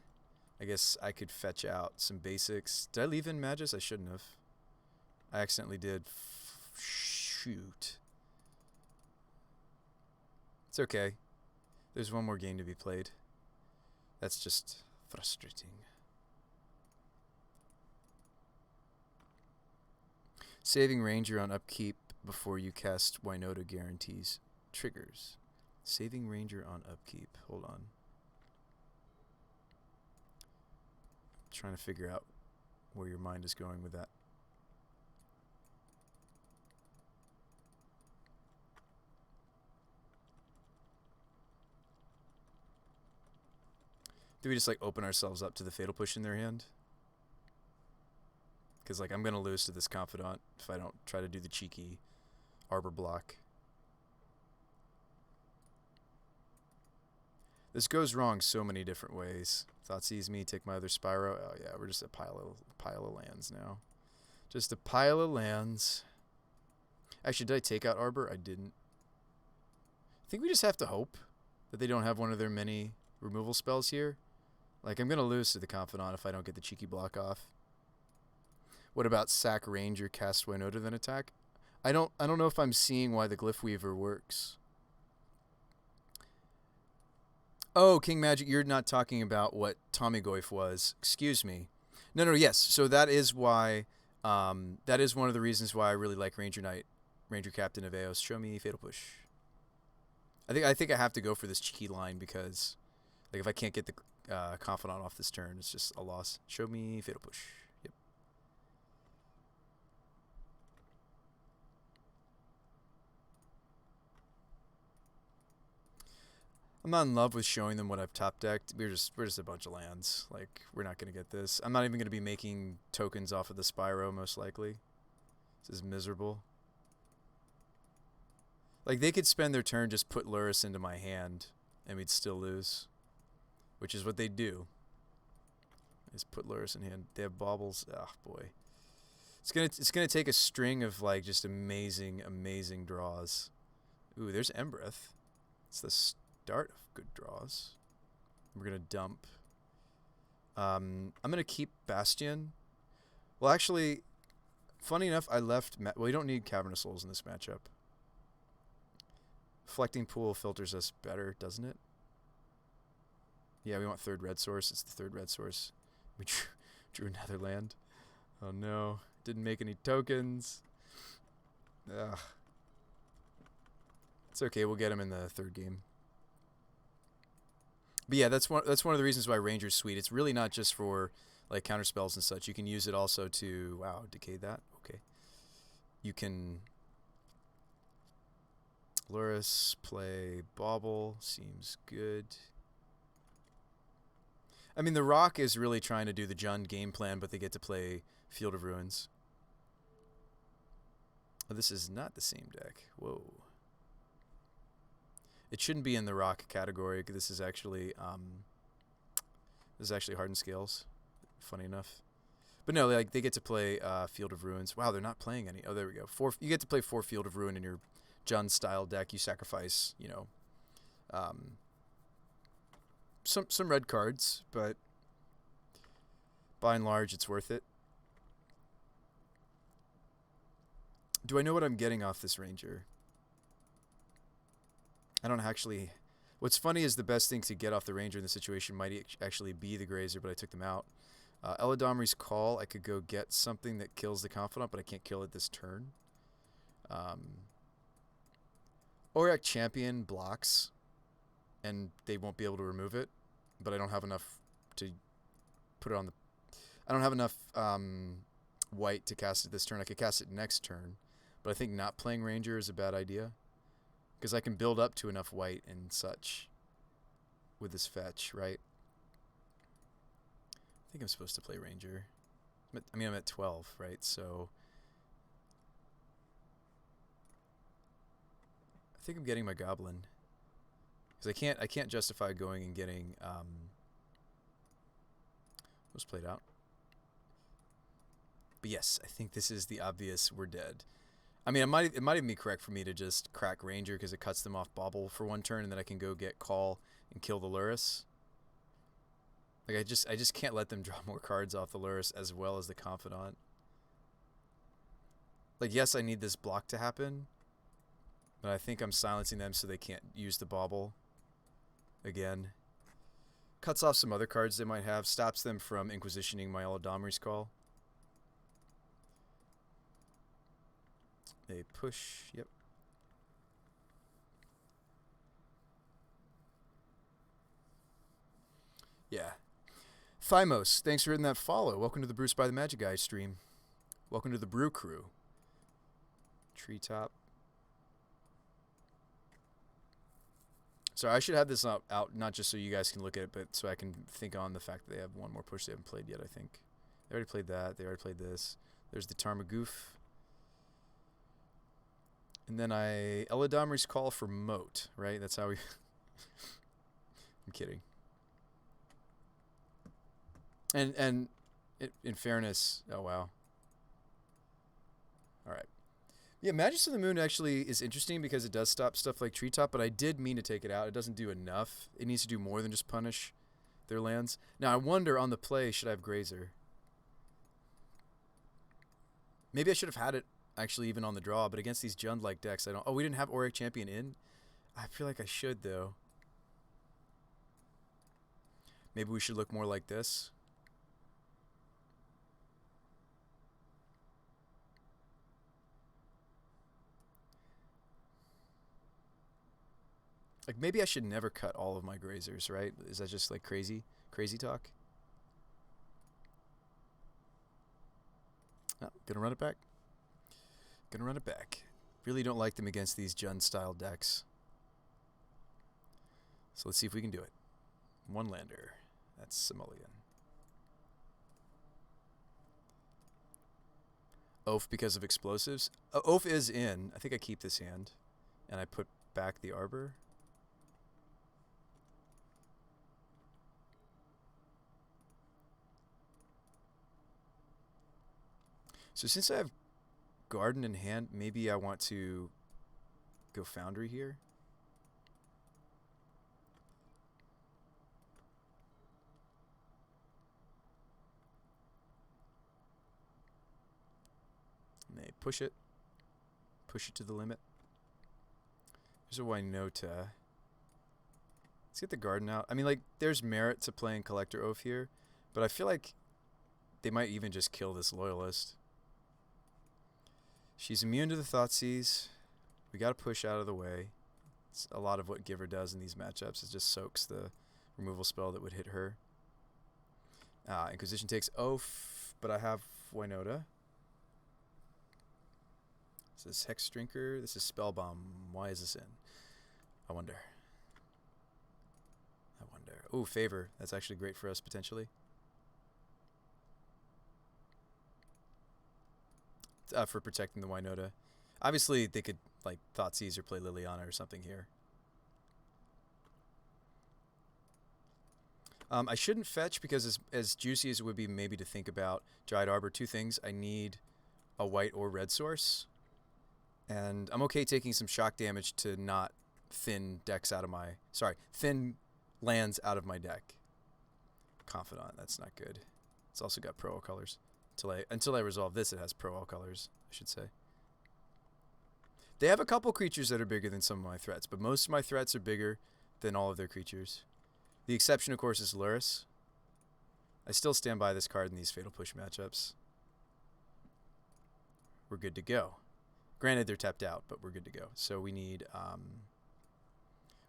I guess I could fetch out some basics. Did I leave in Magus? I shouldn't have. I accidentally did. Shoot. It's okay. There's one more game to be played. That's just frustrating. Saving Ranger on upkeep before you cast Winota guarantees triggers. Saving Ranger on upkeep. Hold on. Trying to figure out where your mind is going with that. Do we just like open ourselves up to the Fatal Push in their hand? Because like I'm gonna lose to this Confidant if I don't try to do the cheeky Arbor block. This goes wrong so many different ways. Thoughtseize me, take my other Spyro. Oh yeah, we're just a pile of lands now. Just a pile of lands. Actually, did I take out Arbor? I didn't. I think we just have to hope that they don't have one of their many removal spells here. Like, I'm going to lose to the Confidant if I don't get the cheeky block off. What about sack Ranger, cast Winota, then attack? I don't know if I'm seeing why the Glyph Weaver works. Oh, King Magic, you're not talking about what Tommy Goif was. Excuse me. No, yes. So that is why, that is one of the reasons why I really like Ranger Knight, Ranger Captain of Eos. Show me Fatal Push. I think I have to go for this cheeky line because, like, if I can't get the Confidant off this turn, it's just a loss. Show me Fatal Push. Yep. I'm not in love with showing them what I've top decked. We're just a bunch of lands. Like, we're not going to get this. I'm not even going to be making tokens off of the Spyro, most likely. This is miserable. Like, they could spend their turn, just put Luris into my hand, and we'd still lose. Which is what they do. Is put Luris in hand. They have baubles. Oh, boy. It's gonna take a string of, like, just amazing draws. Ooh, there's Embreth. It's the start of good draws. We're gonna dump. I'm gonna keep Bastion. Well, actually, funny enough, I left. Well, you don't need Cavernous Souls in this matchup. Reflecting Pool filters us better, doesn't it? Yeah, we want third red source. It's the third red source. We drew another land. Oh no, didn't make any tokens. Ugh. It's okay. We'll get him in the third game. But yeah, that's one of the reasons why Ranger's sweet. It's really not just for like counter spells and such. You can use it also to decay that. Okay. You can Luris, play Bauble, seems good. I mean, the Rock is really trying to do the Jund game plan, but they get to play Field of Ruins. Oh, this is not the same deck. Whoa. It shouldn't be in the Rock category. This is actually Hardened Scales. Funny enough. But no, like they get to play Field of Ruins. Wow, they're not playing any. Oh, there we go. You get to play 4 Field of Ruin in your Jund style deck. You sacrifice, you know, some red cards, but by and large, it's worth it. Do I know what I'm getting off this Ranger? I don't actually. What's funny is the best thing to get off the Ranger in this situation might actually be the Grazer, but I took them out. Eladomri's Call, I could go get something that kills the Confidant, but I can't kill it this turn. Auric Champion blocks, and they won't be able to remove it, but I don't have enough to put it on the... I don't have enough white to cast it this turn. I could cast it next turn, but I think not playing Ranger is a bad idea, because I can build up to enough white and such with this fetch, right? I think I'm supposed to play Ranger. I mean, I'm at 12, right? So think I'm getting my goblin. Because I can't justify going and getting what's played out. But yes, I think this is the obvious we're dead. I mean, it might even be correct for me to just crack Ranger because it cuts them off Bauble for one turn, and then I can go get Call and kill the Lurrus. Like I just can't let them draw more cards off the Lurrus as well as the Confidant. Like, yes, I need this block to happen, but I think I'm silencing them so they can't use the Bauble again. Cuts off some other cards they might have, stops them from Inquisitioning my Eladamri's Call. They push, yep. Yeah. Thymos, thanks for hitting that follow. Welcome to the Brews by the Magic Guy stream. Welcome to the Brew Crew. Treetop. So I should have this out not just so you guys can look at it, but so I can think on the fact that they have one more push they haven't played yet, I think. They already played that. They already played this. There's the Tarmogoyf. And then Eladamri's Call for Moat, right? That's how we... I'm kidding. And in fairness... Oh, wow. All right. Yeah, Majesty of the Moon actually is interesting because it does stop stuff like Treetop, but I did mean to take it out. It doesn't do enough. It needs to do more than just punish their lands. Now, I wonder on the play, should I have Grazer? Maybe I should have had it actually even on the draw, but against these Jund-like decks, I don't... Oh, we didn't have Auric Champion in? I feel like I should, though. Maybe we should look more like this. Like, maybe I should never cut all of my Grazers, right? Is that just, like, crazy talk? Oh, gonna run it back. Gonna run it back. Really don't like them against these Jund-style decks. So let's see if we can do it. One lander. That's Simoleon. Oath because of explosives. Oath is in. I think I keep this hand. And I put back the Arbor. So since I have Garden in hand, maybe I want to go Foundry here. And they push it to the limit. There's a Winota. Let's get the Garden out. I mean, like, there's merit to playing Collector Oath here, but I feel like they might even just kill this Loyalist. She's immune to the Thoughtseize. We got to push out of the way. It's a lot of what Giver does in these matchups. It just soaks the removal spell that would hit her. Inquisition takes Oath, but I have Winota. This is Hex Drinker. This is Spellbomb. Why is this in? I wonder. Oh, Favor. That's actually great for us, potentially. For protecting the Winota. Obviously, they could, like, Thoughtseize or play Liliana or something here. I shouldn't fetch because as juicy as it would be maybe to think about Dryad Arbor, two things. I need a white or red source. And I'm okay taking some shock damage to not thin decks out of my... Sorry, thin lands out of my deck. Confidant, that's not good. It's also got Pro All Colors. Until I resolve this, it has Pro All Colors, I should say. They have a couple creatures that are bigger than some of my threats, but most of my threats are bigger than all of their creatures. The exception, of course, is Lurrus. I still stand by this card in these Fatal Push matchups. We're good to go. Granted, they're tapped out, but we're good to go. So we need...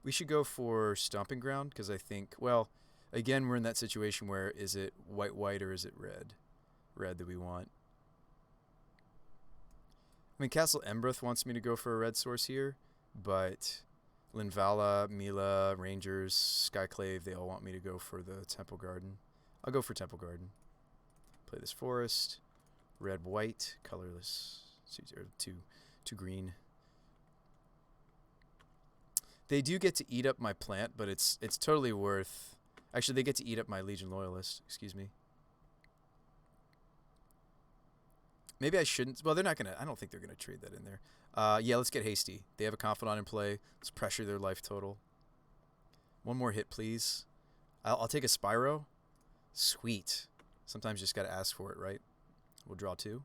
we should go for Stomping Ground, because I think... Well, again, we're in that situation where is it white, or is it red? Red that we want. I mean, Castle Embereth wants me to go for a red source here, but Linvala, Mila, Rangers, Skyclave, they all want me to go for the Temple Garden. I'll go for Temple Garden. Play this Forest. Red, white, colorless. Two green. They do get to eat up my plant, but it's totally worth. Actually, they get to eat up my Legion Loyalist. Excuse me. Maybe I shouldn't. Well, they're not gonna. I don't think they're gonna trade that in there. Yeah, let's get hasty. They have a Confidant in play. Let's pressure their life total. One more hit, please. I'll take a Spyro. Sweet. Sometimes you just gotta ask for it, right? We'll draw 2.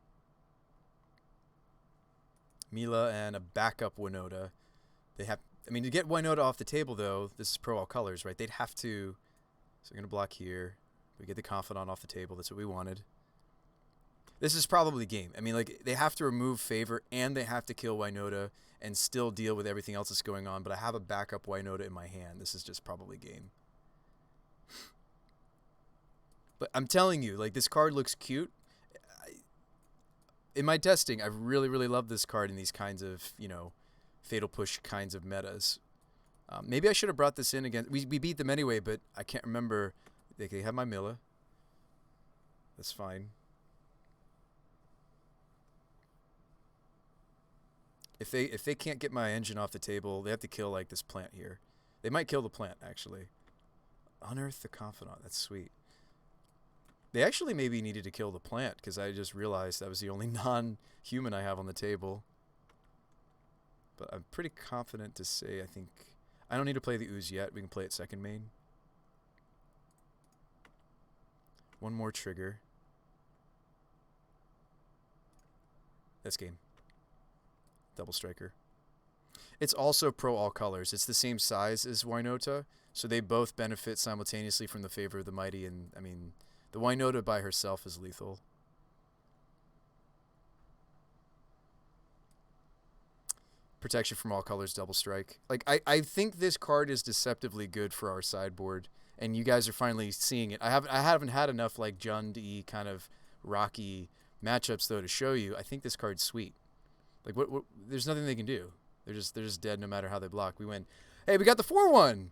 Mila and a backup Winota. They have. I mean, to get Winota off the table, though, this is pro all colors, right? They'd have to. So we're gonna block here. We get the Confidant off the table. That's what we wanted. This is probably game. I mean, like, they have to remove Favor and they have to kill Winota and still deal with everything else that's going on, but I have a backup Winota in my hand. This is just probably game. But I'm telling you, like, this card looks cute. In my testing, I've really, really loved this card in these kinds of, you know, Fatal Push kinds of metas. Maybe I should have brought this in again. We beat them anyway, but I can't remember. They have my Mila. That's fine. If they can't get my engine off the table, they have to kill, like, this plant here. They might kill the plant, actually. Unearth the Confidant. That's sweet. They actually maybe needed to kill the plant, because I just realized that was the only non-human I have on the table. But I'm pretty confident to say I think... I don't need to play the Ooze yet. We can play it second main. One more trigger. That's game. Double Striker. It's also pro all colors. It's the same size as Winota, so they both benefit simultaneously from the favor of the mighty. And I mean, the Winota by herself is lethal. Protection from all colors, double strike. Like, I think this card is deceptively good for our sideboard, and you guys are finally seeing it. I haven't had enough like Jund-y kind of rocky matchups though to show you. I think this card's sweet. Like, what there's nothing they can do. They're just dead no matter how they block. We win. Hey, we got the 4-1.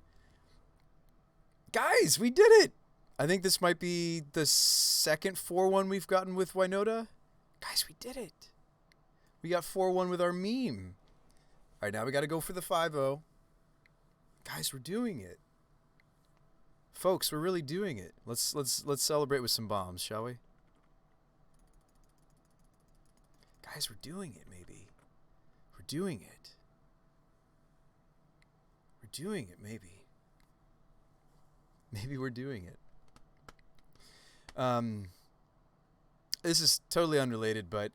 Guys, we did it. I think this might be the second 4-1 we've gotten with Winota. Guys, we did it. We got 4-1 with our meme. All right, now we got to go for the 5-0. Guys, we're doing it. Folks, we're really doing it. Let's celebrate with some bombs, shall we? Guys, we're doing it, maybe. We're doing it. We're doing it, maybe. Maybe we're doing it. This is totally unrelated, but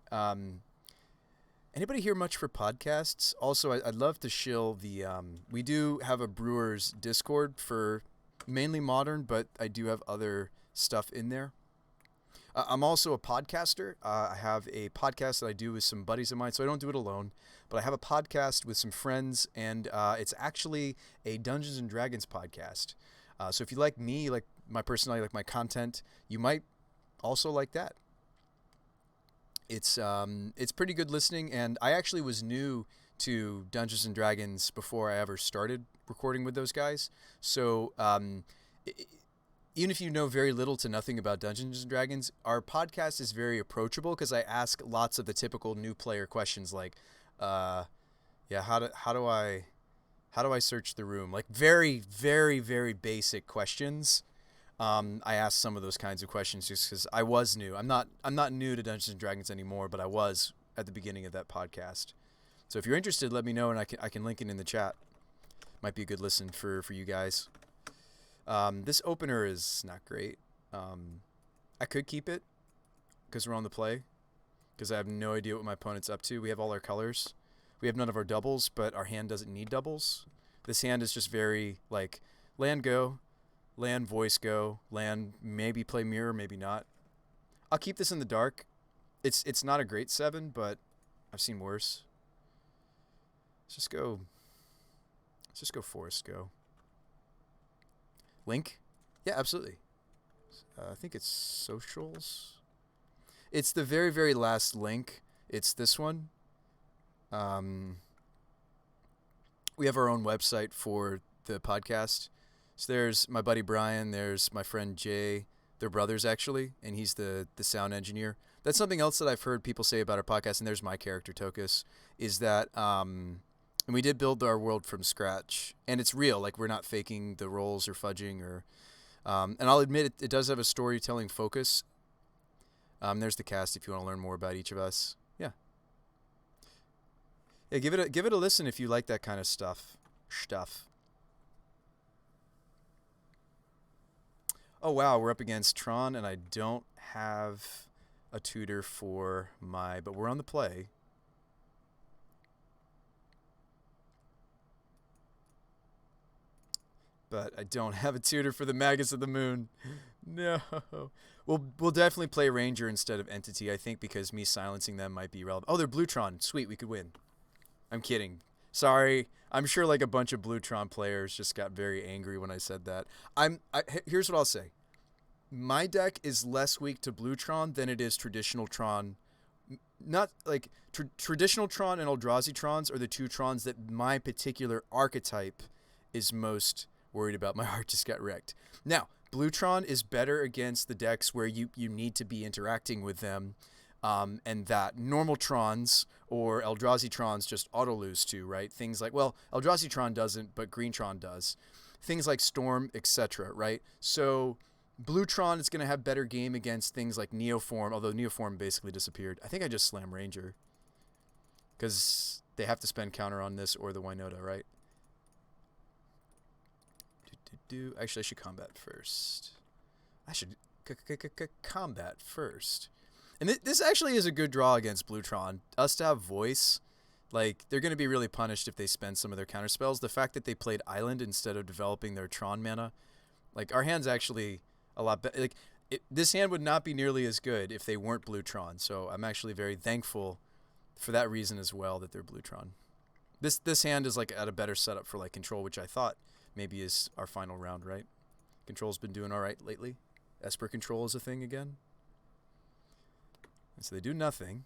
anybody here much for podcasts? Also, I'd love to shill the... we do have a Brewers Discord for mainly Modern, but I do have other stuff in there. I'm also a podcaster. I have a podcast that I do with some buddies of mine, so I don't do it alone. But I have a podcast with some friends, and it's actually a Dungeons & Dragons podcast. So if you like me, like my personality, like my content, you might also like that. It's pretty good listening, and I actually was new to Dungeons & Dragons before I ever started recording with those guys. So even if you know very little to nothing about Dungeons & Dragons, our podcast is very approachable because I ask lots of the typical new player questions like, how do I search the room? Like very, very, very basic questions. I asked some of those kinds of questions just because I was new. I'm not new to Dungeons & Dragons anymore, but I was at the beginning of that podcast. So if you're interested, let me know, and I can link it in the chat. Might be a good listen for you guys. This opener is not great. I could keep it because we're on the play, because I have no idea what my opponent's up to. We have all our colors. We have none of our doubles, but our hand doesn't need doubles. This hand is just very, like, land go, land voice go, land maybe play mirror, maybe not. I'll keep this in the dark. It's not a great 7, but I've seen worse. Let's just go Forest Go. Link? Yeah, absolutely. I think it's socials. It's the very, very last link. It's this one. We have our own website for the podcast. So there's my buddy Brian. There's my friend Jay. They're brothers, actually, and he's the sound engineer. That's something else that I've heard people say about our podcast, and there's my character, Tokus, is that And we did build our world from scratch, and it's real. Like, we're not faking the rolls or fudging or. And I'll admit it does have a storytelling focus. There's the cast if you want to learn more about each of us. Yeah. Yeah, give it a listen if you like that kind of stuff. Oh wow, we're up against Tron, and I don't have a tutor for my, but we're on the play. But I don't have a tutor for the Magus of the Moon. No. We'll definitely play Ranger instead of Entity, I think, because me silencing them might be relevant. Oh, they're Bluetron. Sweet, we could win. I'm kidding. Sorry. I'm sure like a bunch of Bluetron players just got very angry when I said that. Here's what I'll say. My deck is less weak to Bluetron than it is traditional Tron. Not like traditional Tron and Eldrazi Trons are the two Trons that my particular archetype is most worried about. My heart just got wrecked. Now, Bluetron is better against the decks where you need to be interacting with them, and that normal Trons or Eldrazi Trons just auto-lose to, right? Things like, well, Eldrazi Tron doesn't, but Green Tron does. Things like Storm, etc., right? So Bluetron is going to have better game against things like Neoform, although Neoform basically disappeared. I think I just slam Ranger because they have to spend counter on this or the Winota, right? Actually, I should combat first. I should combat first. And this actually is a good draw against Bluetron. Us to have voice, like, they're going to be really punished if they spend some of their counter spells. The fact that they played Island instead of developing their Tron mana, like, our hand's actually a lot better. Like, this hand would not be nearly as good if they weren't Bluetron. So I'm actually very thankful for that reason as well that they're Bluetron. This hand is like at a better setup for like control, which I thought maybe is our final round, right? Control's been doing all right lately. Esper control is a thing again. And so they do nothing.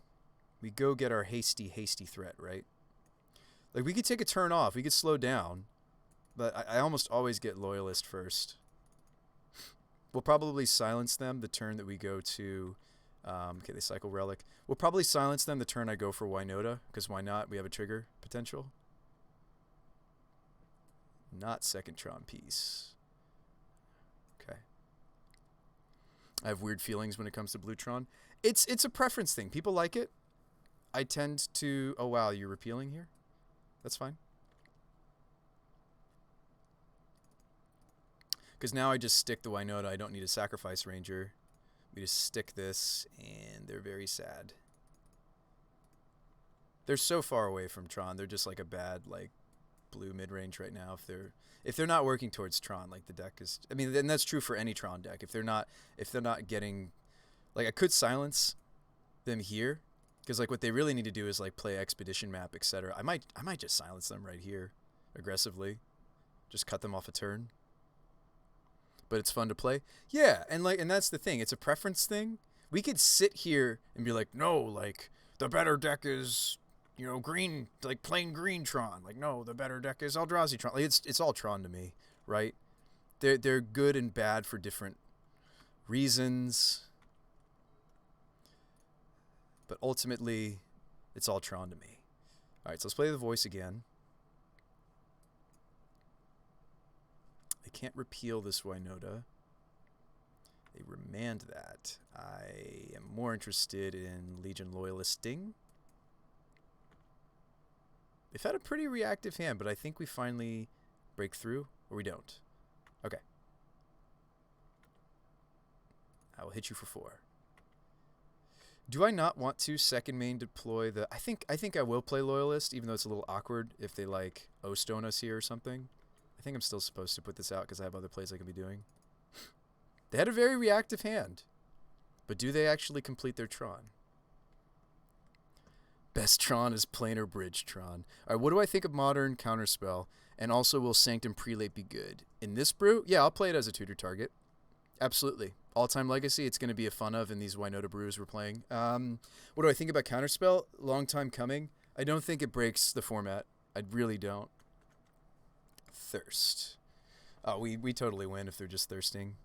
We go get our hasty threat, right? Like, we could take a turn off. We could slow down. But I almost always get Loyalist first. We'll probably silence them the turn that we go to... okay, they cycle Relic. We'll probably silence them the turn I go for Winota, because why not? We have a trigger potential. Not second Tron piece. Okay. I have weird feelings when it comes to Bluetron. It's a preference thing. People like it. I tend to... Oh, wow, you're repealing here? That's fine. Because now I just stick the Winota. I don't need a sacrifice Ranger. We just stick this, and they're very sad. They're so far away from Tron. They're just like a bad, like, blue mid-range right now. If they're not working towards Tron, like, the deck is... I mean, and that's true for any Tron deck. If they're not getting... Like, I could silence them here, because, like, what they really need to do is, like, play Expedition map, etc. I might just silence them right here, aggressively. Just cut them off a turn. But it's fun to play. Yeah, and that's the thing. It's a preference thing. We could sit here and be like, no, like, the better deck is, you know, green, like, plain green Tron. Like, no, the better deck is Eldrazi Tron. Like, it's all Tron to me, right? They're good and bad for different reasons. But ultimately, it's all Tron to me. All right, so let's play the voice again. They can't repeal this Winota. They remand that. I am more interested in Legion Loyalisting. They've had a pretty reactive hand, but I think we finally break through, or we don't. Okay. I will hit you for 4. Do I not want to second main deploy the... I think I will play Loyalist, even though it's a little awkward if they, like, O-Stone us here or something. I think I'm still supposed to put this out because I have other plays I can be doing. They had a very reactive hand. But do they actually complete their Tron? Best Tron is planar bridge Tron. All right, what do I think of modern counterspell? And also, will Sanctum Prelate be good? In this brew? Yeah, I'll play it as a tutor target. Absolutely. All-time legacy, it's going to be a fun of in these Winota brews we're playing. What do I think about counterspell? Long time coming. I don't think it breaks the format. I really don't. Thirst. Oh, we totally win if they're just thirsting.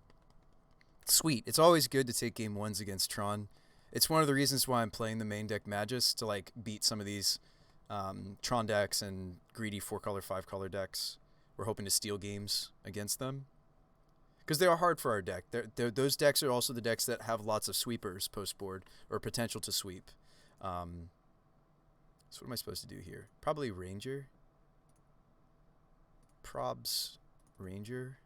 Sweet. It's always good to take game 1s against Tron. It's one of the reasons why I'm playing the main deck Magus, to, like, beat some of these Tron decks and greedy 4-color, 5-color decks. We're hoping to steal games against them. Because they are hard for our deck. Those decks are also the decks that have lots of sweepers post-board, or potential to sweep. So what am I supposed to do here? Probably Ranger. Probs Ranger.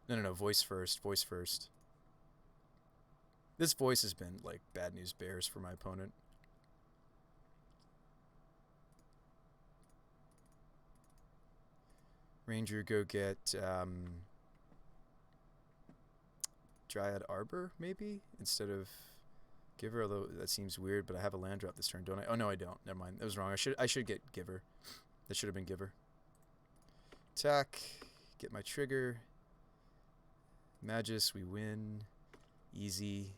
No. Voice first. Voice first. This voice has been like bad news bears for my opponent. Ranger, go get Dryad Arbor, maybe? Instead of Giver, although that seems weird, but I have a land drop this turn, don't I? Oh, no, I don't. Never mind. That was wrong. I should get Giver. That should have been Giver. Attack. Get my trigger. Magus, we win. Easy.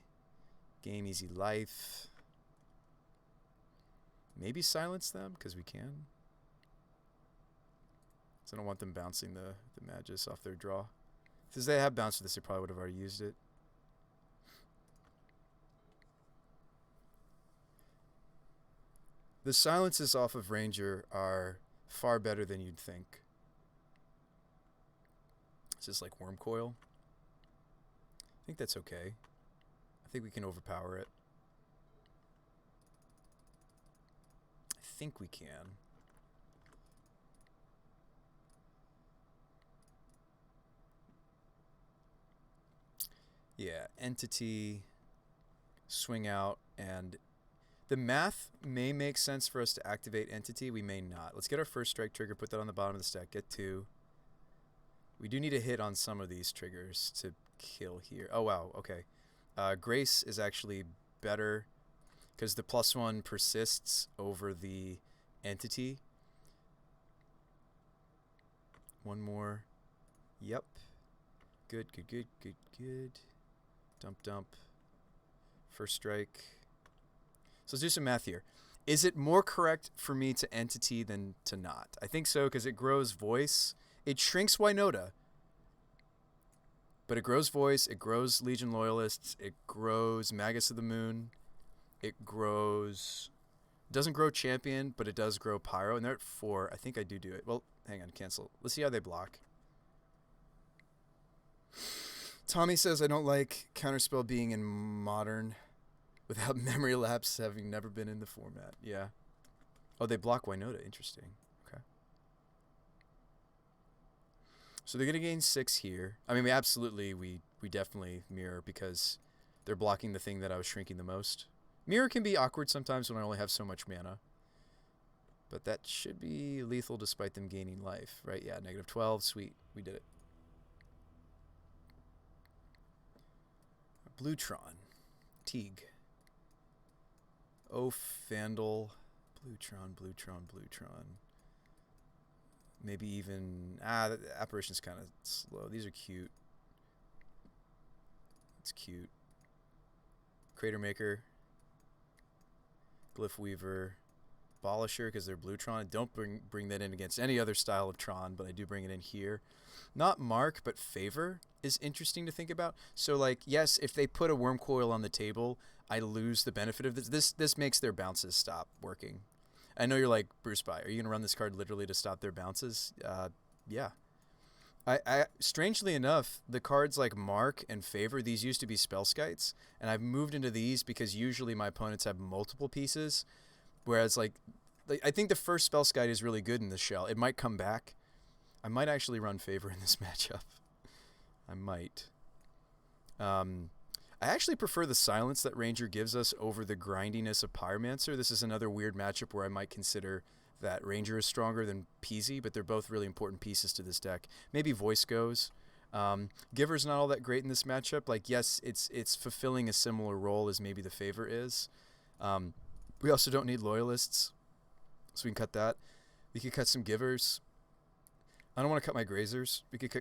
Game, easy life. Maybe silence them, because we can. So I don't want them bouncing the Magus off their draw. Since they have bounced this, they probably would have already used it. The silences off of Ranger are far better than you'd think. It's just like Worm Coil. I think that's okay. I think we can overpower it. I think we can. Yeah, Entity, swing out, and the math may make sense for us to activate Entity. We may not. Let's get our first strike trigger, put that on the bottom of the stack, get 2. We do need a hit on some of these triggers to kill here. Oh, wow, okay. Grace is actually better because the +1 persists over the Entity. One more. Yep. Good. Dump. First strike. So let's do some math here. Is it more correct for me to Entity than to not? I think so, because it grows Voice. It shrinks Winota. But it grows Voice. It grows Legion Loyalists. It grows Magus of the Moon. It grows... doesn't grow Champion, but it does grow Pyro. And they're at 4. I think I do it. Well, hang on. Cancel. Let's see how they block. Tommy says, I don't like Counterspell being in Modern without Memory Lapse having never been in the format. Yeah. Oh, they block Winota. Interesting. Okay. So they're going to gain 6 here. I mean, we definitely mirror because they're blocking the thing that I was shrinking the most. Mirror can be awkward sometimes when I only have so much mana. But that should be lethal despite them gaining life, right? Yeah, -12. Sweet. We did it. Bluetron. Teague. Oaf, Vandal. Bluetron. Maybe even... the Apparition's kind of slow. These are cute. It's cute. Crater Maker. Glyph Weaver. Abolisher, because they're Bluetron. Don't bring that in against any other style of Tron, but I do bring it in here. Not Mark, but Favor is interesting to think about. So, like, yes, if they put a Worm Coil on the table, I lose the benefit of this. This makes their bounces stop working. I know you're like, Bruce By, are you going to run this card literally to stop their bounces? Yeah. I strangely enough, the cards like Mark and Favor, these used to be Spellskites, and I've moved into these because usually my opponents have multiple pieces, whereas, like I think the first Spellskite is really good in this shell. It might come back. I might actually run Favor in this matchup. I might. I actually prefer the silence that Ranger gives us over the grindiness of Pyromancer. This is another weird matchup where I might consider that Ranger is stronger than Peasy, but they're both really important pieces to this deck. Maybe Voice goes. Giver's not all that great in this matchup. Like, yes, it's fulfilling a similar role as maybe the Favor is. We also don't need Loyalists, so we can cut that. We could cut some Givers. I don't want to cut my Grazers. We could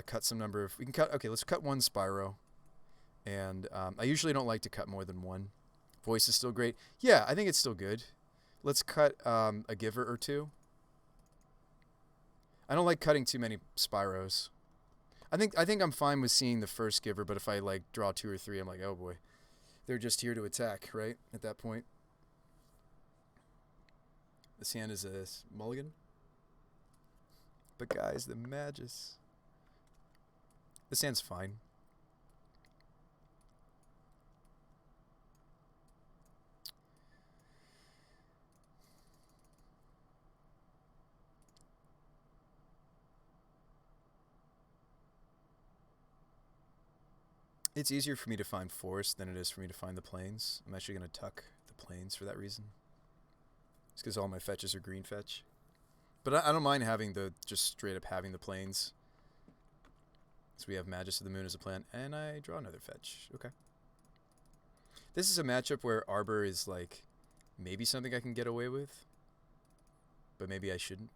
cut some number of... We can cut... Okay, let's cut 1 Spyro. And I usually don't like to cut more than 1. Voice is still great. Yeah, I think it's still good. Let's cut a Giver or 2. I don't like cutting too many Spyros. I think I'm fine with seeing the first Giver, but if I like draw 2 or 3, I'm like, oh boy. They're just here to attack, right? At that point. This hand is a mulligan. But guys, the Magus. This hand's fine. It's easier for me to find forest than it is for me to find the plains. I'm actually going to tuck the plains for that reason. It's because all my fetches are green fetch. But I don't mind having just straight up having the plains. So we have Magus of the Moon as a plant, and I draw another fetch. Okay. This is a matchup where Arbor is like maybe something I can get away with, but maybe I shouldn't.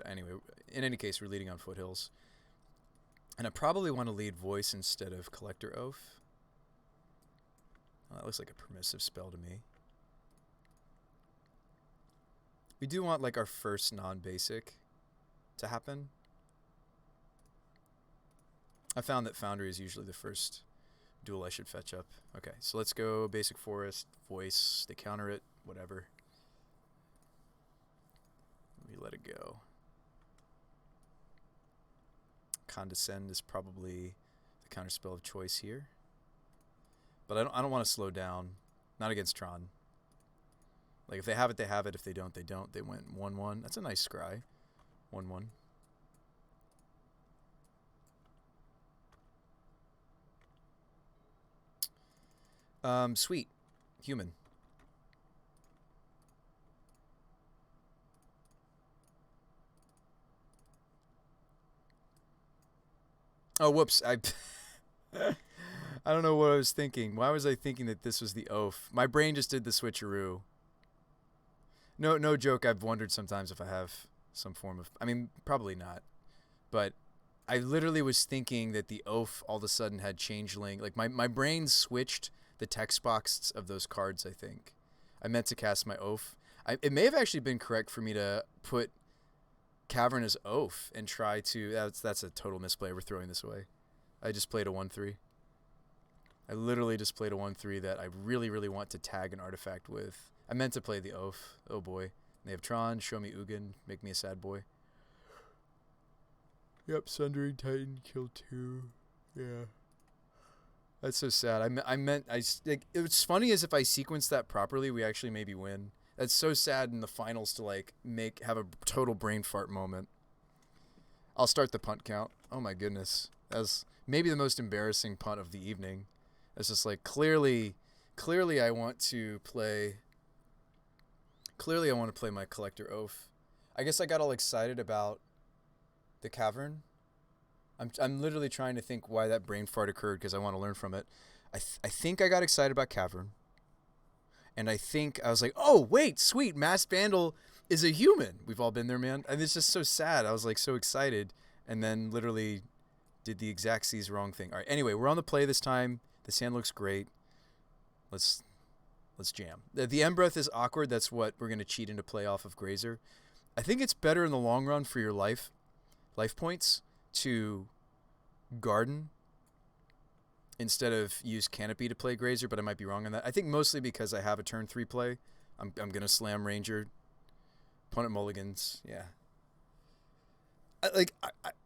Anyway, in any case, we're leading on Foothills. And I probably want to lead Voice instead of Collector Oath. Well, that looks like a permissive spell to me. We do want like our first non-basic to happen. I found that Foundry is usually the first duel I should fetch up. Okay, so let's go Basic Forest, Voice, they counter it, whatever. We let it go. Condescend is probably the counterspell of choice here. But I don't want to slow down. Not against Tron. Like, if they have it, they have it. If they don't, they don't. They went 1-1. That's a nice scry. 1-1. Sweet. Human. Oh, whoops. I don't know what I was thinking. Why was I thinking that this was the oaf? My brain just did the switcheroo. No joke. I've wondered sometimes if I have some form of... I mean, probably not. But I literally was thinking that the oaf all of a sudden had changeling. Like, my brain switched the text box of those cards, I think. I meant to cast my oaf. It may have actually been correct for me to put Cavern as oaf and try to... That's a total misplay. We're throwing this away. I just played a 1-3. I literally just played a 1-3 that I really, really want to tag an artifact with. I meant to play the oaf. Oh boy. They have Tron, show me Ugin, make me a sad boy. Yep, Sundering Titan, kill 2. Yeah. That's so sad. It's funny as if I sequenced that properly, we actually maybe win. That's so sad in the finals to like have a total brain fart moment. I'll start the punt count. Oh my goodness. That's maybe the most embarrassing punt of the evening. It's just like clearly I want to play my Collector Oath. I guess I got all excited about the Cavern. I'm literally trying to think why that brain fart occurred because I want to learn from it. I think I got excited about Cavern. And I think I was like, oh, wait, sweet, Masked Vandal is a human. We've all been there, man. And it's just so sad. I was like so excited and then literally did the exact C's wrong thing. All right, anyway, we're on the play this time. This hand looks great. Let's jam. The Embereth is awkward. That's what we're going to cheat into play off of Grazer. I think it's better in the long run for your life points to garden instead of use Canopy to play Grazer, but I might be wrong on that. I think mostly because I have a turn 3 play. I'm going to slam Ranger. Opponent mulligans. Yeah.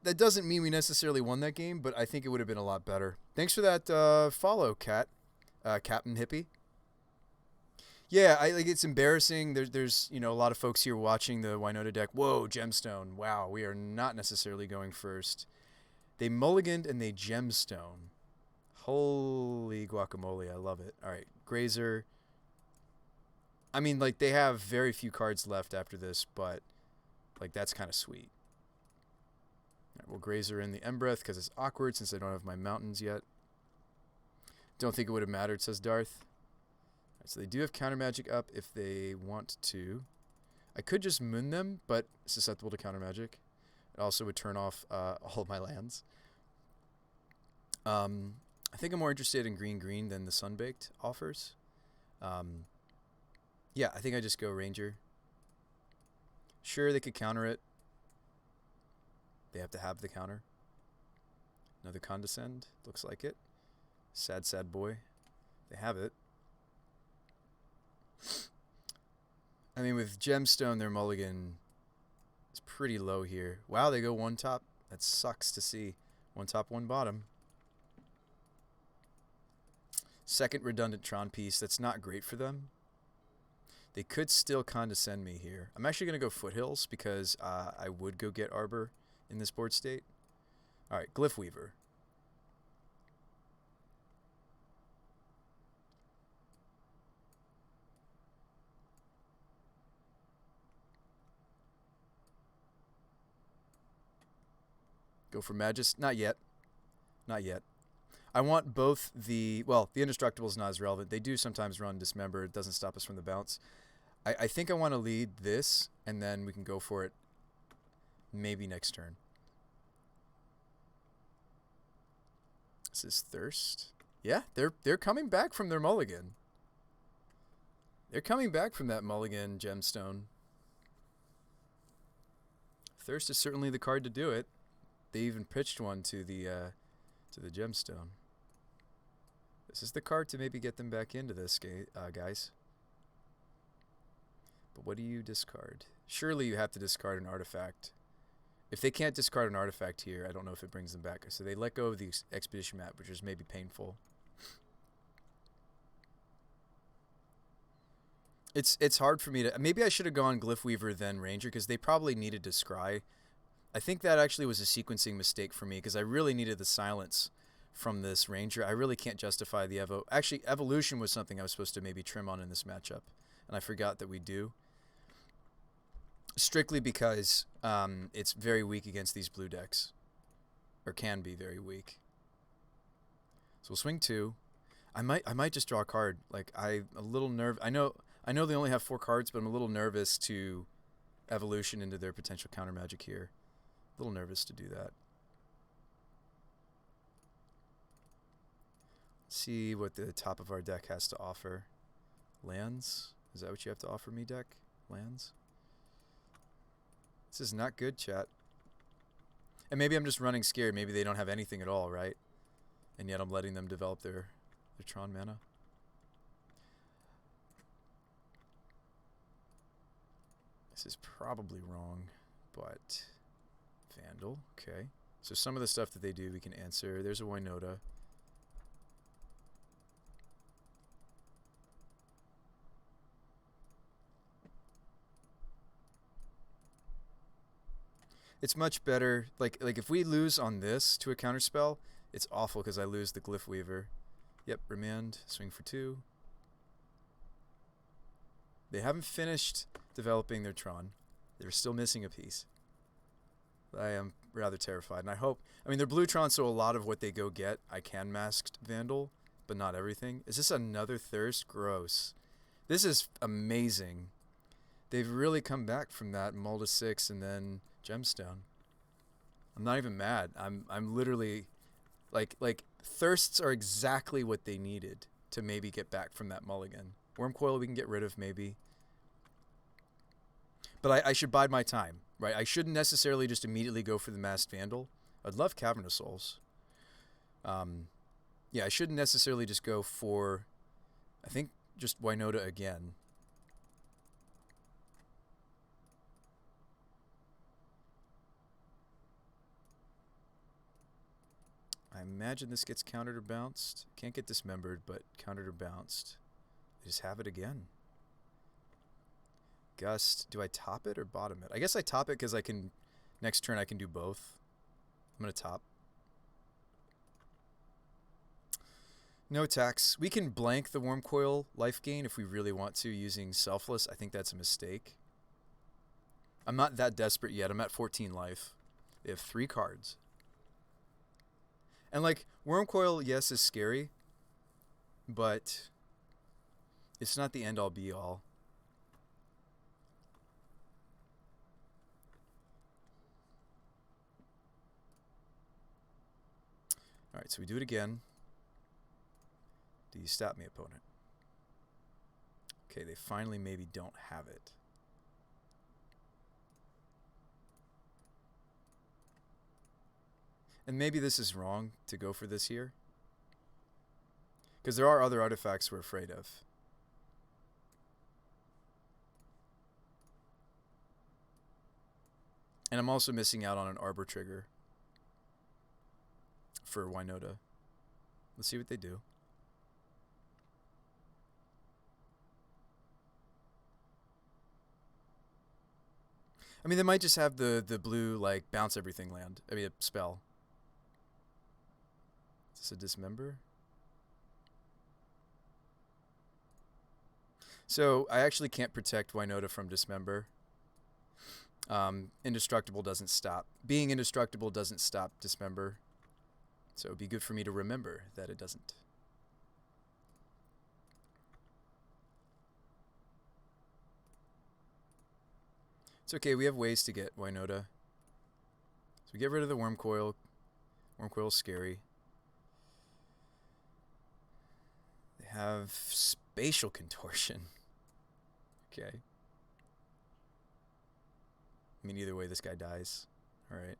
That doesn't mean we necessarily won that game, but I think it would have been a lot better. Thanks for that follow, Captain Hippie. Yeah, it's embarrassing. There's a lot of folks here watching the Winota deck. Whoa, Gemstone. Wow, we are not necessarily going first. They mulliganed and they Gemstone. Holy guacamole, I love it. All right, Grazer. I mean, like, they have very few cards left after this, but, like, that's kind of sweet. All right, we'll Grazer in the Embereth because it's awkward since I don't have my mountains yet. Don't think it would have mattered, says Darth. All right, so they do have counter magic up if they want to. I could just moon them, but susceptible to counter magic. It also would turn off all of my lands. I think I'm more interested in green than the Sunbaked offers. Yeah, I think I just go Ranger. Sure, they could counter it. They have to have the counter. Another Condescend. Looks like it. Sad, sad boy. They have it. I mean, with Gemstone, their mulligan is pretty low here. Wow, they go one top. That sucks to see. One top, one bottom. Second redundant Tron piece. That's not great for them. They could still condescend me here. I'm actually going to go Foothills because I would go get Arbor in this board state. All right, Glyph Weaver. Go for Magis. Not yet. Not yet. I want both the... Well, the Indestructible is not as relevant. They do sometimes run Dismember. It doesn't stop us from the bounce. I think I want to lead this, and then we can go for it maybe next turn. This is Thirst. Yeah, they're coming back from their mulligan. They're coming back from that mulligan gemstone. Thirst is certainly the card to do it. They even pitched one to the gemstone. This is the card to maybe get them back into this, guys. But what do you discard? Surely you have to discard an artifact. If they can't discard an artifact here, I don't know if it brings them back. So they let go of the expedition map, which is maybe painful. It's hard for me to... Maybe I should have gone Glyph Weaver then Ranger, because they probably needed to scry. I think that actually was a sequencing mistake for me, because I really needed the silence from this Ranger. I really can't justify the Evo. Actually, Evolution was something I was supposed to maybe trim on in this matchup, and I forgot that we do. Strictly because it's very weak against these blue decks, or can be very weak. So we'll swing 2. I might just draw a card. Like, I'm a little nervous. I know they only have 4 cards, but I'm a little nervous to Evolution into their potential counter magic here. A little nervous to do that. See what the top of our deck has to offer. Lands? Is that what you have to offer me, deck? Lands? This is not good, chat. And maybe I'm just running scared. Maybe they don't have anything at all, right? And yet I'm letting them develop their Tron mana. This is probably wrong, but... Vandal, okay. So some of the stuff that they do we can answer. There's a Winota. It's much better, like if we lose on this to a counterspell, it's awful because I lose the Glyph Weaver. Yep, remand, swing for 2. They haven't finished developing their Tron. They're still missing a piece. I am rather terrified, and I hope... I mean, they're blue Tron, so a lot of what they go get, I can masked Vandal, but not everything. Is this another Thirst? Gross. This is amazing. They've really come back from that Mull to 6 and then Gemstone. I'm not even mad. I'm literally... Like Thirsts are exactly what they needed to maybe get back from that mulligan. Wormcoil we can get rid of, maybe. But I should bide my time, right? I shouldn't necessarily just immediately go for the Masked Vandal. I'd love Cavern of Souls. Yeah, I shouldn't necessarily just go for, I think, just Winota again. I imagine this gets countered or bounced. Can't get dismembered, but countered or bounced. Just have it again. Gust. Do I top it or bottom it? I guess I top it because I can... Next turn I can do both. I'm going to top. No attacks. We can blank the Wormcoil life gain if we really want to using Selfless. I think that's a mistake. I'm not that desperate yet. I'm at 14 life. They have 3 cards. And like, Wormcoil, yes, is scary, but it's not the end-all be-all. Alright, so we do it again. Do you stop me, opponent? Okay, they finally maybe don't have it. And maybe this is wrong to go for this here. Because there are other artifacts we're afraid of. And I'm also missing out on an Arbor trigger for Winota. Let's see what they do. I mean, they might just have the blue, like, bounce everything land. I mean, a spell. Is this a dismember? So, I actually can't protect Winota from dismember. Indestructible doesn't stop. Being indestructible doesn't stop dismember. So, it'd be good for me to remember that it doesn't. It's okay, we have ways to get Winota. So we get rid of the Worm Coil. Worm Coil's scary. They have Spatial Contortion. Okay. I mean, either way, this guy dies. Alright.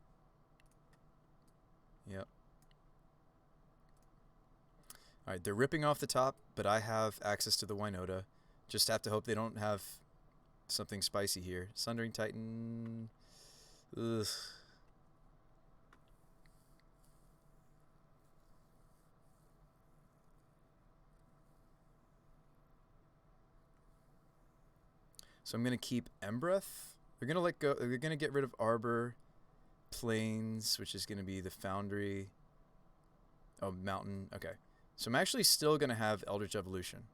Yep. Alright, they're ripping off the top, but I have access to the Winota. Just have to hope they don't have something spicy here. Sundering Titan. Ugh. So I'm gonna keep Embreth. They're gonna let go. They're gonna get rid of Arbor, Plains, which is gonna be the Foundry. Oh, Mountain. Okay. So I'm actually still gonna have Eldritch Evolution.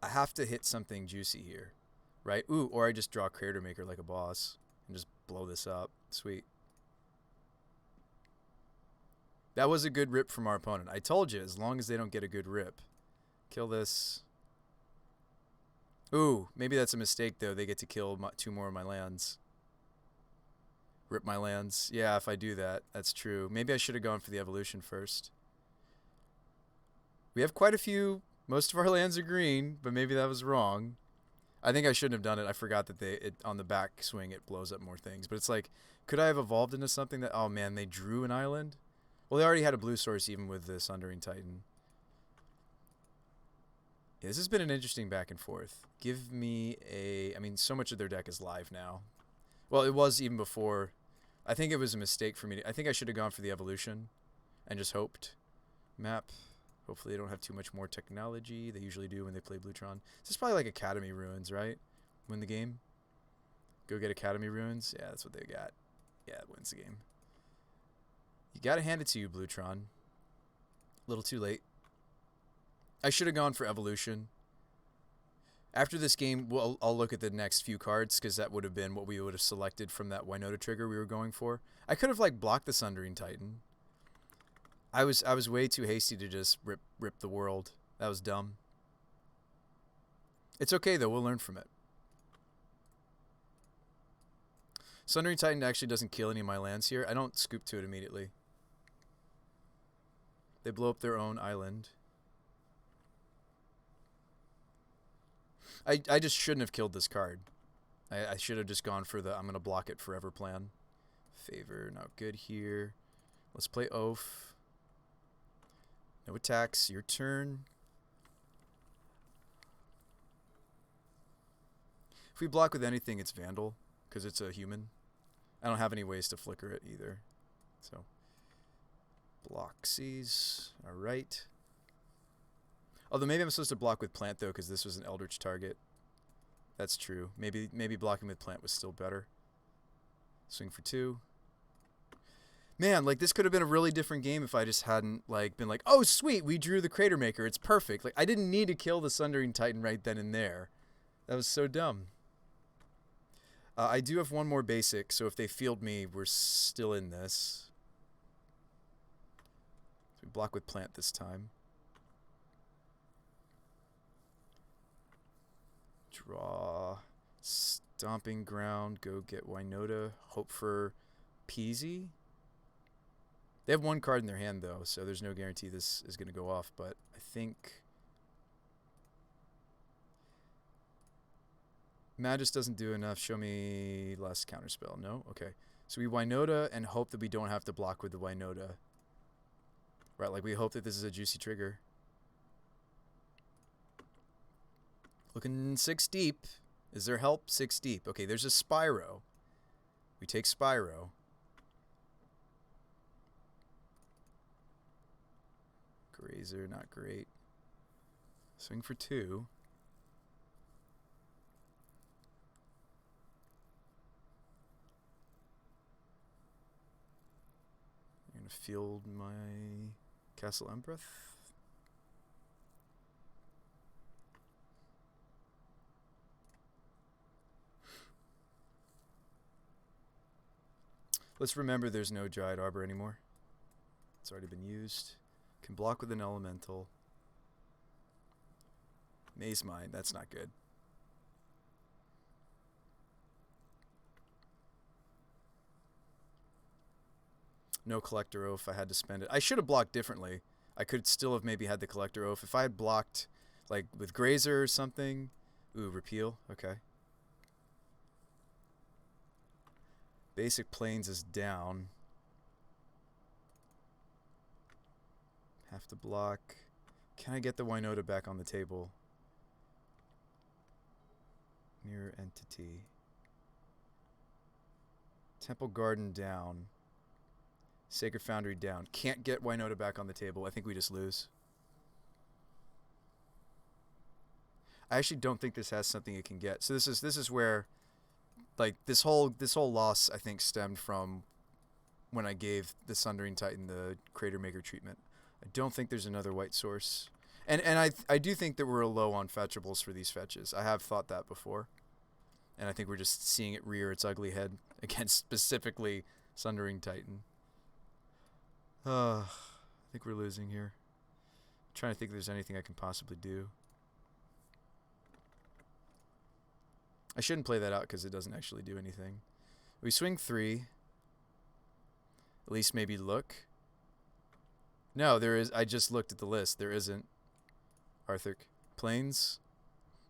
I have to hit something juicy here, right? Ooh, or I just draw Crater Maker like a boss and just blow this up. Sweet. That was a good rip from our opponent. I told you, as long as they don't get a good rip. Kill this. Ooh, maybe that's a mistake, though. They get to kill 2 more of my lands. Rip my lands. Yeah, if I do that, that's true. Maybe I should have gone for the evolution first. We have quite a few. Most of our lands are green, but maybe that was wrong. I think I shouldn't have done it. I forgot that on the back swing it blows up more things. But it's like, could I have evolved into something that, oh man, they drew an island? Well, they already had a blue source even with the Sundering Titan. Yeah, this has been an interesting back and forth. Give me a... I mean, so much of their deck is live now. Well, it was even before. I think it was a mistake for me. I think I should have gone for the evolution and just hoped. Map. Hopefully they don't have too much more technology. They usually do when they play Blutron. This is probably like Academy Ruins, right? Win the game. Go get Academy Ruins. Yeah, that's what they got. Yeah, it wins the game. You gotta hand it to you, Blutron. A little too late. I should have gone for evolution. After this game, I'll look at the next few cards because that would have been what we would have selected from that Winota trigger we were going for. I could have like blocked the Sundering Titan. I was way too hasty to just rip the world. That was dumb. It's okay though, we'll learn from it. Sundering Titan actually doesn't kill any of my lands here. I don't scoop to it immediately. They blow up their own island. I just shouldn't have killed this card. I should have just gone for the I'm going to block it forever plan. Favor, not good here. Let's play Oath. No attacks, your turn. If we block with anything, it's Vandal, because it's a human. I don't have any ways to flicker it either. So, Bloxies, alright. Although maybe I'm supposed to block with Plant, though, because this was an Eldritch target. That's true. Maybe blocking with Plant was still better. Swing for 2. Man, like, this could have been a really different game if I just hadn't, like, been like, oh, sweet, we drew the Crater Maker. It's perfect. Like, I didn't need to kill the Sundering Titan right then and there. That was so dumb. I do have one more basic, so if they field me, we're still in this. So we block with Plant this time. Draw. Stomping Ground. Go get Winota. Hope for Peasy. They have one card in their hand, though, so there's no guarantee this is going to go off, but I think... Magus doesn't do enough. Show me less counterspell. No? Okay. So we Winota and hope that we don't have to block with the Winota. Right, like we hope that this is a juicy trigger. Looking 6 deep. Is there help? 6 deep. Okay, there's a Spyro. We take Spyro. Grazer, not great. Swing for 2. I'm going to field my Castle Empress. Let's remember there's no Giant Arbor anymore. It's already been used. Can block with an elemental. Maze Mine, that's not good. No Collector Oath, I had to spend it. I should have blocked differently. I could still have maybe had the Collector Oath. If I had blocked, like, with Grazer or something. Ooh, Repeal, okay. Basic Plains is down. Have to block. Can I get the Winota back on the table? Mirror Entity. Temple Garden down. Sacred Foundry down. Can't get Winota back on the table. I think we just lose. I actually don't think this has something it can get. So this is where, like, this whole loss I think stemmed from when I gave the Sundering Titan the Crater Maker treatment. I don't think there's another white source. And I do think that we're low on fetchables for these fetches. I have thought that before. And I think we're just seeing it rear its ugly head against specifically Sundering Titan. I think we're losing here. I'm trying to think if there's anything I can possibly do. I shouldn't play that out because it doesn't actually do anything. We swing 3. At least maybe look. No, there is. I just looked at the list. There isn't. Arthuric Plains.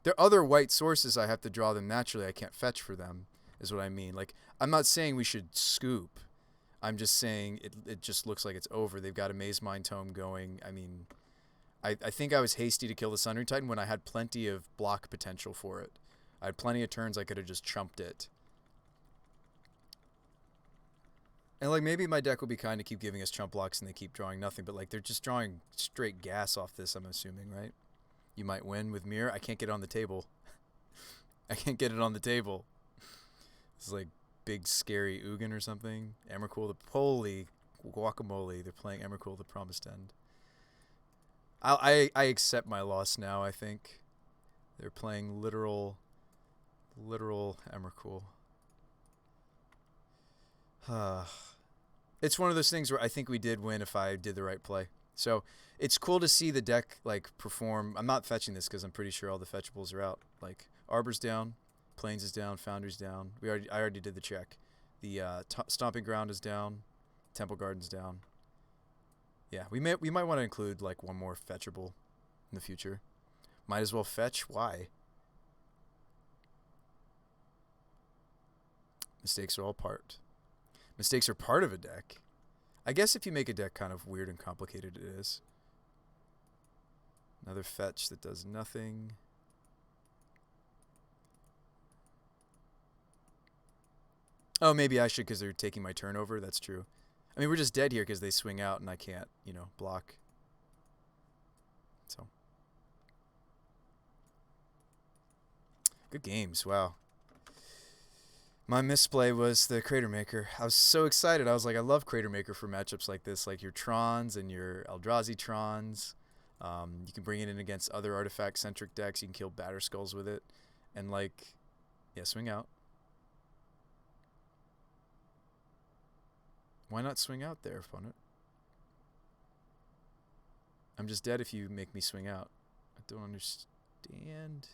There are other white sources. I have to draw them naturally. I can't fetch for them, is what I mean. Like, I'm not saying we should scoop. I'm just saying it just looks like it's over. They've got a Maze Mine Tome going. I mean, I think I was hasty to kill the Sundering Titan when I had plenty of block potential for it. I had plenty of turns I could have just chumped it. And, like, maybe my deck will be kind to keep giving us chump blocks and they keep drawing nothing. But, like, they're just drawing straight gas off this, I'm assuming, right? You might win with Mirror. I can't get it on the table. I can't get it on the table. It's like big, scary Ugin or something. Emrakul the Holy guacamole. They're playing Emrakul the Promised End. I accept my loss now, I think. They're playing literal Emrakul. It's one of those things where I think we did win if I did the right play. So it's cool to see the deck like perform. I'm not fetching this because I'm pretty sure all the fetchables are out. Like Arbor's down, Plains is down, Foundry's down. I already did the check. The Stomping Ground is down, Temple Garden's down. Yeah, we might want to include like one more fetchable in the future. Might as well fetch. Why? Mistakes are all part. Mistakes are part of a deck. I guess if you make a deck kind of weird and complicated, it is. Another fetch that does nothing. Oh, maybe I should because they're taking my turn over. That's true. I mean, we're just dead here because they swing out and I can't, block. So. Good games. Wow. My misplay was the Crater Maker. I was so excited. I was like, I love Crater Maker for matchups like this, like your Trons and your Eldrazi Trons. You can bring it in against other artifact-centric decks. You can kill Batter Skulls with it. And, swing out. Why not swing out there, opponent? I'm just dead if you make me swing out. I don't understand.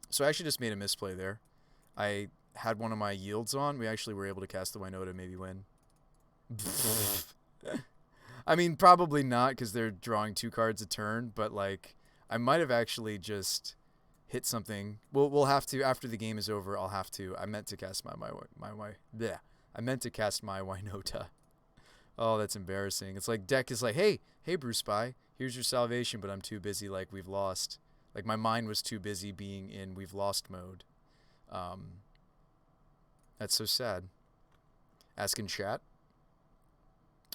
So I actually just made a misplay there. I had one of my yields on. We actually were able to cast the Winota, maybe win. I mean, probably not because they're drawing 2 cards a turn, but I might have actually just hit something. We'll have to after the game is over. I'll have to. I meant to cast my I meant to cast my Winota. Oh, that's embarrassing. It's like deck is like, hey, Bruce Spy, here's your salvation, but I'm too busy. Like we've lost. Like my mind was too busy being in we've lost mode. Um, that's so sad. Ask in chat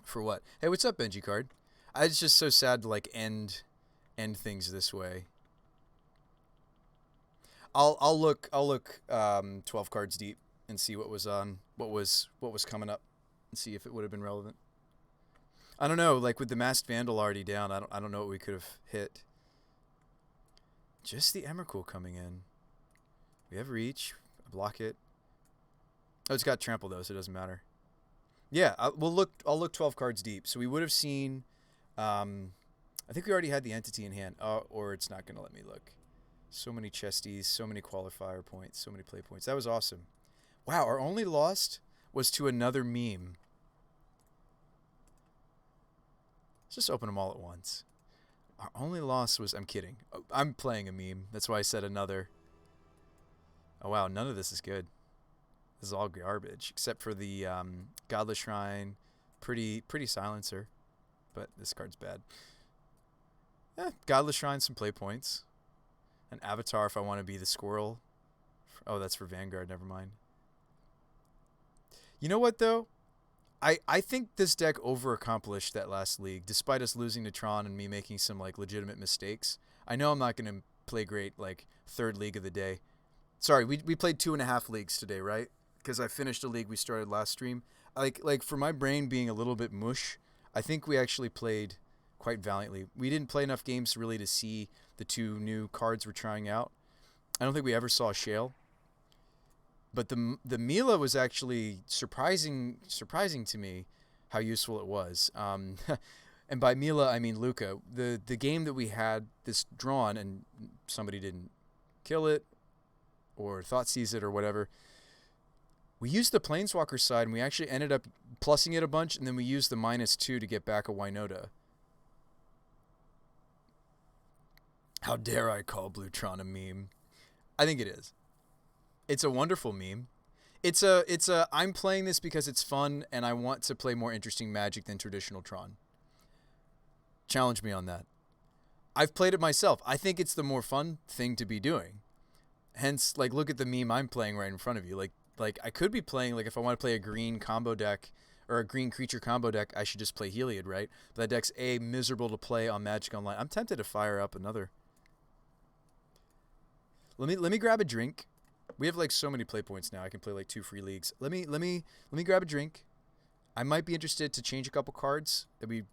for what? Hey, what's up, Benji Card? It's just so sad to like end things this way. I'll look 12 cards deep and see what was coming up and see if it would have been relevant. I don't know, like with the Masked Vandal already down, I don't know what we could have hit. Just the Emrakul coming in. We have reach, block it. Oh, it's got trample though, so it doesn't matter. Yeah, I'll look 12 cards deep. So we would have seen I think we already had the entity in hand. Or it's not going to let me look. So many chesties, so many qualifier points, so many play points. That was awesome. Wow, our only loss was to another meme. Let's just open them all at once. Our only loss was... I'm kidding. I'm playing a meme. That's why I said another. Oh, wow. None of this is good. This is all garbage. Except for the Godless Shrine. Pretty silencer. But this card's bad. Godless Shrine, some play points. An Avatar if I want to be the squirrel. Oh, that's for Vanguard. Never mind. You know what, though? I think this deck overaccomplished that last league, despite us losing to Tron and me making some like legitimate mistakes. I know I'm not going to play great like third league of the day. Sorry, we played 2.5 leagues today, right? Because I finished a league we started last stream. Like for my brain being a little bit mush, I think we actually played quite valiantly. We didn't play enough games really to see the 2 new cards we're trying out. I don't think we ever saw Shale. But the Mila was actually surprising to me how useful it was. And by Mila, I mean Luca. The game that we had this drawn and somebody didn't kill it or thought seize it or whatever, we used the Planeswalker side and we actually ended up plussing it a bunch, and then we used the -2 to get back a Winota. How dare I call Blutron a meme? I think it is. It's a wonderful meme. It's a I'm playing this because it's fun and I want to play more interesting Magic than traditional Tron. Challenge me on that. I've played it myself. I think it's the more fun thing to be doing. Hence, like, look at the meme I'm playing right in front of you. Like I could be playing, like, if I want to play a green combo deck or a green creature combo deck, I should just play Heliod, right? But that deck's miserable to play on Magic Online. I'm tempted to fire up another. Let me grab a drink. We have like so many play points now. I can play like 2 free leagues. Let me grab a drink. I might be interested to change a couple cards that we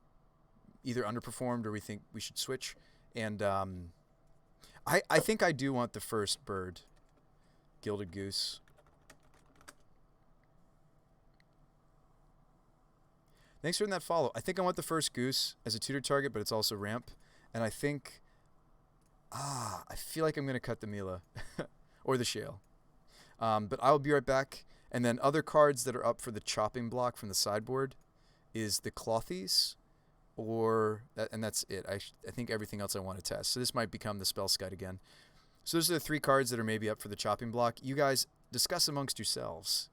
either underperformed or we think we should switch. And I think I do want the first bird, Gilded Goose. Thanks for that follow. I think I want the first goose as a tutor target, but it's also ramp. And I think I feel like I'm gonna cut the Mila or the Shale. But I'll be right back. And then other cards that are up for the chopping block from the sideboard is the Clothies, and that's it. I think everything else I want to test. So this might become the Spell Scud again. So those are the 3 cards that are maybe up for the chopping block. You guys discuss amongst yourselves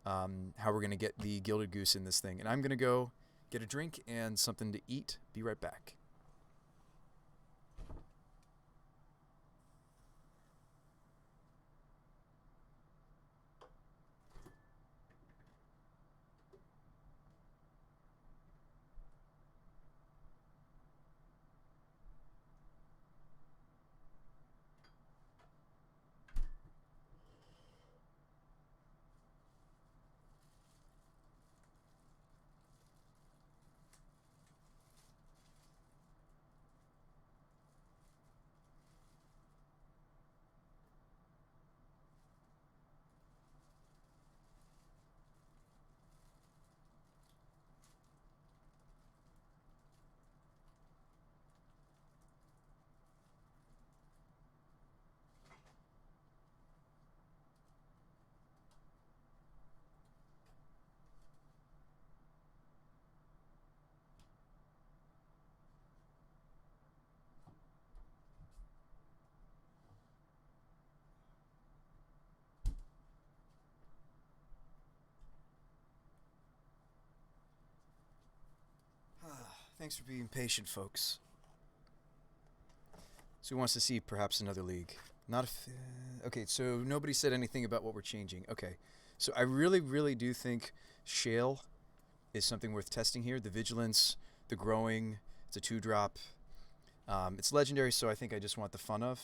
how we're going to get the Gilded Goose in this thing. And I'm going to go get a drink and something to eat. Be right back. Thanks for being patient, folks. So he wants to see perhaps another league. Not if... okay, so nobody said anything about what we're changing. Okay, so I really, really do think Shale is something worth testing here. The Vigilance, the Growing, it's a 2-drop. It's legendary, so I think I just want the fun of.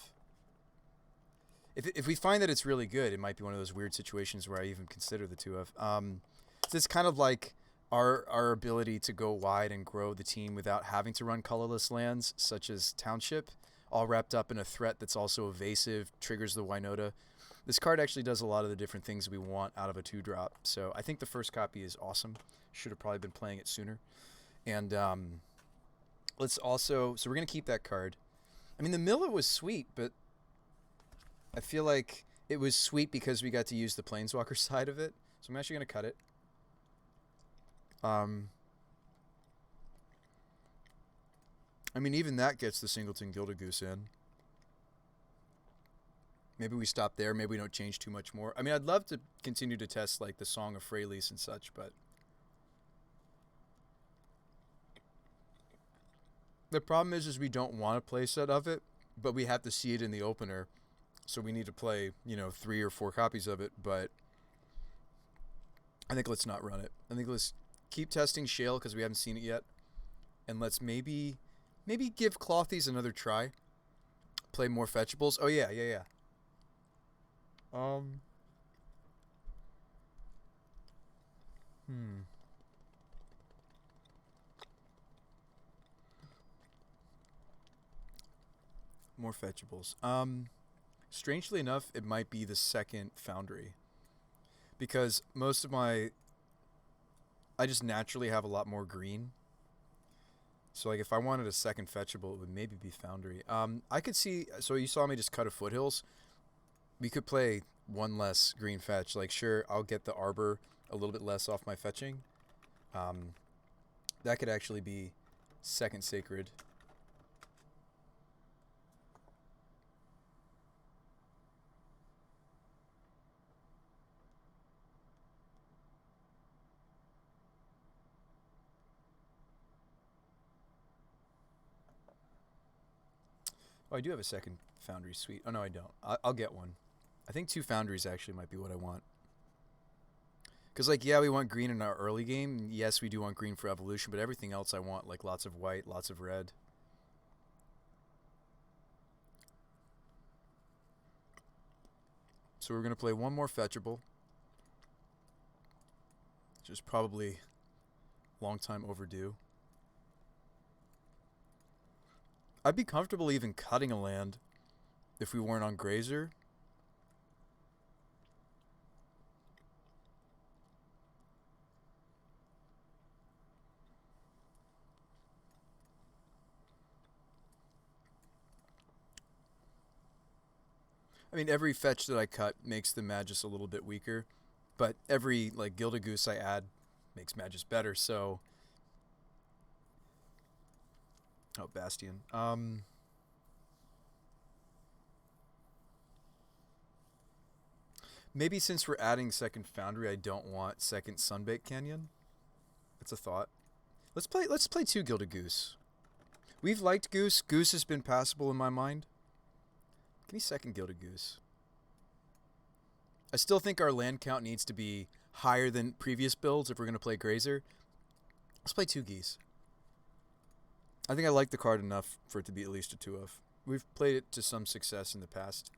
If we find that it's really good, it might be one of those weird situations where I even consider the 2 of. So it's kind of like our ability to go wide and grow the team without having to run colorless lands, such as Township, all wrapped up in a threat that's also evasive, triggers the Winota. This card actually does a lot of the different things we want out of a 2-drop. So I think the first copy is awesome. Should have probably been playing it sooner. And let's also... so we're going to keep that card. I mean, the Miller was sweet, but I feel like it was sweet because we got to use the Planeswalker side of it. So I'm actually going to cut it. I mean, even that gets the Singleton Gilded Goose in. Maybe we stop there. Maybe we don't change too much more. I mean, I'd love to continue to test, like, the Song of Freyalise and such, but... the problem is we don't want a playset of it, but we have to see it in the opener. So we need to play, 3 or 4 copies of it, but I think let's not run it. I think let's keep testing Shale because we haven't seen it yet. And let's maybe give Clothies another try. Play more fetchables. Oh, yeah. More fetchables. Strangely enough, it might be the second Foundry. Because most of I just naturally have a lot more green. So, like, if I wanted a second fetchable, it would maybe be Foundry. I could see... so you saw me just cut a Foothills. We could play one less green fetch. Like, sure, I'll get the Arbor a little bit less off my fetching. That could actually be second Sacred. Oh, I do have a second Foundry suite. Oh, no, I don't. I'll get one. I think 2 Foundries actually might be what I want. Because, like, yeah, we want green in our early game. Yes, we do want green for evolution, but everything else I want, like, lots of white, lots of red. So we're going to play one more fetchable, which is probably a long time overdue. I'd be comfortable even cutting a land if we weren't on Grazer. I mean, every fetch that I cut makes the Magus a little bit weaker, but every, like, Gilded Goose I add makes Magus better, so... oh, Bastion. Maybe since we're adding second Foundry, I don't want second Sunbaked Canyon. That's a thought. Let's play 2 Gilded Goose. We've liked Goose. Goose has been passable in my mind. Give me second Gilded Goose. I still think our land count needs to be higher than previous builds if we're going to play Grazer. Let's play 2 Geese. I think I like the card enough for it to be at least a 2 of. We've played it to some success in the past.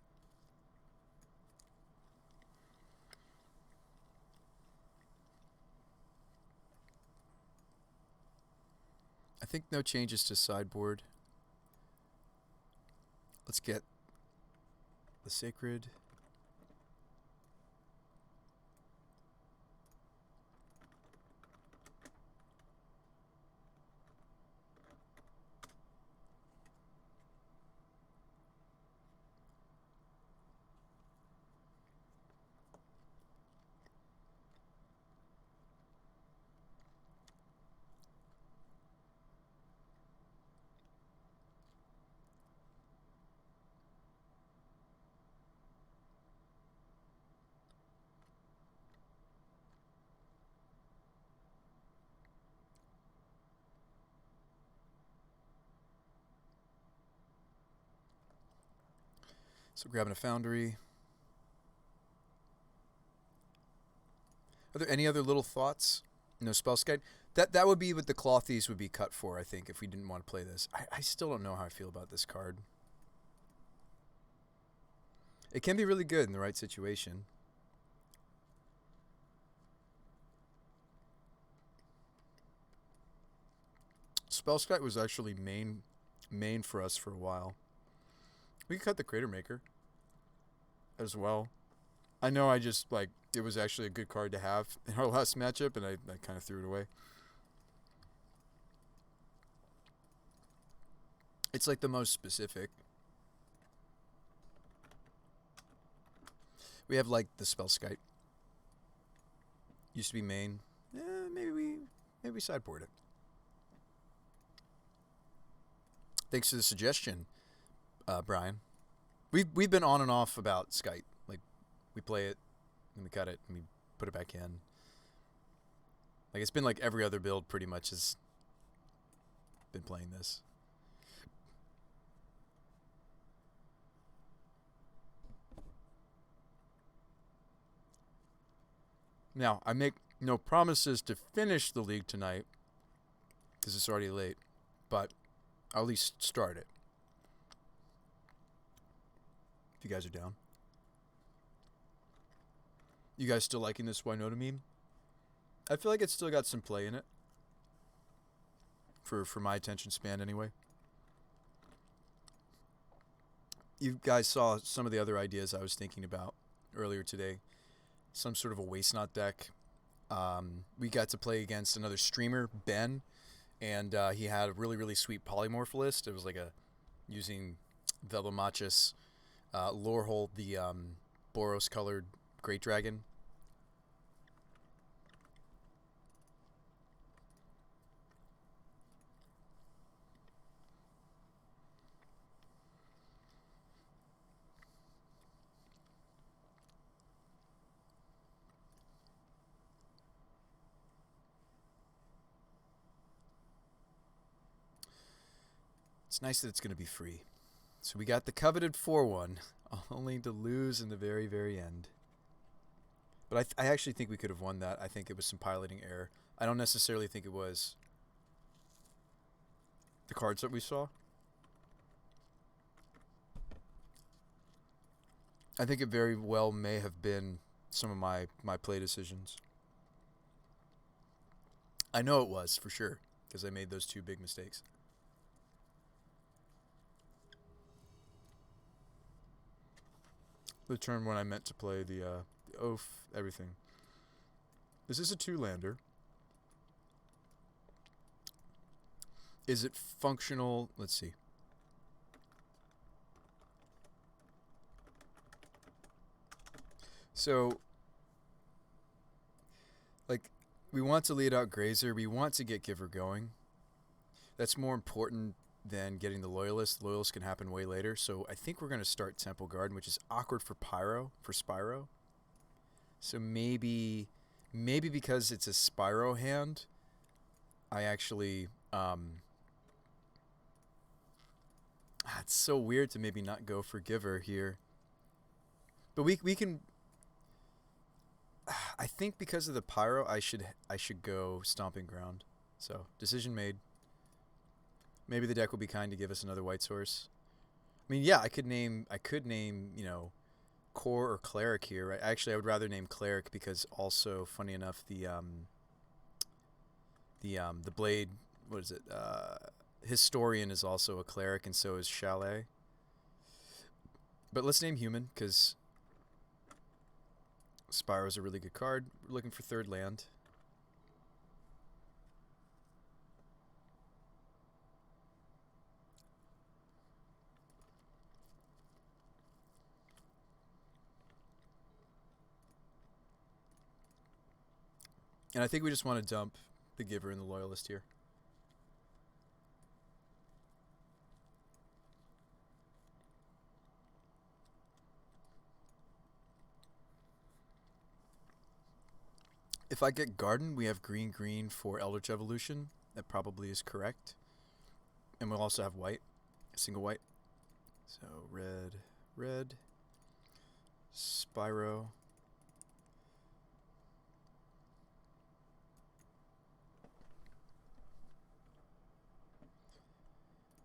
I think no changes to sideboard. Let's get the Sacred. So grabbing a Foundry. Are there any other little thoughts? No spell guide. That would be what the Clothies would be cut for, I think, if we didn't want to play this. I still don't know how I feel about this card. It can be really good in the right situation. Spellskite was actually main for us for a while. We could cut the Crater Maker as well. I know I just, like, it was actually a good card to have in our last matchup, and I kind of threw it away. It's like the most specific. We have, like, the Spellskite. Used to be main. Maybe we sideboard it. Thanks for the suggestion, Brian. We've been on and off about Skite. Like, we play it, and we cut it, and we put it back in. Like, it's been like every other build pretty much has been playing this. Now, I make no promises to finish the league tonight, because it's already late, but I'll at least start it. If you guys are down. You guys still liking this Winota meme? I feel like it's still got some play in it. For my attention span anyway. You guys saw some of the other ideas I was thinking about earlier today. Some sort of a Waste Not deck. We got to play against another streamer, Ben. And he had a really, really sweet polymorph list. It was like using Velomachus, Lorehold, the Boros-colored Great Dragon. It's nice that it's going to be free. So we got the coveted 4-1, only to lose in the very, very end. But I actually think we could have won that. I think it was some piloting error. I don't necessarily think it was the cards that we saw. I think it very well may have been some of my play decisions. I know it was, for sure, because I made those two big mistakes. The turn when I meant to play the oath, everything. This is a 2-lander. Is it functional? Let's see. So, like, we want to lead out Grazer. We want to get Giver going. That's more important than getting the Loyalist. Loyalist can happen way later. So I think we're going to start Temple Garden, which is awkward for Spyro. So maybe because it's a Spyro hand, I actually... it's so weird to maybe not go for Giver here. But we can... I think because of the Pyro, I should go Stomping Ground. So, decision made. Maybe the deck will be kind to give us another white source. I mean, yeah, I could name, you know, Core or Cleric here, right? Actually, I would rather name Cleric because also, funny enough, the Blade, what is it? Historian is also a Cleric, and so is Chalet. But let's name Human because Spyro's a really good card. We're looking for third land. And I think we just want to dump the Giver and the Loyalist here. If I get Garden, we have green for Eldritch Evolution. That probably is correct. And we'll also have white, a single white. So red. Spyro.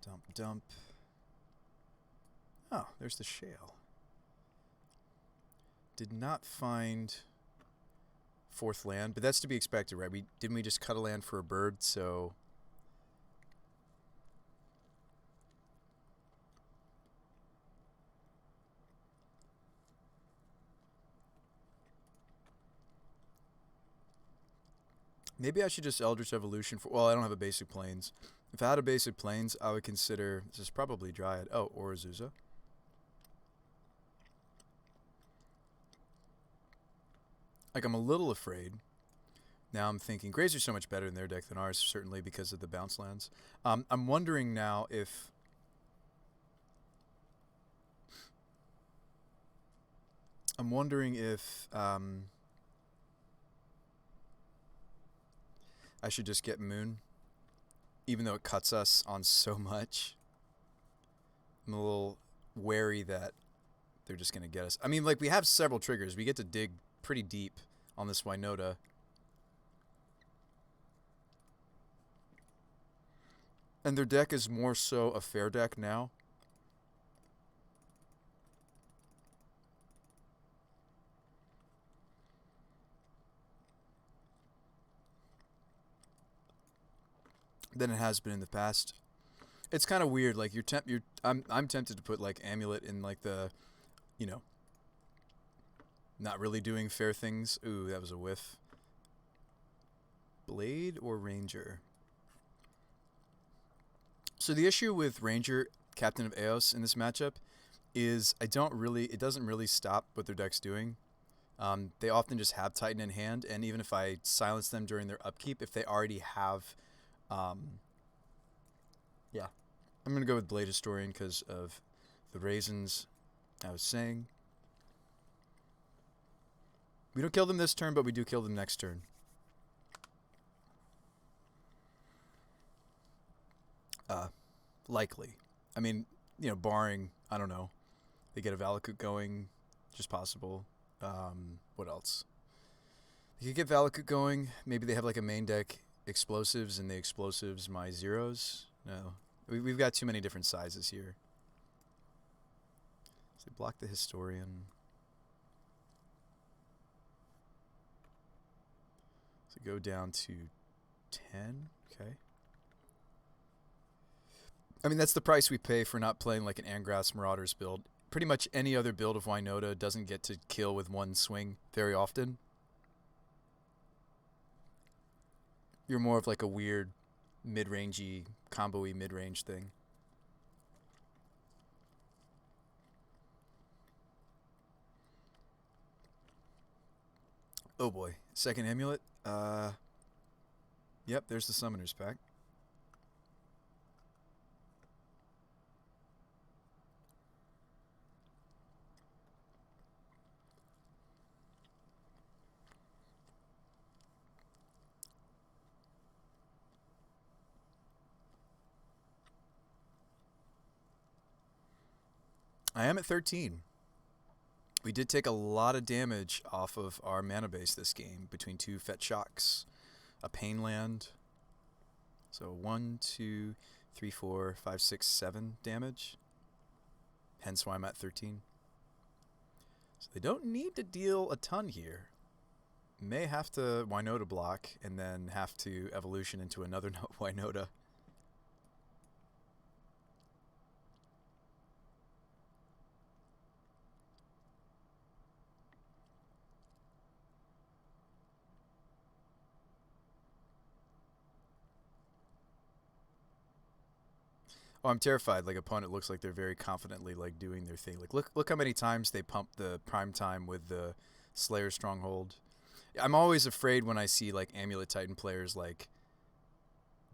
Dump, dump. Oh, there's the shale. Did not find fourth land, but that's to be expected, right? Didn't we just cut a land for a bird, so maybe I should just Eldritch Evolution for... Well, I don't have a basic plains. If I had a basic plains, I would consider... This is probably Dryad. Oh, or Azusa. Like, I'm a little afraid. Now I'm thinking Grazer's so much better in their deck than ours, certainly because of the bounce lands. I'm wondering now if... I should just get Moon, even though it cuts us on so much. I'm a little wary that they're just going to get us. I mean, like, we have several triggers. We get to dig pretty deep on this Winota. And their deck is more so a fair deck now. Than it has been in the past. It's kind of weird. Like I'm tempted to put like Amulet in like the, you know, not really doing fair things. Ooh, that was a whiff. Blade or Ranger? So the issue with Ranger, Captain of Eos in this matchup, is it doesn't really stop what their deck's doing. They often just have Titan in hand, and even if I silence them during their upkeep, if they already have... yeah, I'm going to go with Blade Historian because of the reasons I was saying. We don't kill them this turn, but we do kill them next turn. Likely. I mean, you know, barring, I don't know, they get a Valakut going, just possible. What else? They could get Valakut going. Maybe they have like a main deck explosives, and the explosives my zeros. No, we've got too many different sizes here. So block the Historian. So go down to 10. Okay. I mean, that's the price we pay for not playing like an Angrass Marauders build. Pretty much any other build of Winota doesn't get to kill with one swing very often. You're more of like a weird mid-rangey, combo-y mid-range thing. Oh boy. Second Amulet. Yep, there's the Summoner's Pack. I am at 13. We did take a lot of damage off of our mana base this game between two Fetch Shocks, a Pain Land. So 1, 2, 3, 4, 5, 6, 7 damage. Hence why I'm at 13. So they don't need to deal a ton here. May have to Winota block and then have to evolution into another Winota. Oh, I'm terrified. Like, opponent looks like they're very confidently like doing their thing. Like, look how many times they pump the prime time with the Slayer Stronghold. I'm always afraid when I see like Amulet Titan players like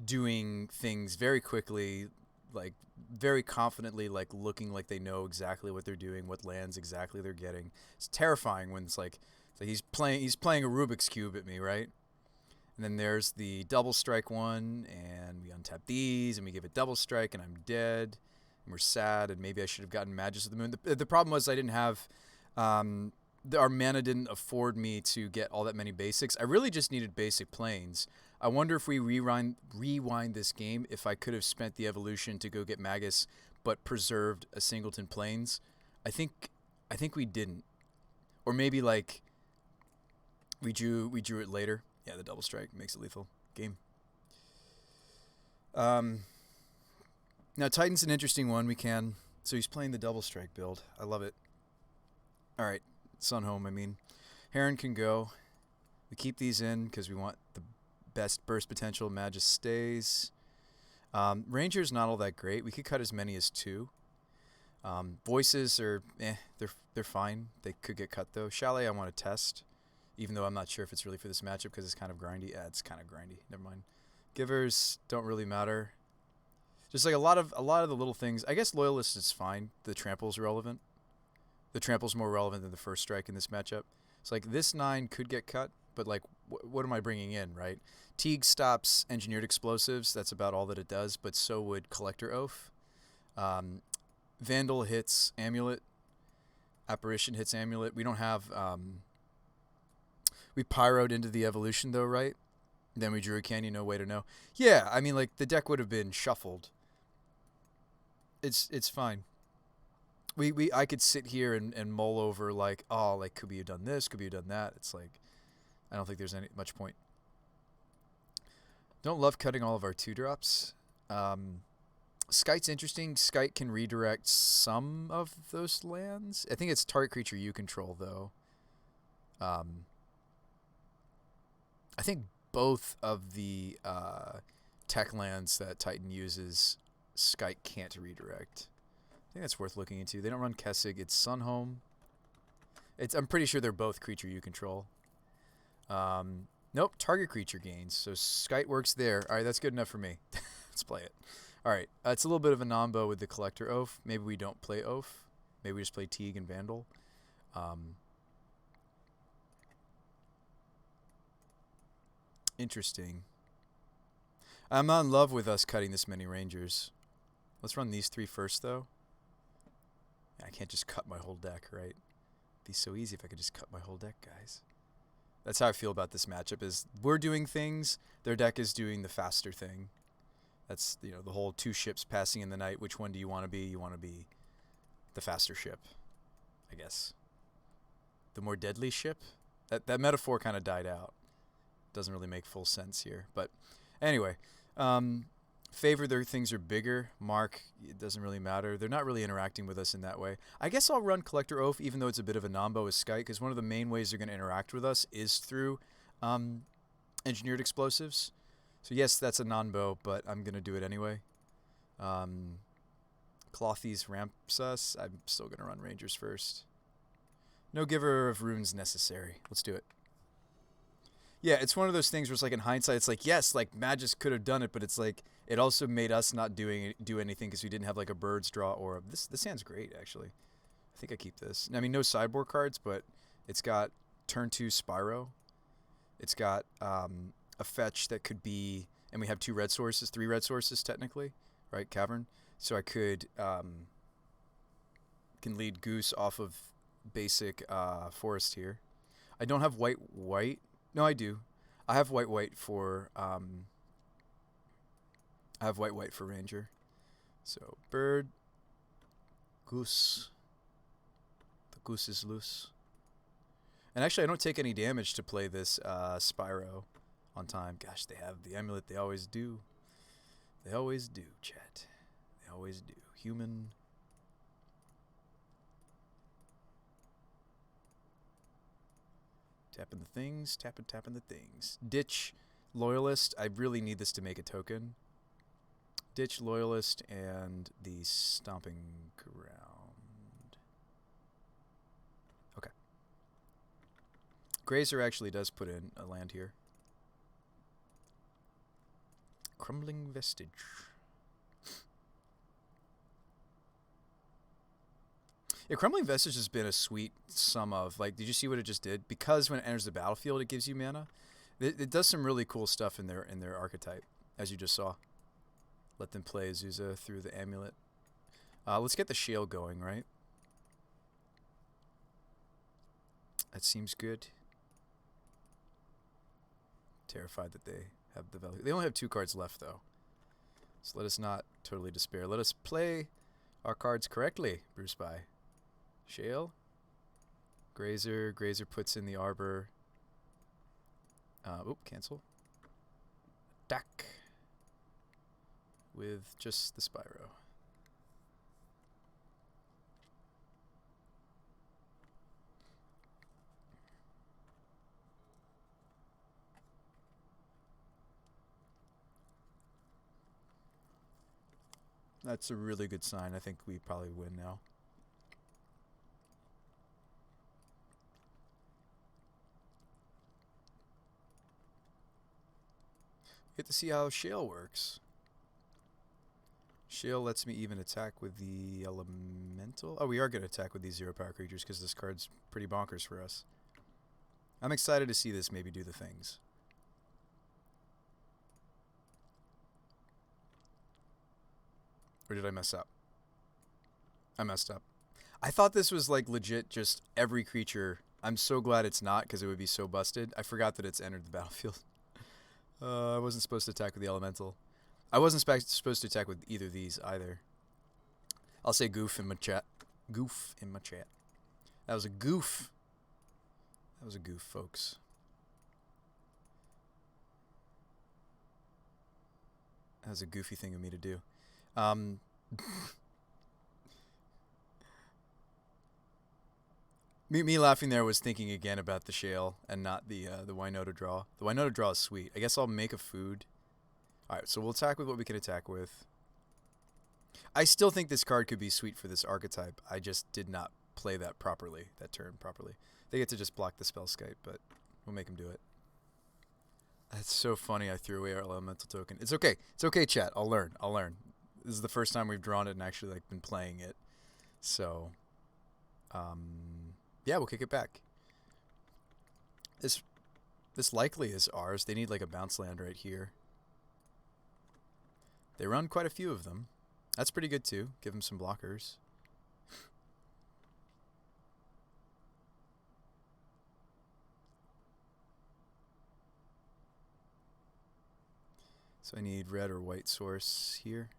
doing things very quickly, like very confidently, like looking like they know exactly what they're doing, what lands exactly they're getting. It's terrifying when it's like he's playing a Rubik's Cube at me, right? And then there's the double strike one, and we untap these, and we give it double strike, and I'm dead, and we're sad, and maybe I should have gotten Magus of the Moon. The problem was I didn't have Our mana didn't afford me to get all that many basics. I really just needed basic planes. I wonder if we rewind this game, if I could have spent the evolution to go get Magus, but preserved a singleton planes. I think we didn't, or maybe like we drew it later. Yeah, the double strike makes it lethal. Game. Now Titan's an interesting one. So he's playing the double strike build. I love it. All right, Sun Home. I mean, Heron can go. We keep these in because we want the best burst potential. Magus stays. Ranger's not all that great. We could cut as many as 2. Voices are they're fine. They could get cut though. Chalet I want to test, even though I'm not sure if it's really for this matchup because it's kind of grindy. Yeah, it's kind of grindy. Never mind. Givers don't really matter. Just like a lot of the little things. I guess Loyalist is fine. The trample's relevant. The trample's more relevant than the first strike in this matchup. It's like this 9 could get cut, but like what am I bringing in, right? Teague stops engineered explosives. That's about all that it does, but so would Collector Oath. Vandal hits Amulet. Apparition hits Amulet. We don't have... we pyroed into the evolution though, right? Then we drew a Canyon, no way to know. Yeah, I mean, like, the deck would have been shuffled. It's fine. I could sit here and mull over, like, oh, like, could we have done this? Could we have done that? It's like, I don't think there's much point. Don't love cutting all of our 2-drops. Skite's interesting. Skite can redirect some of those lands. I think it's target creature you control, though. I think both of the tech lands that Titan uses, Skite can't redirect. I think that's worth looking into. They don't run Kessig. It's Sunhome. I'm pretty sure they're both creature you control. Nope, target creature gains. So Skite works there. All right, that's good enough for me. Let's play it. All right, it's a little bit of a nombo with the Collector Oath. Maybe we don't play Oath. Maybe we just play Teague and Vandal. Interesting. I'm not in love with us cutting this many Rangers. Let's run these 3 first, though. I can't just cut my whole deck, right? It'd be so easy if I could just cut my whole deck, guys. That's how I feel about this matchup, is we're doing things, their deck is doing the faster thing. That's, the whole 2 ships passing in the night. Which one do you want to be? You want to be the faster ship, I guess. The more deadly ship? That metaphor kind of died out. Doesn't really make full sense here. But anyway, Favor, their things are bigger. Mark, it doesn't really matter. They're not really interacting with us in that way. I guess I'll run Collector Oath, even though it's a bit of a nombo with Skite, because one of the main ways they're going to interact with us is through engineered explosives. So yes, that's a non-bow, but I'm going to do it anyway. Clothies ramps us. I'm still going to run Rangers first. No Giver of Runes necessary. Let's do it. Yeah, it's one of those things where it's like in hindsight, it's like, yes, like Magus could have done it, but it's like it also made us not do anything because we didn't have like a Bird's Draw or this hand's great, actually. I think I keep this. I mean, no sideboard cards, but it's got turn 2 Spyro. It's got a fetch that could be, and we have 3 red sources technically, right? Cavern. So I could can lead Goose off of basic forest here. I don't have white. No, I do. I have white for for Ranger. So bird, goose. The goose is loose. And actually, I don't take any damage to play this Spyro on time. Gosh, they have the amulet. They always do. They always do, chat. They always do. Human. Tapping the things, tapping the things. Ditch Loyalist. I really need this to make a token. Ditch Loyalist and the Stomping Ground. Okay. Grazer actually does put in a land here. Crumbling Vestige. Yeah, Crumbling Vestige has been a sweet sum of, like, did you see what it just did? Because when it enters the battlefield, it gives you mana. It does some really cool stuff in their archetype, as you just saw. Let them play Azusa through the amulet. Let's get the shield going, right? That seems good. Terrified that they have the value. They only have 2 cards left, though. So let us not totally despair. Let us play our cards correctly, Brew Spy. Shale. Grazer. Grazer puts in the Arbor. Cancel. Attack. With just the Spyro. That's a really good sign. I think we probably win now. Get to see how Shale works. Shale lets me even attack with the Elemental. Oh, we are going to attack with these 0 power creatures because this card's pretty bonkers for us. I'm excited to see this maybe do the things. Or did I mess up? I messed up. I thought this was like legit just every creature. I'm so glad it's not because it would be so busted. I forgot that it's entered the battlefield. I wasn't supposed to attack with the Elemental. I wasn't supposed to attack with either of these either. I'll say goof in my chat. Goof in my chat. That was a goof. That was a goof, folks. That was a goofy thing of me to do. Me laughing there was thinking again about the Shale and not the Winota draw. The Winota draw is sweet. I guess I'll make a food. Alright, so we'll attack with what we can attack with. I still think this card could be sweet for this archetype. I just did not play that properly, that turn properly. They get to just block the spell Skype, but we'll make them do it. That's so funny I threw away our elemental token. It's okay. It's okay, chat. I'll learn. This is the first time we've drawn it and actually like been playing it. So, yeah, we'll kick it back. This likely is ours. They need like a bounce land right here. They run quite a few of them. That's pretty good too. Give them some blockers. So I need red or white source here.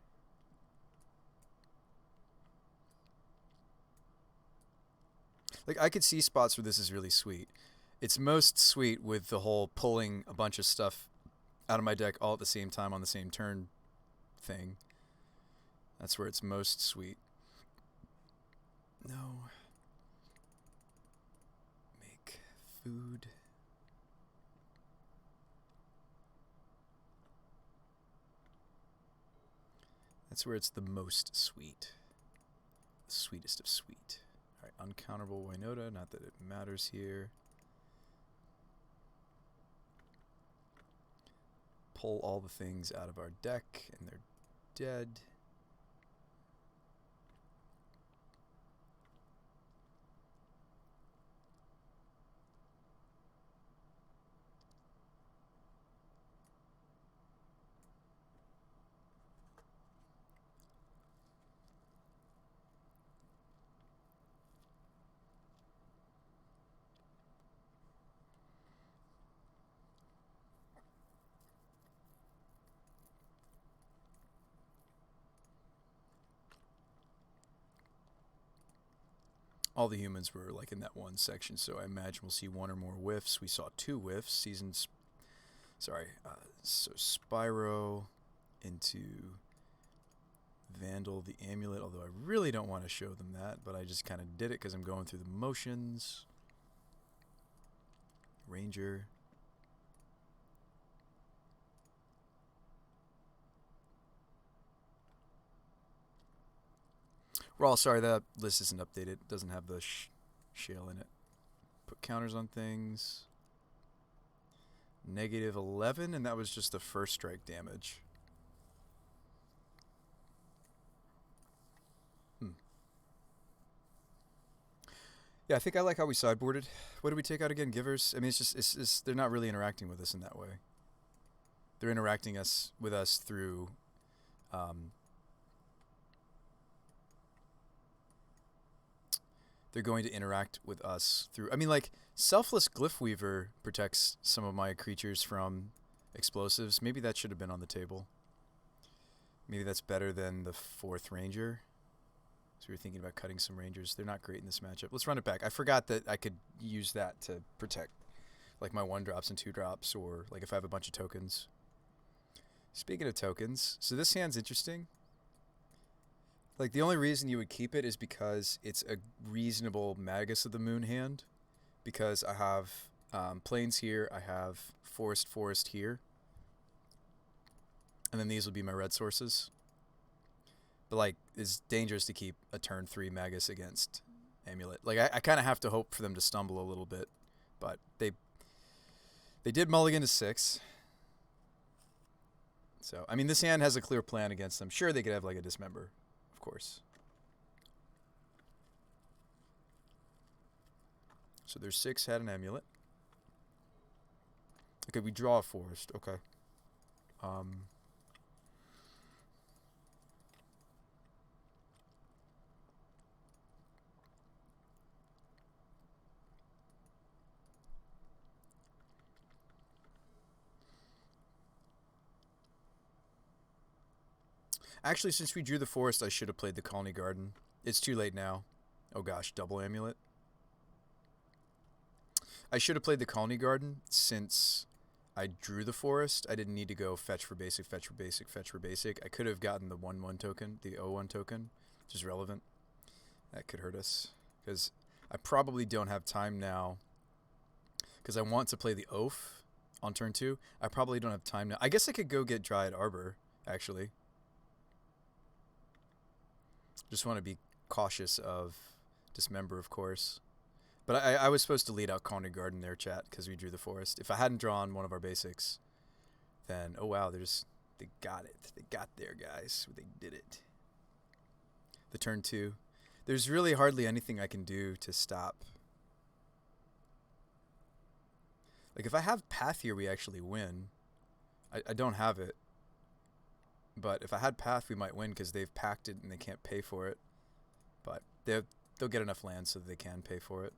Like, I could see spots where this is really sweet. It's most sweet with the whole pulling a bunch of stuff out of my deck all at the same time on the same turn thing. That's where it's most sweet. No. Make food. That's where it's the most sweet. The sweetest of sweet. Alright, uncounterable Winota, not that it matters here. Pull all the things out of our deck, and they're dead. All the humans were like in that one section, so I imagine we'll see one or more whiffs. We saw 2 whiffs. So Spyro into Vandal the Amulet, although I really don't want to show them that, but I just kind of did it because I'm going through the motions. Ranger. We're all sorry that list isn't updated. It doesn't have the shale in it. Put counters on things. -11, and that was just the first strike damage. Yeah, I think I like how we sideboarded. What did we take out again? Givers? I mean, it's they're not really interacting with us in that way. They're interacting with us through they're going to interact with us through. I mean, like, Selfless Glyph Weaver protects some of my creatures from explosives. Maybe that should have been on the table. Maybe that's better than the 4th Ranger. So we were thinking about cutting some Rangers. They're not great in this matchup. Let's run it back. I forgot that I could use that to protect, like, my 1-drops and 2-drops, or, like, if I have a bunch of tokens. Speaking of tokens, so this hand's interesting. Like, the only reason you would keep it is because it's a reasonable Magus of the Moon hand. Because I have Plains here, I have Forest here. And then these will be my red sources. But, like, it's dangerous to keep a turn 3 Magus against Amulet. Like, I kind of have to hope for them to stumble a little bit. But they did mulligan to 6. So, I mean, this hand has a clear plan against them. Sure, they could have, like, a Dismember. Course. So there's 6 had an Amulet. Okay, we draw a Forest. Okay. Actually, since we drew the Forest, I should have played the Colony Garden. It's too late now. Oh gosh, double Amulet. I should have played the Colony Garden since I drew the Forest. I didn't need to go fetch for basic, fetch for basic, fetch for basic. I could have gotten the 1/1 token, the 0/1 token, which is relevant. That could hurt us. Because I probably don't have time now. Because I want to play the Oath on turn 2. I probably don't have time now. I guess I could go get Dryad Arbor, actually. Just want to be cautious of Dismember, of course. But I was supposed to lead out Colony Garden there, chat, because we drew the Forest. If I hadn't drawn one of our basics, then, oh wow, they got it. They got there, guys. They did it. The turn 2. There's really hardly anything I can do to stop. Like, if I have Path here, we actually win. I don't have it. But if I had Path, we might win because they've packed it and they can't pay for it. But they'll get enough land so that they can pay for it.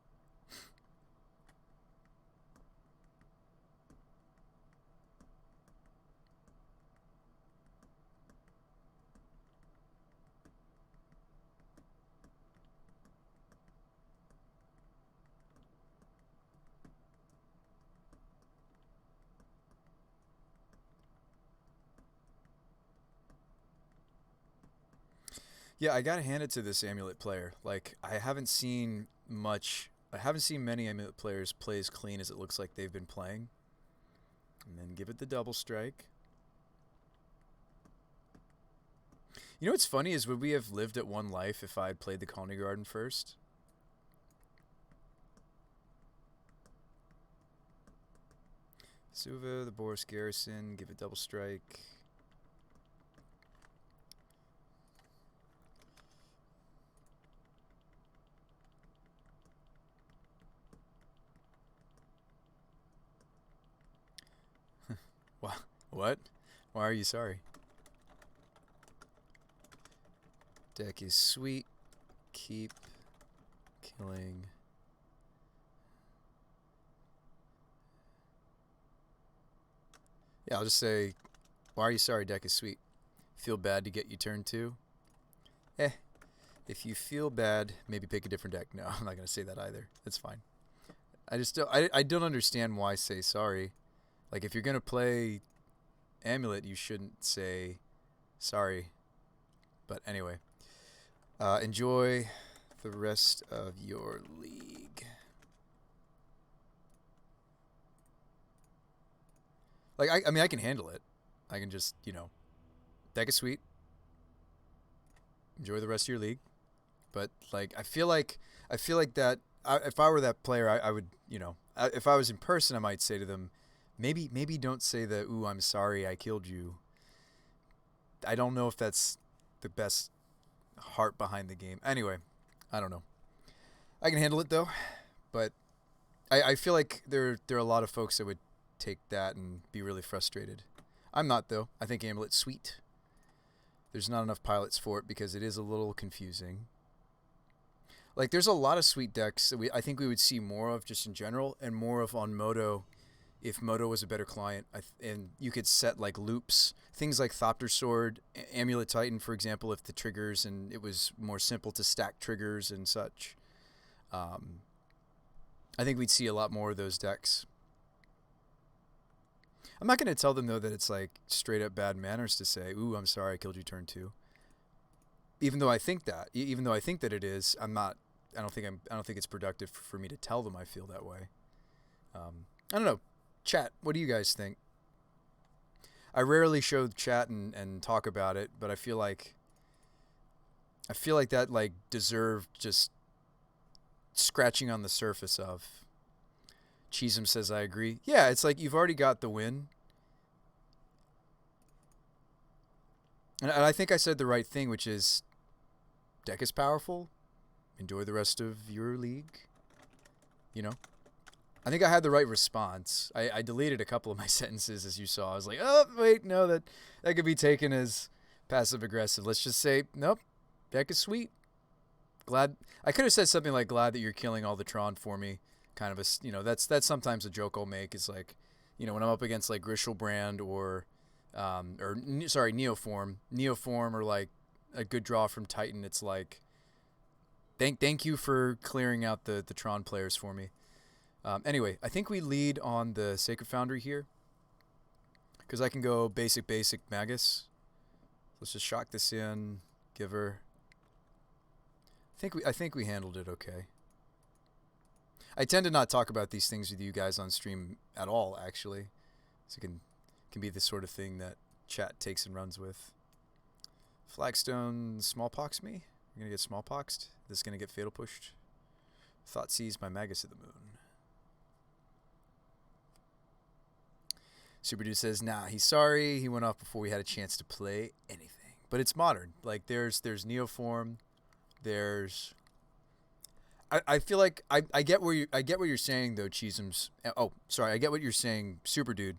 Yeah, I gotta hand it to this Amulet player. Like, I haven't seen many Amulet players play as clean as it looks like they've been playing. And then give it the double strike. You know what's funny is, would we have lived at 1 life if I had played the Colony Garden first? Suva, the Boris Garrison, give it double strike. What? Why are you sorry? Deck is sweet. Keep killing. Yeah, I'll just say, why are you sorry? Deck is sweet. Feel bad to get you turn 2? If you feel bad, maybe pick a different deck. No, I'm not going to say that either. That's fine. I don't understand why say sorry. Like, if you're going to play Amulet, you shouldn't say sorry. But anyway, enjoy the rest of your league. Like, I mean, I can handle it. I can just, deck is sweet. Enjoy the rest of your league. But, like, I feel like that, if I were that player, I would, if I was in person, I might say to them, maybe don't say the, ooh, I'm sorry I killed you. I don't know if that's the best heart behind the game. Anyway, I don't know. I can handle it, though. But I feel like there are a lot of folks that would take that and be really frustrated. I'm not, though. I think Amulet's sweet. There's not enough pilots for it because it is a little confusing. Like there's a lot of sweet decks that I think we would see more of just in general, and more of on Moto if Moto was a better client. And you could set like loops, things like Thopter Sword, Amulet Titan, for example, if the triggers and it was more simple to stack triggers and such. Um, I think we'd see a lot more of those decks. I'm not going to tell them though that it's like straight up bad manners to say, "Ooh, I'm sorry, I killed you turn 2." Even though I think that, even though I think that it is, I'm not. I don't think it's productive for me to tell them I feel that way. I don't know. Chat, what do you guys think? I rarely show chat and talk about it, but I feel like that like deserved just scratching on the surface of. Cheesem says I agree. Yeah, it's like you've already got the win. And I think I said the right thing, which is deck is powerful. Enjoy the rest of your league. You know? I think I had the right response. I deleted a couple of my sentences, as you saw. I was like, oh, wait, no, that could be taken as passive-aggressive. Let's just say, nope, deck is sweet. Glad. I could have said something like, glad that you're killing all the Tron for me. Kind of a, you know, that's sometimes a joke I'll make. Is like, you know, when I'm up against like Grishelbrand or Neoform, or like a good draw from Titan, it's like, thank you for clearing out the Tron players for me. Anyway, I think we lead on the Sacred Foundry here, because I can go basic Magus. Let's just shock this in, give her. I think we handled it okay. I tend to not talk about these things with you guys on stream at all, actually. So it can be the sort of thing that chat takes and runs with. Flagstone smallpox me? We're going to get smallpoxed? This is going to get fatal pushed? Thought seized my Magus of the Moon. Super Dude says, nah, he's sorry. He went off before we had a chance to play anything. But it's modern. Like, there's Neoform. There's... I feel like I get where you're saying though, Cheesems. Oh, sorry, I get what you're saying, Super Dude.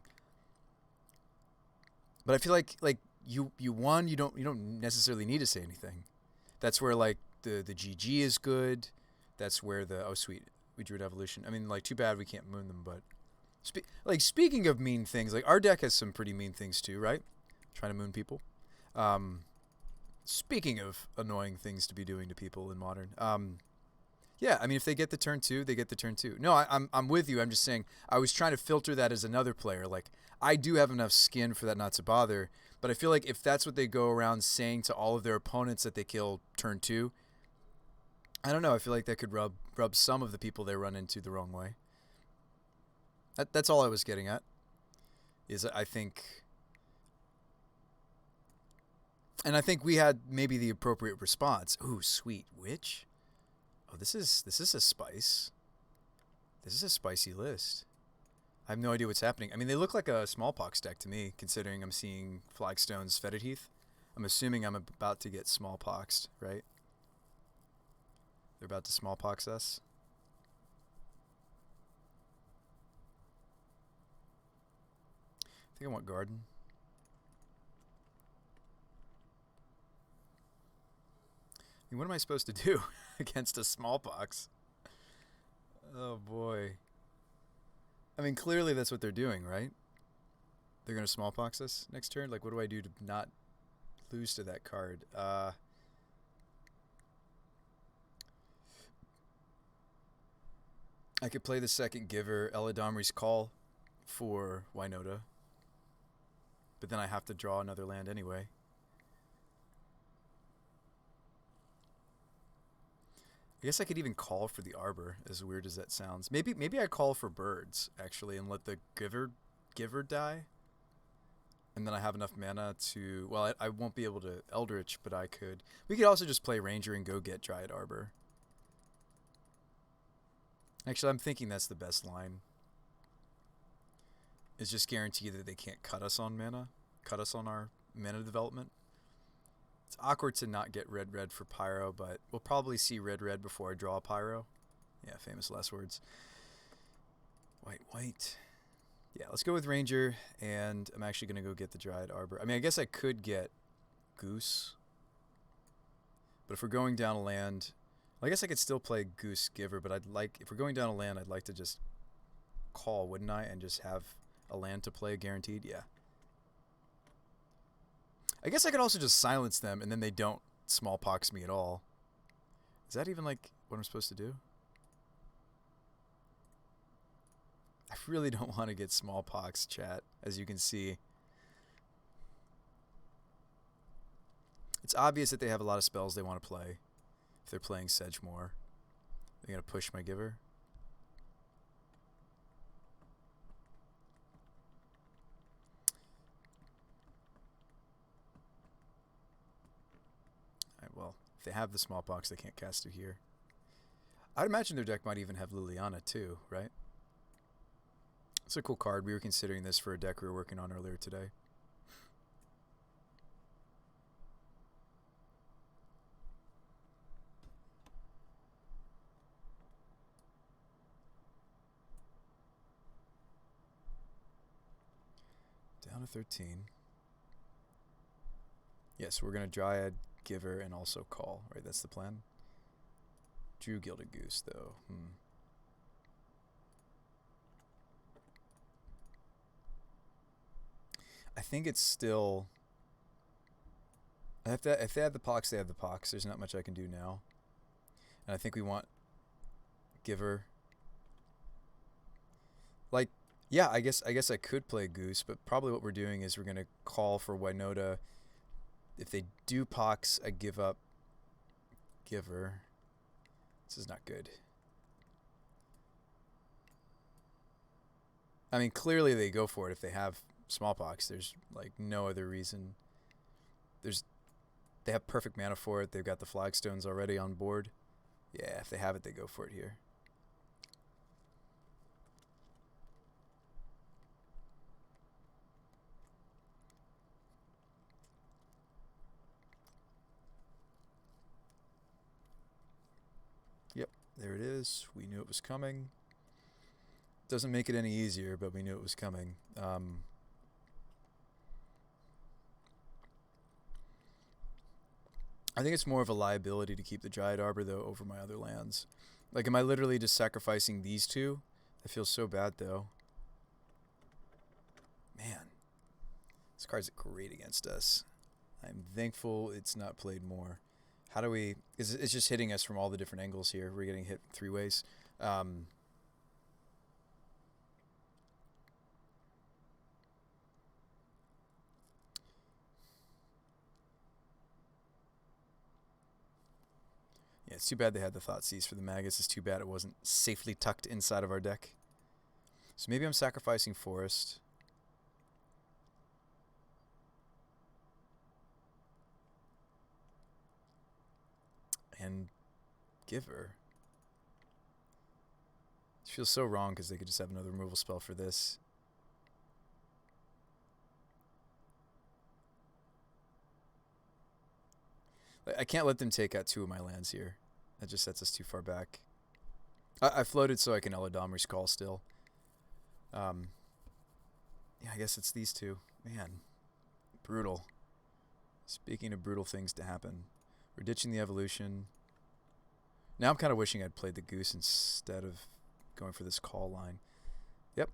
But I feel like you won. You don't necessarily need to say anything. That's where like the GG is good. That's where the we drew an evolution. I mean, like, too bad we can't moon them. But speaking of mean things, like our deck has some pretty mean things too, right? Trying to moon people. Speaking of annoying things to be doing to people in modern. Yeah, I mean, if they get the turn 2, they get the turn 2. No, I'm with you. I'm just saying I was trying to filter that as another player. Like, I do have enough skin for that not to bother, but I feel like if that's what they go around saying to all of their opponents that they kill turn 2, I don't know. I feel like that could rub some of the people they run into the wrong way. That's all I was getting at. Is I think we had maybe the appropriate response. Ooh, sweet witch. Oh, this is a spice. This is a spicy list. I have no idea what's happening. I mean, they look like a smallpox deck to me, considering I'm seeing Flagstone's Fetid Heath. I'm assuming I'm about to get smallpoxed, right? They're about to smallpox us. I think I want Garden. I mean, what am I supposed to do against a smallpox? Oh boy. I mean, clearly that's what they're doing, right? They're going to smallpox us next turn? Like, what do I do to not lose to that card? I could play the second Giver, Eladamri's Call for Winota. But then I have to draw another land anyway. I guess I could even call for the Arbor, as weird as that sounds. Maybe I call for birds, actually, and let the Giver die. And then I have enough mana to... Well, I won't be able to Eldritch, but I could... We could also just play Ranger and go get Dryad Arbor. Actually, I'm thinking that's the best line. Is just guarantee that they can't cut us on mana. Cut us on our mana development. It's awkward to not get red for Pyro, but we'll probably see red before I draw a Pyro. Yeah, famous last words. White. Yeah, let's go with Ranger, and I'm actually going to go get the Dryad Arbor. I mean, I guess I could get Goose. But if we're going down a land, I guess I could still play Goose Giver, but I'd like, if we're going down a land, I'd like to just call, wouldn't I? And just have a land to play guaranteed? Yeah. I guess I could also just silence them and then they don't smallpox me at all. Is that even like what I'm supposed to do? I really don't want to get smallpox, chat, as you can see. It's obvious that they have a lot of spells they want to play. If they're playing Sedgemoor, they're going to push my Giver. Alright, well, if they have the smallpox, they can't cast through here. I'd imagine their deck might even have Liliana too, right? It's a cool card. We were considering this for a deck we were working on earlier today. Down to 13. Yes, we're going to Dryad, Giver, and also call, right? That's the plan. Drew Gilded Goose, though. I think it's still... If they have the pox, they have the pox. There's not much I can do now. And I think we want Giver. Like, yeah, I guess I could play Goose, but probably what we're doing is we're going to call for Winota. If they do pox, I give up Giver. This is not good. I mean, clearly they go for it if they have smallpox. There's like no other reason. They have perfect mana for it. They've got the flagstones already on board. Yeah, if they have it, they go for it here. Yep, there it is. We knew it was coming. Doesn't make it any easier, but we knew it was coming. I think it's more of a liability to keep the Dryad Arbor, though, over my other lands. Like, am I literally just sacrificing these two? That feels so bad, though. Man. This card's great against us. I'm thankful it's not played more. How do we... It's just hitting us from all the different angles here. We're getting hit 3 ways. Yeah, it's too bad they had the Thoughtseize for the Magus. It's too bad it wasn't safely tucked inside of our deck. So maybe I'm sacrificing Forest. And Giver. It feels so wrong because they could just have another removal spell for this. I can't let them take out 2 of my lands here. That just sets us too far back. I floated so I can Eladamri's Call still. Yeah, I guess it's these 2. Man, brutal. Speaking of brutal things to happen. We're ditching the evolution. Now I'm kind of wishing I'd played the Goose instead of going for this call line. Yep,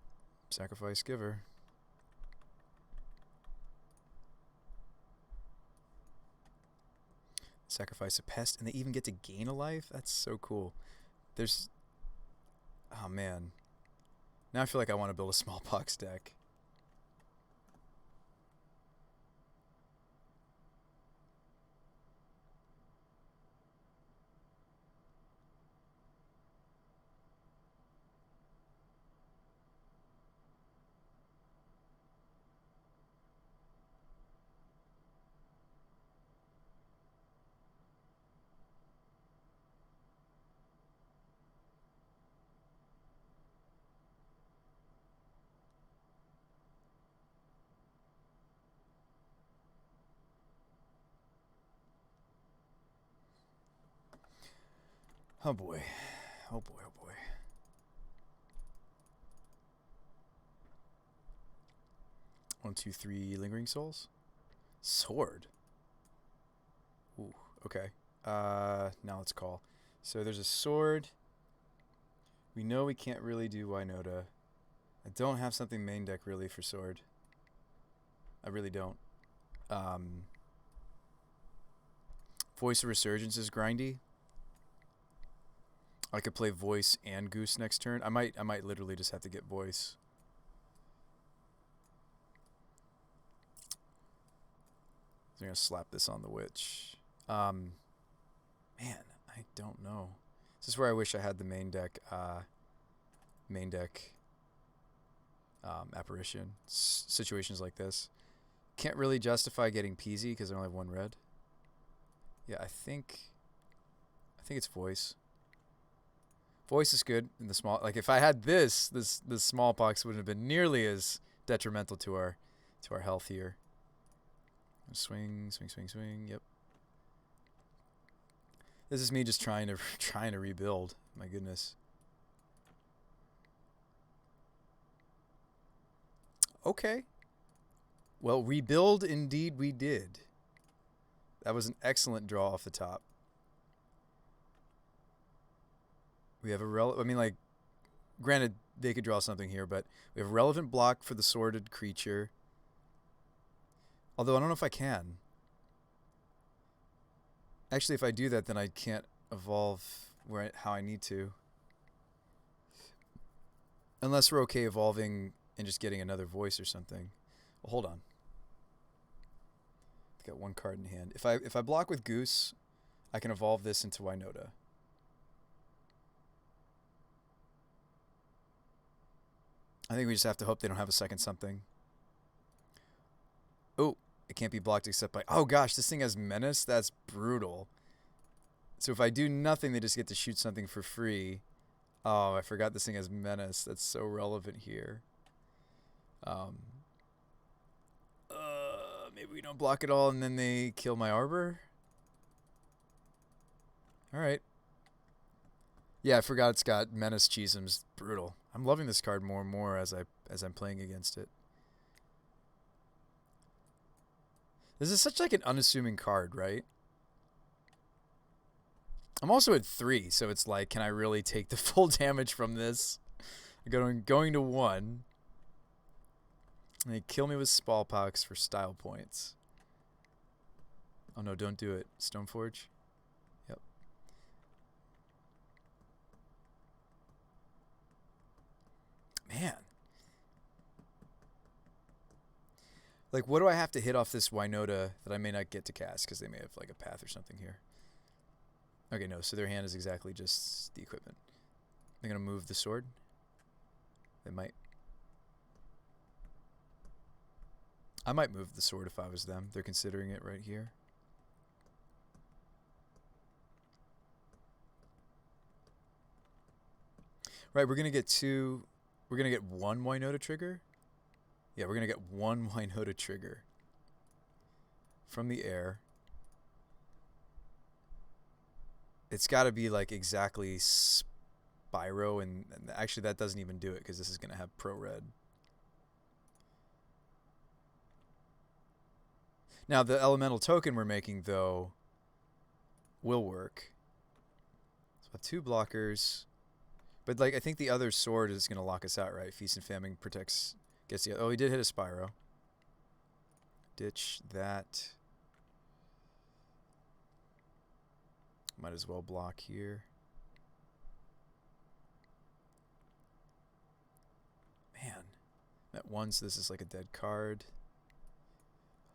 sacrifice Giver. Sacrifice a pest, and they even get to gain a life? That's so cool. There's... Oh, man. Now I feel like I want to build a smallpox deck. Oh boy. Oh boy, oh boy. One, two, three Lingering Souls? Sword? Ooh, okay. Now let's call. So there's a sword. We know we can't really do Winota. I don't have something main deck really for sword. I really don't. Voice of Resurgence is grindy. I could play Voice and Goose next turn. I might literally just have to get Voice. So I'm gonna slap this on the Witch. Man, I don't know. This is where I wish I had the main deck. Apparition. Situations like this. Can't really justify getting Peasy because I only have one red. Yeah, I think it's Voice. Voice is good in the small. Like if I had this smallpox wouldn't have been nearly as detrimental to our health here. Swing. Yep. This is me just trying to rebuild. My goodness. Okay. Well, rebuild indeed we did. That was an excellent draw off the top. We have a granted they could draw something here, but we have a relevant block for the sorted creature. Although I don't know if I can. Actually, if I do that, then I can't evolve how I need to. Unless we're okay evolving and just getting another voice or something. Well, hold on. I've got one card in hand. If I block with Goose, I can evolve this into Winota. I think we just have to hope they don't have a second something. Oh, it can't be blocked except by... Oh gosh, this thing has Menace? That's brutal. So if I do nothing, they just get to shoot something for free. Oh, I forgot this thing has Menace. That's so relevant here. Maybe we don't block it all and then they kill my Arbor? Alright. Yeah, I forgot it's got Menace Cheesems. Brutal. I'm loving this card more and more as I'm playing against it. This is such like an unassuming card, right? I'm also at 3, so it's like, can I really take the full damage from this? Going to 1. And they kill me with Smallpox for style points. Oh no, don't do it. Stoneforge. Yep. Man. Like, what do I have to hit off this Winota that I may not get to cast? Because they may have, like, a path or something here. Okay, no. So their hand is exactly just the equipment. They're going to move the sword. They might. I might move the sword if I was them. They're considering it right here. Right, we're going to get 2... We're going to get 1 Winota trigger. Yeah, we're going to get 1 Winota trigger from the air. It's got to be like exactly Spyro, and actually that doesn't even do it because this is going to have Pro Red. Now, the elemental token we're making, though, will work. So I have 2 blockers. But, like, I think the other sword is going to lock us out, right? Feast and Famine protects... Gets the... Oh, he did hit a Spyro. Ditch that. Might as well block here. Man. I'm at 1, so this is like a dead card.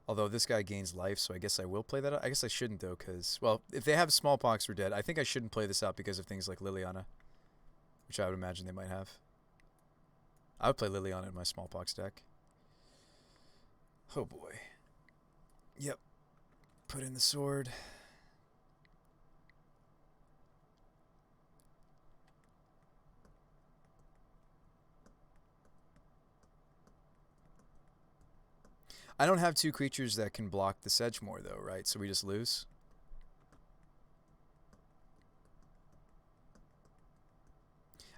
Although this guy gains life, so I guess I will play that out. I guess I shouldn't, though, because... Well, if they have Smallpox, we're dead. I think I shouldn't play this out because of things like Liliana, which I would imagine they might have. I would play Liliana in my Smallpox deck. Oh, boy. Yep. Put in the sword. I don't have 2 creatures that can block the Sedgemoor, though, right? So we just lose?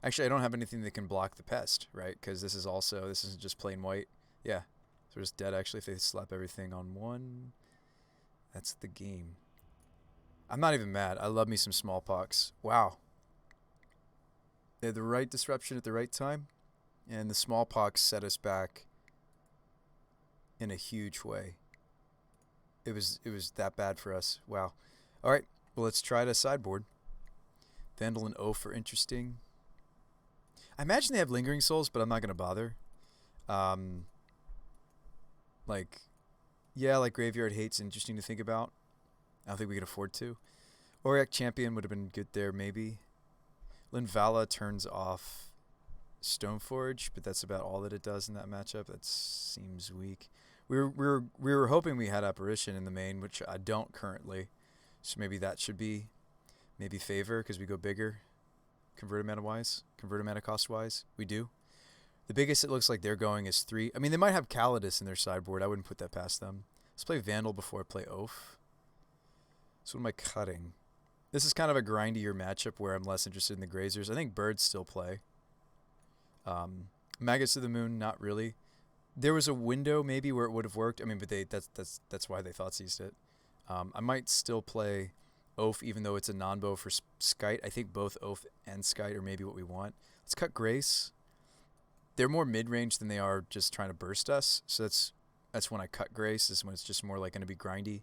Actually, I don't have anything that can block the Pest, right? Because this isn't just plain white. Yeah. So we're just dead, actually, if they slap everything on 1. That's the game. I'm not even mad. I love me some smallpox. Wow. They had the right disruption at the right time, and the smallpox set us back in a huge way. It was that bad for us. Wow. All right. Well, let's try to sideboard. Vandal and Oaf are interesting. I imagine they have Lingering Souls, but I'm not gonna bother. Um, like, yeah, like Graveyard Hate's interesting to think about. I don't think we can afford to. Auric Champion would have been good there, maybe. Linvala turns off Stoneforge, but that's about all that it does in that matchup. That seems weak. We were hoping we had Apparition in the main, which I don't currently. So maybe that should be maybe favor because we go bigger. Converted mana cost wise, we do. The biggest it looks like they're going is 3. I mean, they might have Calidus in their sideboard. I wouldn't put that past them. Let's play Vandal before I play Oaf. So what am I cutting? This is kind of a grindier matchup where I'm less interested in the Grazers. I think Birds still play. Maggots of the Moon, not really. There was a window maybe where it would have worked. I mean, but that's why they thought seized it. I might still play Oaf even though it's a non-bow for Skite. I think both Oaf and Skite are maybe what we want. Let's cut Grace. They're more mid-range than they are just trying to burst us. So that's when I cut Grace. This is when it's just more like going to be grindy.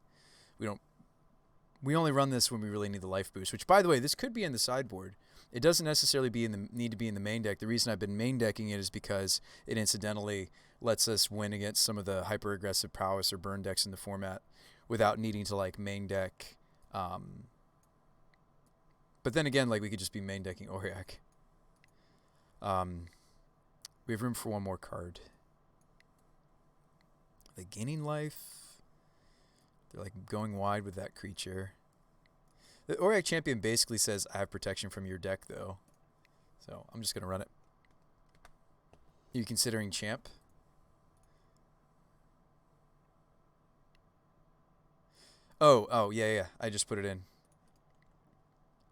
We only run this when we really need the life boost, which, by the way, this could be in the sideboard. It doesn't necessarily need to be in the main deck. The reason I've been main decking it is because it incidentally lets us win against some of the hyper-aggressive prowess or burn decks in the format without needing to, like, main deck. But then again, like, we could just be main decking Auric. We have room for one more card. Are they gaining life? They're like going wide with that creature. The Auric Champion basically says, I have protection from your deck, though. So I'm just going to run it. Are you considering Champ? Oh, yeah. I just put it in.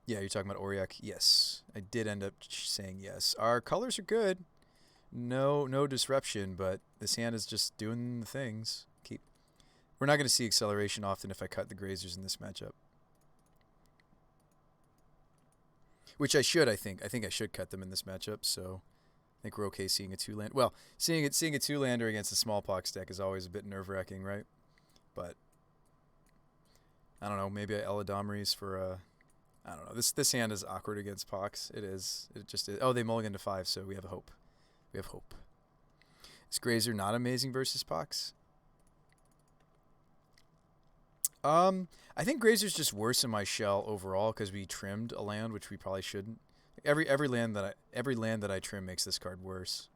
Yeah, you're talking about Auric. Yes. I did end up saying yes. Our colors are good. No disruption, but this hand is just doing the things. We're not going to see acceleration often if I cut the Grazers in this matchup. Which I should, I think. I think I should cut them in this matchup, so I think we're okay seeing a 2-land. Well, seeing a 2-lander against a Smallpox deck is always a bit nerve-wracking, right? But I don't know, maybe I Eladamri's for I don't know. This hand is awkward against Pox. It is. It just is. Oh, they mulligan to 5, so we have hope. We have hope. Is Grazer not amazing versus Pox? I think Grazer's just worse in my shell overall because we trimmed a land, which we probably shouldn't. Every land that I trim makes this card worse.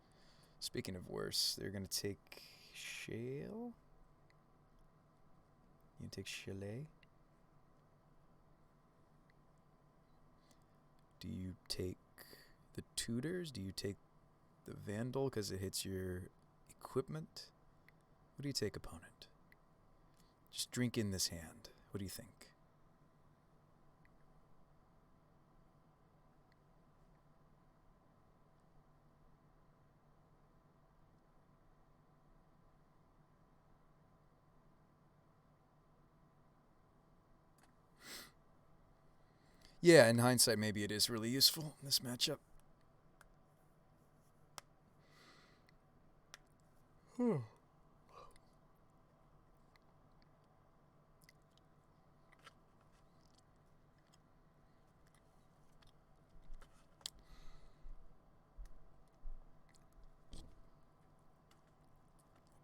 Speaking of worse, they're gonna take Shale. You take Chalet. Do you take the Tutors? Do you take the Vandal because it hits your equipment? What do you take, opponent? Just drink in this hand. What do you think? Yeah, in hindsight, maybe it is really useful in this matchup.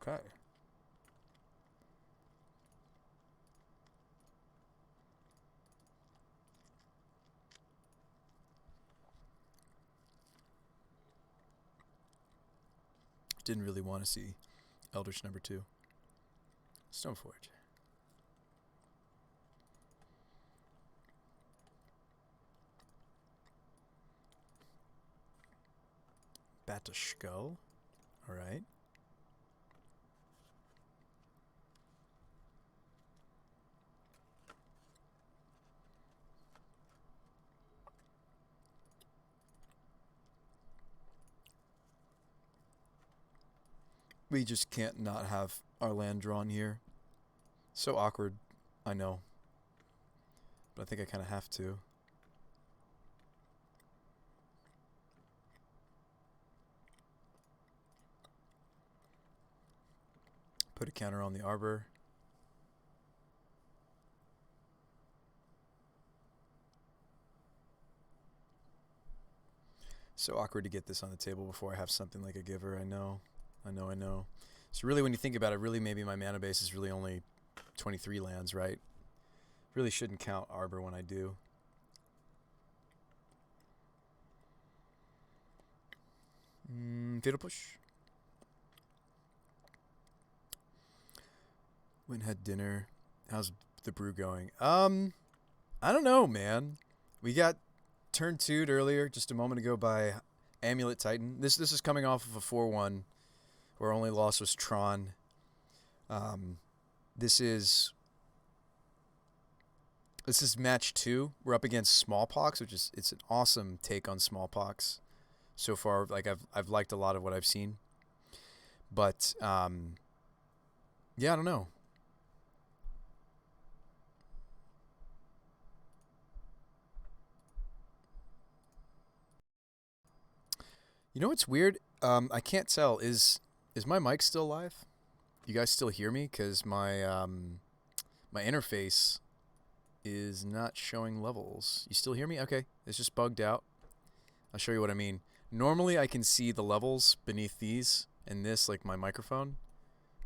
Okay. Didn't really want to see Eldritch number 2. Stoneforge. Batashkull. Alright. We just can't not have our land drawn here. So awkward, I know. but I think I kind of have to. Put a counter on the Arbor. So awkward to get this on the table before I have something like a giver. I know. So really, when you think about it, really maybe my mana base is really only 23 lands, right? Really shouldn't count Arbor when I do. Fatal Push. Went had dinner. How's the brew going? I don't know, man. We got turn 2'd earlier, just a moment ago, by Amulet Titan. This is coming off of a 4-1, where only loss was Tron. This is match 2. We're up against Smallpox, which is it's an awesome take on Smallpox. So far, like I've liked a lot of what I've seen. But yeah, I don't know. You know what's weird? I can't tell. Is my mic still live? You guys still hear me? Because my my interface is not showing levels. You still hear me? Okay, it's just bugged out. I'll show you what I mean. Normally I can see the levels beneath these and this, like my microphone.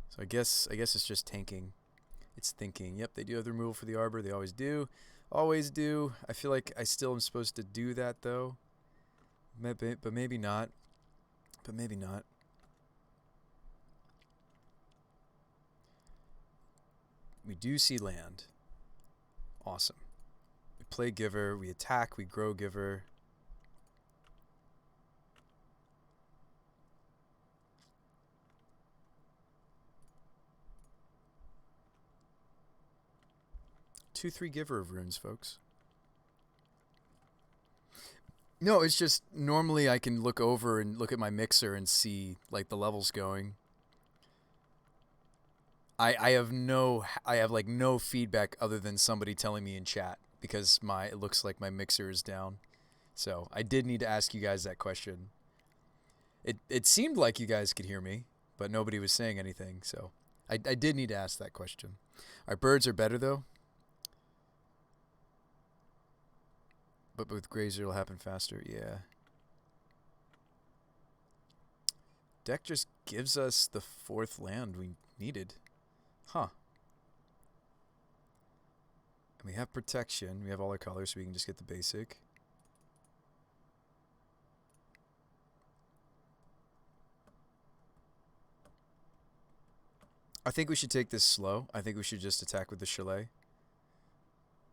So I guess it's just tanking. It's thinking. Yep, they do have the removal for the Arbor. They always do. Always do. I feel like I still am supposed to do that though. Maybe, but maybe not. But maybe not. We do see land. Awesome. We play Giver. We attack. We grow Giver. Two, 3 Giver of runes, folks. No, it's just normally I can look over and look at my mixer and see like the levels going. I have like no feedback other than somebody telling me in chat because it looks like my mixer is down. So I did need to ask you guys that question. It seemed like you guys could hear me, but nobody was saying anything. So I did need to ask that question. Our birds are better though. But with Grazer it'll happen faster, yeah. Deck just gives us the 4th land we needed. Huh. And we have protection. We have all our colors, so we can just get the basic. I think we should take this slow. I think we should just attack with the Chalet.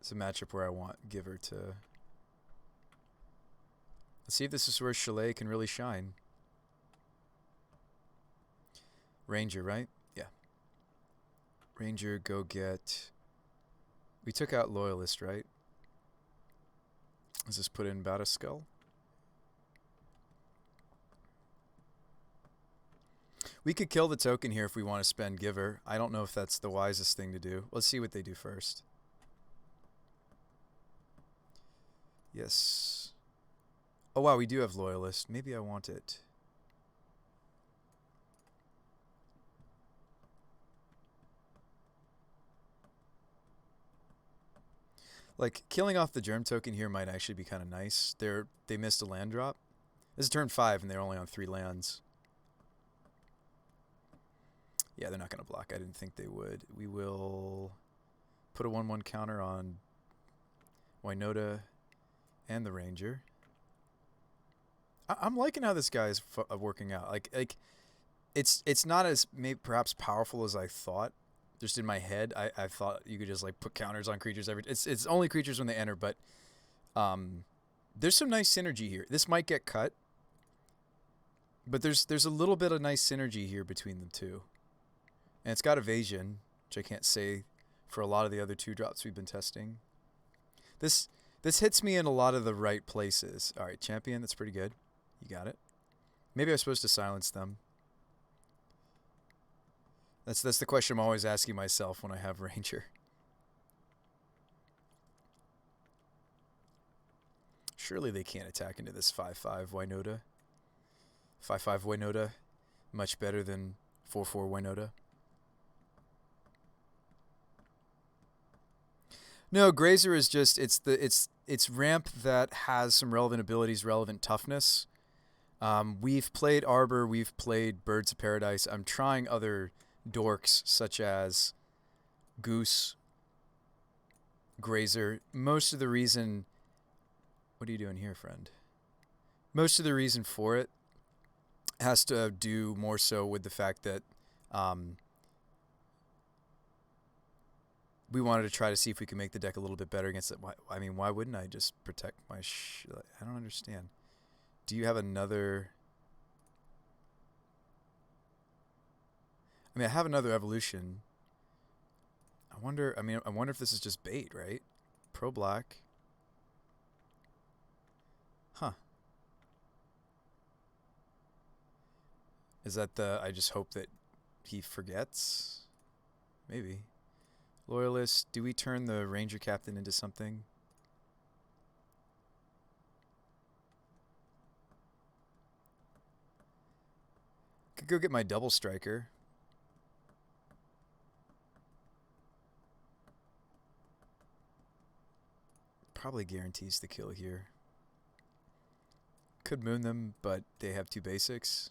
It's a matchup where I want Giver to... Let's see if this is where Chalet can really shine. Ranger, right? Yeah. Ranger, go get... We took out Loyalist, right? Let's just put in Bata Skull. We could kill the token here if we want to spend Giver. I don't know if that's the wisest thing to do. Let's see what they do first. Yes. Oh wow, we do have Loyalist. Maybe I want it. Like, killing off the Germ token here might actually be kind of nice. They missed a land drop. This is turn 5 and they're only on 3 lands. Yeah, they're not going to block. I didn't think they would. We will put a 1/1 counter on Winota and the Ranger. I'm liking how this guy is working out. Like it's not as perhaps powerful as I thought. Just in my head, I thought you could just like put counters on creatures every. It's only creatures when they enter, but there's some nice synergy here. This might get cut, but there's a little bit of nice synergy here between the two, and it's got evasion, which I can't say for a lot of the other 2-drops we've been testing. This hits me in a lot of the right places. All right, champion, that's pretty good. You got it. Maybe I was supposed to silence them. That's the question I'm always asking myself when I have Ranger. Surely they can't attack into this 5/5 Winota. 5/5 Winota, much better than 4/4 Winota. No, Grazer is just it's ramp that has some relevant abilities, relevant toughness. We've played Arbor, we've played Birds of Paradise. I'm trying other dorks such as Goose, Grazer. Most of the reason... What are you doing here, friend? Most of the reason for it has to do more so with the fact that we wanted to try to see if we could make the deck a little bit better against it. I mean, why wouldn't I just protect my I don't understand. Do you have another... I mean, I have another evolution. I wonder if this is just bait, right? Pro black. Huh. Is that the... I just hope that he forgets? Maybe. Loyalist. Do we turn the Ranger Captain into something? Could go get my double striker. Probably guarantees the kill here. Could moon them, but they have 2 basics.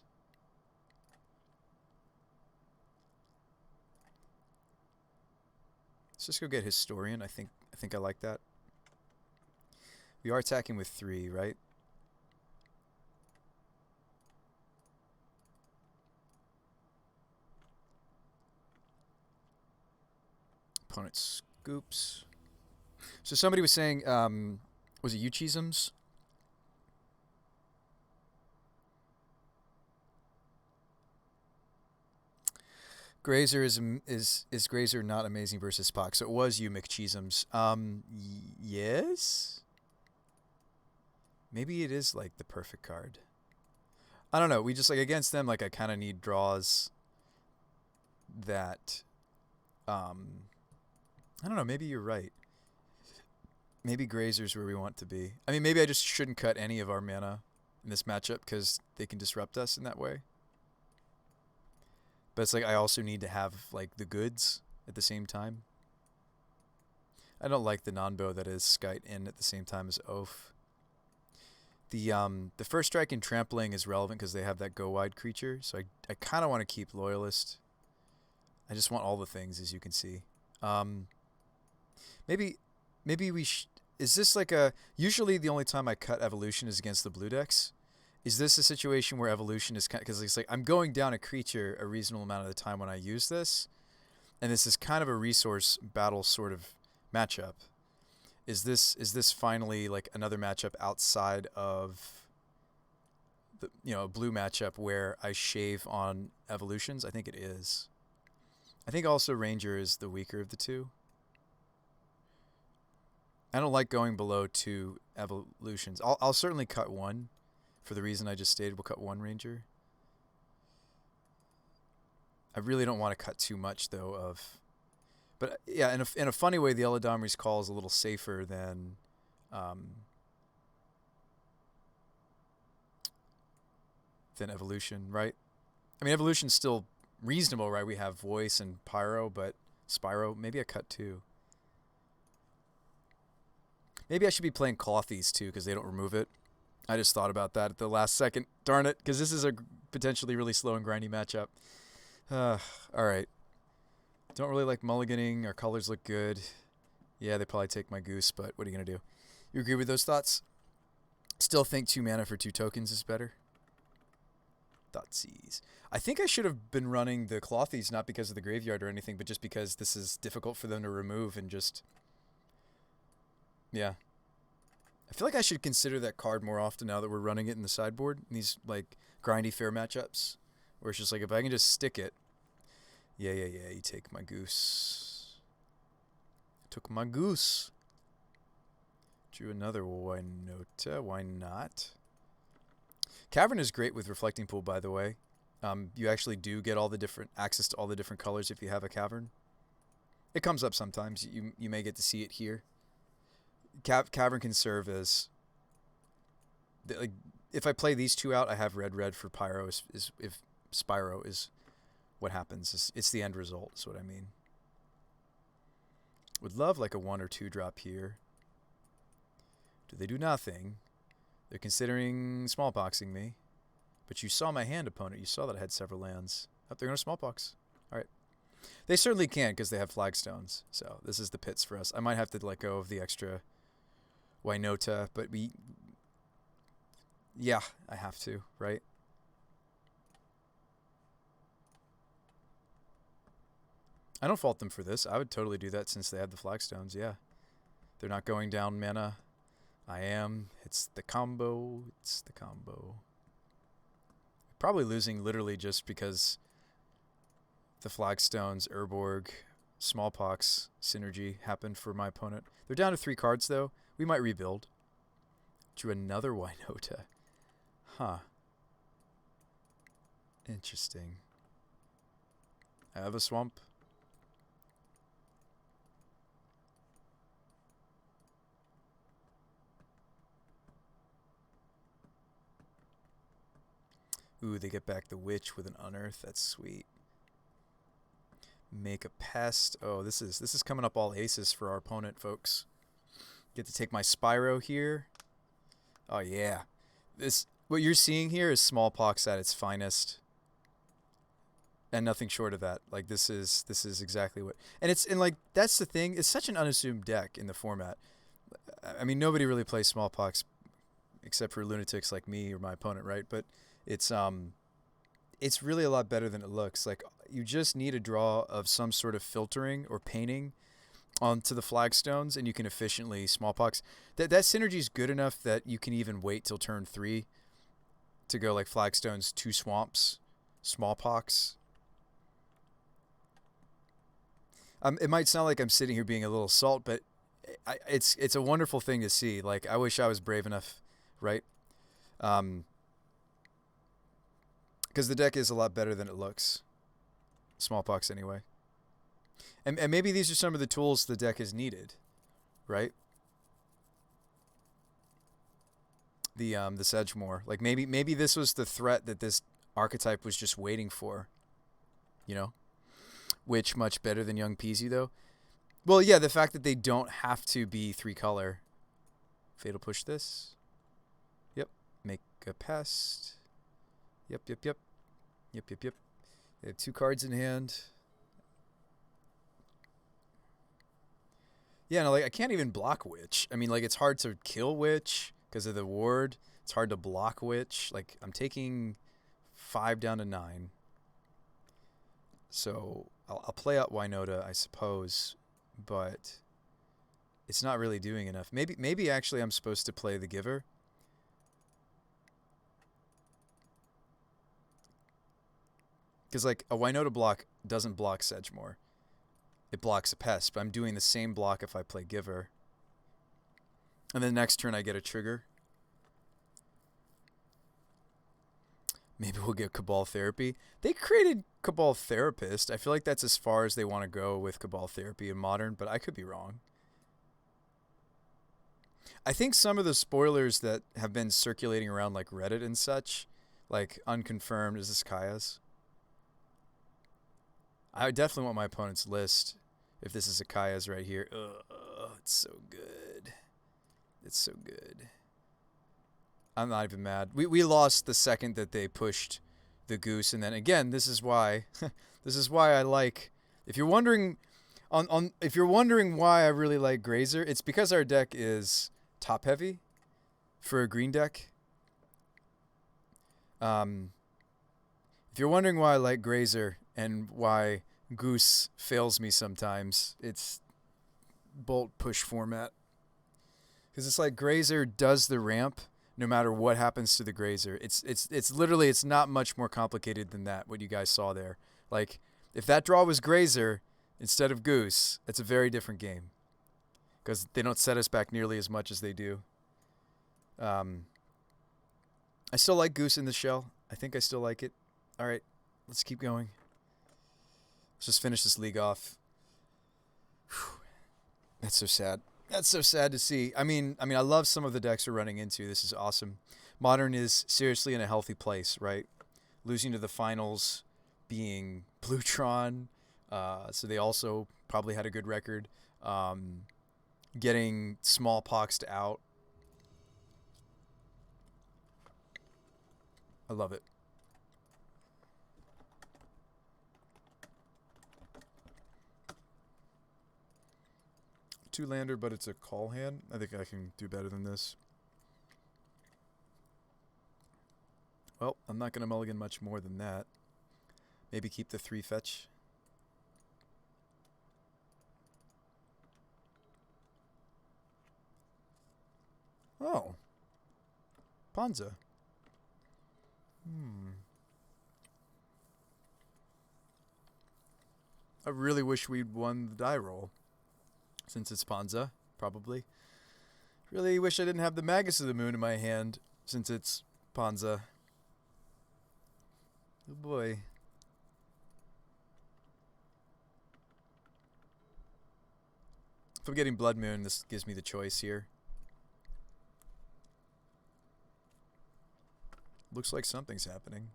Let's just go get Historian. I think I like that. We are attacking with 3, right? Opponent scoops. So somebody was saying, was it Uchisms? Grazer is Grazer not amazing versus Spock? So it was you, McCheesums. Yes. Maybe it is like the perfect card. I don't know. We just like against them. Like I kind of need draws that. I don't know. Maybe you're right. Maybe Grazer's where we want to be. I mean, maybe I just shouldn't cut any of our mana in this matchup because they can disrupt us in that way. But it's like I also need to have like the goods at the same time. I don't like the non-bow that is Skite in at the same time as Oath. The first strike and trampling is relevant because they have that go wide creature. So I kind of want to keep Loyalist. I just want all the things, as you can see. Maybe we is this like a... Usually the only time I cut Evolution is against the blue decks. Is this a situation where Evolution is kind of... Because it's like I'm going down a creature a reasonable amount of the time when I use this. And this is kind of a resource battle sort of matchup. Is this finally like another matchup outside of the a blue matchup where I shave on evolutions? I think it is. I think also Ranger is the weaker of the two. I don't like going below 2 evolutions. I'll certainly cut 1 for the reason I just stated. We'll cut 1 Ranger. I really don't want to cut too much though of... But yeah, in a funny way, the Eladamri's Call is a little safer than Evolution, right? I mean, Evolution's still reasonable, right? We have Voice and Pyro, but Spyro, maybe I cut 2. Maybe I should be playing Clothies too, because they don't remove it. I just thought about that at the last second. Darn it, because this is a potentially really slow and grindy matchup. All right. Don't really like mulliganing. Our colors look good. Yeah, they probably take my Goose, but what are you going to do? You agree with those thoughts? Still think 2 mana for 2 tokens is better? Thoughtseize. I think I should have been running the Clothies not because of the graveyard or anything, but just because this is difficult for them to remove and just... Yeah. I feel like I should consider that card more often now that we're running it in the sideboard. In these, like, grindy fair matchups. Where it's just like, if I can just stick it... Yeah, you take my Goose. Took my Goose. Drew another Winota. Why not? Cavern is great with Reflecting Pool, by the way. You actually do get all the different access to all the different colors if you have a Cavern. It comes up sometimes. You may get to see it here. Cavern can serve as Like, if I play these two out, I have red for Pyro. Is if Spyro is what happens. It's the end result. Is what I mean. Would love like a 1 or 2 drop here. Do they do nothing? They're considering smallpoxing me. But you saw my hand, opponent. You saw that I had several lands. Oh, they're going to smallpox. All right. They certainly can because they have flagstones. So this is the pits for us. I might have to let go of the extra Winota, but yeah, I have to, right? I don't fault them for this. I would totally do that since they have the flagstones, yeah. They're not going down mana. I am. It's the combo. It's the combo. Probably losing literally just because the flagstones, Urborg, Smallpox synergy happened for my opponent. They're down to 3 cards, though. We might rebuild. Drew another Winota. Huh. Interesting. I have a swamp. Ooh, they get back the witch with an unearth. That's sweet. Make a pest. Oh, this is coming up all aces for our opponent, folks. Get to take my Spyro here. Oh yeah. What you're seeing here is smallpox at its finest. And nothing short of that. Like this is exactly what. And like that's the thing. It's such an unassuming deck in the format. I mean, nobody really plays smallpox except for lunatics like me or my opponent, right? But it's really a lot better than it looks. Like you just need a draw of some sort of filtering or painting onto the flagstones, and you can efficiently smallpox. That synergy is good enough that you can even wait till turn 3 to go like flagstones, 2 swamps, smallpox. It might sound like I'm sitting here being a little salt, but it's a wonderful thing to see. Like I wish I was brave enough, right? Because the deck is a lot better than it looks. Smallpox, anyway. And maybe these are some of the tools the deck has needed, right? The Sedgemoor. Like maybe this was the threat that this archetype was just waiting for. You know? Which much better than Young Peasy, though. Well, yeah, the fact that they don't have to be 3-color. Fatal push this. Yep. Make a pest. Yep. They have 2 cards in hand. Yeah, no, like I can't even block Witch. I mean, like it's hard to kill Witch because of the ward. It's hard to block Witch. Like I'm taking 5 down to 9. So I'll play out Winota, I suppose, but it's not really doing enough. Maybe actually I'm supposed to play the Giver. Because like a Winota block doesn't block Sedgemoor. It blocks a pest, but I'm doing the same block if I play Giver. And then next turn I get a trigger. Maybe we'll get Cabal Therapy. They created Cabal Therapist. I feel like that's as far as they want to go with Cabal Therapy in Modern, but I could be wrong. I think some of the spoilers that have been circulating around like Reddit and such, like unconfirmed, is this Kaya's? I definitely want my opponent's list if this is a Kaya's right here. Ugh, it's so good. It's so good. I'm not even mad. We lost the second that they pushed the Goose, and then again, this is why this is why I like. If you're wondering if you're wondering why I really like Grazer, it's because our deck is top heavy for a green deck. If you're wondering why I like Grazer and why Goose fails me sometimes, it's bolt push format. Because it's like Grazer does the ramp no matter what happens to the Grazer. It's literally, it's not much more complicated than that, what you guys saw there. Like, if that draw was Grazer instead of Goose, it's a very different game. Because they don't set us back nearly as much as they do. I still like Goose in the shell. I think I still like it. All right, let's keep going. Let's just finish this league off. Whew. That's so sad. That's so sad to see. I mean, I love some of the decks we're running into. This is awesome. Modern is seriously in a healthy place, right? Losing to the finals, being Blutron, so they also probably had a good record. Um, Getting smallpoxed out. I love it. Two-lander, but it's a call hand. I think I can do better than this. Well, I'm not going to mulligan much more than that. Maybe keep the 3 fetch. Oh. Ponza. I really wish we'd won the die roll. Since it's Ponza, probably. Really wish I didn't have the Magus of the Moon in my hand, since it's Ponza. Oh boy. If I'm getting Blood Moon, this gives me the choice here. Looks like something's happening.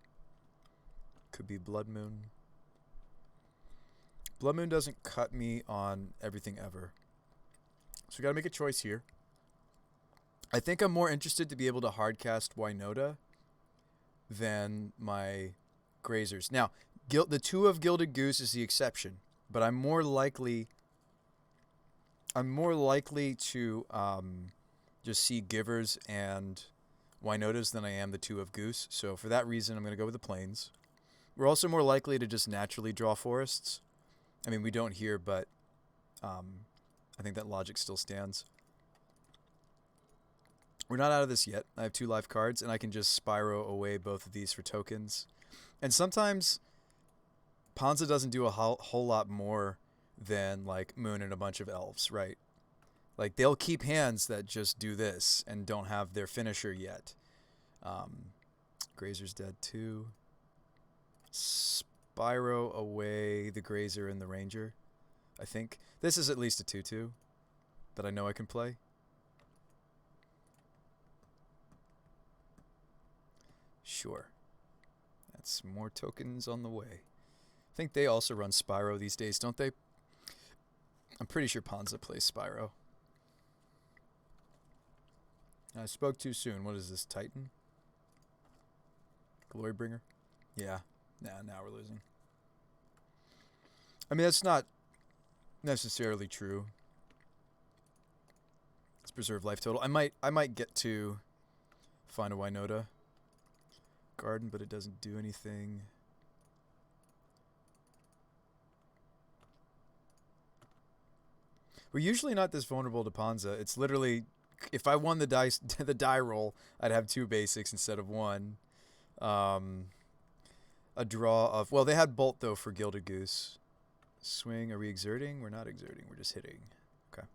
Could be Blood Moon. Blood Moon doesn't cut me on everything ever. So we gotta make a choice here. I think I'm more interested to be able to hardcast Winota than my Grazers. Now, the 2 of Gilded Goose is the exception, but I'm more likely to just see Givers and Winotas than I am the 2 of Goose. So for that reason, I'm going to go with the Plains. We're also more likely to just naturally draw forests. I mean, we don't here, but I think that logic still stands. We're not out of this yet. I have 2 live cards, and I can just Spyro away both of these for tokens. And sometimes Ponza doesn't do a whole lot more than, like, Moon and a bunch of elves, right? Like, they'll keep hands that just do this and don't have their finisher yet. Grazer's dead too. Spyro away the Grazer and the Ranger, I think. This is at least a 2/2 that I know I can play. Sure. That's more tokens on the way. I think they also run Spyro these days, don't they? I'm pretty sure Ponza plays Spyro. I spoke too soon. What is this, Titan? Glorybringer? Yeah. Nah, now we're losing. I mean, that's not necessarily true. Let's preserve life total. I might get to find a Winota garden, but it doesn't do anything. We're usually not this vulnerable to Ponza. It's literally, if I won the die roll, I'd have 2 basics instead of 1. A draw of, well, they had Bolt though for Gilded Goose. Swing, are we exerting? We're not exerting, we're just hitting. Okay.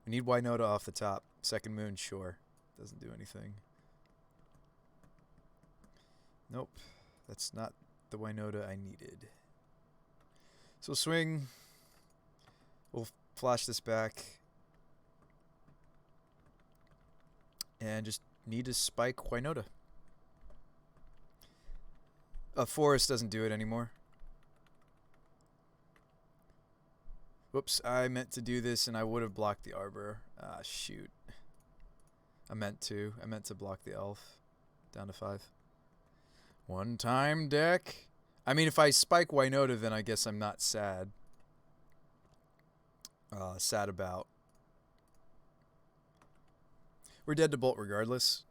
We need Winota off the top. Second Moon, sure. Doesn't do anything. Nope. That's not the Winota I needed. So swing. We'll flash this back. And just need to spike Winota. A forest doesn't do it anymore. Whoops, I meant to do this and I would have blocked the Arbor. Ah, shoot. I meant to block the Elf. Down to 5. One time deck. I mean, if I spike Winota, then I guess I'm not sad. Sad about. We're dead to Bolt regardless.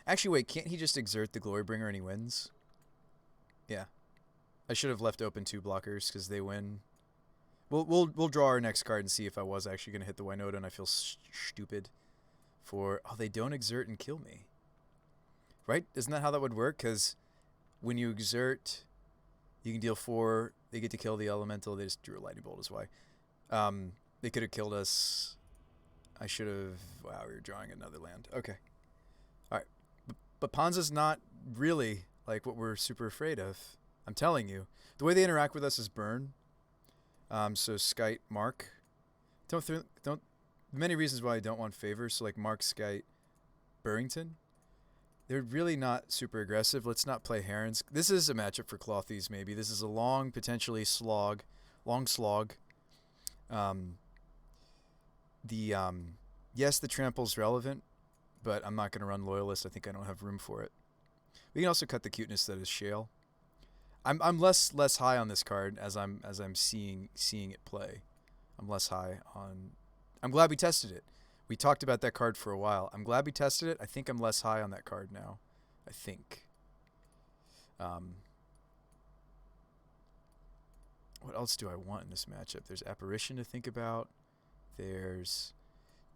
Actually, wait, can't he just exert the Glorybringer and he wins? Yeah. I should have left open 2 blockers because they win. We'll draw our next card and see if I was actually going to hit the Winota and I feel stupid for... Oh, they don't exert and kill me. Right? Isn't that how that would work? Because when you exert, you can deal 4. They get to kill the elemental. They just drew a lightning bolt is why. They could have killed us. I should have... Wow, we were drawing another land. Okay. All right. But Ponza's not really like what we're super afraid of. I'm telling you. The way they interact with us is burn. So Skite Mark. Don't. Many reasons why I don't want favors. So like Mark Skite, Burrington. They're really not super aggressive. Let's not play Herons. This is a matchup for Clothies, maybe. This is a long, potentially long slog. Um, yes, the trample's relevant, but I'm not going to run Loyalist. I think I don't have room for it. We can also cut the cuteness that is Shale. I'm less high on this card as I'm seeing it play. I'm less high on. I'm glad we tested it. We talked about that card for a while. I'm glad we tested it. I think I'm less high on that card now. I think. What else do I want in this matchup? There's Apparition to think about. There's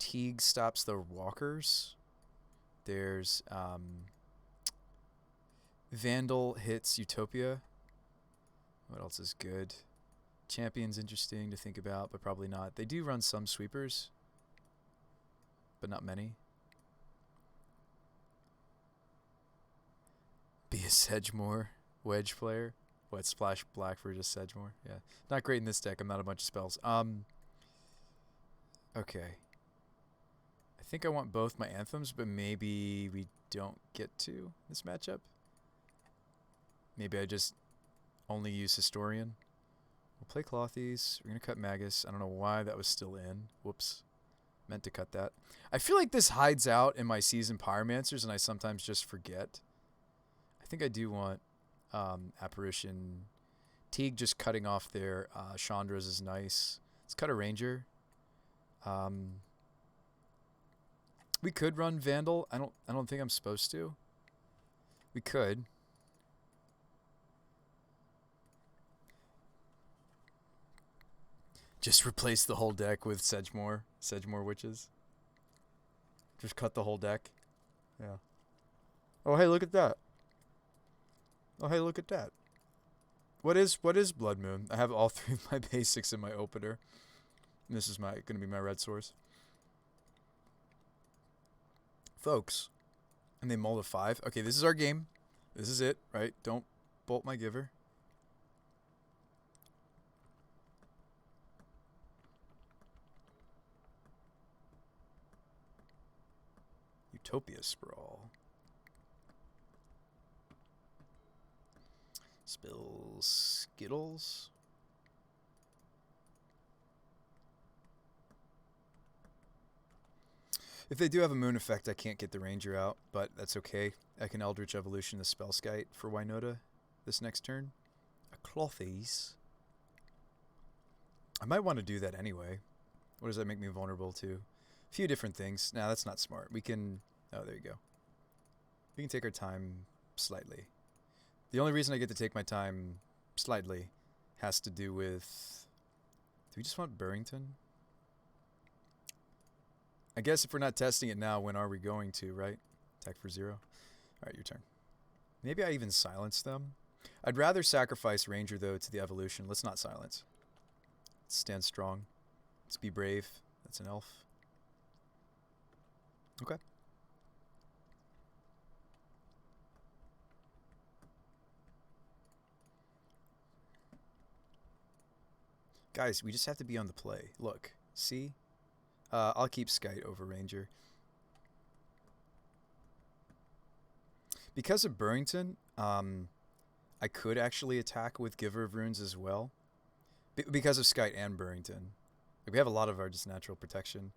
Teague stops the walkers. There's Vandal hits Utopia. What else is good? Champion's interesting to think about, but probably not. They do run some sweepers, but not many. Be a Sedgemoor wedge player. What, splash black for just Sedgemoor? Yeah. Not great in this deck. I'm not a bunch of spells. Okay. I think I want both my anthems, but maybe we don't get to this matchup. Maybe I just only use Historian. We'll play Clothies. We're going to cut Magus. I don't know why that was still in. Whoops. Meant to cut that. I feel like this hides out in my season Pyromancers, and I sometimes just forget. I think I do want Apparition. Teague just cutting off there. Chandra's is nice. Let's cut a Ranger. We could run Vandal. I don't think I'm supposed to. We could. Just replace the whole deck with Sedgemoor Witches. Just cut the whole deck. Yeah. Oh, hey, look at that. Oh, hey, look at that. What is Blood Moon? I have all three of my basics in my opener. And this is going to be my red source. Folks. And they mulled a 5. Okay, this is our game. This is it, right? Don't bolt my giver. Utopia Sprawl. Spills Skittles. If they do have a moon effect, I can't get the Ranger out, but that's okay. I can Eldritch Evolution the Spellskite for Winota this next turn. A Clothies. I might want to do that anyway. What does that make me vulnerable to? A few different things. Nah, that's not smart. We can... Oh, there you go. We can take our time slightly. The only reason I get to take my time slightly has to do with... Do we just want Burrington? I guess if we're not testing it now, when are we going to, right? Attack for 0. All right, your turn. Maybe I even silence them. I'd rather sacrifice Ranger, though, to the evolution. Let's not silence. Let's stand strong. Let's be brave. That's an elf. Okay. Guys, we just have to be on the play. Look, see? I'll keep Skite over Ranger. Because of Burrington, I could actually attack with Giver of Runes as well. Because of Skite and Burrington. We have a lot of our just natural protection.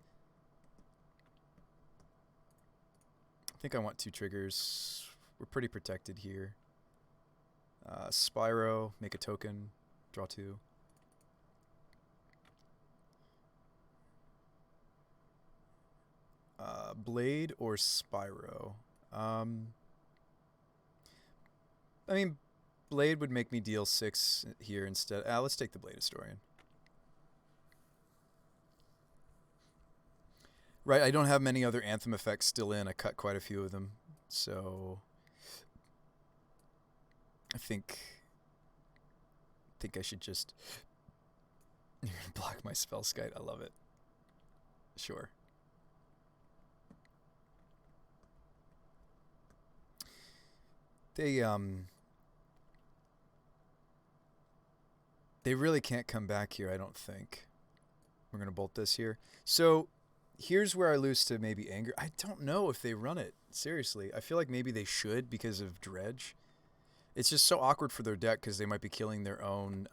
I think I want 2 triggers. We're pretty protected here. Spyro, make a token, draw 2. Blade or Spyro? I mean, Blade would make me deal 6 here instead. Let's take the Blade Historian. Right, I don't have many other Anthem effects still in. I cut quite a few of them. So I think I should just... You're going to block my Spellskite. I love it. Sure. They really can't come back here, I don't think. We're going to bolt this here. So here's where I lose to maybe anger. I don't know if they run it. Seriously. I feel like maybe they should because of dredge. It's just so awkward for their deck because they might be killing their own.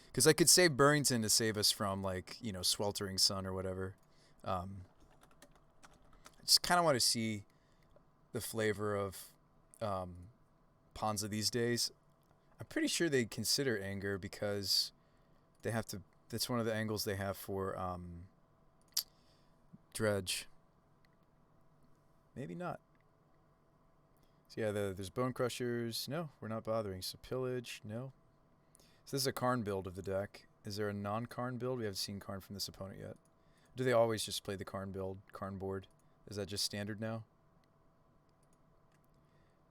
Because I could save Burrington to save us from, like, you know, Sweltering Sun or whatever. I just kind of want to see the flavor of Ponza these days. I'm pretty sure they consider anger because they have to. That's one of the angles they have for dredge. Maybe not. So yeah, there's Bone Crushers. No, we're not bothering. So Pillage, no. So this is a Karn build of the deck. Is there a non-Karn build? We haven't seen Karn from this opponent yet. Do they always just play the Karn build, Karn board? Is that just standard now?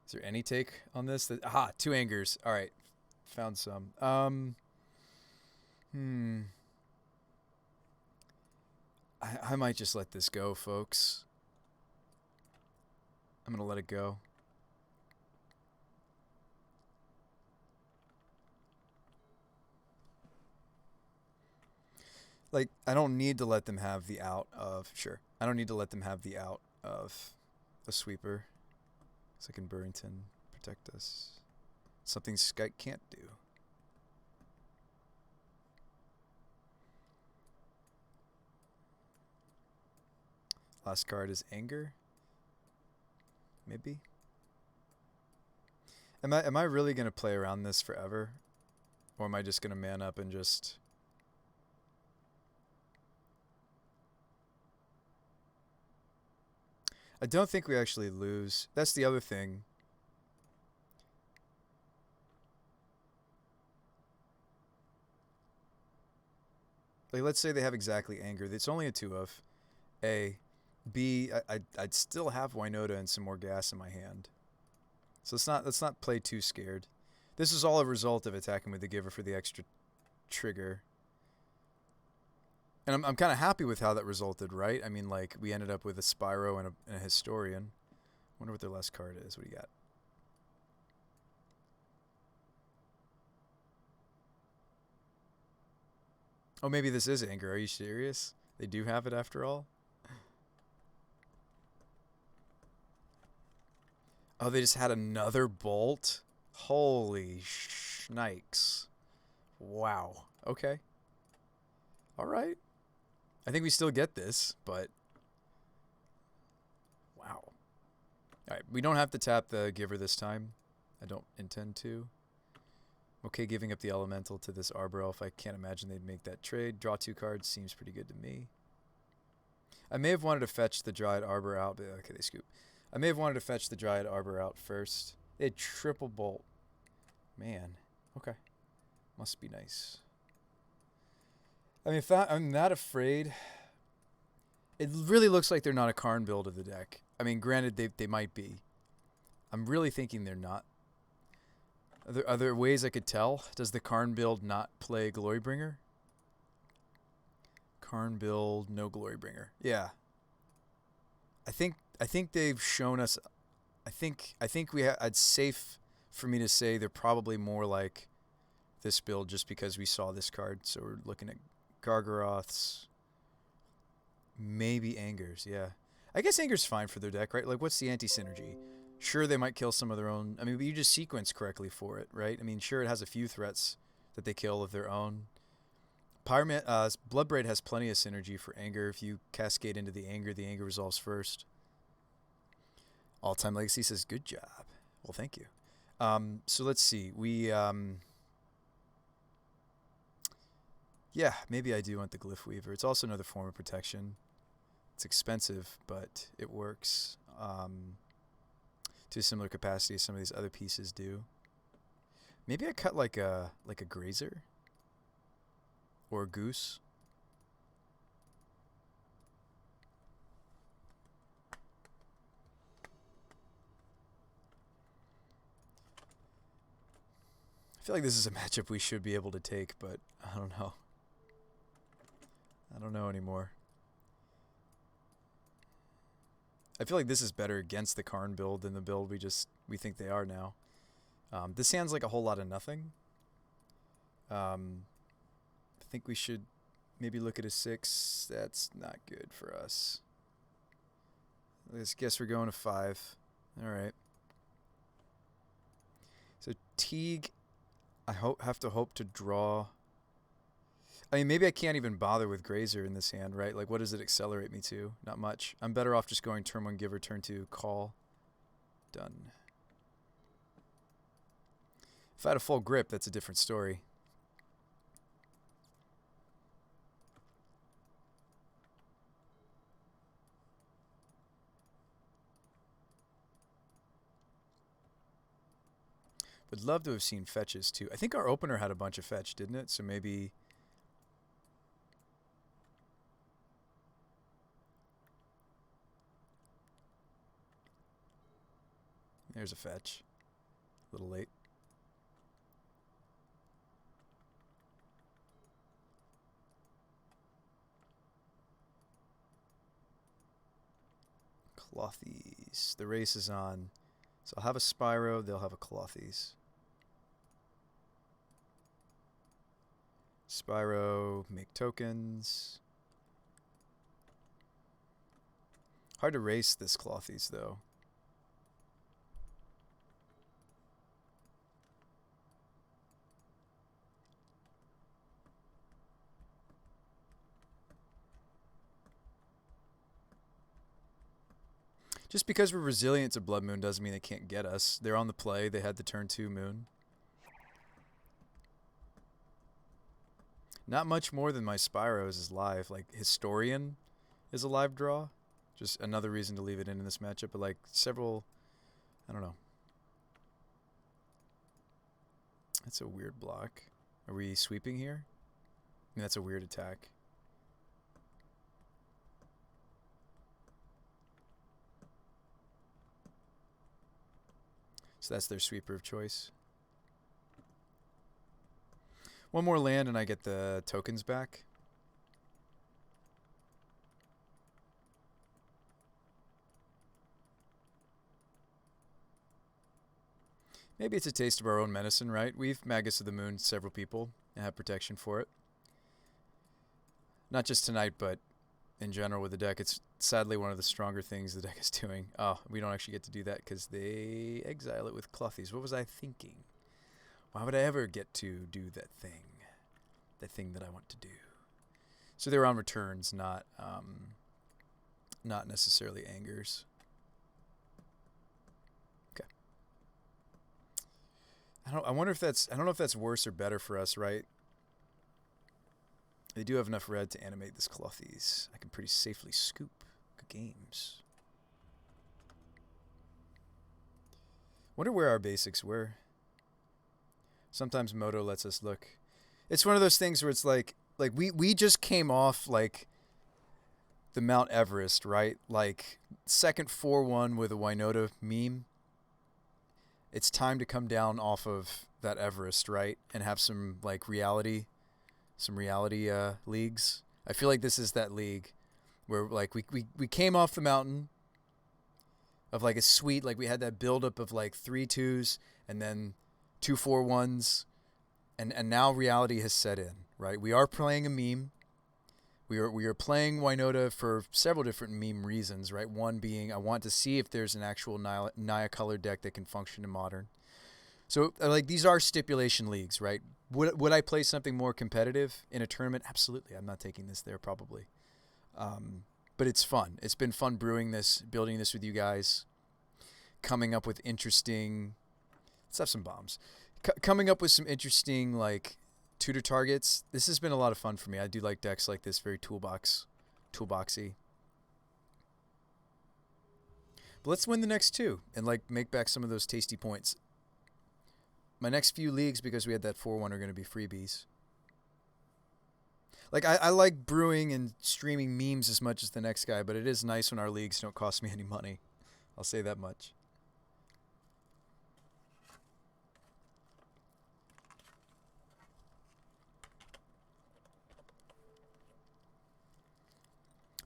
Is there any take on this? Aha, 2 angers. All right, found some. I might just let this go, folks. I'm going to let it go. Like, I don't need to let them have the out of... Sure. I don't need to let them have the out of a sweeper. So can Burrington protect us. Something Skype can't do. Last card is Anger. Maybe. Am I really going to play around this forever? Or am I just going to man up and just... I don't think we actually lose. That's the other thing. Like, let's say they have exactly Anger. It's only a 2 of. A. B. I'd still have Winota and some more gas in my hand. So let's not play too scared. This is all a result of attacking with the Giver for the extra trigger. And I'm kind of happy with how that resulted, right? I mean, like, we ended up with a Spyro and a Historian. Wonder what their last card is. What do you got? Oh, maybe this is Anger. Are you serious? They do have it after all? Oh, they just had another bolt? Holy shnikes. Wow. Okay. All right. I think we still get this, but... Wow. Alright, we don't have to tap the Giver this time. I don't intend to. Okay, giving up the Elemental to this Arbor Elf. I can't imagine they'd make that trade. Draw 2 cards seems pretty good to me. I may have wanted to fetch the Dryad Arbor out, but okay, they scoop. I may have wanted to fetch the Dryad Arbor out first. They had triple bolt. Man. Okay. Must be nice. I mean, I'm not afraid. It really looks like they're not a Karn build of the deck. I mean, granted, they might be. I'm really thinking they're not. Are there ways I could tell? Does the Karn build not play Glorybringer? Karn build, no Glorybringer. Yeah. I think they've shown us. I think it's safe for me to say they're probably more like this build just because we saw this card. So we're looking at Gargaroths, maybe Angers. Yeah, I guess Anger's fine for their deck, right? Like, what's the anti-synergy? Sure, they might kill some of their own. I mean, but you just sequence correctly for it, right? I mean, sure, it has a few threats that they kill of their own. Bloodbraid has plenty of synergy for Anger. If you cascade into the Anger resolves first. All-Time Legacy says, good job. Well, thank you. So let's see. Yeah, maybe I do want the Glyph Weaver. It's also another form of protection. It's expensive, but it works to a similar capacity as some of these other pieces do. Maybe I cut like a Grazer or a Goose. I feel like this is a matchup we should be able to take, but I don't know. I don't know anymore. I feel like this is better against the Karn build than the build we think they are now. This sounds like a whole lot of nothing. I think we should Maybe look at a 6. That's not good for us. I guess we're going to 5. All right. So Teague, I have to hope to draw. I mean, maybe I can't even bother with Grazer in this hand, right? Like, what does it accelerate me to? Not much. I'm better off just going turn 1 giver, turn 2 call. Done. If I had a full grip, that's a different story. Would love to have seen fetches too. I think our opener had a bunch of fetch, didn't it? So maybe... There's a fetch. A little late. Clothies. The race is on. So I'll have a Spyro, they'll have a Clothies. Spyro, make tokens. Hard to race this Clothies though. Just because we're resilient to Blood Moon doesn't mean they can't get us. They're on the play. They had the turn 2 Moon. Not much more than my Spyros is live. Like, Historian is a live draw. Just another reason to leave it in this matchup. But, like, several... I don't know. That's a weird block. Are we sweeping here? I mean, that's a weird attack. So that's their sweeper of choice. One more land and I get the tokens back. Maybe it's a taste of our own medicine, right? We've Magus of the Moon several people and have protection for it. Not just tonight, but in general with the deck. It's sadly one of the stronger things the deck is doing. Oh, we don't actually get to do that because they exile it with Clothies. What was I thinking? Why would I ever get to do that thing? The thing that I want to do. So they're on returns, not necessarily angers. Okay. I don't know if that's worse or better for us, right? They do have enough red to animate this Clothies. I can pretty safely scoop. Good games. Wonder where our basics were. Sometimes Moto lets us look. It's one of those things where it's like we just came off like the Mount Everest, right? Like second 4-1 with a Winota meme. It's time to come down off of that Everest, right? And have some like reality leagues. I feel like this is that league where like we came off the mountain of like a sweet, like we had that buildup of like 3-2s and then 2-4-1s, and now reality has set in, right? We are playing a meme. We are playing Winota for several different meme reasons, right? One being I want to see if there's an actual Naya color deck that can function in Modern. So like these are stipulation leagues, right? Would I play something more competitive in a tournament? Absolutely. I'm not taking this there probably. But it's fun. It's been fun brewing this, building this with you guys, coming up with interesting... Let's have some bombs. Coming up with some interesting like tutor targets. This has been a lot of fun for me. I do like decks like this, very toolboxy. But let's win the next 2 and like make back some of those tasty points. My next few leagues, because we had that 4-1, are going to be freebies. Like, I like brewing and streaming memes as much as the next guy, but it is nice when our leagues don't cost me any money. I'll say that much.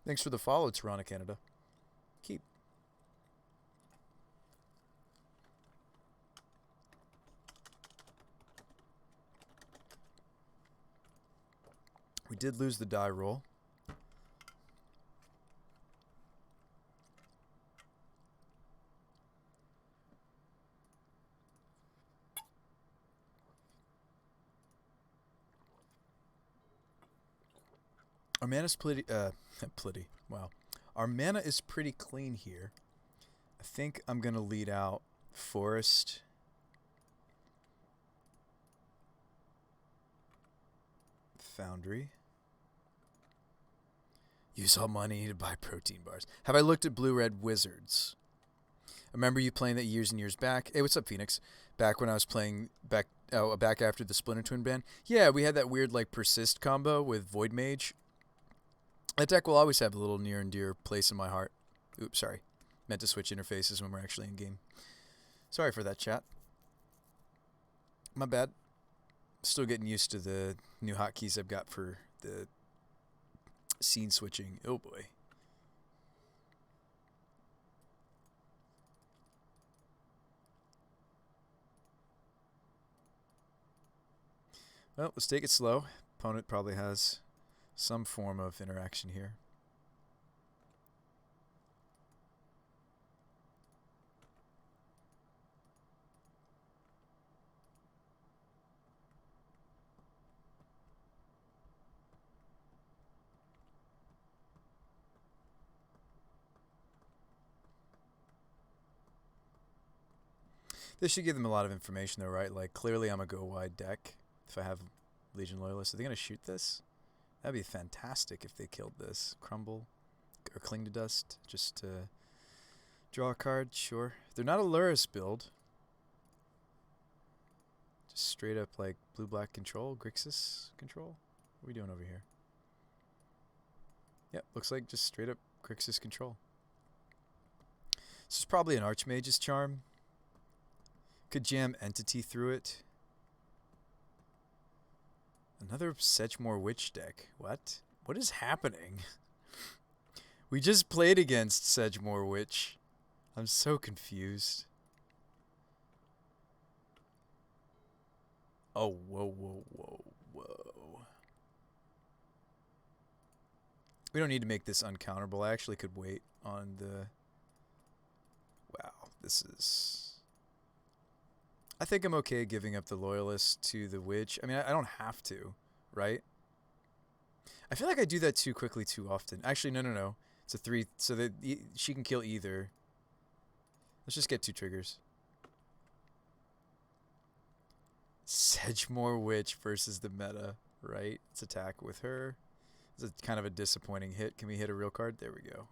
Thanks for the follow, Toronto, Canada. Keep. We did lose the die roll. Our mana's pretty, wow. Our mana is pretty clean here. I think I'm going to lead out Forest. Foundry. Use all money to buy protein bars. Have I looked at Blue-Red Wizards? I remember you playing that years and years back. Hey, what's up, Phoenix? Back when I was playing back after the Splinter Twin ban. Yeah, we had that weird like persist combo with Void Mage. That deck will always have a little near and dear place in my heart. Oops, sorry. Meant to switch interfaces when we're actually in game. Sorry for that, chat. My bad. Still getting used to the new hotkeys I've got for the scene switching. Oh boy. Well, let's take it slow. Opponent probably has some form of interaction here. This should give them a lot of information though, right? Like, clearly I'm a go-wide deck if I have Legion Loyalists. Are they going to shoot this? That'd be fantastic if they killed this. Crumble or Cling to Dust just to draw a card, sure. They're not a Luris build. Just straight up like blue-black control, Grixis control. What are we doing over here? Yep, looks like just straight up Grixis control. This is probably an Archmage's Charm. Could jam Entity through it. Another Sedgemoor Witch deck. What? What is happening? We just played against Sedgemoor Witch. I'm so confused. Oh, whoa, whoa, whoa, whoa. We don't need to make this uncounterable. I actually could wait on the... Wow, this is... I think I'm okay giving up the Loyalist to the Witch. I mean, I don't have to, right? I feel like I do that too quickly too often. Actually, no. It's a 3, so that she can kill either. Let's just get 2 triggers. Sedgemoor Witch versus the meta, right? Let's attack with her. It's a kind of a disappointing hit. Can we hit a real card? There we go.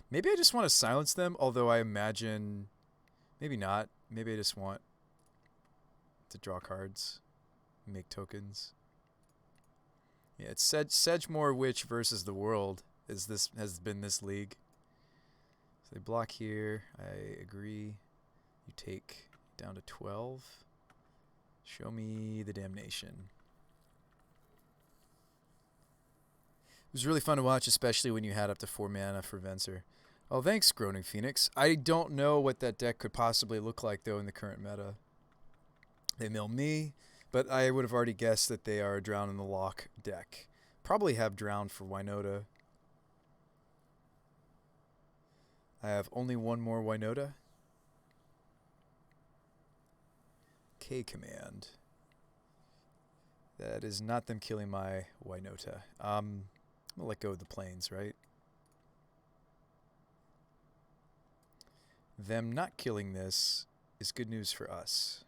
Maybe I just want to silence them, although I imagine... Maybe not. Maybe I just want to draw cards, make tokens. Yeah, it's Sedgemoor Witch versus the world. Has been this league. So they block here. I agree. You take down to 12. Show me the damnation. It was really fun to watch, especially when you had up to 4 mana for Venser. Oh, thanks, Groaning Phoenix. I don't know what that deck could possibly look like, though, in the current meta. They mill me, but I would have already guessed that they are a Drown in the Loch deck. Probably have Drown for Winota. I have only one more Winota. K command. That is not them killing my Winota. I'm going to let go of the planes, right? Them not killing this is good news for us.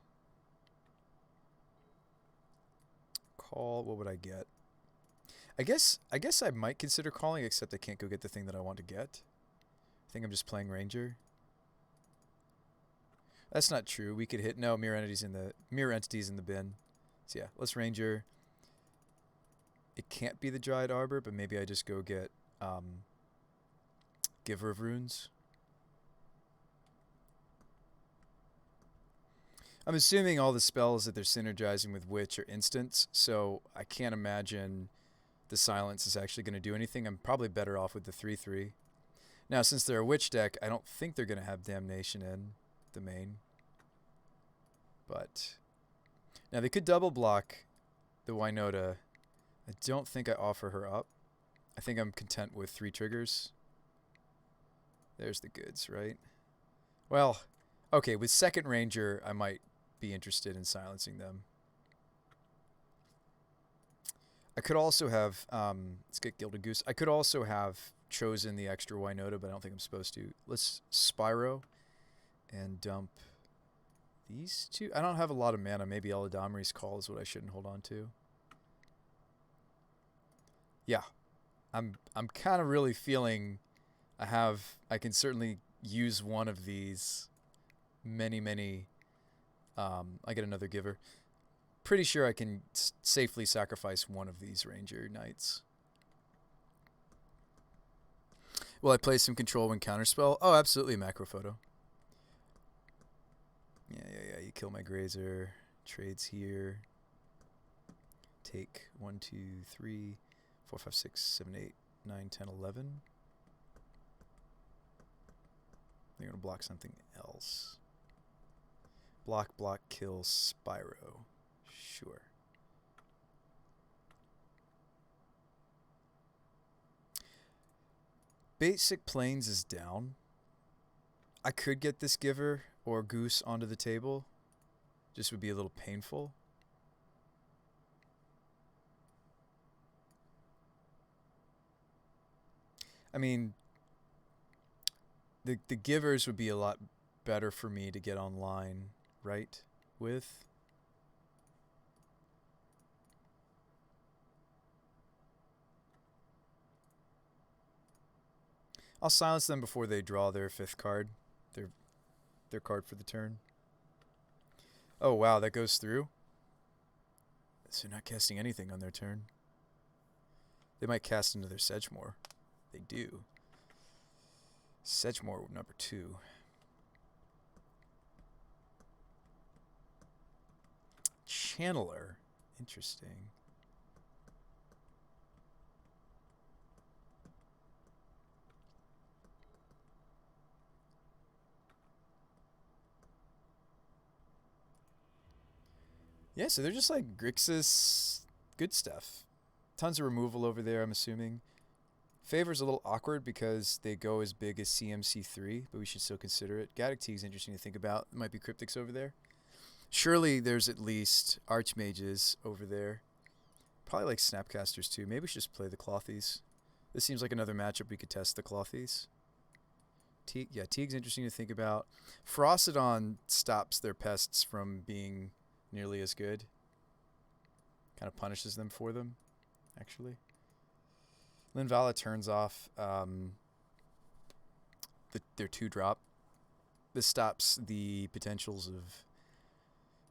Call, what would I get? I guess I might consider calling, except I can't go get the thing that I want to get. I think I'm just playing Ranger. That's not true. We could hit Mirror Entities in the bin. So yeah, let's Ranger. It can't be the Dryad Arbor, but maybe I just go get Giver of Runes. I'm assuming all the spells that they're synergizing with Witch are instants, so I can't imagine the Silence is actually going to do anything. I'm probably better off with the 3/3. Now, since they're a Witch deck, I don't think they're going to have Damnation in the main. But now they could double block the Winota I don't think I offer her up. I think I'm content with 3 triggers. There's the goods, right? Well, okay, with second ranger, I might be interested in silencing them. I could also have, let's get Gilded Goose. I could also have chosen the extra Winota, but I don't think I'm supposed to. Let's Spyro and dump these 2. I don't have a lot of mana. Maybe Eladamri's Call is what I shouldn't hold on to. Yeah, I'm kind of really feeling I can certainly use one of these. Many. I get another giver. Pretty sure I can safely sacrifice one of these Ranger Knights. Will I play some control when counterspell? Oh, absolutely, macro photo. Yeah. You kill my Grazer. Trades here. Take 1, 2, 3, 4, 5, 6, 7, 8, 9, 10, 11. They're going to block something else. Block, kill, Spyro. Sure. Basic Plains is down. I could get this Giver or Goose onto the table. Just would be a little painful. I mean, the Givers would be a lot better for me to get online, right? With. I'll silence them before they draw their 5th card. Their card for the turn. Oh, wow, that goes through. So they're not casting anything on their turn. They might cast into their Sedgemoor. They do. Sedgemoor number 2. Channeler. Interesting. Yeah, so they're just like Grixis good stuff. Tons of removal over there, I'm assuming. Favor's a little awkward because they go as big as CMC3, but we should still consider it. Gaddock Teague is interesting to think about. There might be Cryptics over there. Surely there's at least Archmages over there. Probably like Snapcasters too. Maybe we should just play the Clothies. This seems like another matchup we could test the Clothies. Teague's interesting to think about. Ferocodon stops their pests from being nearly as good. Kind of punishes them for them, actually. Linvala turns off their 2-drop. This stops the potentials of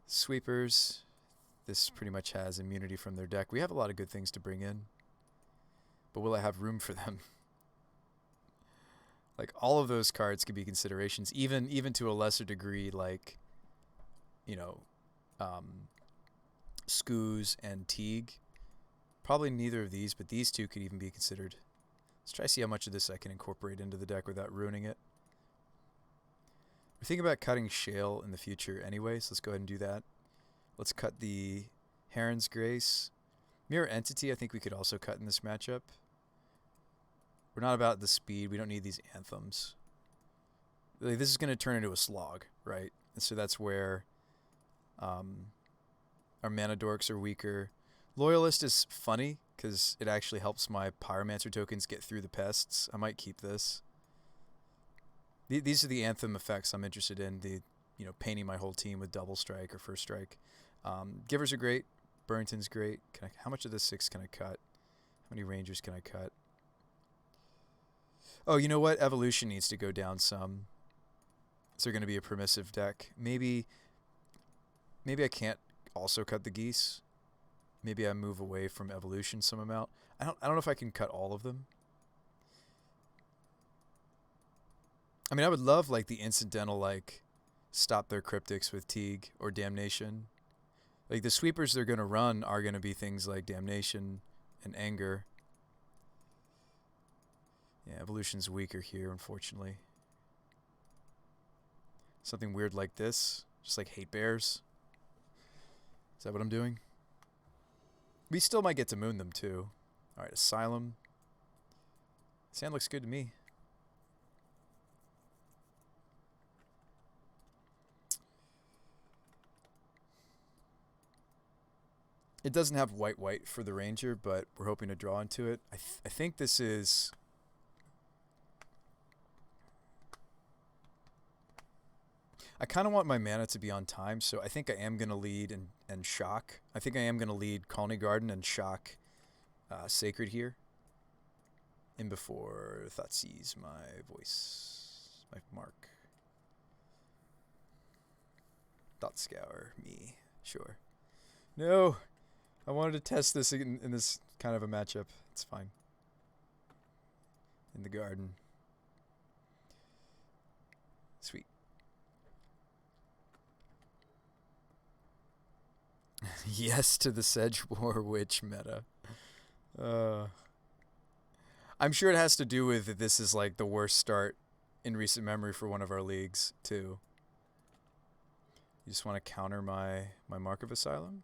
sweepers. This pretty much has immunity from their deck. We have a lot of good things to bring in, but will I have room for them? Like, all of those cards could be considerations, even to a lesser degree, like, you know, Skoos and Teague. Probably neither of these, but these 2 could even be considered. Let's try to see how much of this I can incorporate into the deck without ruining it. We're thinking about cutting Shale in the future anyway, so let's go ahead and do that. Let's cut the Heron's Grace. Mirror Entity I think we could also cut in this matchup. We're not about the speed. We don't need these anthems. Like, this is going to turn into a slog, right? And so that's where our mana dorks are weaker. Loyalist is funny because it actually helps my Pyromancer tokens get through the pests. I might keep this. These are the anthem effects I'm interested in. Painting my whole team with double strike or first strike. Givers are great. Burrington's great. How much of this 6 can I cut? How many Rangers can I cut? Oh, you know what? Evolution needs to go down some. Is there going to be a permissive deck? Maybe I can't also cut the Geese. Maybe I move away from Evolution some amount. I don't know if I can cut all of them. I mean, I would love like the incidental like stop their Cryptics with Teague or Damnation. Like the sweepers they're going to run are going to be things like Damnation and Anger. Yeah, Evolution's weaker here, unfortunately. Something weird like this, just like Hate Bears. Is that what I'm doing? We still might get to moon them too. All right, Asylum. Sand looks good to me. It doesn't have white for the Ranger, but we're hoping to draw into it. I think this is... I kind of want my mana to be on time, so I think I am going to lead and shock. I think I am going to lead Colony Garden and shock Sacred here. In before Thoughtseize, my voice, my mark. Thought Scour, me, sure. No! I wanted to test this in this kind of a matchup. It's fine. In the garden. Sweet. Yes to the Sedgewar Witch meta. I'm sure it has to do with that this is like the worst start in recent memory for one of our leagues, too. You just want to counter my Mark of Asylum?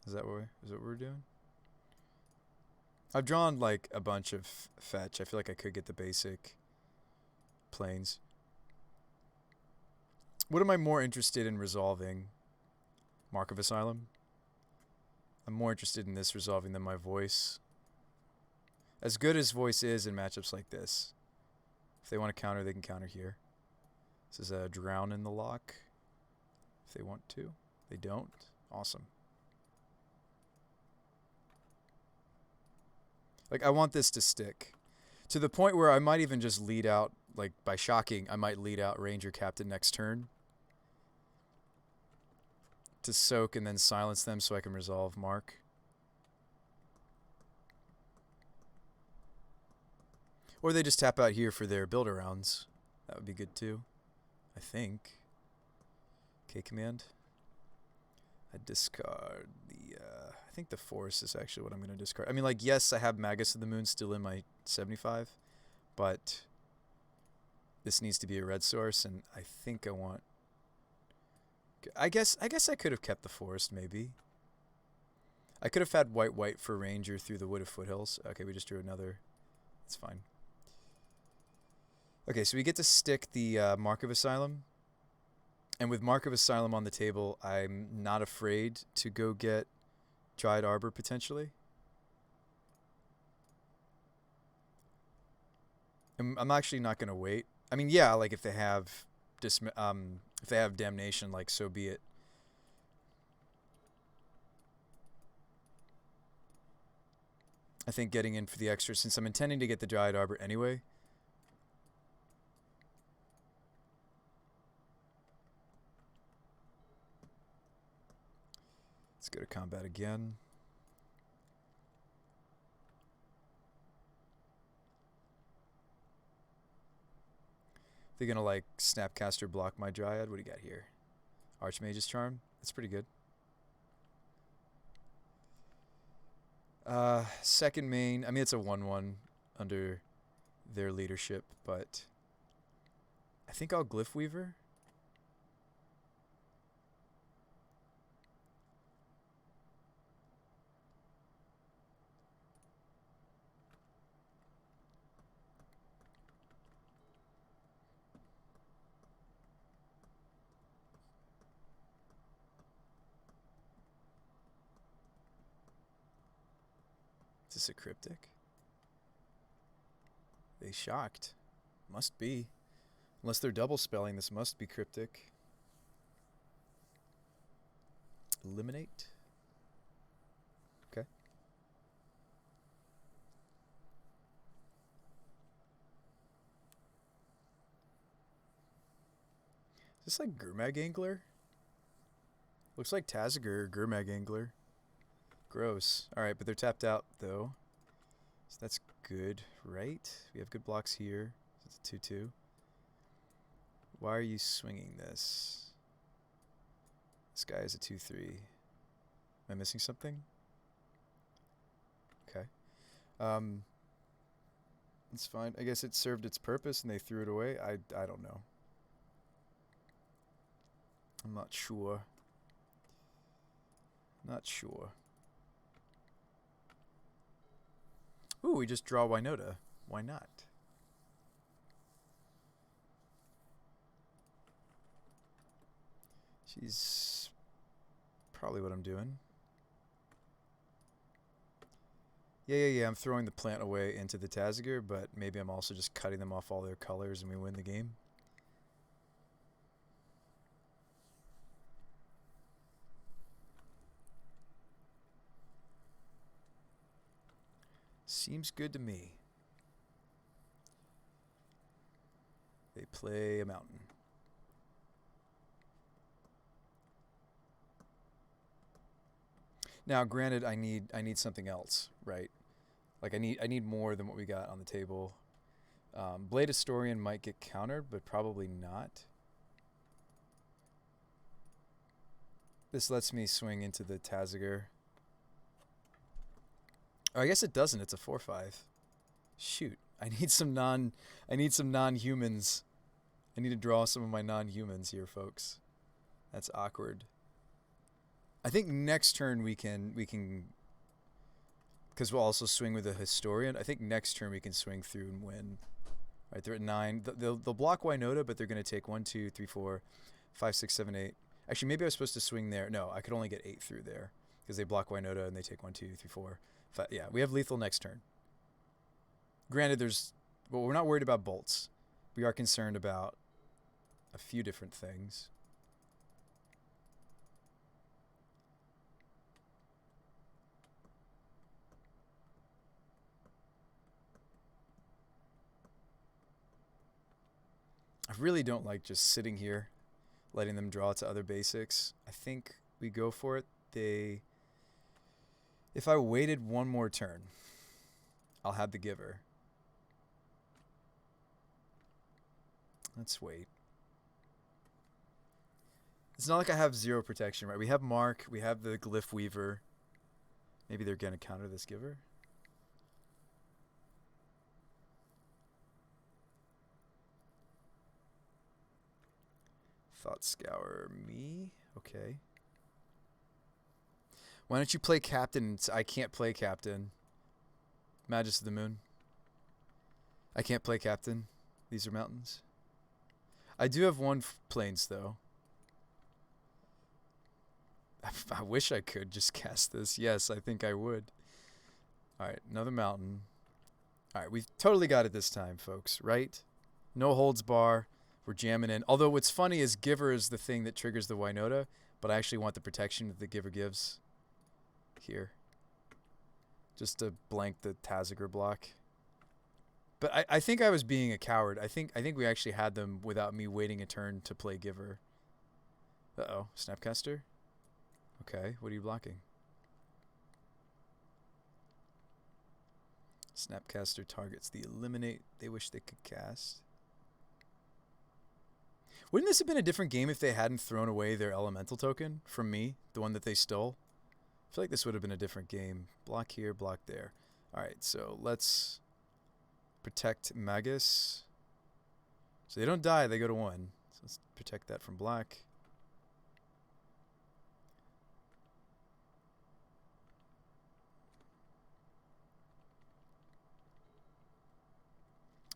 Is that what we're doing? I've drawn like a bunch of fetch. I feel like I could get the basic planes. What am I more interested in resolving? Mark of Asylum? I'm more interested in this resolving than my voice. As good as voice is in matchups like this, if they want to counter, they can counter here. This is a drown in the lock. If they want to. They don't. Awesome. Like, I want this to stick. To the point where I might even just lead out, like, by shocking, I might lead out Ranger Captain next turn. To soak and then silence them so I can resolve Mark. Or they just tap out here for their build-arounds. That would be good too, I think. K command. I discard the... I think the Force is actually what I'm going to discard. I mean, like, yes, I have Magus of the Moon still in my 75, but this needs to be a red source, and I think I want... I guess I could have kept the Forest, maybe. I could have had white for Ranger through the Wood of Foothills. Okay, we just drew another. It's fine. Okay, so we get to stick the Mark of Asylum. And with Mark of Asylum on the table, I'm not afraid to go get Dryad Arbor, potentially. I'm actually not going to wait. I mean, yeah, like if they have Damnation, like, so be it. I think getting in for the extra, since I'm intending to get the Dryad Arbor anyway. Let's go to combat again. They're going to, like, Snapcaster block my Dryad. What do you got here? Archmage's Charm. That's pretty good. Second main. I mean, it's a 1-1 under their leadership, but I think I'll Glyph Weaver. Is this a cryptic? They shocked. Must be. Unless they're double spelling, this must be cryptic. Eliminate. Okay. Is this like Gurmag Angler? Looks like Tazagur or Gurmag Angler. Gross. Alright, but they're tapped out, though. So that's good, right? We have good blocks here. It's a 2-2. Why are you swinging this? This guy is a 2-3. Am I missing something? Okay. It's fine. I guess it served its purpose and they threw it away. I don't know. I'm not sure. Not sure. Ooh, we just draw Winota. Why not? She's probably what I'm doing. Yeah. I'm throwing the plant away into the Taziger, but maybe I'm also just cutting them off all their colors and we win the game. Seems good to me. They play a mountain. Now, granted, I need something else, right? Like I need more than what we got on the table. Blade Historian might get countered, but probably not. This lets me swing into the Taziger. Oh, I guess it doesn't. It's a 4/5. Shoot, I need some non-humans. I need to draw some of my non-humans here, folks. That's awkward. I think next turn we can, because we'll also swing with a Historian. I think next turn we can swing through and win. Right, they're at 9. They'll block Winota, but they're going to take 1, 2, 3, 4, 5, 6, 7, 8. Actually, maybe I was supposed to swing there. No, I could only get 8 through there because they block Winota and they take 1, 2, 3, 4, 5. Yeah, we have lethal next turn. Granted, we're not worried about bolts. We are concerned about a few different things. I really don't like just sitting here, letting them draw to other basics. I think we go for it. If I waited one more turn, I'll have the Giver. Let's wait. It's not like I have 0 protection, right? We have Mark, we have the Glyph Weaver. Maybe they're going to counter this Giver. Thought Scour me. Okay. Why don't you play Captain? I can't play Captain. Magus of the Moon. I can't play Captain. These are mountains. I do have 1 plains, though. I wish I could just cast this. Yes, I think I would. Alright, another mountain. Alright, we've totally got it this time, folks, right? No holds bar. We're jamming in. Although what's funny is Giver is the thing that triggers the Winota, but I actually want the protection that the Giver gives here. Just to blank the Taziger block. But I think I was being a coward. I think we actually had them without me waiting a turn to play Giver. Uh-oh. Snapcaster? Okay, what are you blocking? Snapcaster targets the eliminate they wish they could cast. Wouldn't this have been a different game if they hadn't thrown away their elemental token from me, the one that they stole? I feel like this would have been a different game. Block here, block there. Alright, so let's protect Magus. So they don't die, they go to 1. So let's protect that from black.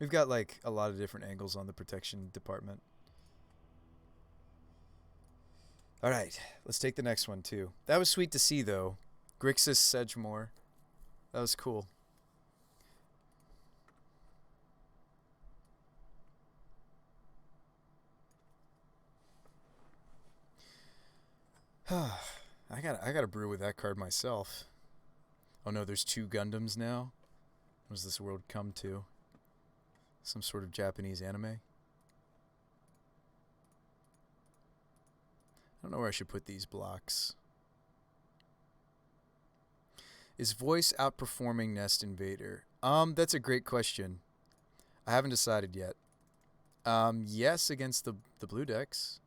We've got like a lot of different angles on the protection department. Alright, let's take the next one too. That was sweet to see though. Grixis Sedgemoor. That was cool. I gotta brew with that card myself. Oh no, there's 2 Gundams now. What does this world come to? Some sort of Japanese anime? I don't know where I should put these blocks. Is voice outperforming Nest Invader? That's a great question. I haven't decided yet. Yes, against the blue decks.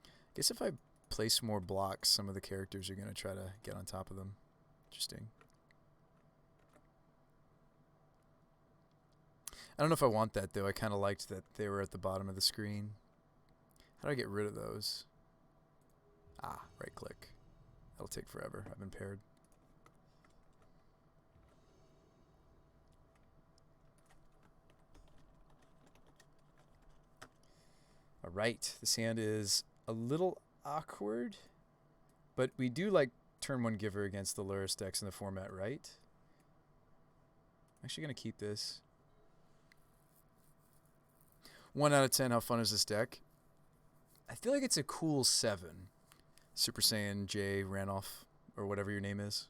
I guess if I place more blocks, some of the characters are going to try to get on top of them. Interesting. I don't know if I want that, though. I kind of liked that they were at the bottom of the screen. How do I get rid of those? Ah, right click. That'll take forever. I've been paired. Right. This hand is a little awkward, but we do like turn 1 Giver against the Lurrus decks in the format, right? I'm actually going to keep this. 1 out of 10, how fun is this deck? I feel like it's a cool 7. Super Saiyan J Ranoff, or whatever your name is.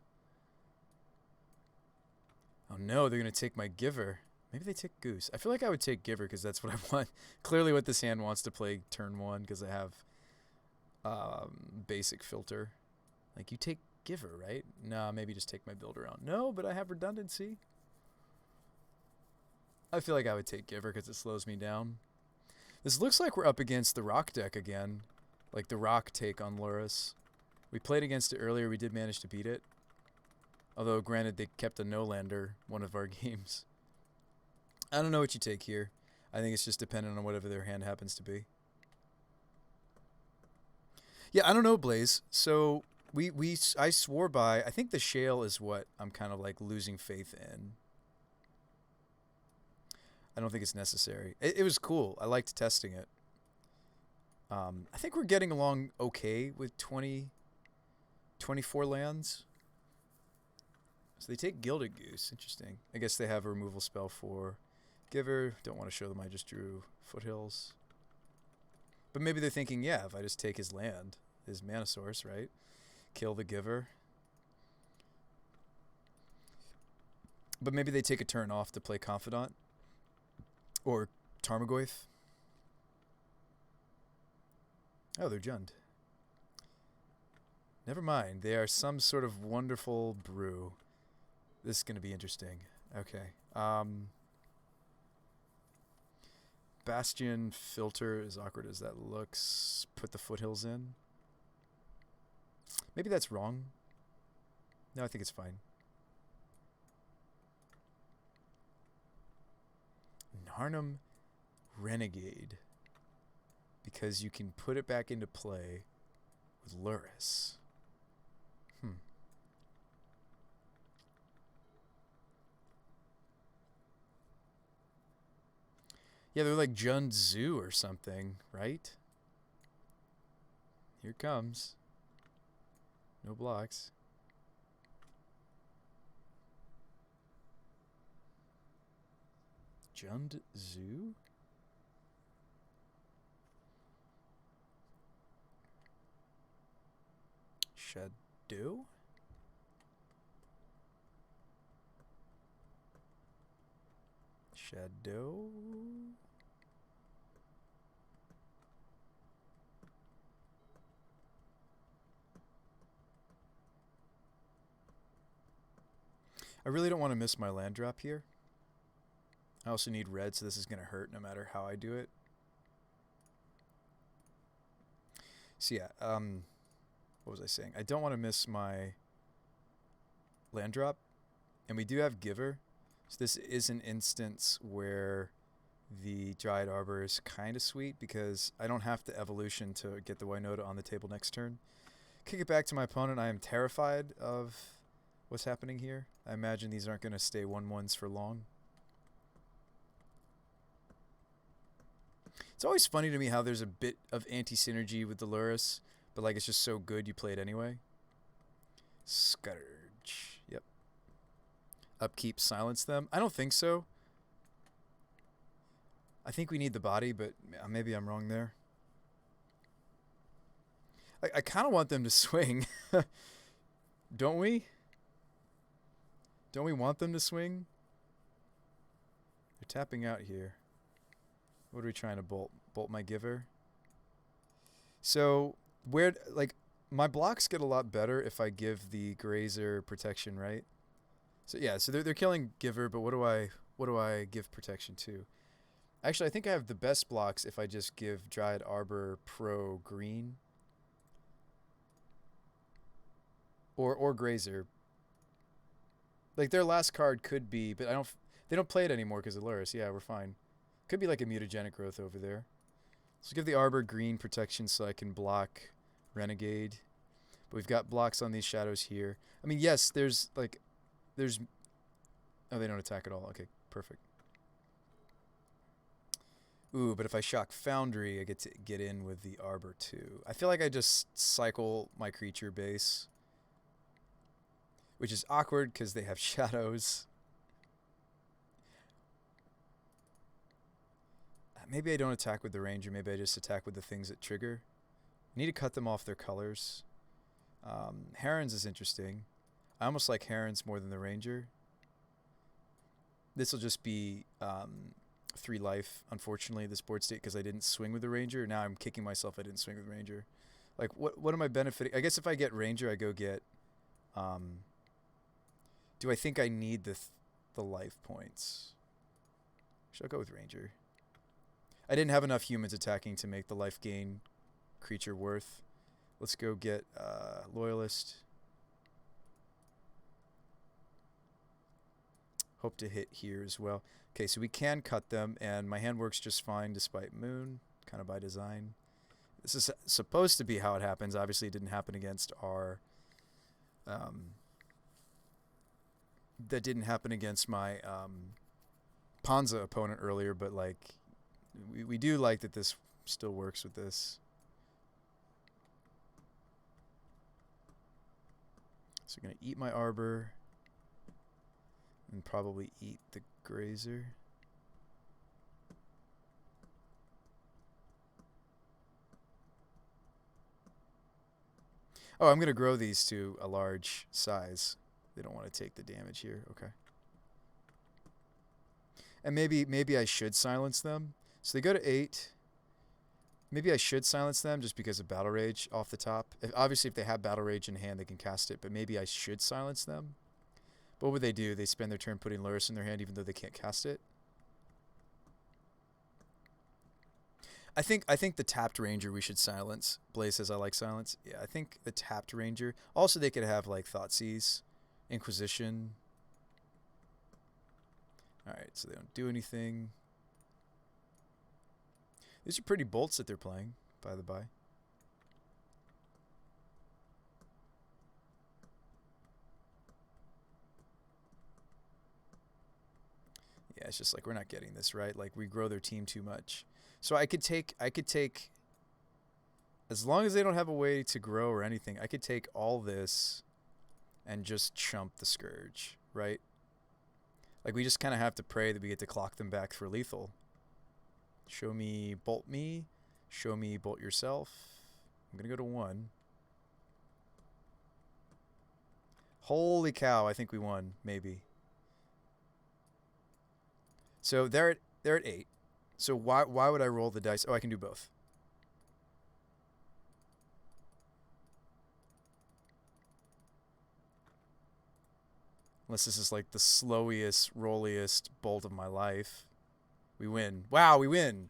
Oh no, they're going to take my Giver. Maybe they take Goose. I feel like I would take Giver because that's what I want. Clearly what this hand wants to play turn 1 because I have basic filter. Like, you take Giver, right? Nah, maybe just take my builder out. No, but I have redundancy. I feel like I would take Giver because it slows me down. This looks like we're up against the Rock deck again. Like the Rock take on Lurrus. We played against it earlier. We did manage to beat it. Although, granted, they kept a no-lander one of our games. I don't know what you take here. I think it's just dependent on whatever their hand happens to be. Yeah, I don't know, Blaze. So I swore by, I think the Shale is what I'm kind of like losing faith in. I don't think it's necessary. It was cool. I liked testing it. I think we're getting along okay with 24 lands. So they take Gilded Goose. Interesting. I guess they have a removal spell for Giver. Don't want to show them I just drew Foothills. But maybe they're thinking, yeah, if I just take his land, his mana source, right? Kill the Giver. But maybe they take a turn off to play Confidant. Or Tarmogoyf. Oh, they're Jund. Never mind. They are some sort of wonderful brew. This is going to be interesting. Okay. Bastion filter, as awkward as that looks. Put the Foothills in. Maybe that's wrong. No, I think it's fine. Narnum Renegade. Because you can put it back into play with Lurrus. Yeah, they're like Jund Zoo or something, right? Here it comes. No blocks. Jund Zoo? Shadow? Shadow? I really don't want to miss my land drop here. I also need red, so this is going to hurt no matter how I do it. So yeah, what was I saying? I don't want to miss my land drop. And we do have Giver. So this is an instance where the Dryad Arbor is kind of sweet because I don't have to evolution to get the Winota on the table next turn. Kick it back to my opponent. I am terrified of what's happening here. I imagine these aren't going to stay 1/1s for long. It's always funny to me how there's a bit of anti-synergy with the Lurrus, but like it's just so good you play it anyway. Scourge. Yep. Upkeep, silence them. I don't think so. I think we need the body, but maybe I'm wrong there. I kind of want them to swing. Don't we? Don't we want them to swing? They're tapping out here. What are we trying to bolt? Bolt my Giver? So, where, like, my blocks get a lot better if I give the Grazer protection, right? So, yeah, so they're killing Giver, but what do I give protection to? Actually, I think I have the best blocks if I just give Dryad Arbor Pro green. Or Grazer. Like, their last card could be, but they don't play it anymore because of Lurrus. Yeah, we're fine. Could be like a mutagenic growth over there. So give the Arbor green protection so I can block Renegade. But we've got blocks on these shadows here. I mean, yes, there's... Oh, they don't attack at all. Okay, perfect. Ooh, but if I shock Foundry, I get to get in with the Arbor too. I feel like I just cycle my creature base, which is awkward because they have shadows. Maybe I don't attack with the Ranger. Maybe I just attack with the things that trigger. I need to cut them off their colors. Herons is interesting. I almost like Herons more than the Ranger. This will just be 3 life, unfortunately, this board state, because I didn't swing with the Ranger. Now I'm kicking myself I didn't swing with the Ranger. Like, what am I benefiting? I guess if I get Ranger, I go get... do I think I need the life points? Should I go with Ranger? I didn't have enough humans attacking to make the life gain creature worth. Let's go get Loyalist. Hope to hit here as well. Okay, so we can cut them, and my hand works just fine despite Moon, kind of by design. This is supposed to be how it happens. Obviously, it didn't happen against our... that didn't happen against my Panza opponent earlier, but like we do like that this still works with this. So I'm going to eat my Arbor and probably eat the Grazer. Oh, I'm going to grow these to a large size. They don't want to take the damage here. Okay. And maybe I should silence them. So they go to 8. Maybe I should silence them just because of Battle Rage off the top. Obviously, if they have Battle Rage in hand, they can cast it. But maybe I should silence them. But what would they do? They spend their turn putting Lurrus in their hand even though they can't cast it? I think the tapped Ranger we should silence. Blaze says I like silence. Yeah, I think the tapped Ranger. Also, they could have like Thoughtseize, Inquisition. Alright, so they don't do anything. These are pretty bolts that they're playing, by the by. Yeah, it's just like we're not getting this, right? Like we grow their team too much. So I could take as long as they don't have a way to grow or anything, I could take all this and just chump the Scourge, right? Like we just kind of have to pray that we get to clock them back for lethal. Show me, bolt me. Show me, bolt yourself. I'm going to go to 1. Holy cow, I think we won, maybe. So they're at 8. So why would I roll the dice? Oh, I can do both. Unless this is like the slowest, rolliest bolt of my life. We win. Wow, we win.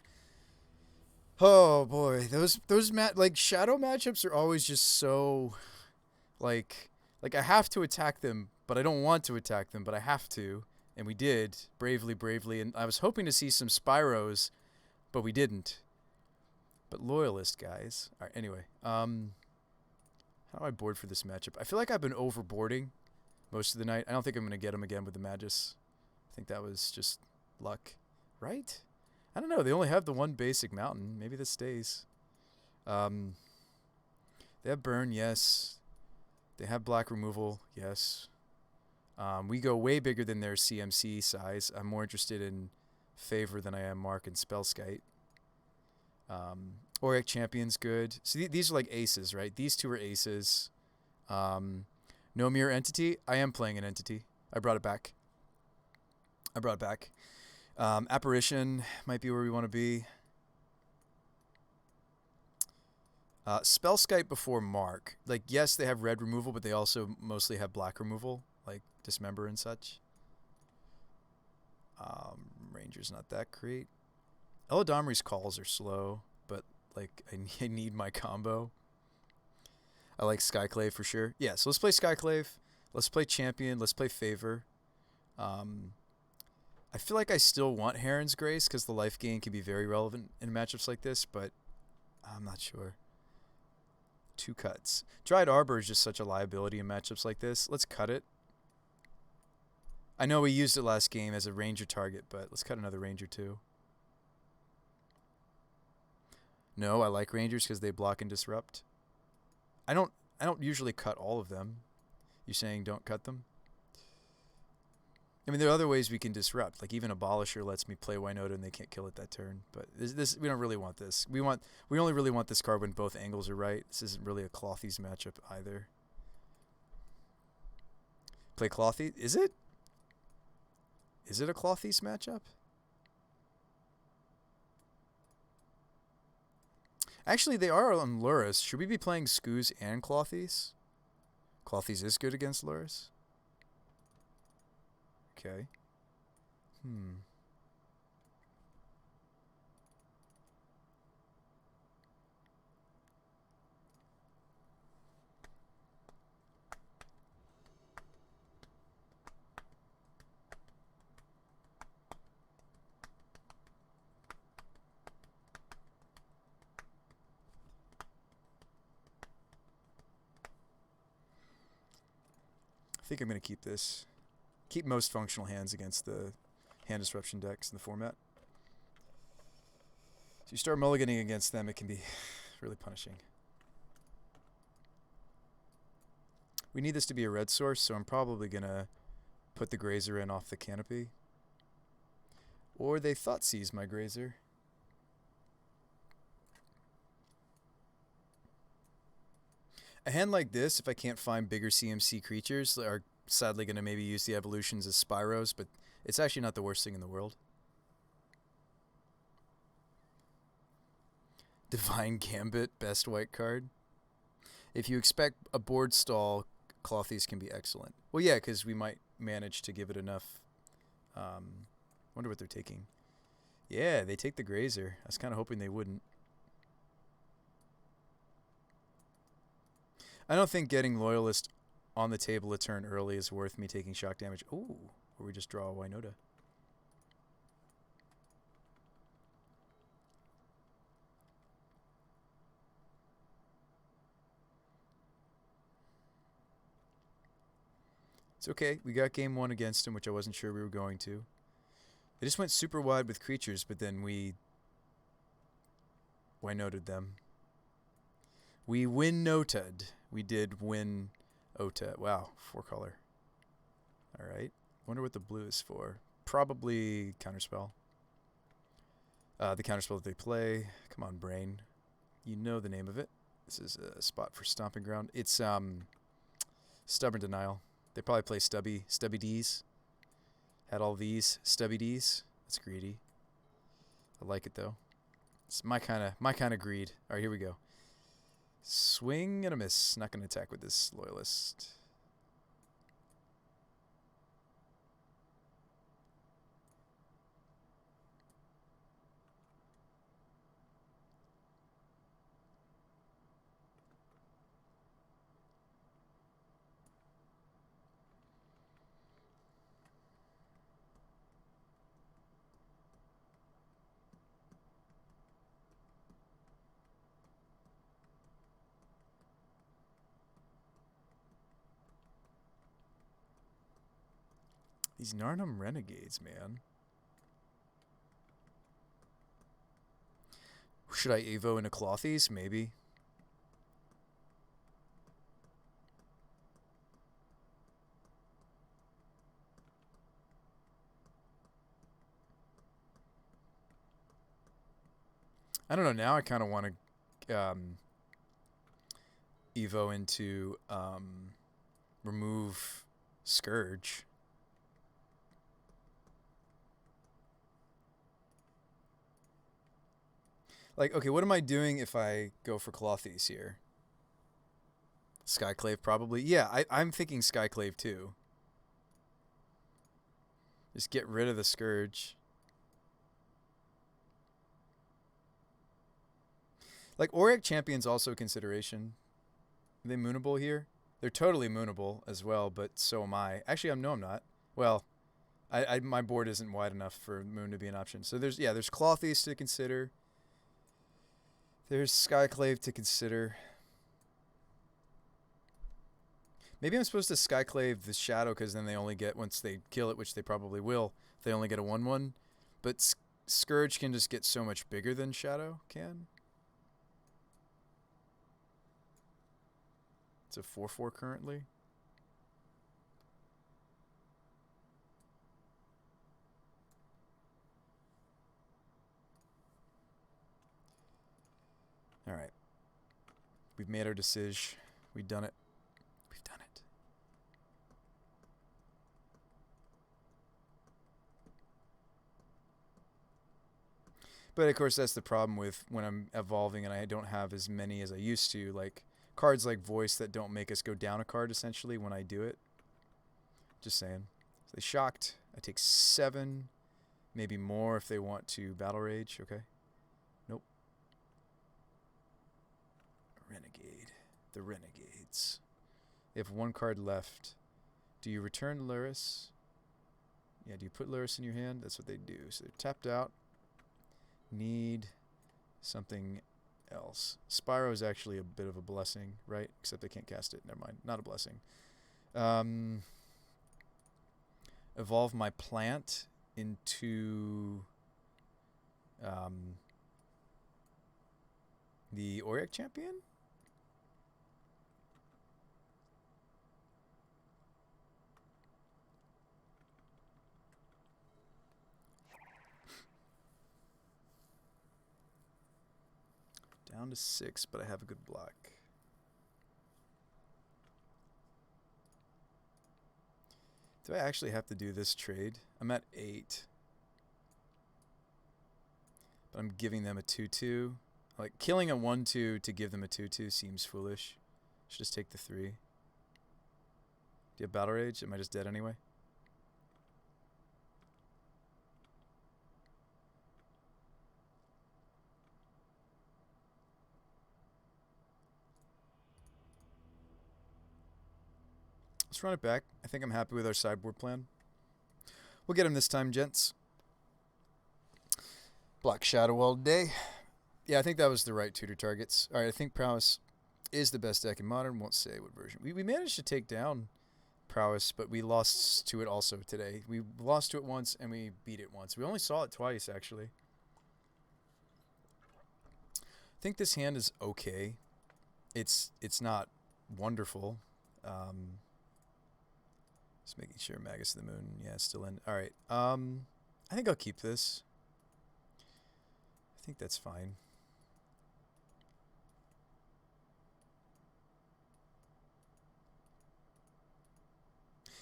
Oh boy, those like shadow matchups are always just so like I have to attack them, but I don't want to attack them, but I have to. And we did, bravely, and I was hoping to see some Spyros, but we didn't. But Loyalist, guys. All right, anyway. How do I board for this matchup? I feel like I've been overboarding most of the night. I don't think I'm going to get him again with the Magus. I think that was just luck. Right? I don't know. They only have the one basic mountain. Maybe this stays. They have burn, yes. They have black removal, yes. We go way bigger than their CMC size. I'm more interested in Favor than I am Mark and Spellskite. Auric Champion's good. So these are like aces, right? These two are aces. No Mirror Entity. I am playing an entity. I brought it back. Apparition might be where we want to be. Spellskite before Mark. Like, yes, they have red removal, but they also mostly have black removal, like Dismember and such. Ranger's not that great. Eladamri's calls are slow, but like I need my combo. I like Skyclave for sure. Yeah, so let's play Skyclave. Let's play Champion. Let's play Favor. I feel like I still want Heron's Grace because the life gain can be very relevant in matchups like this, but I'm not sure. 2 cuts. Dryad Arbor is just such a liability in matchups like this. Let's cut it. I know we used it last game as a Ranger target, but let's cut another Ranger too. No, I like Rangers because they block and disrupt. I don't. I don't usually cut all of them. You saying don't cut them? I mean, there are other ways we can disrupt. Like even Abolisher lets me play Winota and they can't kill it that turn. But this we don't really want this. We only really want this card when both angles are right. This isn't really a Clothies matchup either. Play Clothies? Is it? Is it a Clothies matchup? Actually, they are on Luris. Should we be playing Skoos and Clothies? Clothies is good against Luris. Okay. I think I'm going to keep this. Keep most functional hands against the hand disruption decks in the format. So you start mulliganing against them, it can be really punishing. We need this to be a red source, so I'm probably going to put the Grazer in off the canopy. Or they Thoughtseize my Grazer. A hand like this, if I can't find bigger CMC creatures, are sadly going to maybe use the evolutions as Spyros, but it's actually not the worst thing in the world. Divine Gambit, best white card. If you expect a board stall, Clothies can be excellent. Well, yeah, because we might manage to give it enough. Wonder what they're taking. Yeah, they take the Grazer. I was kind of hoping they wouldn't. I don't think getting Loyalist on the table a turn early is worth me taking shock damage. Ooh, or we just draw a Winota. It's okay. We got game one against him, which I wasn't sure we were going to. They just went super wide with creatures, but then we Winoted them. We Winoted. We did Winota. Wow, 4-color. Alright. Wonder what the blue is for. Probably Counterspell. The Counterspell that they play. Come on, brain. You know the name of it. This is a spot for Stomping Ground. It's Stubborn Denial. They probably play Stubby D's. Had all these Stubby D's. That's greedy. I like it though. It's my kind of greed. All right, here we go. Swing and a miss. Not going to attack with this Loyalist. These Narnum Renegades, man. Should I Evo into Clothies? Maybe. I don't know. Now I kind of want to Evo into remove Scourge. Like, okay, what am I doing if I go for Clothies here? Skyclave probably. Yeah, I'm thinking Skyclave too. Just get rid of the Scourge. Like, Auric Champion's also a consideration. Are they moonable here? They're totally moonable as well, but so am I. Actually, no, I'm not. Well, my board isn't wide enough for moon to be an option. So there's Clothies to consider. There's Skyclave to consider. Maybe I'm supposed to Skyclave the Shadow because then they only get, once they kill it, which they probably will, they only get a 1/1. But Scourge can just get so much bigger than Shadow can. It's a 4/4 currently. All right. We've made our decision. We've done it. We've done it. But of course, that's the problem with when I'm evolving and I don't have as many as I used to. Like cards like Voice that don't make us go down a card essentially when I do it. Just saying. So they shocked. I take 7, maybe more if they want to Battle Rage. Okay. Nope. Renegade. The Renegades. They have 1 card left. Do you return Luris? Yeah, do you put Luris in your hand? That's what they do. So they're tapped out. Need something else. Spyro is actually a bit of a blessing, right? Except they can't cast it. Never mind. Not a blessing. Evolve my plant into the Auric champion? Down to 6, but I have a good block. Do I actually have to do this trade? I'm at 8. But I'm giving them a 2/2. Like, killing a 1/2 to give them a 2/2 seems foolish. Should just take the 3. Do you have Battle Rage? Am I just dead anyway? Let's run it back. I think I'm happy with our sideboard plan. We'll get him this time, gents. Black Shadow all day. Yeah, I think that was the right tutor targets. All right, I think Prowess is the best deck in Modern. Won't say what version. We managed to take down Prowess, but we lost to it also today. We lost to it once, and we beat it once. We only saw it twice, actually. I think this hand is okay. It's not wonderful. Just making sure Magus of the Moon, yeah, it's still in. All right. I think I'll keep this. I think that's fine.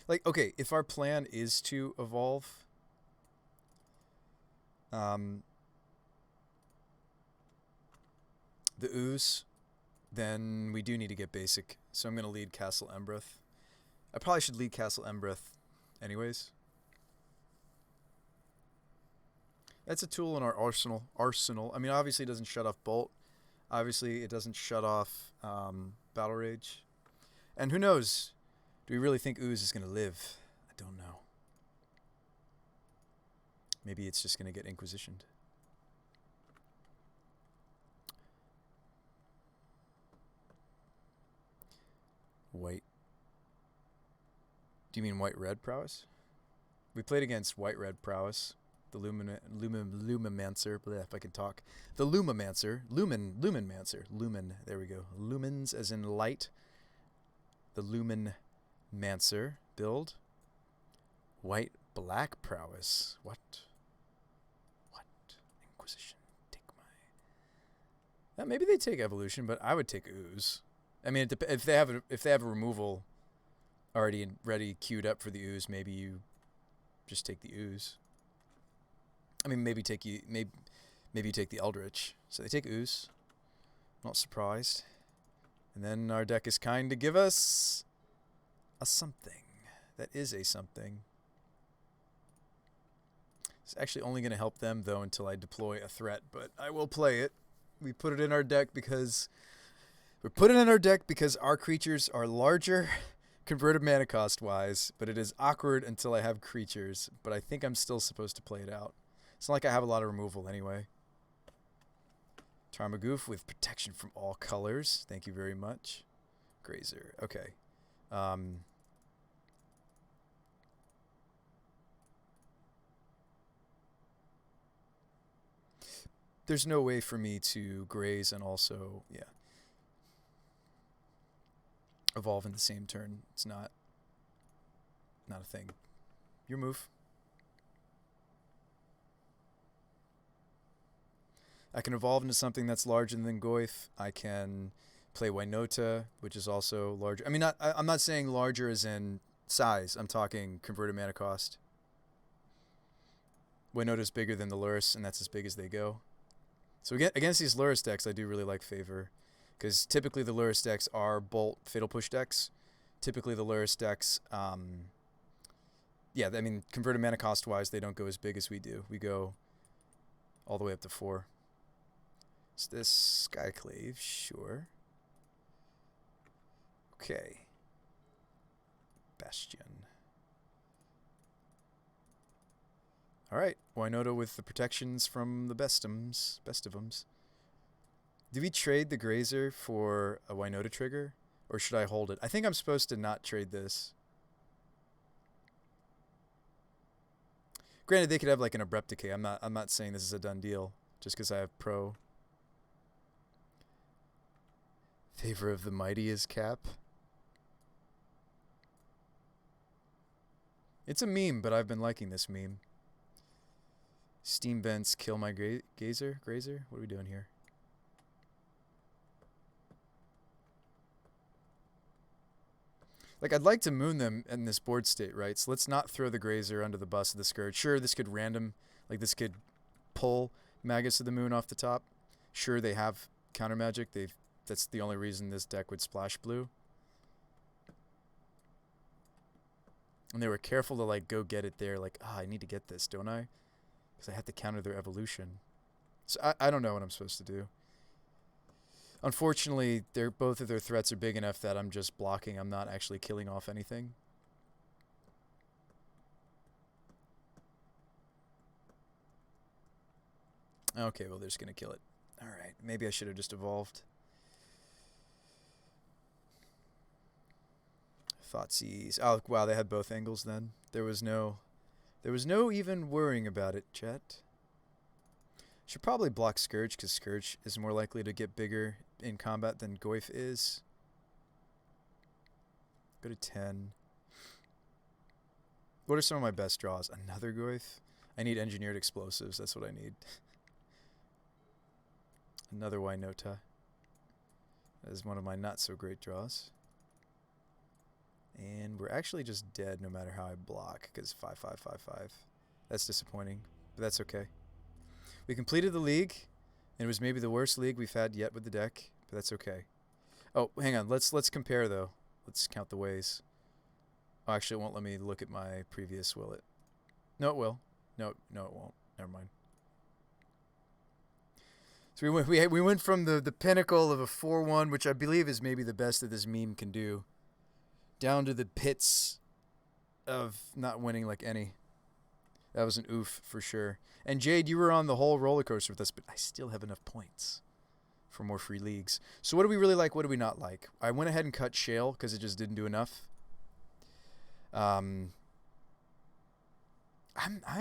Like, okay, if our plan is to evolve, the Ooze, then we do need to get basic. So I'm going to lead Castle Embreth. I probably should lead Castle Embreth anyways. That's a tool in our arsenal. I mean, obviously it doesn't shut off Bolt. Obviously it doesn't shut off Battle Rage. And who knows? Do we really think Ooze is going to live? I don't know. Maybe it's just going to get Inquisitioned. White. Do you mean white-red Prowess? We played against white-red Prowess. The Lumimancer, if I can talk. The Lumimancer. Luminmancer. Lumen, there we go. Lumens as in light. The Luminmancer build. White-black Prowess. What? Inquisition. Take my... maybe they take Evolution, but I would take Ooze. I mean, if they have a removal already ready queued up for the Ooze, maybe you just take the Ooze. I mean, maybe you take the Eldritch. So they take Ooze. Not surprised. And then our deck is kind to give us a something. That is a something. It's actually only going to help them, though, until I deploy a threat. But I will play it. We put it in our deck because... We're putting it in our deck because our creatures are larger, converted mana cost wise, but it is awkward until I have creatures. But I think I'm still supposed to play it out. It's not like I have a lot of removal anyway. Tarmogoyf with protection from all colors. Thank you very much. Grazer. Okay. There's no way for me to graze and also, yeah. evolve in the same turn. It's not a thing. Your move. I can evolve into something that's larger than Goyf. I can play Winota, which is also larger. I mean, I'm not saying larger as in size. I'm talking converted mana cost. Winota's bigger than the Lurrus, and that's as big as they go. So against these Lurrus decks, I do really like Favor, because typically the Lurrus decks are Bolt, Fatal Push decks. Typically the Lurrus decks, yeah, I mean, converted mana cost-wise, they don't go as big as we do. We go all the way up to 4. Is this Skyclave? Sure. Okay. Bastion. Alright, Winota with the protections from the best of 'ems. Do we trade the Grazer for a Winota trigger? Or should I hold it? I think I'm supposed to not trade this. Granted, they could have like an Abrupt Decay. I'm not saying this is a done deal just because I have Pro. Favor of the Mighty is Cap. It's a meme, but I've been liking this meme. Steam Vents kill my Grazer? What are we doing here? Like, I'd like to moon them in this board state, right? So let's not throw the Grazer under the bus of the Scourge. Sure, this could this could pull Magus of the Moon off the top. Sure, they have counter magic. That's the only reason this deck would splash blue. And they were careful to, like, go get it there. Like, I need to get this, don't I? Because I have to counter their evolution. So I don't know what I'm supposed to do. Unfortunately, both of their threats are big enough that I'm just blocking. I'm not actually killing off anything. Okay, well, they're just going to kill it. Alright, maybe I should have just evolved. Thoughtseize. Oh, wow, they had both angles then. There was no even worrying about it, chat. Should probably block Scourge, because Scourge is more likely to get bigger in combat than Goyf is. Go to 10. What are some of my best draws? Another Goyf? I need Engineered Explosives. That's what I need. Another Winota. That is one of my not-so-great draws. And we're actually just dead no matter how I block, because 5/5/5/5. That's disappointing, but that's okay. We completed the league, and it was maybe the worst league we've had yet with the deck, but that's okay. Oh, hang on. Let's compare, though. Let's count the ways. Oh, actually, it won't let me look at my previous, will it? No, it will. No, it won't. Never mind. So we went from the pinnacle of a 4-1, which I believe is maybe the best that this meme can do, down to the pits of not winning like any. That was an oof for sure. And Jade, you were on the whole roller coaster with us, but I still have enough points for more free leagues. So what do we really like? What do we not like? I went ahead and cut Shale because it just didn't do enough. I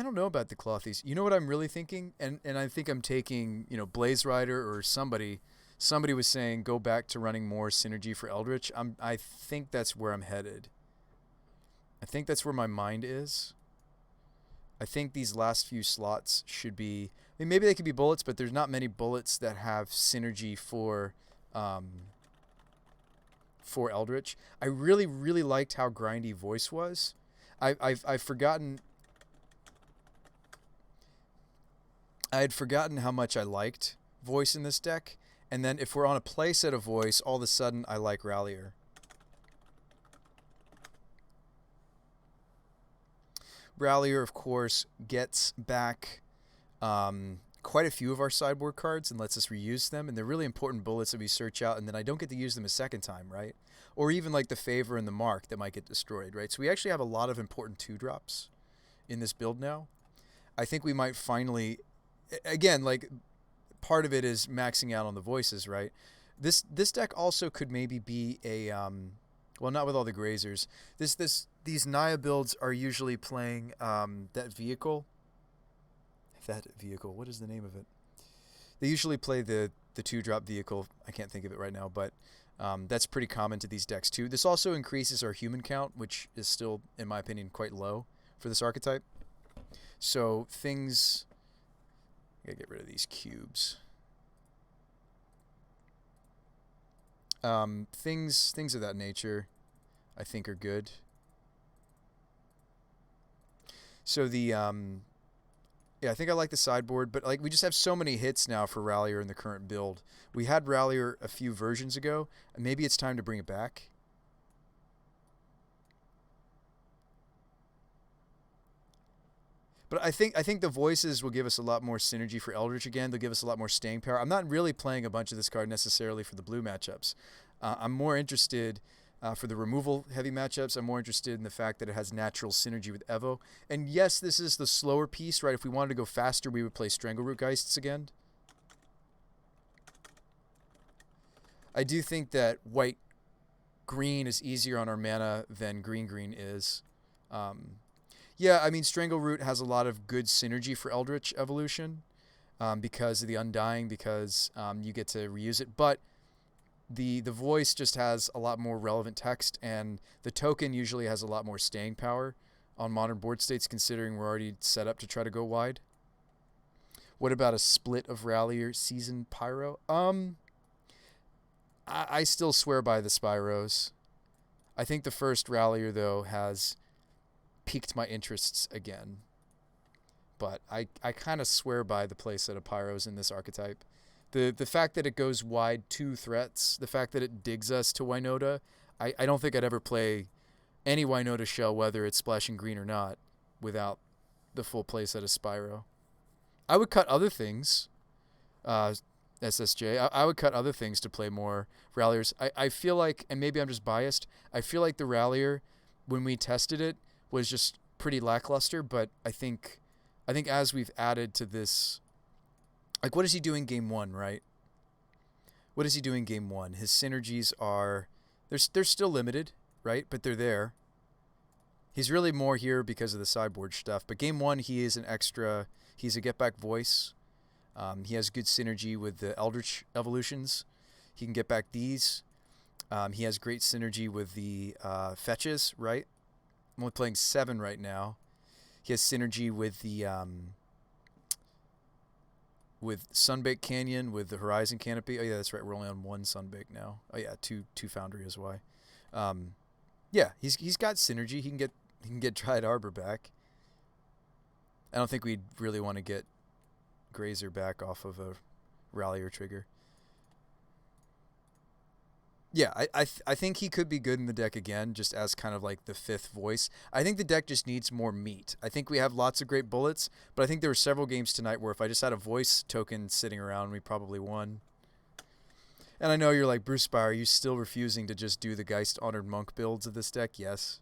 don't know about the Clothies. You know what I'm really thinking? And I think I'm taking, Blaze Rider or somebody was saying go back to running more synergy for Eldritch. I think that's where I'm headed. I think that's where my mind is. I think these last few slots should be, I mean, maybe they could be bullets, but there's not many bullets that have synergy for Eldritch. I really, really liked how grindy Voice was. I've forgotten. I had forgotten how much I liked Voice in this deck, and then if we're on a play set of Voice, all of a sudden I like Rallier. Rallier, of course, gets back quite a few of our sideboard cards and lets us reuse them, and they're really important bullets that we search out, and then I don't get to use them a second time, right? Or even like the Favor and the Mark that might get destroyed, right? So we actually have a lot of important 2-drops in this build now. I think we might finally, again, like, part of it is maxing out on the Voices, right? This deck also could maybe be a well, not with all the Grazers. These Naya builds are usually playing that vehicle. What is the name of it? They usually play the 2-drop vehicle. I can't think of it right now, but That's pretty common to these decks too. This also increases our human count, which is still, in my opinion, quite low for this archetype. So things... I gotta get rid of these cubes. Things of that nature, I think, are good. So the yeah, I think I like the sideboard, but like we just have so many hits now for Rallier in the current build. We had Rallier a few versions ago, and maybe it's time to bring it back. But I think the voices will give us a lot more synergy for Eldritch again. They'll give us a lot more staying power. I'm not really playing a bunch of this card necessarily for the blue matchups. I'm more interested for the removal heavy matchups. I'm more interested in the fact that it has natural synergy with Evo. And yes, this is the slower piece, right? If we wanted to go faster, we would play Strangleroot Geists again. I do think that white-green is easier on our mana than green-green is. Yeah, I mean, Strangleroot has a lot of good synergy for Eldritch Evolution because of the Undying, because you get to reuse it. But the voice just has a lot more relevant text, and the token usually has a lot more staying power on modern board states, considering we're already set up to try to go wide. What about a split of Rallier Season Pyro? I still swear by the Spyros. I think the first Rallier, though, has piqued my interests again. But I kind of swear by the playset of Pyros in this archetype. The fact that it goes wide 2 threats, the fact that it digs us to Winota, I don't think I'd ever play any Winota shell, whether it's splashing green or not, without the full playset of Spyro. I would cut other things, SSJ. I would cut other things to play more Ralliers. I feel like, and maybe I'm just biased, I feel like the Rallier, when we tested it, was just pretty lackluster, but I think as we've added to this, like, what is he doing game 1, right? What is he doing game 1? His synergies are, they're still limited, right? But they're there. He's really more here because of the sideboard stuff, but game 1, he is an extra, he's a get back voice. He has good synergy with the Eldritch Evolutions. He can get back these. He has great synergy with the fetches, right? I'm only playing 7 right now. He has synergy with the with Sunbaked Canyon, with the Horizon Canopy. Oh yeah, that's right. We're only on 1 Sunbaked now. Oh yeah, two Foundry is why. Yeah, he's got synergy. He can get Dryad Arbor back. I don't think we'd really want to get Grazer back off of a Rallier trigger. Yeah, I think he could be good in the deck again, just as kind of like the 5th voice. I think the deck just needs more meat. I think we have lots of great bullets, but I think there were several games tonight where if I just had a voice token sitting around, we probably won. And I know you're like, Bruce Spire, are you still refusing to just do the Geist Honored Monk builds of this deck? Yes.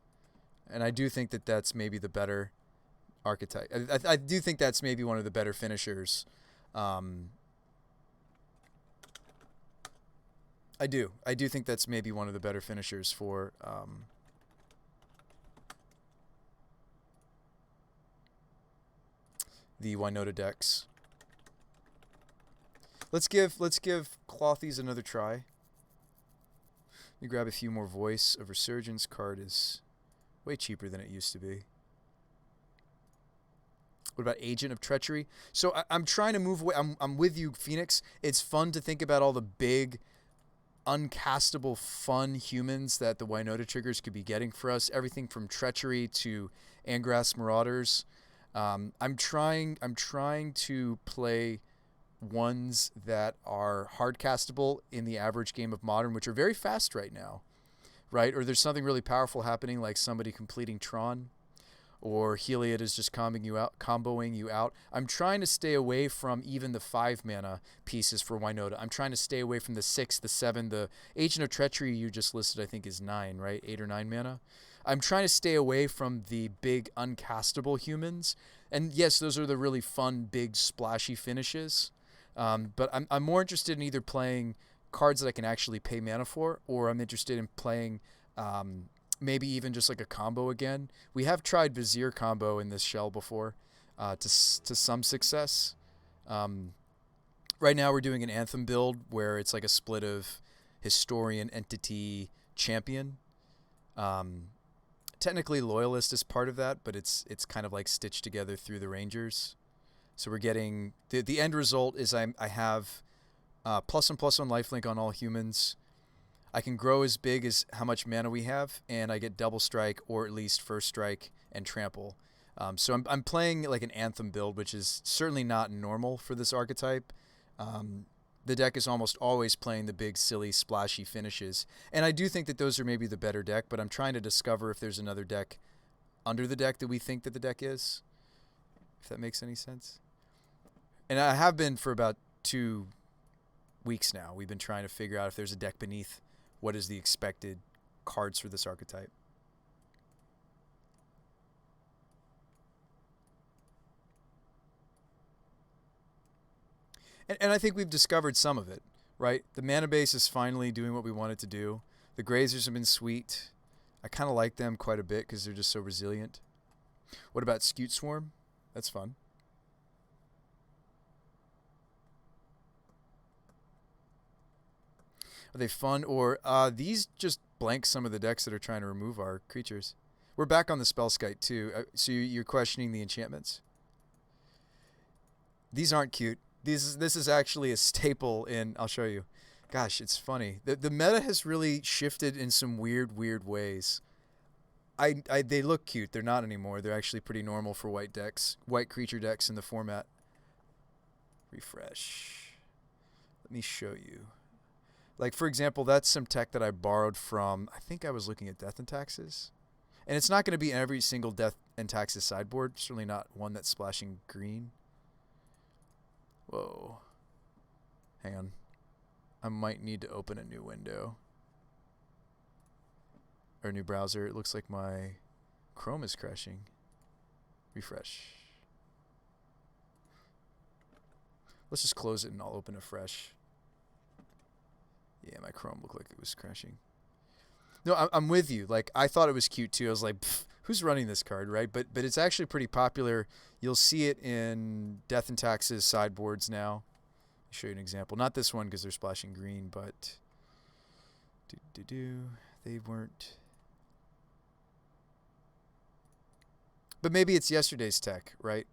And I do think that that's maybe the better archetype. I do think that's maybe one of the better finishers. I do think that's maybe one of the better finishers for the Winota decks. Let's give Clothies another try. Let me grab a few more voice. A Resurgence card is way cheaper than it used to be. What about Agent of Treachery? So I'm trying to move away. I'm with you, Phoenix. It's fun to think about all the big, uncastable, fun humans that the Winota triggers could be getting for us. Everything from Treachery to Angrass Marauders. I'm trying to play ones that are hard castable in the average game of Modern, which are very fast right now, right? Or there's something really powerful happening, like somebody completing Tron, or Heliod is just comboing you out. I'm trying to stay away from even the 5 mana pieces for Winota. I'm trying to stay away from the 6, the 7, the Agent of Treachery you just listed, I think is 9, right? 8 or 9 mana. I'm trying to stay away from the big uncastable humans. And yes, those are the really fun, big, splashy finishes. But I'm more interested in either playing cards that I can actually pay mana for, or I'm interested in playing maybe even just like a combo again. We have tried Vizier combo in this shell before to some success. Right now we're doing an Anthem build where it's like a split of historian entity champion. Um, Technically, loyalist is part of that, but it's kind of like stitched together through the Rangers. So we're getting the end result is I have +1/+1 lifelink on all humans. I can grow as big as how much mana we have, and I get double strike or at least first strike and trample. So I'm playing like an Anthem build, which is certainly not normal for this archetype. The deck is almost always playing the big, silly, splashy finishes. And I do think that those are maybe the better deck, but I'm trying to discover if there's another deck under the deck that we think that the deck is, if that makes any sense. And I have been for about 2 weeks now. We've been trying to figure out if there's a deck beneath what is the expected cards for this archetype. And I think we've discovered some of it, right? The mana base is finally doing what we want it to do. The Grazers have been sweet. I kind of like them quite a bit because they're just so resilient. What about Scute Swarm? That's fun. Are they fun, or these just blank some of the decks that are trying to remove our creatures? We're back on the Spellskite too. So you're questioning the enchantments? These aren't cute. This is actually a staple in. I'll show you. Gosh, it's funny. The meta has really shifted in some weird ways. They look cute. They're not anymore. They're actually pretty normal for white decks, white creature decks in the format. Refresh. Let me show you. Like, for example, that's some tech that I borrowed from, I think I was looking at Death and Taxes. And it's not going to be in every single Death and Taxes sideboard. Certainly not one that's splashing green. Whoa. Hang on. I might need to open a new window. Or a new browser. It looks like my Chrome is crashing. Refresh. Let's just close it and I'll open it fresh. Yeah, my Chrome looked like it was crashing. No, I'm with you. Like, I thought it was cute too. I was like, who's running this card, right? But it's actually pretty popular. You'll see it in Death and Taxes sideboards now. I'll show you an example. Not this one because they're splashing green, but they weren't. But maybe it's yesterday's tech, right?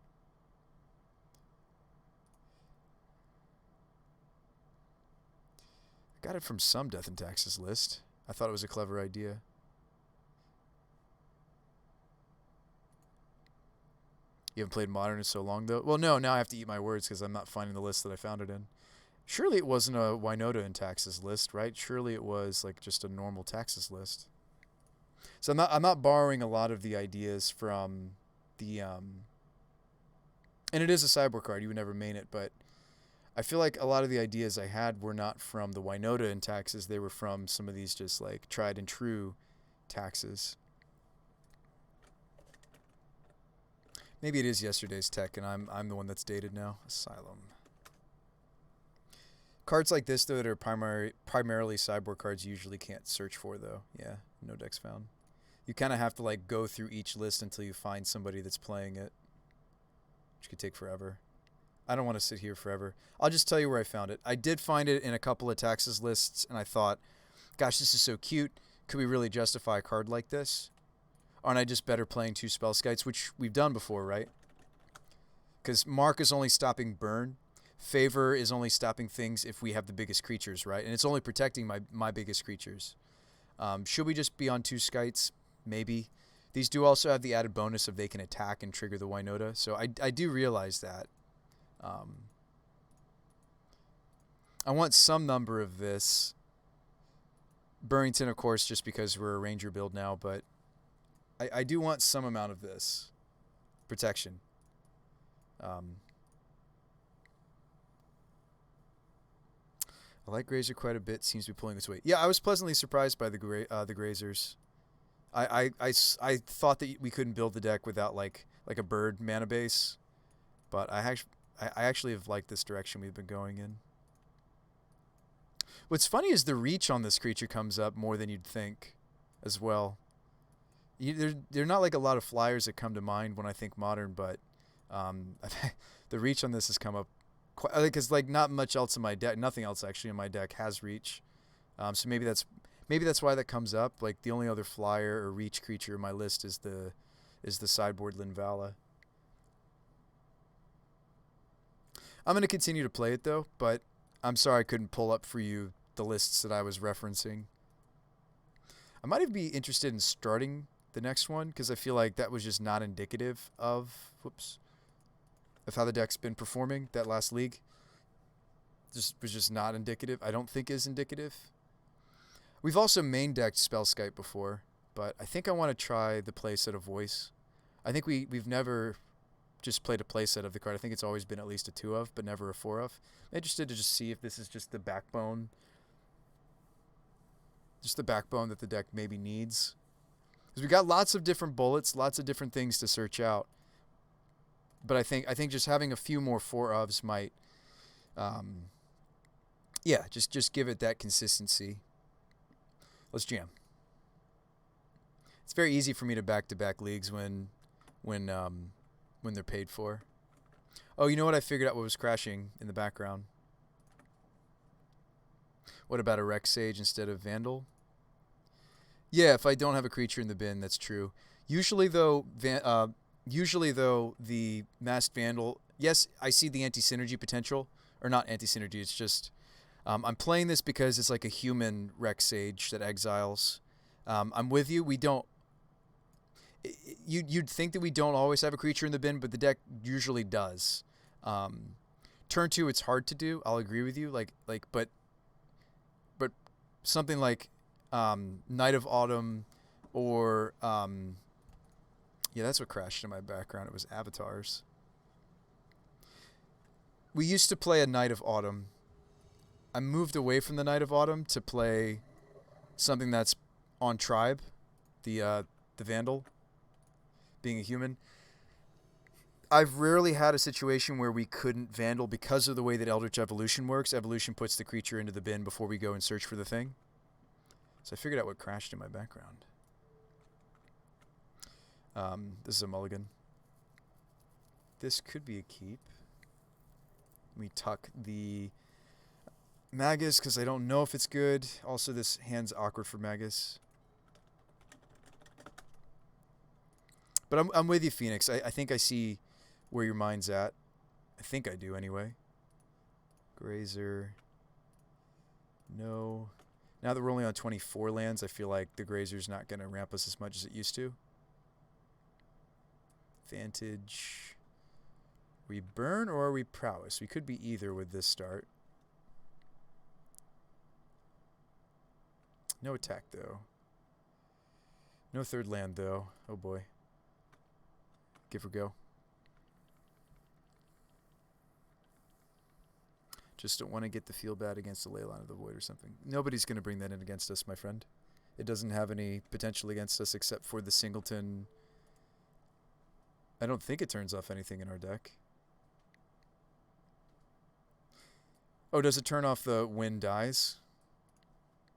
Got it from some Death and Taxes list. I thought it was a clever idea. You haven't played Modern in so long, though? Well, no, now I have to eat my words because I'm not finding the list that I found it in. Surely it wasn't a Winota in Taxes list, right? Surely it was like just a normal Taxes list. So I'm not borrowing a lot of the ideas from the and it is a sideboard card. You would never main it, but I feel like a lot of the ideas I had were not from the Winota in Taxes. They were from some of these just like tried and true Taxes. Maybe it is yesterday's tech, and I'm the one that's dated now. Asylum. Cards like this, though, that are primarily sideboard cards, you usually can't search for, though. Yeah, no decks found. You kind of have to like go through each list until you find somebody that's playing it, which could take forever. I don't want to sit here forever. I'll just tell you where I found it. I did find it in a couple of Taxes lists, and I thought, gosh, this is so cute. Could we really justify a card like this? Aren't I just better playing 2 Spellskites, which we've done before, right? Because Mark is only stopping burn. Favor is only stopping things if we have the biggest creatures, right? And it's only protecting my biggest creatures. Should we just be on 2 Skites? Maybe. These do also have the added bonus of they can attack and trigger the Winota. So I do realize that. I want some number of this. Burrington, of course, just because we're a Ranger build now, but I do want some amount of this protection. I like Grazer quite a bit. Seems to be pulling its weight. Yeah, I was pleasantly surprised by the Grazers. I thought that we couldn't build the deck without like a bird mana base, but I actually have liked this direction we've been going in. What's funny is the reach on this creature comes up more than you'd think as well. They're not like a lot of flyers that come to mind when I think Modern, but the reach on this has come up quite, because like not much else in my deck, nothing else actually in my deck has reach. So maybe that's why that comes up. Like the only other flyer or reach creature in my list is the sideboard Linvala. I'm gonna continue to play it though, but I'm sorry I couldn't pull up for you the lists that I was referencing. I might even be interested in starting the next one because I feel like that was just not indicative of how the deck's been performing. That last league was just not indicative. I don't think is indicative. We've also main decked Spellskite before, but I think I want to try the playset of Voice. I think we've never just played a playset of the card. I think it's always been at least a 2 of, but never a 4 of. I'm interested to just see if this is just the backbone that the deck maybe needs. Because we got lots of different bullets, lots of different things to search out. But I think just having a few more 4 ofs might, just give it that consistency. Let's jam. It's very easy for me to back-to-back leagues when they're paid for. Oh, you know what? I figured out what was crashing in the background. What about a Rex Sage instead of Vandal? Yeah, if I don't have a creature in the bin, that's true. Usually though, the Masked Vandal, yes, I see the anti-synergy potential. Or not anti-synergy, it's just... I'm playing this because it's like a human Rex Sage that exiles. I'm with you. We don't... You'd think that we don't always have a creature in the bin, but the deck usually does. Turn 2, it's hard to do. I'll agree with you. But something like Night of Autumn or... yeah, that's what crashed in my background. It was avatars. We used to play a Night of Autumn. I moved away from the Night of Autumn to play something that's on Tribe, the Vandal, being a human. I've rarely had a situation where we couldn't Vandal because of the way that Eldritch Evolution works. Evolution puts the creature into the bin before we go and search for the thing. So I figured out what crashed in my background. This is a mulligan. This could be a keep. We tuck the Magus because I don't know if it's good. Also, this hand's awkward for Magus. But I'm with you, Phoenix. I think I see where your mind's at. I think I do anyway. Grazer. No. Now that we're only on 24 lands, I feel like the Grazer's not going to ramp us as much as it used to. Vantage. We burn or are we prowess? We could be either with this start. No attack, though. No third land, though. Oh, boy. Give or go. Just don't want to get the feel bad against the Leyline of the Void or something. Nobody's going to bring that in against us, my friend. It doesn't have any potential against us except for the Singleton. I don't think it turns off anything in our deck. Oh, does it turn off the when dies?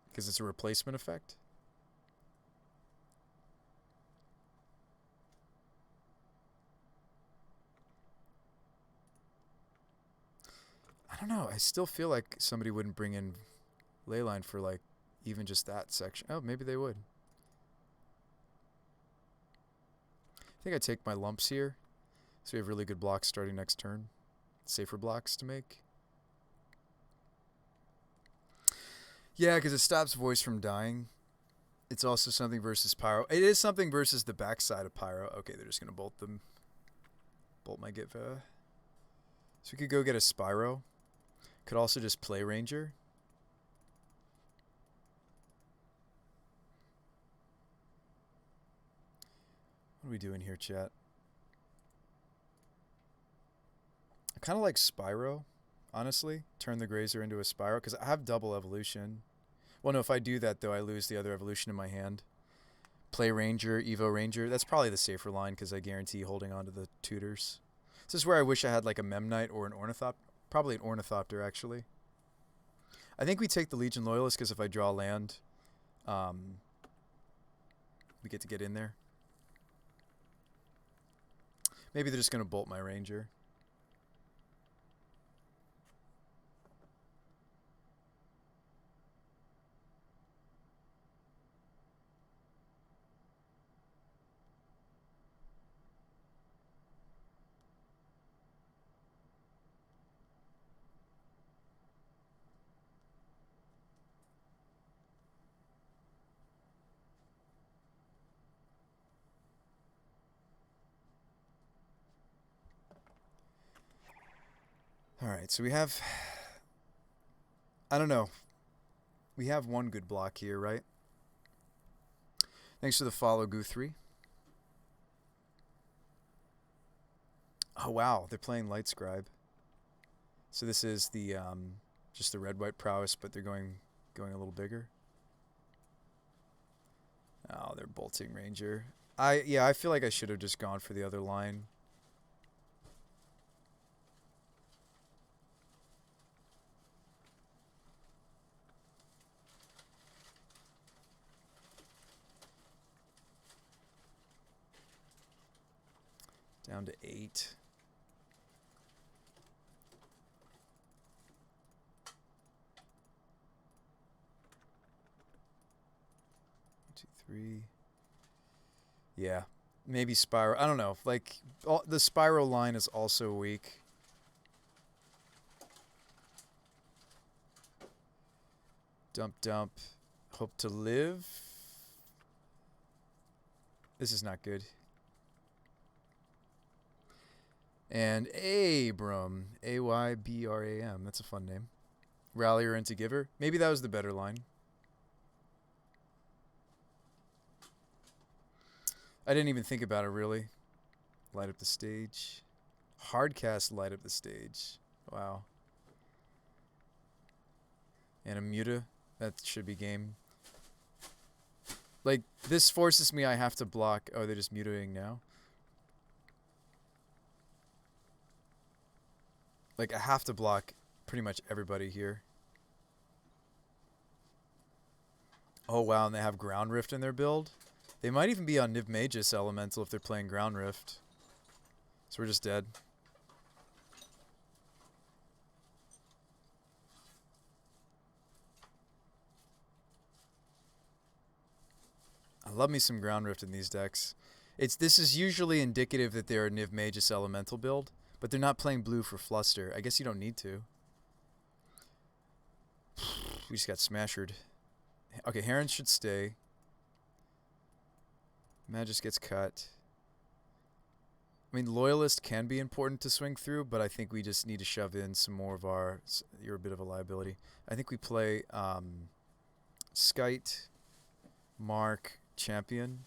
Because it's a replacement effect? I don't know. I still feel like somebody wouldn't bring in Leyline for like even just that section. Oh, maybe they would. I think I take my lumps here. So we have really good blocks starting next turn. Safer blocks to make. Yeah, because it stops Voice from dying. It's also something versus Pyro. It is something versus the backside of Pyro. Okay, they're just going to bolt them. Bolt my Gitva. So we could go get a Spyro. Could also just play Ranger. What are we doing here, chat? I kind of like Spyro, honestly. Turn the Grazer into a Spyro, because I have double evolution. Well, no, if I do that, though, I lose the other evolution in my hand. Play Ranger, Evo Ranger. That's probably the safer line, because I guarantee holding on to the tutors. This is where I wish I had like a Memnite or an Ornithopter. Probably an Ornithopter, actually. I think we take the Legion Loyalist, because if I draw land, we get in there. Maybe they're just going to bolt my Ranger. All right, so we have, I don't know, we have one good block here, right? Thanks for the follow, Goo3. Oh, wow, they're playing Light Scribe. So this is the just the red-white prowess, but they're going a little bigger. Oh, they're bolting Ranger. I feel like I should have just gone for the other line. Down to 8. 2, 3. Yeah, maybe Spiral. I don't know. Like the Spiral line is also weak. Dump, dump. Hope to live. This is not good. And Abram. Aybram. That's a fun name. Rallier into Giver. Maybe that was the better line. I didn't even think about it, really. Light up the stage. Hardcast light up the stage. Wow. And a Muta. That should be game. Like, this forces me, I have to block. Oh, they're just mutating now. Like, I have to block pretty much everybody here. Oh, wow, and they have Ground Rift in their build. They might even be on Niv Magus Elemental if they're playing Ground Rift. So we're just dead. I love me some Ground Rift in these decks. This is usually indicative that they're a Niv Magus Elemental build, but they're not playing blue for Fluster. I guess you don't need to. We just got smashered. Okay, Heron should stay. Magus gets cut. I mean, Loyalist can be important to swing through, but I think we just need to shove in some more of our... You're a bit of a liability. I think we play Skite, Mark, Champion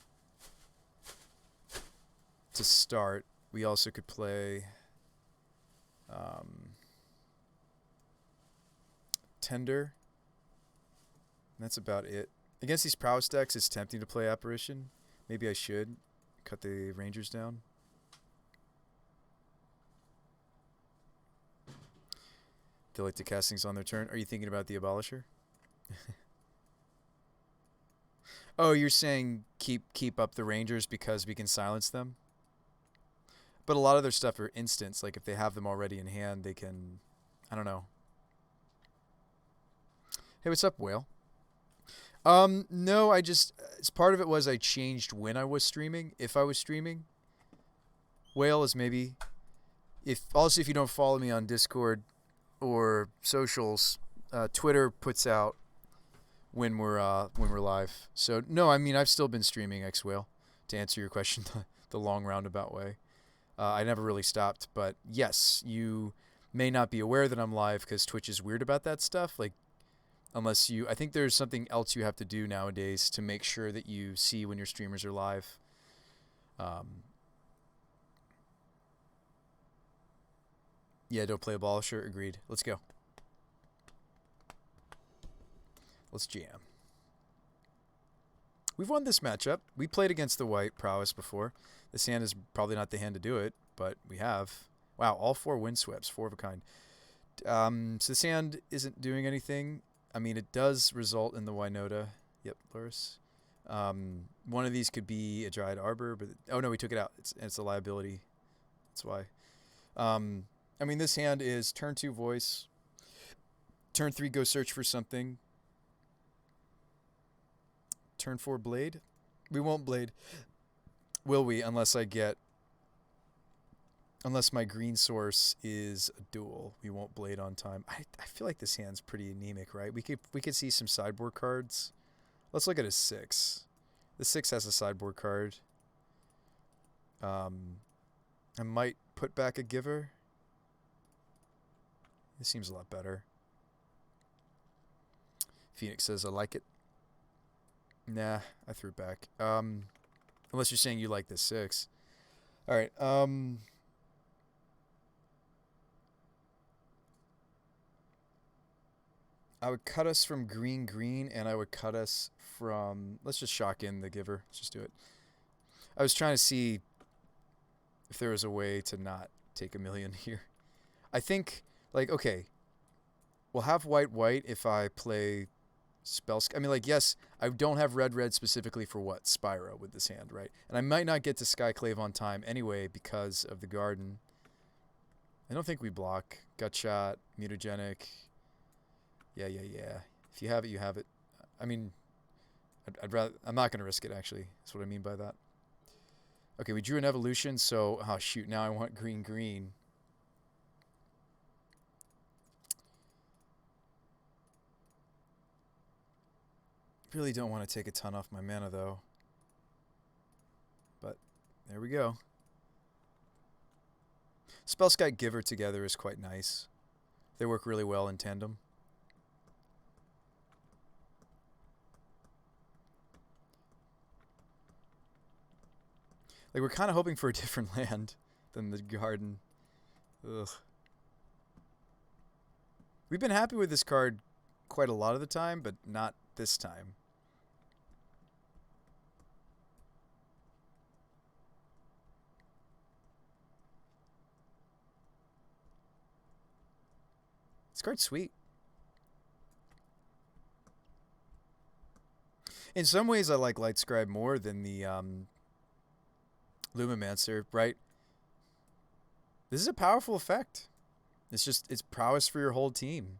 to start. We also could play Tender. And that's about it. Against these prowess decks, it's tempting to play Apparition. Maybe I should cut the Rangers down. They like the castings on their turn. Are you thinking about the Abolisher? Oh, you're saying keep up the Rangers because we can silence them? But a lot of their stuff are instants. Like if they have them already in hand, they can... I don't know. Hey, what's up, Whale? No, I just... Part of it was I changed when I was streaming. If I was streaming. Whale is maybe... Also, if you don't follow me on Discord or socials, Twitter puts out when we're live. So no, I mean I've still been streaming X Whale to answer your question the long roundabout way. I never really stopped, but yes, you may not be aware that I'm live because Twitch is weird about that stuff. Like unless I think there's something else you have to do nowadays to make sure that you see when your streamers are live. Yeah, don't play Abolisher. Agreed. Let's go. Let's jam. We've won this matchup. We played against the white prowess before. This hand is probably not the hand to do it, but we have. Wow, all 4 windsweeps, 4 of a kind. So this hand isn't doing anything. I mean, it does result in the Winota. Yep, Loris. One of these could be a Dryad Arbor, but... Oh, no, we took it out. It's a liability. That's why. I mean, this hand is turn 2 voice. Turn 3 go search for something. Turn 4 blade. We won't blade. Will we? Unless my green source is a duel. We won't blade on time. I feel like this hand's pretty anemic, right? We could see some sideboard cards. Let's look at a 6. The 6 has a sideboard card. I might put back a giver. This seems a lot better. Phoenix says, I like it. Nah, I threw it back. Unless you're saying you like this 6. All right. I would cut us from green, and I would cut us from... Let's just shock in the giver. Let's just do it. I was trying to see if there was a way to not take a million here. I think, like, okay, we'll have white if I play spell... I mean, like, yes, I don't have red specifically for what? Spyro with this hand, right? And I might not get to Skyclave on time anyway because of the garden. I don't think we block. Gut shot, mutagenic... Yeah. If you have it, you have it. I mean, I'd rather... I'm not going to risk it, actually. That's what I mean by that. Okay, we drew an evolution, so... Oh, shoot. Now I want green. Really don't want to take a ton off my mana, though. But there we go. Spellskite Giver together is quite nice. They work really well in tandem. Like, we're kind of hoping for a different land than the garden. Ugh. We've been happy with this card quite a lot of the time, but not this time. This card's sweet. In some ways, I like Lightscribe more than the... Lumimancer, right? This is a powerful effect. It's prowess for your whole team.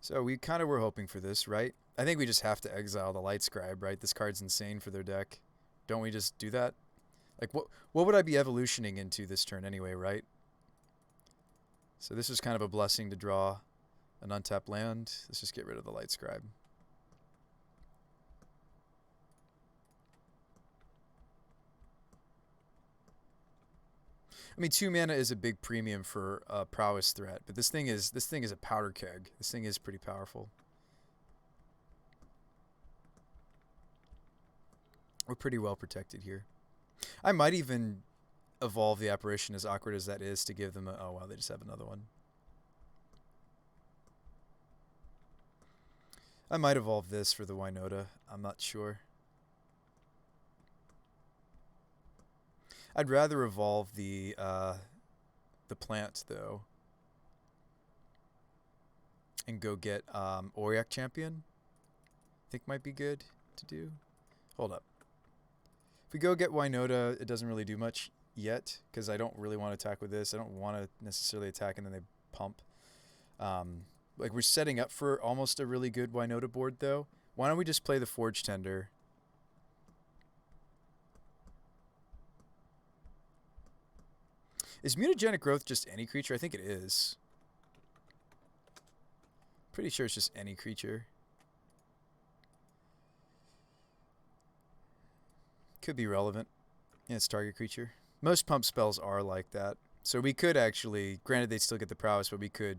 So we kind of were hoping for this, right? I think we just have to exile the Lightscribe, right? This card's insane for their deck. Don't we just do that? Like, what would I be evolutioning into this turn anyway, right? So this is kind of a blessing to draw an untapped land. Let's just get rid of the Lightscribe. I mean, 2 mana is a big premium for a prowess threat, but this thing is a powder keg. This thing is pretty powerful. We're pretty well protected here. I might even evolve the apparition, as awkward as that is, to give them a... Oh, wow, they just have another one. I might evolve this for the Winota. I'm not sure. I'd rather evolve the plant, though. And go get Auric Champion. I think might be good to do. Hold up. If we go get Winota, it doesn't really do much yet, because I don't really want to attack with this. I don't want to necessarily attack and then they pump. Like, we're setting up for almost a really good Winota board, though. Why don't we just play the Forge Tender? Is Mutagenic Growth just any creature? I think it is. Pretty sure it's just any creature. Could be relevant. Yeah, it's target creature. Most pump spells are like that. So we could actually, granted they'd still get the prowess, but we could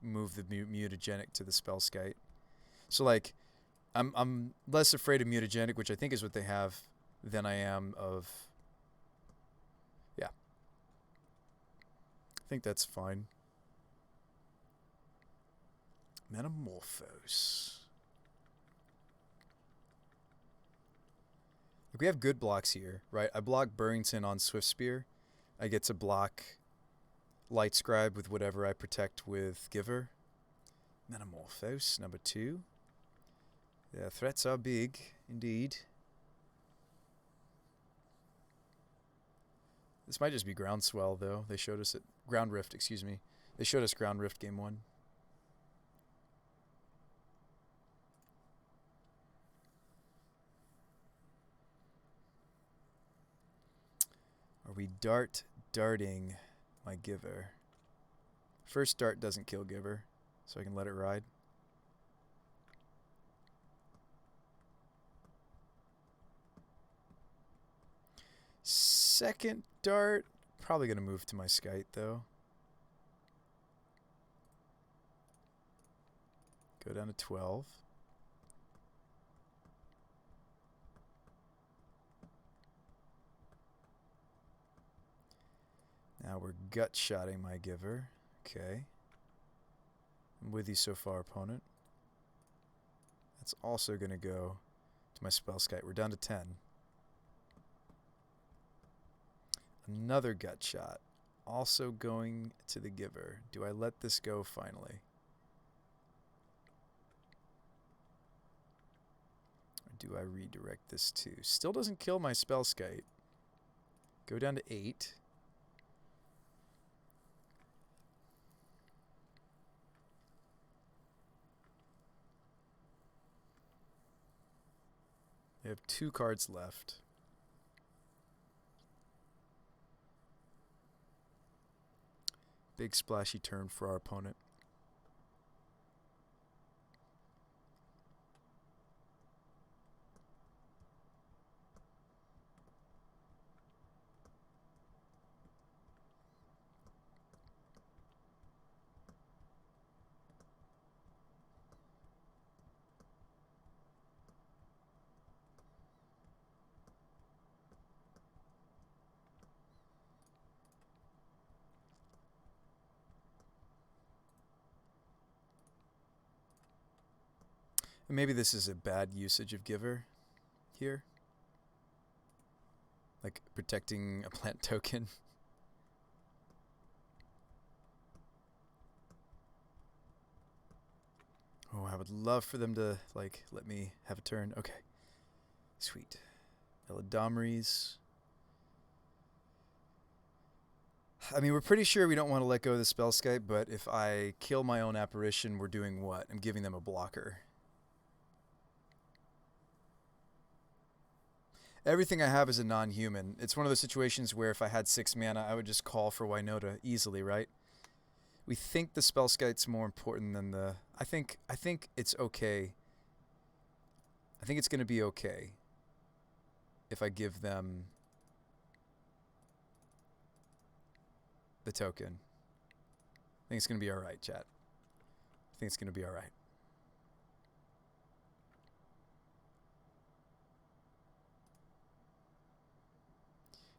move the mutagenic to the Spellskite. So, like, I'm less afraid of mutagenic, which I think is what they have, than I am of... Yeah. I think that's fine. Metamorphose. Like, we have good blocks here, right? I block Burrington on Swift Spear. I get to block Lightscribe with whatever I protect with Giver. Metamorphose, number 2. The threats are big, indeed. This might just be Groundswell, though. They showed us it. Ground Rift, excuse me. They showed us Ground Rift game 1. Are we darting my Giver? First dart doesn't kill Giver, so I can let it ride. second dart. Probably going to move to my Skite, though. Go down to 12. Now we're gut-shotting my giver. Okay. I'm with you so far, opponent. That's also going to go to my Spellskite. We're down to 10. Another gut shot. Also going to the giver. Do I let this go finally? Or do I redirect this too? Still doesn't kill my Spellskite. Go down to 8. We have 2 cards left. Big splashy turn for our opponent. Maybe this is a bad usage of giver here. Like protecting a plant token. Oh, I would love for them to like let me have a turn. Okay. Sweet. Eladamries. I mean, we're pretty sure we don't want to let go of the Spellskite, but if I kill my own apparition, we're doing what? I'm giving them a blocker. Everything I have is a non-human. It's one of those situations where if I had 6 mana, I would just call for Winota easily, right? We think the Spellskite's more important than the... I think it's okay. I think it's going to be okay if I give them the token. I think it's going to be alright, chat. I think it's going to be alright.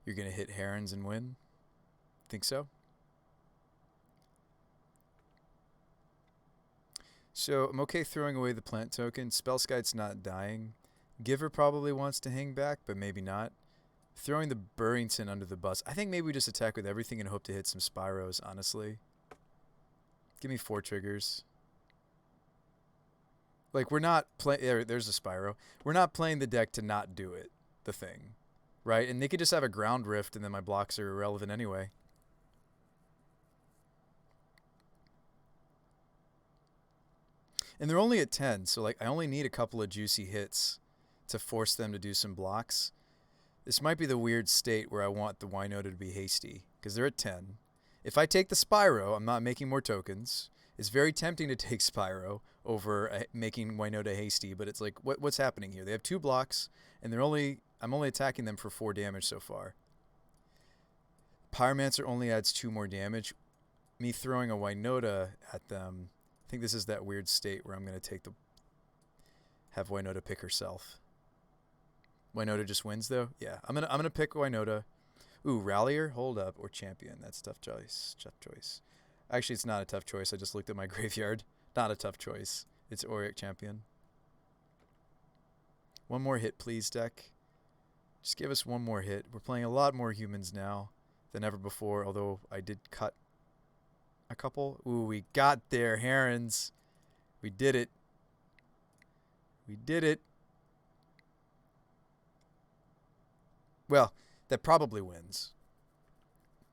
You're going to hit Herons and win? Think so? So I'm okay throwing away the plant token. Spellskite's not dying. Giver probably wants to hang back, but maybe not. Throwing the Burrington under the bus. I think maybe we just attack with everything and hope to hit some Spyros, honestly. Give me 4 triggers. Like, we're not playing... There's a Spyro. We're not playing the deck to not do it, the thing. Right? And they could just have a Ground Rift and then my blocks are irrelevant anyway. And they're only at 10, so like I only need a couple of juicy hits to force them to do some blocks. This might be the weird state where I want the Winota to be hasty, because they're at 10. If I take the Spyro, I'm not making more tokens. It's very tempting to take Spyro over making Winota hasty, but it's like, what's happening here? They have 2 blocks, and I'm only attacking them for 4 damage so far. Pyromancer only adds 2 more damage. Me throwing a Winota at them, I think this is that weird state where I'm going to have Winota pick herself. Winota just wins though? Yeah, I'm gonna pick Winota. Ooh, Rallier? Hold up. Or Champion. That's a tough choice. Tough choice. Actually, it's not a tough choice. I just looked at my graveyard. Not a tough choice. It's Auric Champion. One more hit, please, deck. Just give us one more hit. We're playing a lot more humans now than ever before, although I did cut a couple. Ooh, we got there, Herons. We did it. We did it. Well, that probably wins.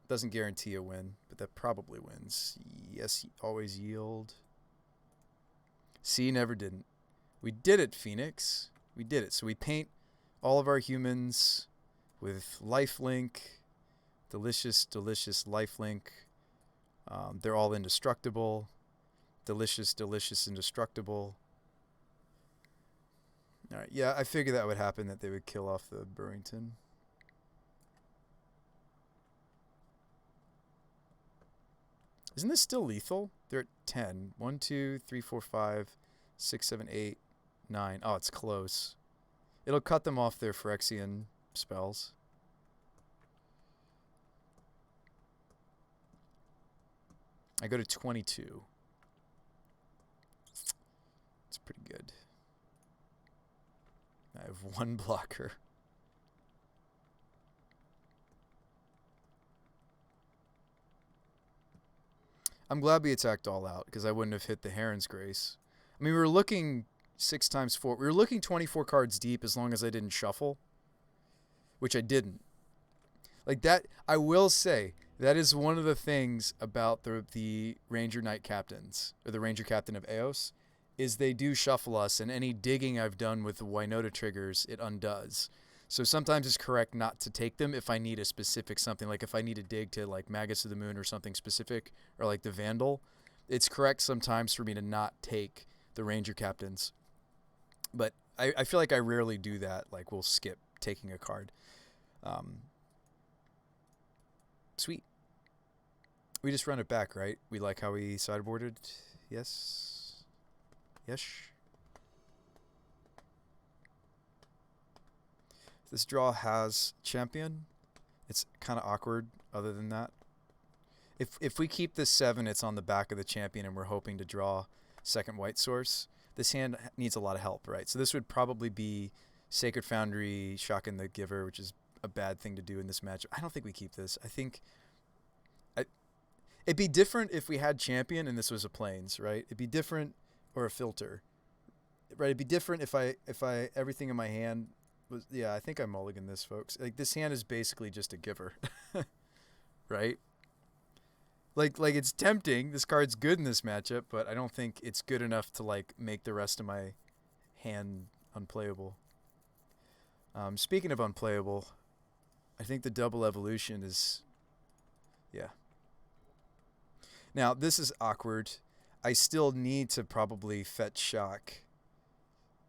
Doesn't guarantee a win, but that probably wins. Yes, always yield. See, never didn't. We did it, Phoenix. We did it. So we paint all of our humans with lifelink. Delicious, delicious lifelink. They're all indestructible. Delicious, delicious, indestructible. All right. Yeah, I figured that would happen, that they would kill off the Burrington. Isn't this still lethal? They're at 10. 1, 2, 3, 4, 5, 6, 7, 8, 9. Oh, it's close. It'll cut them off their Phyrexian spells. I go to 22. It's pretty good. I have 1 blocker. I'm glad we attacked all out because I wouldn't have hit the Heron's Grace. I mean, we were looking 6 times 4. We were looking 24 cards deep as long as I didn't shuffle, which I didn't. Like that, I will say, that is one of the things about the Ranger Knight captains, or the Ranger captain of Eos, is they do shuffle us, and any digging I've done with the Winota triggers, it undoes. So sometimes it's correct not to take them if I need a specific something, like if I need to dig to like Magus of the Moon or something specific, or like the Vandal. It's correct sometimes for me to not take the Ranger captains. But I feel like I rarely do that. Like we'll skip taking a card. Sweet. We just run it back, right? We like how we sideboarded? Yes. Yes. This draw has champion. It's kind of awkward other than that. If we keep this 7, it's on the back of the champion and we're hoping to draw second white source. This hand needs a lot of help, right? So this would probably be Sacred Foundry, Shocking the Giver, which is a bad thing to do in this matchup. I don't think we keep this. I think it'd be different if we had champion and this was a plains, right? It'd be different, or a filter, right? It'd be different if I everything in my hand was, yeah, I think I mulligan this, folks. Like this hand is basically just a giver, right? Like it's tempting. This card's good in this matchup, but I don't think it's good enough to like make the rest of my hand unplayable. Speaking of unplayable, I think the double evolution is, yeah. Now this is awkward. I still need to probably fetch shock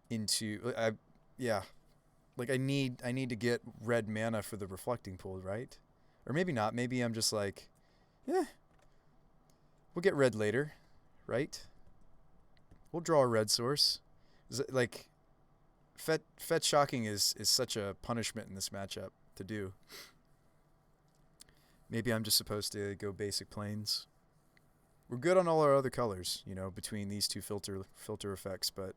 into, yeah. Like I need to get red mana for the reflecting pool, right? Or maybe not. Maybe I'm just like, yeah. We'll get red later, right? We'll draw a red source. Like, fetch shocking is such a punishment in this matchup to do. Maybe I'm just supposed to go basic plains. We're good on all our other colors, you know, between these two filter effects, but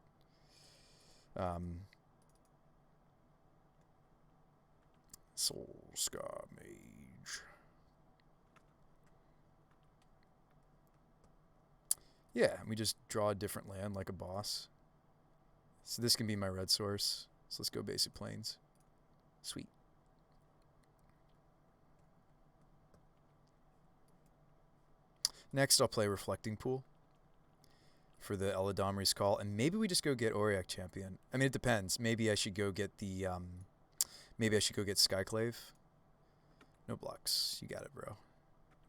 Soul Scar Mage. Yeah, we just draw a different land like a boss. So this can be my red source. So let's go basic plains. Sweet. Next, I'll play Reflecting Pool for the Eladamri's Call, and maybe we just go get Auric Champion. I mean, it depends. Maybe I should go get the, maybe I should go get Skyclave. No blocks. You got it, bro.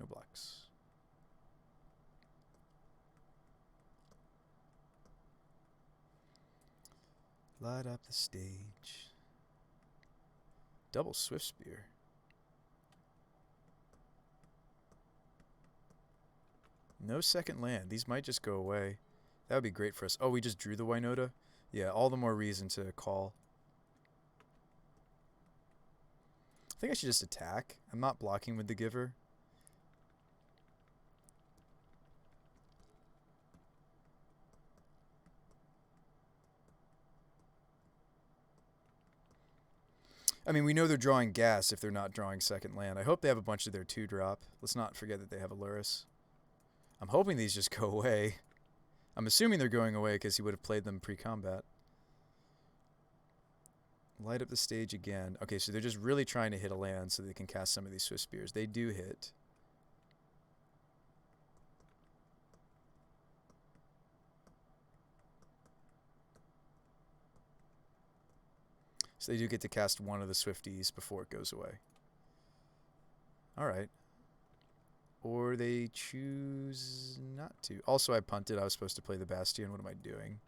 No blocks. Light up the stage. Double Swift Spear. No second land. These might just go away. That would be great for us. Oh, we just drew the Winota? Yeah, all the more reason to call. I think I should just attack. I'm not blocking with the Giver. I mean, we know they're drawing gas if they're not drawing second land. I hope they have a bunch of their 2-drop. Let's not forget that they have Aluris. I'm hoping these just go away. I'm assuming they're going away because he would have played them pre-combat. Light up the stage again. Okay, so they're just really trying to hit a land so they can cast some of these Swift Spears. They do hit. So they do get to cast one of the Swifties before it goes away. Alright. Or they choose not to. Also, I punted. I was supposed to play the Bastion. What am I doing?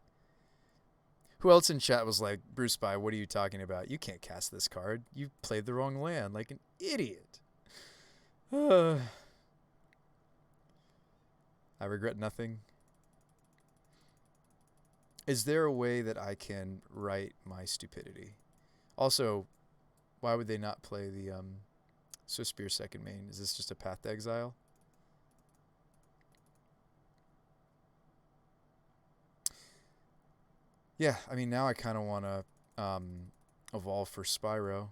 Who else in chat was like, Bruce Spy, what are you talking about? You can't cast this card. You played the wrong land like an idiot. I regret nothing. Is there a way that I can right my stupidity? Also, why would they not play the Swiftspear second main? Is this just a path to exile? Yeah, I mean, now I kind of want to evolve for Spyro.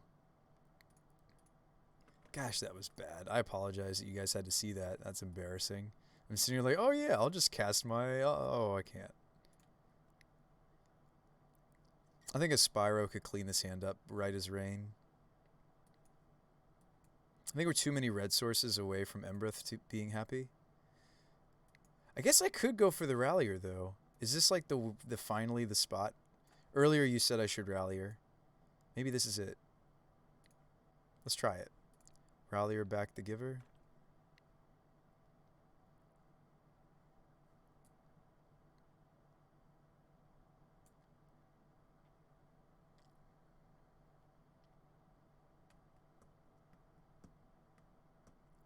Gosh, that was bad. I apologize that you guys had to see that. That's embarrassing. I'm sitting here like, oh yeah, I'll just cast my... Oh, I can't. I think a Spyro could clean this hand up right as rain. I think we're too many red sources away from Embreth to being happy. I guess I could go for the Rallier, though. Is this like the finally the spot? Earlier you said I should Rallier. Maybe this is it. Let's try it. Rallier back the giver.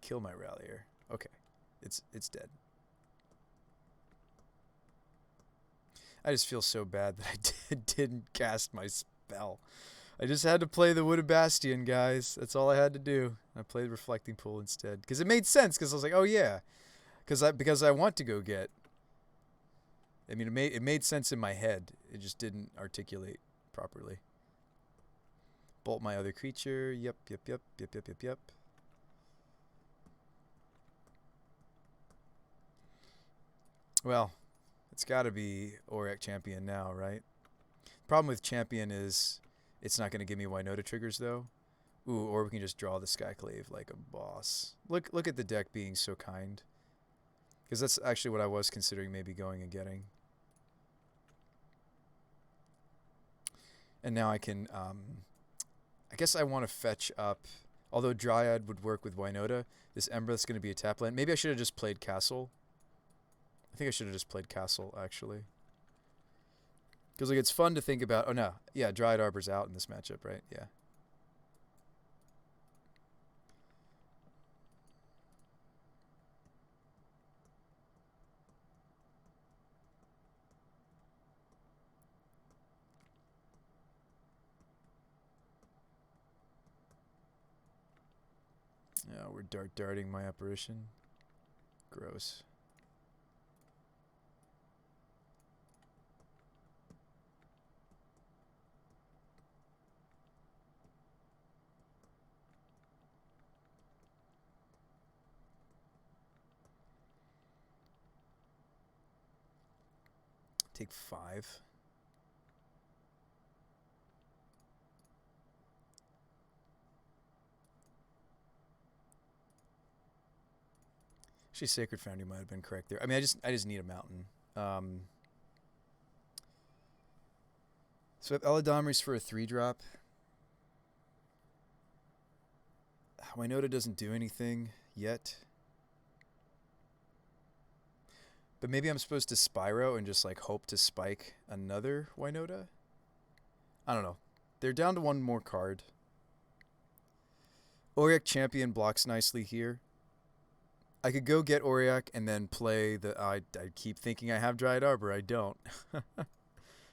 Kill my Rallier. Okay. It's dead. I just feel so bad that I didn't cast my spell. I just had to play the Wooded Bastion, guys. That's all I had to do. I played Reflecting Pool instead. Because it made sense, because I was like, oh yeah. Because I want to go get... I mean, it made sense in my head. It just didn't articulate properly. Bolt my other creature. Yep. Well, it's got to be Auric Champion now, right? Problem with Champion is it's not going to give me Winota triggers, though. Ooh, or we can just draw the Skyclave like a boss. Look at the deck being so kind. Because that's actually what I was considering maybe going and getting. And now I can... I guess I want to fetch up... Although Dryad would work with Winota, this Embreth's going to be a tap land. Maybe I should have just played Castle. I think I should have just played Castle, actually. Because like it's fun to think about... Oh, no. Yeah, Dryad Arbor's out in this matchup, right? Yeah. Yeah, we're darting my apparition. Gross. Take 5. Actually, Sacred Foundry might have been correct there. I mean, I just need a mountain. So I have Eladamri's for a 3-drop. Winota doesn't do anything yet. But maybe I'm supposed to Spyro and just like hope to spike another Winota? I don't know. They're down to one more card. Auric Champion blocks nicely here. I could go get Auric and then play the... I keep thinking I have Dryad Arbor. I don't.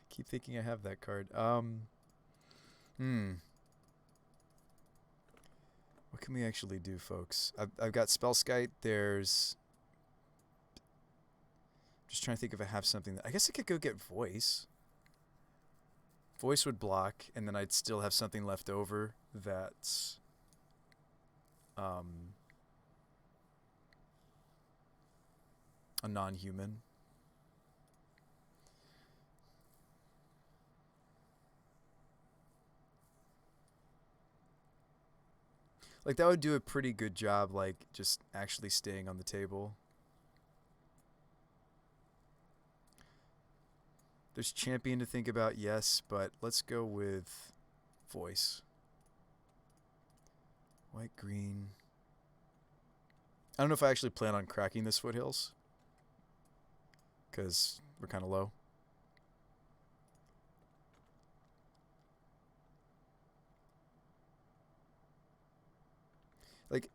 Keep thinking I have that card. What can we actually do, folks? I've got Spellskite. There's... Just trying to think if I have something that... I guess I could go get Voice. Voice would block, and then I'd still have something left over that's... a non-human. Like, that would do a pretty good job, like, just actually staying on the table. There's Champion to think about, yes, but let's go with Voice. White, green. I don't know if I actually plan on cracking this Foothills, because we're kind of low. Like,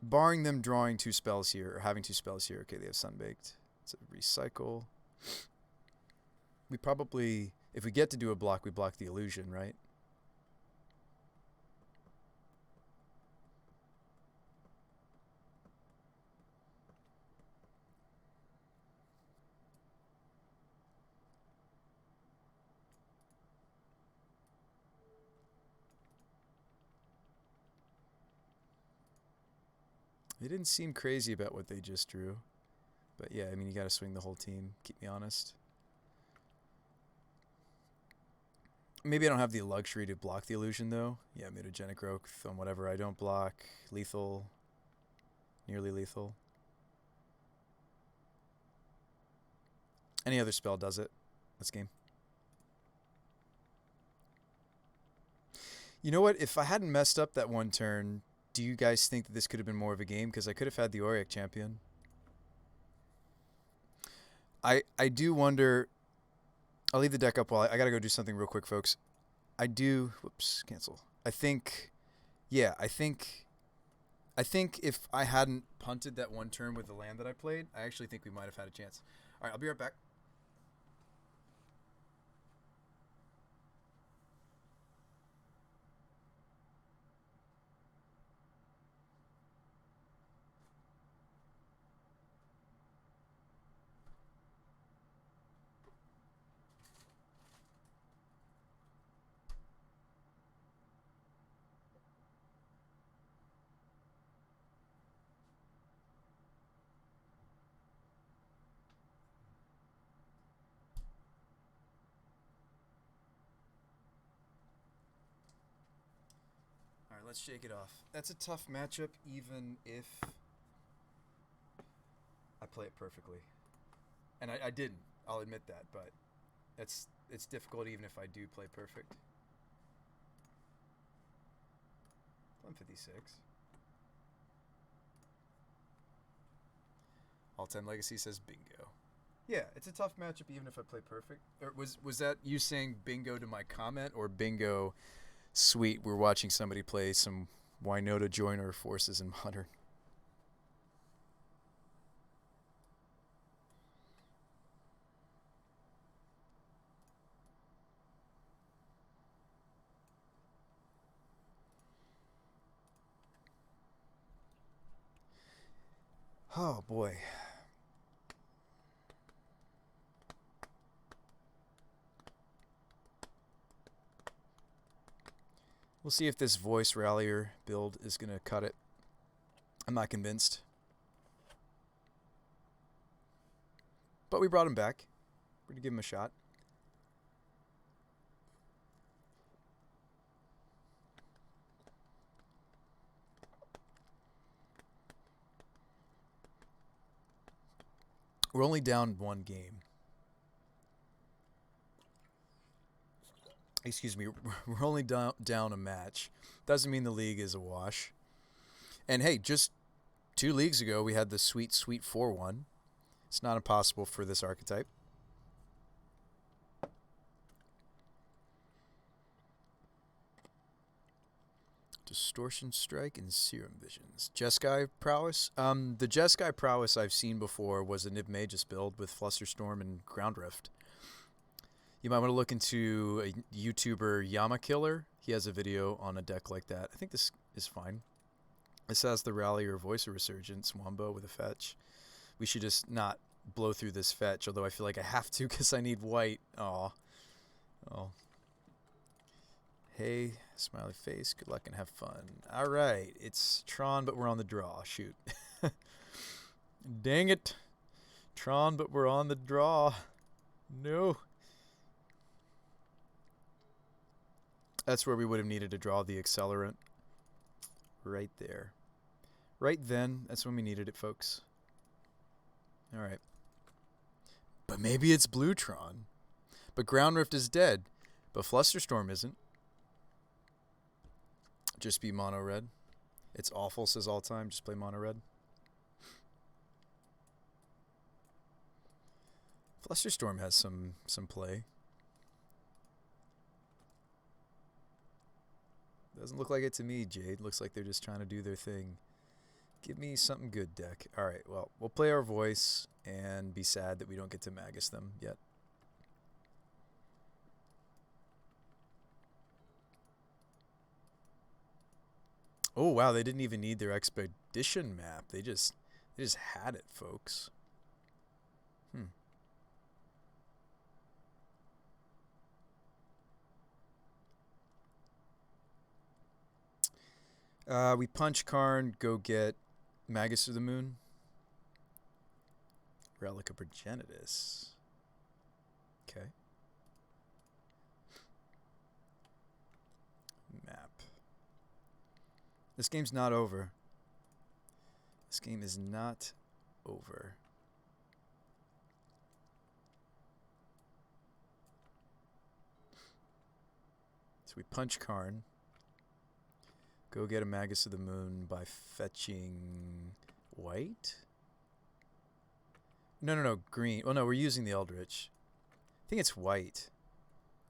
barring them drawing 2 spells here, or having 2 spells here. Okay, they have Sunbaked. It's a recycle. We probably, if we get to do a block, we block the illusion, right? They didn't seem crazy about what they just drew. But yeah, I mean, you got to swing the whole team. Keep me honest. Maybe I don't have the luxury to block the illusion, though. Yeah, mutagenic growth on whatever I don't block. Lethal. Nearly lethal. Any other spell does it. This game. You know what? If I hadn't messed up that one turn, do you guys think that this could have been more of a game? Because I could have had the Auric champion. I do wonder. I'll leave the deck up while I got to go do something real quick, folks. I do. Whoops, cancel. I think. Yeah, I think if I hadn't punted that one turn with the land that I played, I actually think we might have had a chance. All right, I'll be right back. All right, let's shake it off. That's a tough matchup, even if I play it perfectly. And I didn't. I'll admit that, but it's difficult even if I do play perfect. 156. All 10 Legacy says bingo. Yeah, it's a tough matchup even if I play perfect. Or was that you saying bingo to my comment, or bingo, sweet, we're watching somebody play some Winota Joiner forces in Modern? Oh boy. We'll see if this voice rallier build is going to cut it. I'm not convinced. But we brought him back. We're going to give him a shot. We're only down 1 game. Excuse me, we're only down a match. Doesn't mean the league is a wash. And hey, just 2 leagues ago, we had the sweet 4-1. It's not impossible for this archetype. Distortion Strike and Serum Visions. Jeskai Prowess. The Jeskai Prowess I've seen before was a Nib Magus build with Flusterstorm and Ground Rift. You might want to look into a YouTuber Yama Killer. He has a video on a deck like that. I think this is fine. This has the Rallier Voice of Resurgence, Wombo with a fetch. We should just not blow through this fetch, although I feel like I have to because I need white. Aw. Oh. Hey, smiley face, good luck and have fun. Alright, it's Tron, but we're on the draw. Shoot. Dang it. Tron, but we're on the draw. No. That's where we would have needed to draw the accelerant. Right there. Right then, that's when we needed it, folks. Alright. But maybe it's Blue Tron. But Ground Rift is dead. But Flusterstorm isn't. Just be mono red. It's awful, says all time. Just play mono red. Flusterstorm has some play. Doesn't look like it to me, Jade. Looks like they're just trying to do their thing. Give me something good, deck. Alright, well, we'll play our voice and be sad that we don't get to Magus them yet. Oh, wow, they didn't even need their expedition map. They just had it, folks. We punch Karn, go get Magus of the Moon. Relic of Progenitus. Okay. Map. This game's not over. This game is not over. So we punch Karn. Go get a Magus of the Moon by fetching white? No, green. Oh no, we're using the Eldritch. I think it's white,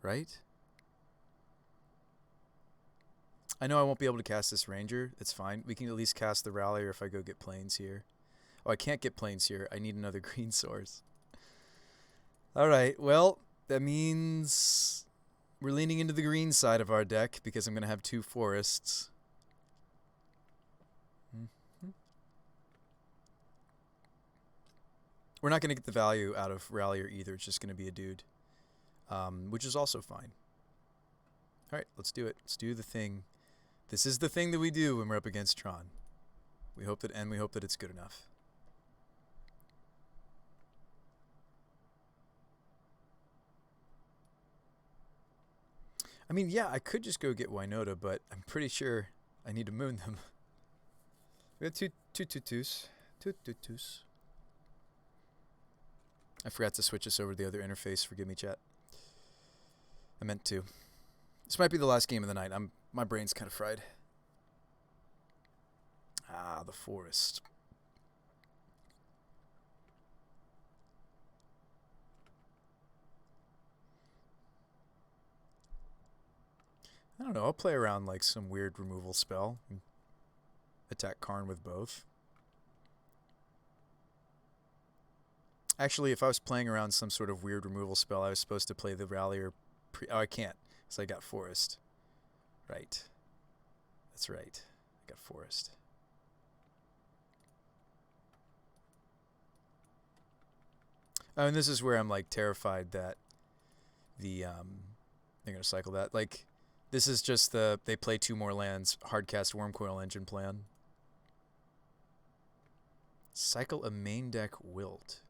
right? I know I won't be able to cast this Ranger. It's fine. We can at least cast the Rallier if I go get Plains here. Oh, I can't get Plains here. I need another green source. Alright, well, that means we're leaning into the green side of our deck because I'm going to have 2 forests. We're not going to get the value out of Rallier either. It's just going to be a dude, which is also fine. All right, let's do it. Let's do the thing. This is the thing that we do when we're up against Tron. We hope that it's good enough. I mean, yeah, I could just go get Winota, but I'm pretty sure I need to moon them. We have two tutus. I forgot to switch us over to the other interface. Forgive me, chat. I meant to. This might be the last game of the night. My brain's kind of fried. Ah, the forest. I don't know. I'll play around like some weird removal spell. And attack Karn with both. Actually, if I was playing around some sort of weird removal spell, I was supposed to play the Rallier. Oh, I can't, because I got Forest. Right. That's right. I got Forest. Oh, and this is where I'm like terrified that the they're gonna cycle that. Like, this is just they play 2 more lands. Hardcast Wormcoil Engine plan. Cycle a main deck Wilt.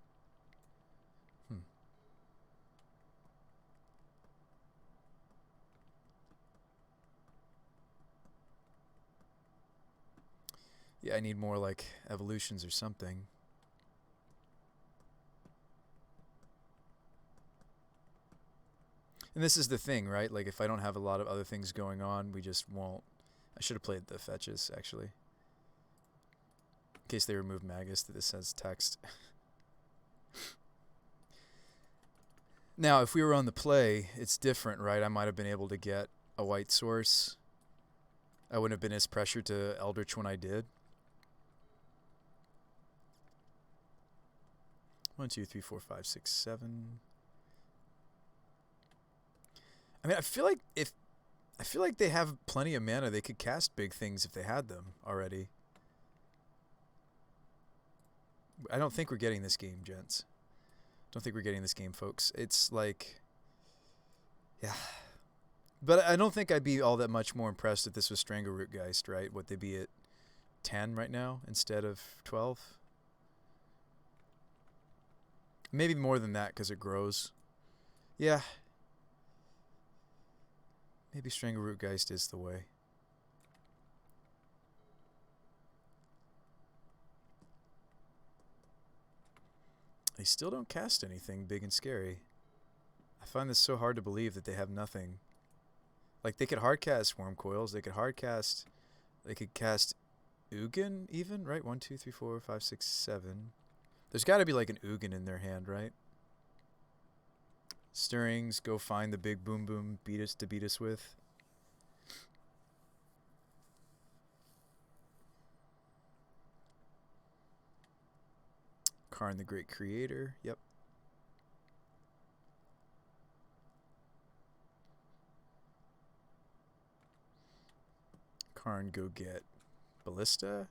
Yeah, I need more like evolutions or something. And this is the thing, right? Like, if I don't have a lot of other things going on, we just won't. I should have played the fetches, actually. In case they remove Magus, that this has text. Now, if we were on the play, it's different, right? I might have been able to get a white source. I wouldn't have been as pressured to Eldritch when I did. 1, 2, 3, 4, 5, 6, 7. I mean, I feel like they have plenty of mana. They could cast big things if they had them already. I don't think we're getting this game, gents. Don't think we're getting this game, folks. It's like, yeah. But I don't think I'd be all that much more impressed if this was Stranglerootgeist, right? Would they be at 10 right now instead of 12? Maybe more than that because it grows. Yeah. Maybe Stranglerootgeist is the way. They still don't cast anything big and scary. I find this so hard to believe that they have nothing. Like, they could hardcast Wormcoils. They could cast Ugin even, right? 1, 2, 3, 4, 5, 6, 7. There's got to be like an Ugin in their hand, right? Stirrings, go find the big boom boom beat us with. Karn the Great Creator. Yep. Karn, go get Ballista.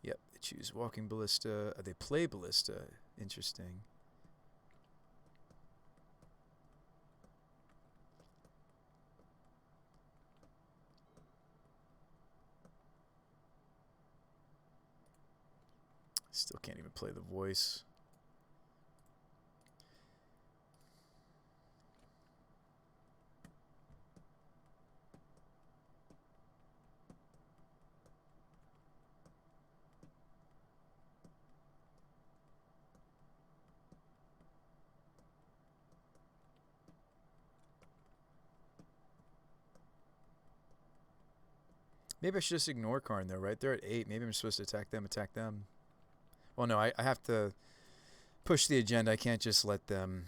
Yep, they choose Walking Ballista. They play Ballista. Interesting. Still can't even play the voice. Maybe I should just ignore Karn though, right? They're at 8. Maybe I'm supposed to attack them. Well, no, I have to push the agenda. I can't just let them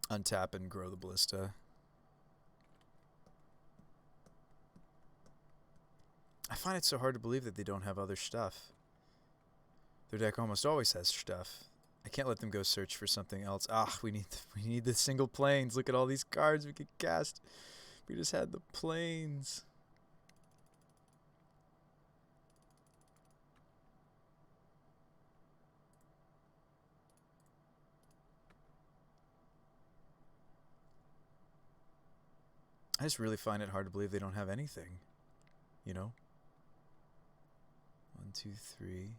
untap and grow the Ballista. I find it so hard to believe that they don't have other stuff. Their deck almost always has stuff. I can't let them go search for something else. Ah, we need the single planes. Look at all these cards we could cast. We just had the planes. I just really find it hard to believe they don't have anything. You know? 1, 2, 3.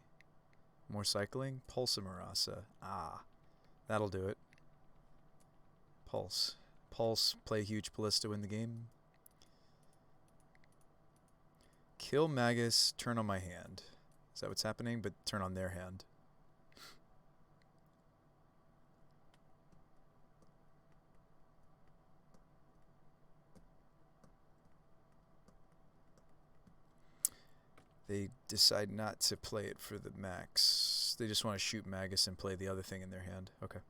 More cycling. Pulse Marasa. Ah. That'll do it. Pulse. Pulse, play huge Ballista, win the game. Kill Magus, turn on my hand. Is that what's happening? But turn on their hand. They decide not to play it for the max. They just want to shoot Magus and play the other thing in their hand. Okay.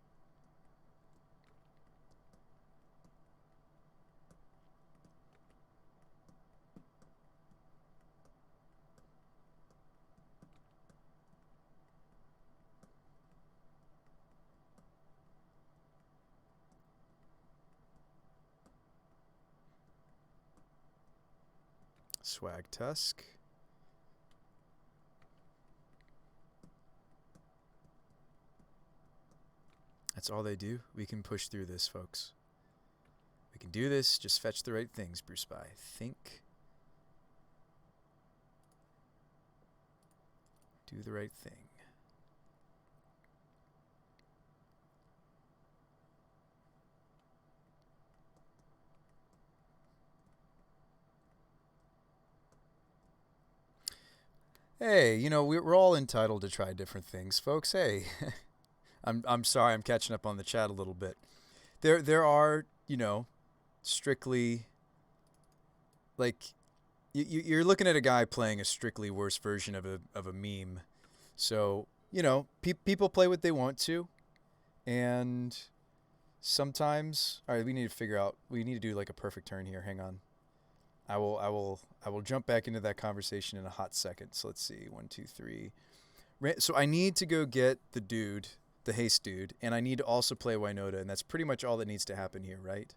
Swag Tusk. That's all they do. We can push through this, folks. We can do this. Just fetch the right things, Brew Spy. Think. Do the right thing. Hey, you know, we're all entitled to try different things, folks. Hey, I'm sorry, I'm catching up on the chat a little bit. There are, you know, strictly, like, you're looking at a guy playing a strictly worse version of a meme. So, you know, people play what they want to, and sometimes, all right, we need to do like a perfect turn here. Hang on. I will jump back into that conversation in a hot second. So let's see. 1, 2, 3. So I need to go get the dude, the haste dude, and I need to also play Winota, and that's pretty much all that needs to happen here, right?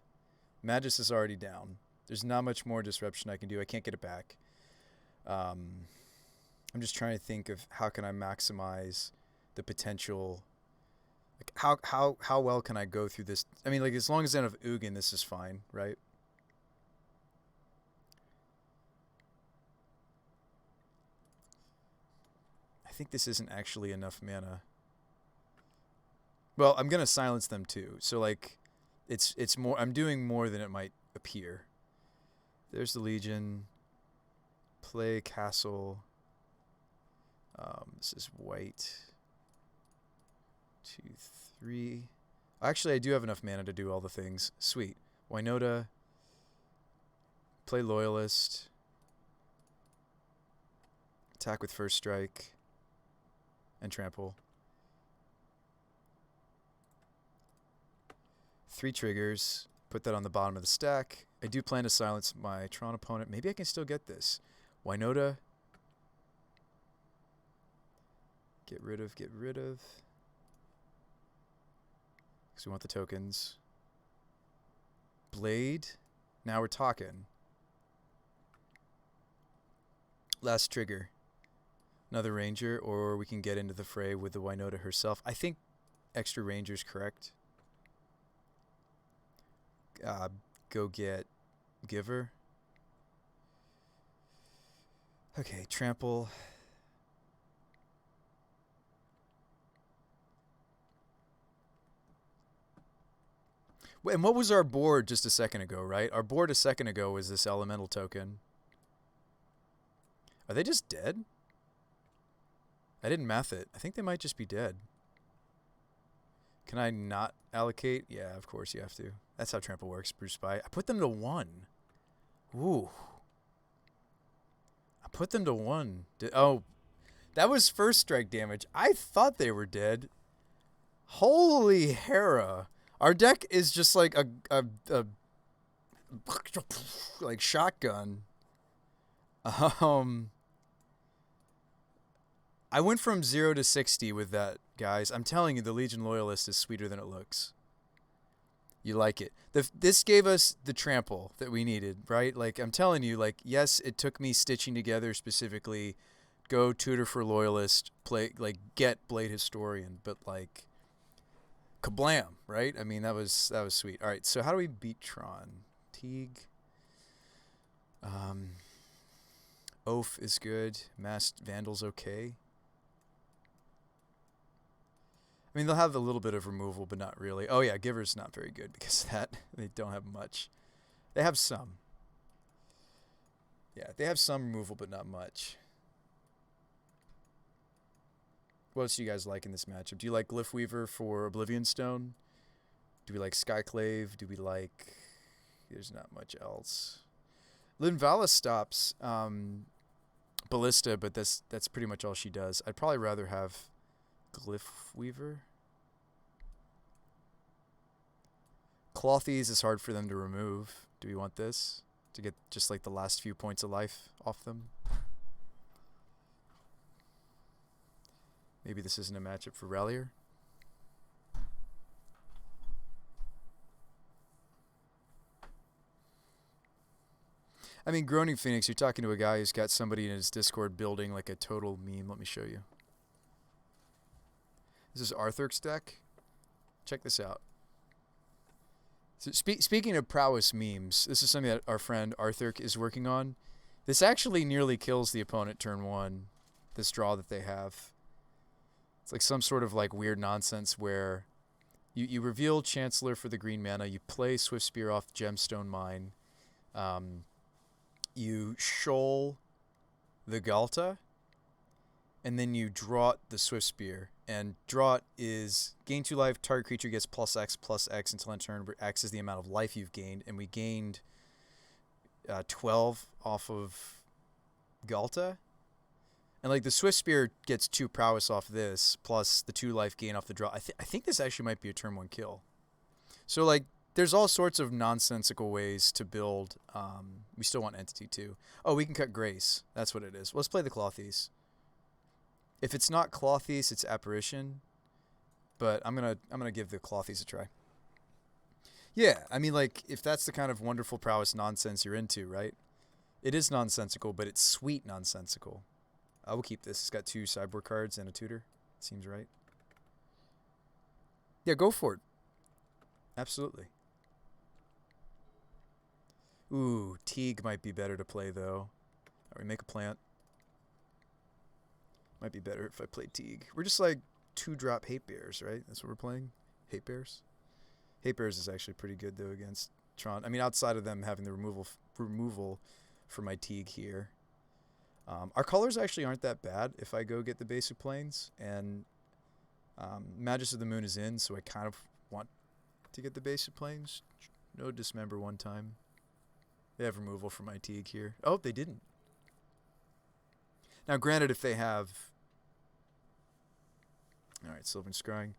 Magus is already down. There's not much more disruption I can do. I can't get it back. I'm just trying to think of how can I maximize the potential. Like how well can I go through this? I mean, like, as long as I don't have Ugin, this is fine, right? I think this isn't actually enough mana. Well, I'm gonna silence them too. So like, it's more. I'm doing more than it might appear. There's the Legion. Play Castle. This is white. 2, 3. Actually, I do have enough mana to do all the things. Sweet. Winota. Play Loyalist. Attack with First Strike. And Trample. 3 triggers. Put that on the bottom of the stack. I do plan to silence my Tron opponent. Maybe I can still get this. Winota. Get rid of. Because we want the tokens. Blade. Now we're talking. Last trigger. Another ranger, or we can get into the fray with the Winota herself. I think extra ranger's correct. Go get Giver. Okay, trample. And what was our board just a second ago, right? Our board a second ago was this elemental token. Are they just dead? I didn't math it. I think they might just be dead. Can I not allocate? Yeah, of course you have to. That's how trample works, Brews Spy. I put them to 1. Ooh. I put them to 1. Oh, that was first strike damage. I thought they were dead. Holy Hera. Our deck is just like a like shotgun. I went from 0 to 60 with that, guys. I'm telling you, the Legion Loyalist is sweeter than it looks. You like it. This gave us the trample that we needed, right? Like, I'm telling you, like, yes, it took me stitching together specifically, go tutor for Loyalist, play, like, get Blade Historian, but, like, kablam, right? I mean, that was sweet. All right, so how do we beat Tron? Teague. Oaf is good. Masked Vandal's okay. I mean, they'll have a little bit of removal, but not really. Oh, yeah, Giver's not very good because of that. They don't have much. They have some. Yeah, they have some removal, but not much. What else do you guys like in this matchup? Do you like Glyph Weaver for Oblivion Stone? Do we like Skyclave? Do we like... There's not much else. Linvala stops Ballista, but that's pretty much all she does. I'd probably rather have Glyph Weaver. Clothies is hard for them to remove. Do we want this? To get just like the last few points of life off them? Maybe this isn't a matchup for Relier. I mean, Groaning Phoenix, you're talking to a guy who's got somebody in his Discord building like a total meme. Let me show you. This is Arthur's deck. Check this out. So speaking of prowess memes, this is something that our friend Arthur is working on. This actually nearly kills the opponent turn 1, this draw that they have. It's like some sort of like weird nonsense where you reveal Chancellor for the green mana, you play Swift Spear off Gemstone Mine, you shoal the Galta, and then you draw the Swift Spear. And draw is gain 2 life, target creature gets +X until end turn, where X is the amount of life you've gained. And we gained 12 off of Galta. And like the Swift Spear gets 2 prowess off this, plus the 2 life gain off the draw. I think this actually might be a turn 1 kill. So like there's all sorts of nonsensical ways to build. We still want Entity too. Oh, we can cut Grace. That's what it is. Let's play the Clothies. If it's not Clothies, it's Apparition. But I'm gonna give the Clothies a try. Yeah, I mean, like, if that's the kind of wonderful prowess nonsense you're into, right? It is nonsensical, but it's sweet nonsensical. I will keep this. It's got 2 sideboard cards and a tutor. Seems right. Yeah, go for it. Absolutely. Ooh, Teague might be better to play, though. All right, make a plant. Might be better if I play Teague. We're just like 2-drop Hate Bears, right? That's what we're playing? Hate Bears? Hate Bears is actually pretty good, though, against Tron. I mean, outside of them having the removal for my Teague here. Our colors actually aren't that bad if I go get the basic planes. And Magus of the Moon is in, so I kind of want to get the basic planes. No Dismember one time. They have removal for my Teague here. Oh, they didn't. Now, granted, if they have... Alright, Sylvan Scrying.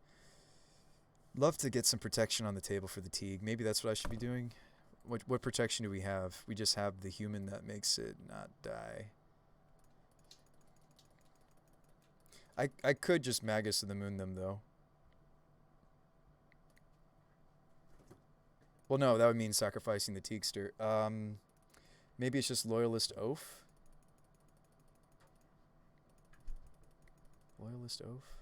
Love to get some protection on the table for the Teague. Maybe that's what I should be doing. What protection do we have? We just have the human that makes it not die. I could just Magus of the Moon them, though. Well, no, that would mean sacrificing the Teagster. Maybe it's just Loyalist Oath? Loyalist Oath?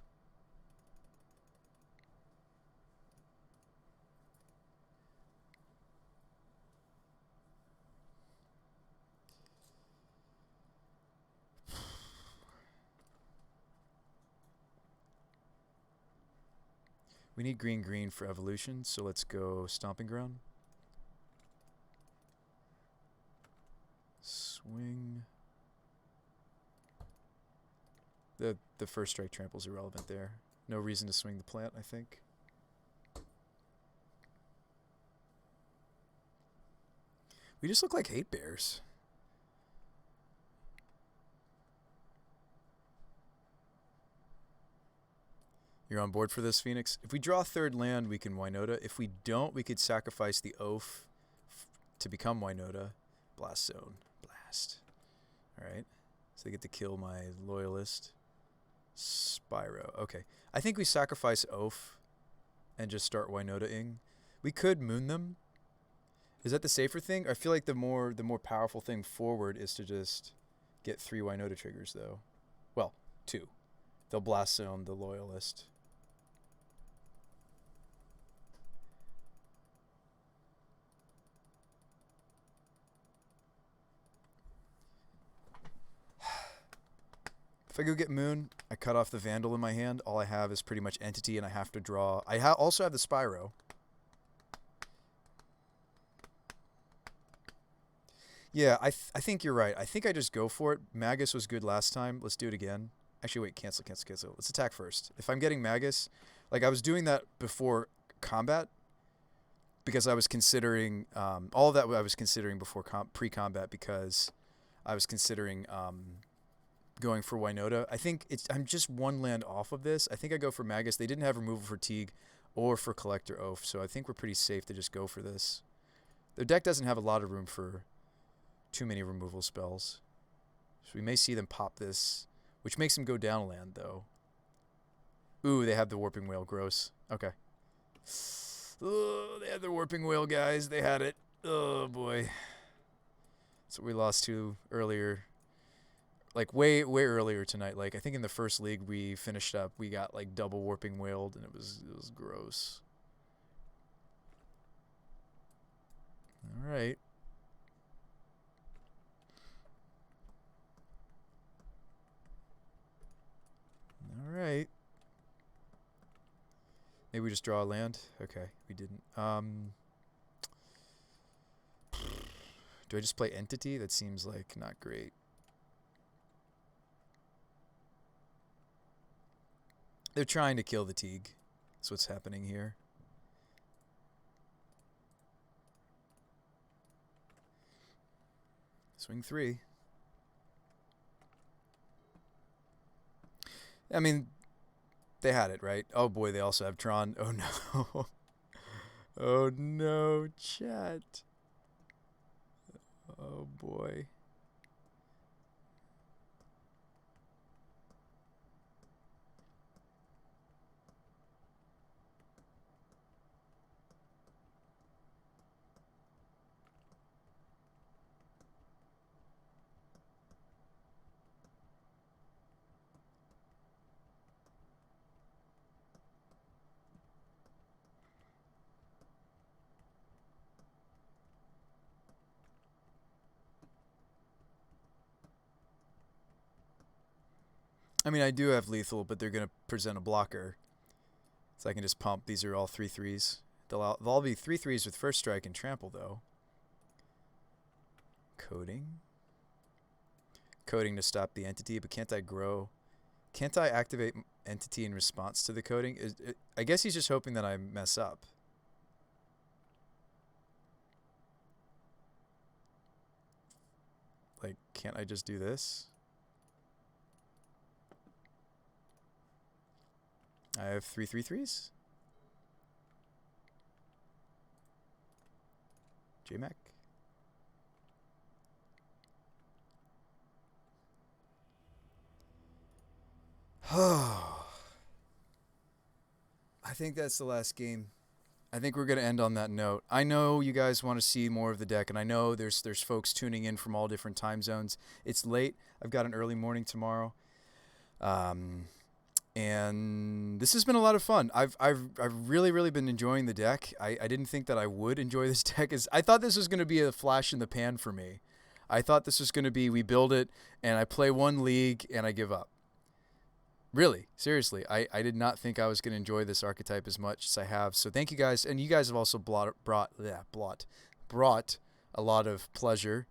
We need green for evolution, so let's go Stomping Ground. Swing. The first strike trample's irrelevant there. No reason to swing the plant, I think. We just look like hate bears. You're on board for this, Phoenix? If we draw third land, we can Winota. If we don't, we could sacrifice the Oath to become Winota. Blast Zone. Blast. Alright. So they get to kill my Loyalist. Spyro. Okay. I think we sacrifice Oath and just start Winota-ing. We could moon them. Is that the safer thing? I feel like the more powerful thing forward is to just get 3 Winota triggers, though. Well, 2. They'll Blast Zone the Loyalist. If I go get Moon, I cut off the Vandal in my hand. All I have is pretty much Entity, and I have to draw... I also have the Spyro. Yeah, I think you're right. I think I just go for it. Magus was good last time. Let's do it again. Actually, wait, cancel. Let's attack first. If I'm getting Magus... Like, I was doing that before combat, because I was considering... all of that I was considering before pre-combat, because I was considering... going for Winota. I think I'm just 1 land off of this. I think I go for Magus. They didn't have removal for Teague or for Collector Oath, so I think we're pretty safe to just go for this. Their deck doesn't have a lot of room for too many removal spells. So we may see them pop this, which makes them go down a land, though. Ooh, they have the Warping Whale. Gross. Okay. Oh, they had the Warping Whale, guys. They had it. Oh, boy. That's what we lost to earlier. Like, way earlier tonight. Like, I think in the first league we finished up, we got, like, double Warping Whaled, and it was gross. Alright. Alright. Maybe we just draw a land? Okay, we didn't. Do I just play Entity? That seems like not great. They're trying to kill the Teague. That's what's happening here. Swing 3. I mean, they had it, right? Oh boy, they also have Tron. Oh no. Oh no, chat. Oh boy. I mean, I do have lethal, but they're going to present a blocker. So I can just pump. These are all 3/3s. They'll all be 3/3s with first strike and trample, though. Coding. Coding to stop the Entity, but can't I grow? Can't I activate Entity in response to the coding? I guess he's just hoping that I mess up. Like, can't I just do this? I have 3/3s. J-Mac? Oh, I think that's the last game. I think we're going to end on that note. I know you guys want to see more of the deck, and I know there's folks tuning in from all different time zones. It's late. I've got an early morning tomorrow. And this has been a lot of fun. I've really been enjoying the deck. I didn't think that I would enjoy this deck. I thought this was going to be a flash in the pan for me. I thought this was going to be we build it and I play one league and I give up. Really, seriously, I did not think I was going to enjoy this archetype as much as I have. So thank you guys, and you guys have also brought a lot of pleasure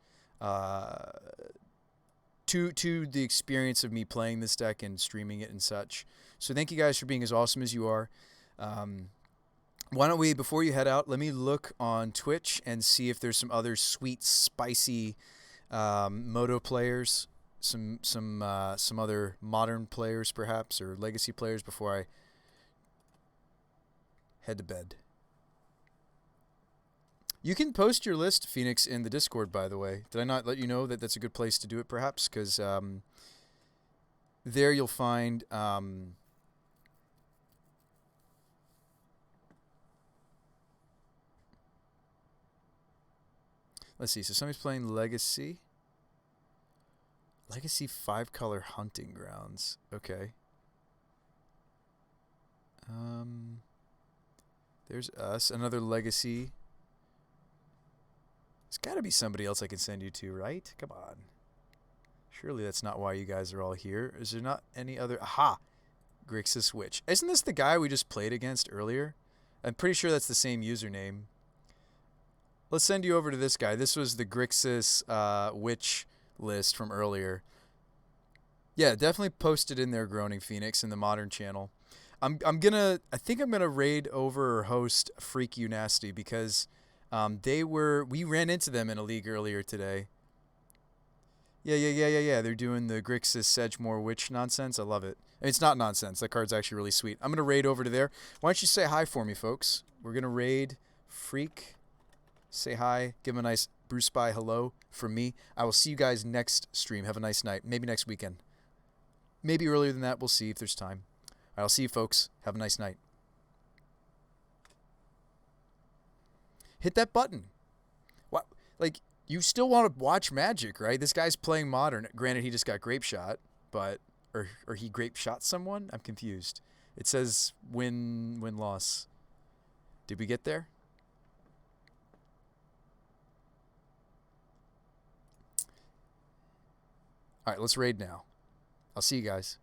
to the experience of me playing this deck and streaming it and such. So thank you guys for being as awesome as you are. Why don't we, before you head out, let me look on Twitch and see if there's some other sweet, spicy Moto players. Some other modern players perhaps, or legacy players before I head to bed. You can post your list, Phoenix, in the Discord, by the way. Did I not let you know that that's a good place to do it perhaps? Because there you'll find let's see, so somebody's playing Legacy. Legacy 5-color hunting grounds. Okay. There's us. Another Legacy. There's got to be somebody else I can send you to, right? Come on. Surely that's not why you guys are all here. Is there not any other... Aha! Grixis Witch. Isn't this the guy we just played against earlier? I'm pretty sure that's the same username. Let's send you over to this guy. This was the Grixis Witch list from earlier. Yeah, definitely post it in there, Groaning Phoenix, in the modern channel. I think I'm gonna raid over or host Freak You Nasty because we ran into them in a league earlier today. Yeah. They're doing the Grixis Sedgemoor Witch nonsense. I love it. It's not nonsense. That card's actually really sweet. I'm gonna raid over to there. Why don't you say hi for me, folks? We're gonna raid Freak. Say hi. Give him a nice Brew Spy hello from me. I will see you guys next stream. Have a nice night. Maybe next weekend. Maybe earlier than that. We'll see if there's time. All right, I'll see you, folks. Have a nice night. Hit that button. What? Like, you still want to watch Magic, right? This guy's playing Modern. Granted, he just got grape shot, but... Or he grape shot someone? I'm confused. It says win-loss. Did we get there? All right, let's raid now. I'll see you guys.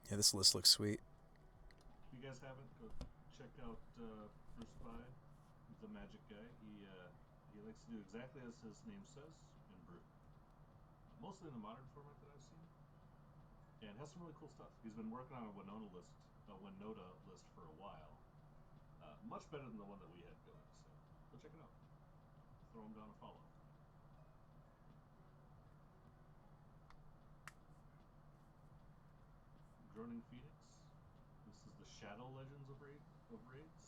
Yeah, this list looks sweet. If you guys haven't, go check out Bruce Spy, the Magic guy. He likes to do exactly as his name says in Brew. Mostly in the modern format that I've seen, and has some really cool stuff. He's been working on a Winota list for a while. Much better than the one that we had going. So go check it out. Throw him down a follow. Groaning Phoenix. This is the Shadow Legends of Raids.